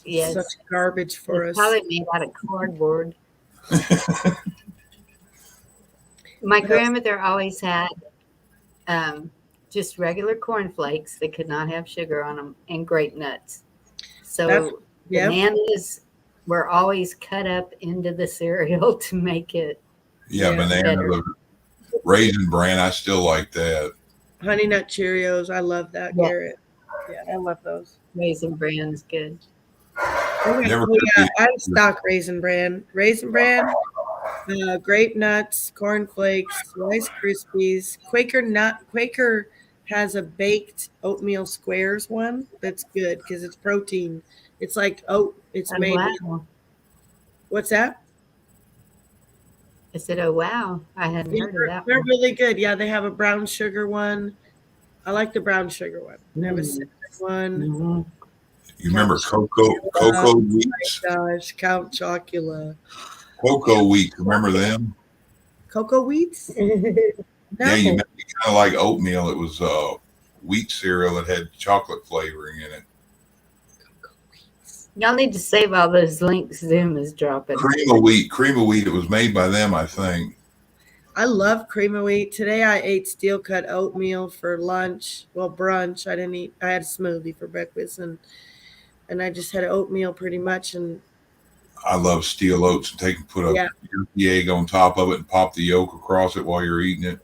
Yes. Such garbage for us. Probably made out of cardboard. My grandmother always had just regular cornflakes that could not have sugar on them and grape nuts. So bananas were always cut up into the cereal to make it. Yeah, banana, the Raisin Bran. I still like that. Honey Nut Cheerios. I love that, Garrett. Yeah, I love those. Raisin Bran's good. I stock Raisin Bran. Raisin Bran, grape nuts, cornflakes, Rice Krispies, Quaker has a baked oatmeal squares one that's good because it's protein. It's like oat. It's made. Wow. What's that? I said, "Oh wow, I hadn't heard of that." They're really good. Yeah, they have a brown sugar one. I like the brown sugar one. They have a cinnamon one. Mm-hmm. You remember Cocoa Weeks? Oh my gosh, Count Chocula. Cocoa Weeks, remember them? Cocoa Wheats? No. Yeah, you made it kind of like oatmeal. It was wheat cereal that had chocolate flavoring in it. Y'all need to save all those links Zoom is dropping. Cream of wheat. It was made by them, I think. I love cream of wheat. Today I ate steel cut oatmeal for lunch. Well, brunch. I didn't eat. I had a smoothie for breakfast, and I just had oatmeal pretty much. And I love steel oats and put a egg on top of it and pop the yolk across it while you're eating it.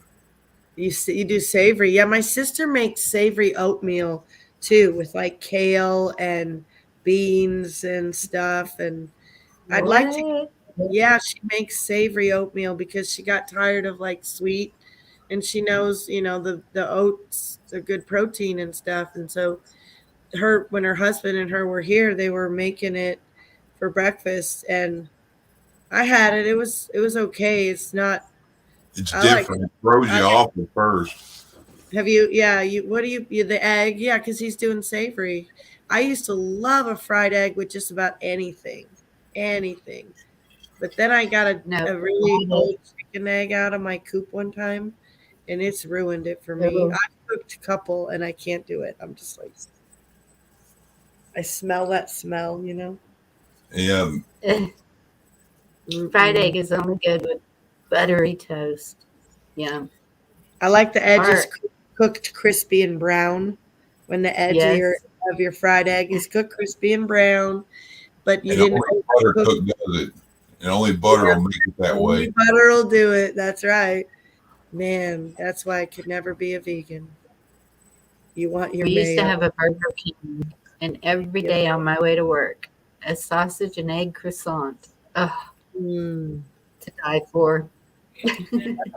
You do savory. Yeah, my sister makes savory oatmeal too with like kale and beans and stuff. And I'd like to. Yeah, she makes savory oatmeal because she got tired of like sweet, and she knows, the oats are good protein and stuff. And so when her husband and her were here, they were making it for breakfast, and I had it. It was okay. It's not. It's different. It throws you off at first. Have you? Yeah. What do you? The egg? Yeah, because he's doing savory. I used to love a fried egg with just about anything. But then I got a really old chicken egg out of my coop one time, and it's ruined it for me. I've cooked a couple, and I can't do it. I'm just like, I smell that smell, Yeah. Fried egg is only good with buttery toast. Yeah. I like the edges cooked crispy and brown. When the edge of your fried egg is cooked crispy and brown, but you didn't. Only butter cook does it. And only butter will make it that way. Only butter will do it. That's right. Man, that's why I could never be a vegan. You want your We used to have a Burger King, and every day on my way to work, a sausage and egg croissant. To die for.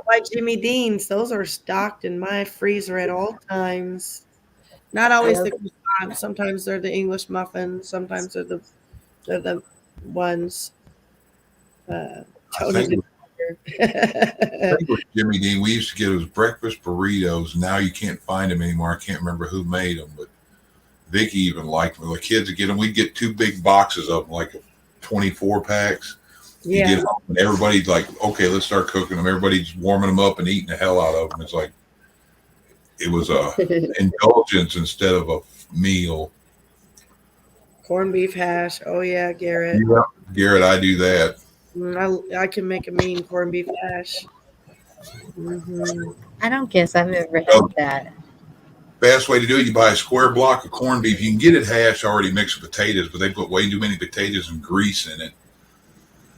Like Jimmy Dean's, those are stocked in my freezer at all times. Not always the croissant. Sometimes they're the English muffins. Sometimes they're the ones. there. I think with Jimmy Dean, we used to get those breakfast burritos. Now you can't find them anymore. I can't remember who made them, but Vicky even liked them. The kids would get them. We'd get 2 big boxes of them, like 24 packs. You Yeah. get home and everybody's like, okay, let's start cooking them. Everybody's warming them up and eating the hell out of them. It's like, it was a indulgence instead of a meal. Corned beef hash. Oh yeah, Garrett. Yeah. Garrett, I do that. I can make a mean corned beef hash. Hmm. I don't guess I've ever had Oh. that. Best way to do it, you buy a square block of corned beef. You can get it hash already mixed with potatoes, but they put way too many potatoes and grease in it.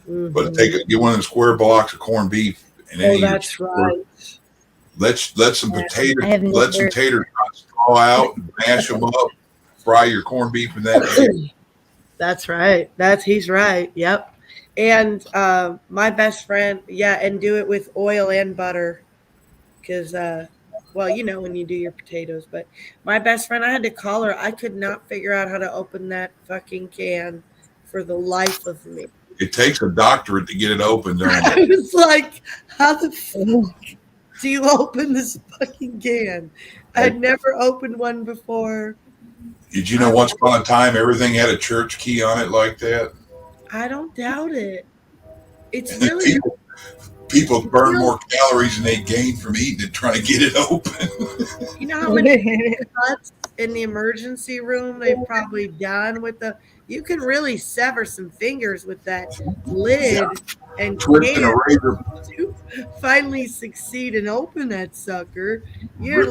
But get one of the square blocks of corned beef, and then Oh, that's right. let some potatoes I have let some never- tater tots thaw out, and mash them up, fry your corned beef in that. That's right. He's right. Yep. And my best friend, yeah, and do it with oil and butter, because well, you know, when you do your potatoes. But my best friend, I had to call her. I could not figure out how to open that fucking can for the life of me. It takes a doctorate to get it open, don't I it? was like, how the fuck do you open this fucking can? I'd never opened one before. Did you know once upon a time everything had a church key on it like that? I don't doubt it. It's really People burn more calories than they gain from eating it trying to get it open. You know how many cuts in the emergency room they've probably done with the. You can really sever some fingers with that lid and Twisting a razor, to finally succeed and open that sucker. You're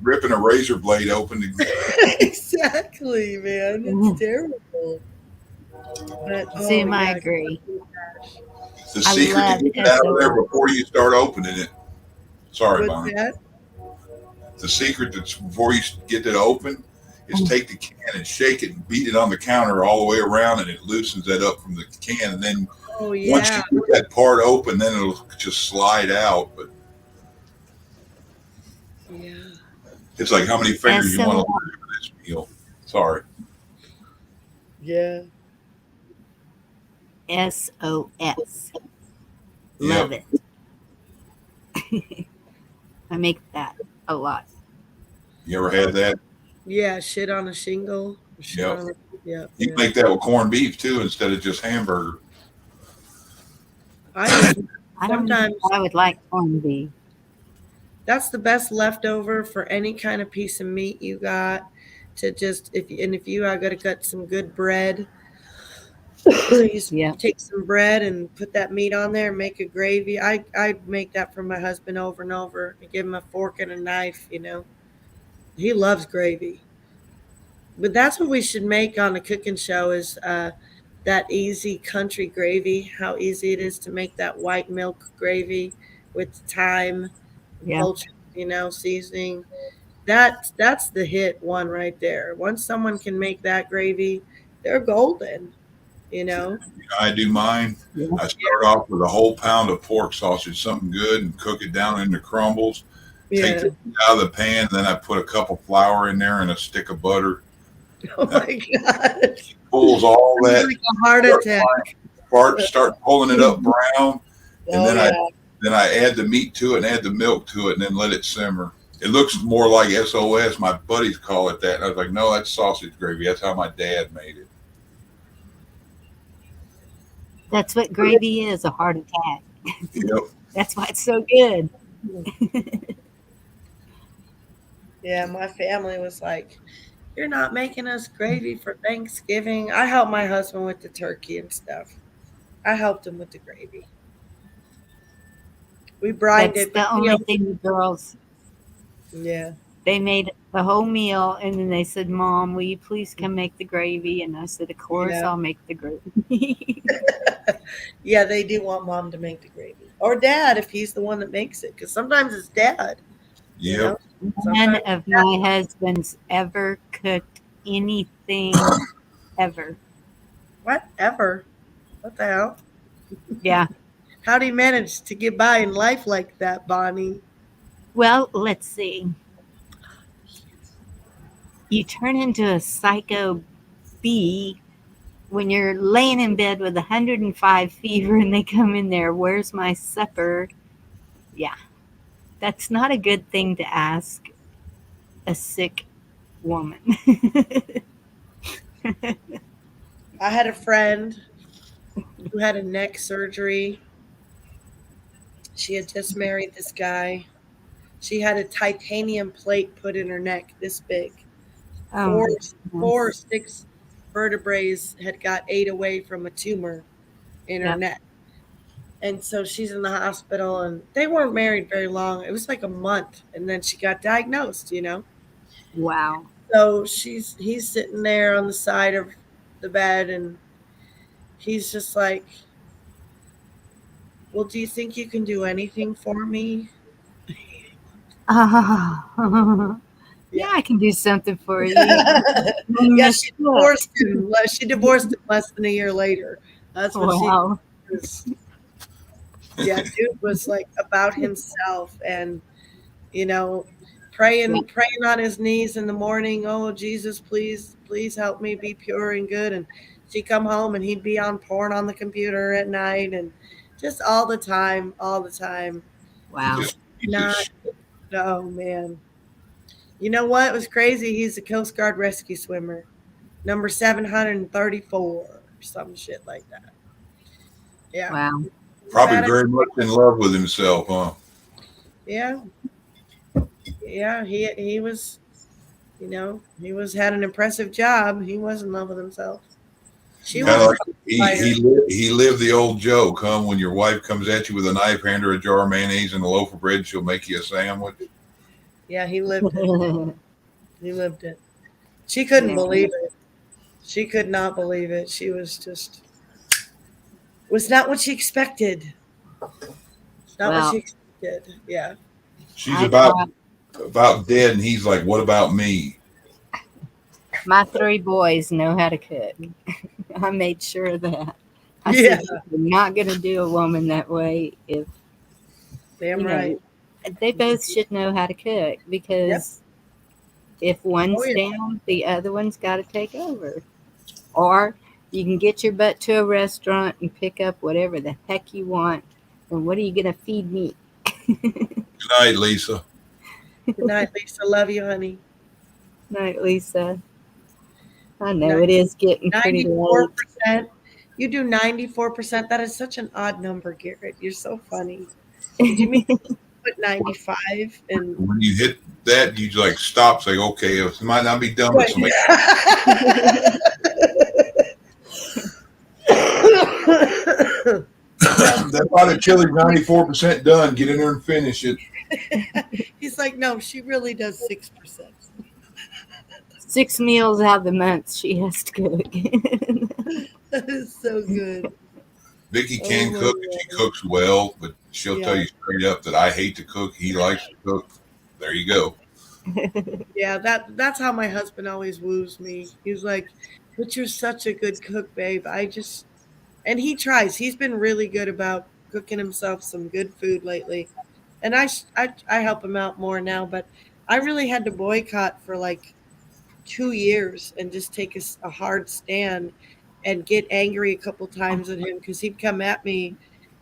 ripping a razor blade open. Exactly, man. It's terrible. But, Zoom, I yeah. agree. It's the I secret love to get it out of there SOS. before you start opening it. Sorry, What's Bonnie. that? The secret that's before you get it open is take the can and shake it and beat it on the counter all the way around, and it loosens that up from the can. And then Oh once yeah. you get that part open, then it'll just slide out. But Yeah. it's like how many fingers you want to SOS. learn for this meal. Sorry. Yeah. SOS. Love it. I make that a lot. You ever had that? Yeah. Shit on a shingle. Shit Yep. on a, yeah. You can make that with corned beef too instead of just hamburger. I don't know Sometimes- if I would like corned beef. That's the best leftover for any kind of piece of meat you got. To just if you got to cut some good bread, you just Yeah. take some bread and put that meat on there and make a gravy. I make that for my husband over and over. I give him a fork and a knife. You know, he loves gravy. But that's what we should make on a cooking show is that easy country gravy. How easy it is to make that white milk gravy with thyme, Yeah. culture, you know, seasoning. That's the hit one right there. Once someone can make that gravy, they're golden, you know. I do mine. Yeah. I start off with a whole pound of pork sausage, something good, and cook it down into crumbles. Yeah. Take it out of the pan, then I put a cup of flour in there and a stick of butter. Oh my god. Pulls all that. Like a heart attack. Start pulling it up brown, and Oh, then I add the meat to it and add the milk to it, and then let it simmer. It looks more like SOS. My buddies call it that. And I was like, no, that's sausage gravy. That's how my dad made it. That's what gravy is, a heart attack. Yep. That's why it's so good. yeah, my family was like, you're not making us gravy for Thanksgiving. I helped my husband with the turkey and stuff. I helped him with the gravy. We brined That's it. the but, only you know, thing the girls, yeah. they made the whole meal and then they said, Mom, will you please come make the gravy? And I said, of course, Yeah. I'll make the gravy. Yeah, they do want mom to make the gravy. Or dad if he's the one that makes it. Because sometimes it's dad. You Yep. know? None Sometimes- of my husbands ever cooked anything ever. Whatever. What the hell? Yeah. How'd he manage to get by in life like that, Bonnie? Well, let's see. You turn into a psycho bee when you're laying in bed with 105 fever and they come in there, where's my supper? Yeah, that's not a good thing to ask a sick woman. I had a friend who had a neck surgery. She had just married this guy. She had a titanium plate put in her neck this big. Oh Four, my four or goodness. six vertebrae had got ate away from a tumor in her Yep. neck. And so she's in the hospital, and they weren't married very long. It was like a month, and then she got diagnosed. Wow. So he's sitting there on the side of the bed, and he's just like, "Well, do you think you can do anything for me?" Oh, yeah, Yeah. I can do something for you. On Yeah, the she divorced ship. him. She divorced him less than a year later. That's what she Wow. was. Yeah, dude was like about himself, and you know, Yeah. praying on his knees in the morning. Oh, Jesus, please help me be pure and good. And she'd come home and he'd be on porn on the computer at night, and just all the time, all the time. He Wow. just keeps his Not, shit. oh man. You know what was crazy? He's a Coast Guard rescue swimmer, number 734, or some shit like that. Yeah. Wow. He's a Probably badass. very much in love with himself, huh? Yeah. Yeah. He was, had an impressive job. He was in love with himself. She Yeah. Kind was of a like fighter. he lived the old joke, huh? When your wife comes at you with a knife, hand her a jar of mayonnaise and a loaf of bread, she'll make you a sandwich. Yeah, he lived it. He lived it. She couldn't Yeah. believe it. She could not believe it. She was not what she expected. Not what Well, she expected. Yeah. She's I thought about dead, and he's like, "What about me?" my three boys know how to cook. I made sure of that. I Yeah. said, you're not going to do a woman that way if, Damn you right. know, they both should know how to cook Yep. because if Oh one's yeah. down, the other one's got to take over. Or you can get your butt to a restaurant and pick up whatever the heck you want. And what are you going to feed me? Good night, Lisa. Good night, Lisa. Love you, honey. Night, Lisa. I know Ni- it is getting pretty late. 94%. You do 94%. That is such an odd number, Garrett. You're so funny. Did you mean to put 95 and When you hit that, you like stop, say, "Okay, it might not be done, but right. somebody." That body chili 94% done. Get in there and finish it. He's like, no, she really does 6%. 6 meals out of the month she has to cook. That is so good. Vicky Oh can my cook and she God. cooks well, but she'll tell Yeah. you straight up that I hate to cook. He likes to cook. There you go. Yeah, that's how my husband always woos me. He's like, but you're such a good cook, babe. And he tries. He's been really good about cooking himself some good food lately. And I help him out more now, but I really had to boycott for like 2 years and just take a hard stand and get angry a couple times at him because he'd come at me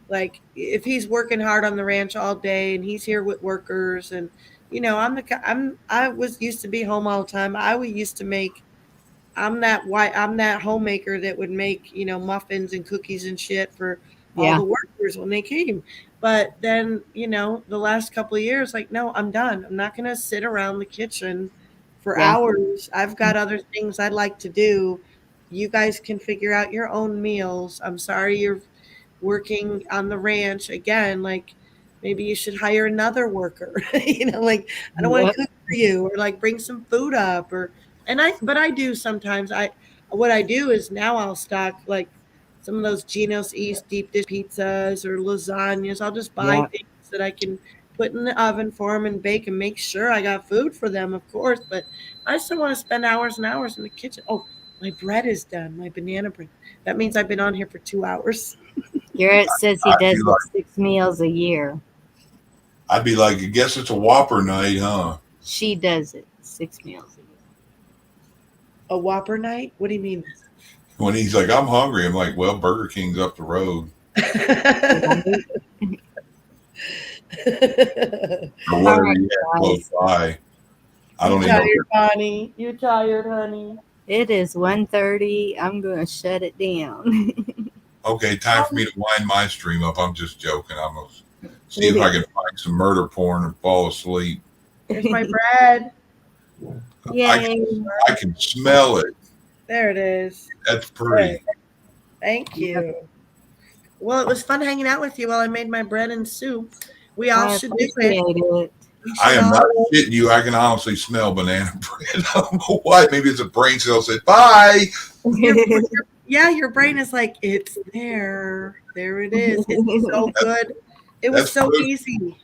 like if he's working hard on the ranch all day and he's here with workers and I was used to be home all the time. I would used to make I'm that homemaker that would make, muffins and cookies and shit for all Yeah, the workers when they came. But then, the last couple of years, like, no, I'm done. I'm not going to sit around the kitchen for yeah, hours. I've got other things I'd like to do. You guys can figure out your own meals. I'm sorry you're working on the ranch again. Like, maybe you should hire another worker. Like, I don't want to yep, cook for you or like bring some food up but I do sometimes. What I do is now I'll stock like some of those Geno's East deep dish pizzas or lasagnas. I'll just buy yep, things that I can put in the oven for them and bake and make sure I got food for them, of course. But I still want to spend hours and hours in the kitchen. Oh, my bread is done. My banana bread. That means I've been on here for 2 hours. Garrett says he I'd be does it like, 6 meals a year. I guess it's a Whopper night, huh? She does it 6 meals a year. A Whopper night? What do you mean? When he's like, I'm hungry, I'm like, well, Burger King's up the road. Or whatever Alright, you have guys. close by. I don't You even know. tired, honey? You tired, honey? It is 1:30. I'm going to shut it down. Okay, time for me to wind my stream up. I'm just joking. I'm going to see if I can find some murder porn and fall asleep. There's my bread. Yay. I can smell it. There it is. That's pretty. Thank you. Well, it was fun hanging out with you while I made my bread and soup. We all I should do it. appreciate it. We I should am all- not shitting you. I can honestly smell banana bread. I don't know why. Maybe it's a brain cell said, bye. Yeah, your brain is like, it's there. There it is. It's so good. It was That's so food. easy.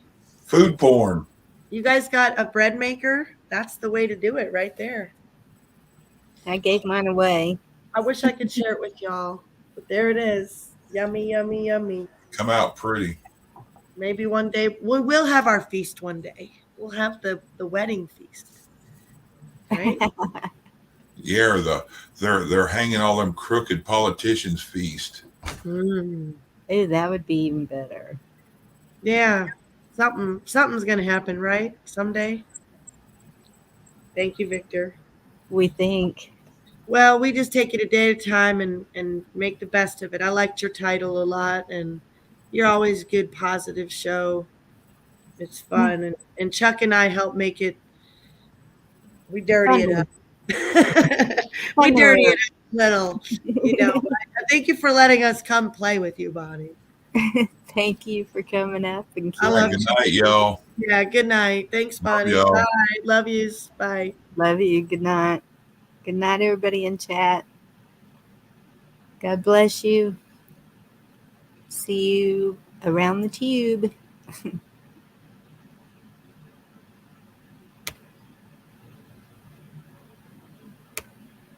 Food porn. You guys got a bread maker? That's the way to do it right there. I gave mine away. I wish I could share it with y'all, but there it is. Yummy, yummy, yummy. Come out pretty. Maybe one day we will have our feast one day. We'll have the wedding feast. Right? Yeah, they're hanging all them crooked politicians feast. Mm. Ooh, that would be even better. Yeah. Something's gonna happen, right? Someday. Thank you, Victor. We think. Well, we just take it a day at a time and make the best of it. I liked your title a lot, and you're always a good, positive show. It's fun, and Chuck and I help make it. We dirty it up. We dirty it up a little, you know. Thank you for letting us come play with you, Bonnie. Thank you for coming up and I love Good you. night, y'all. Yeah, good night. Thanks, Bonnie. y'all. Bye. Love yous. Bye. love you. Good night. Good night, everybody in chat. God bless you. See you around the tube.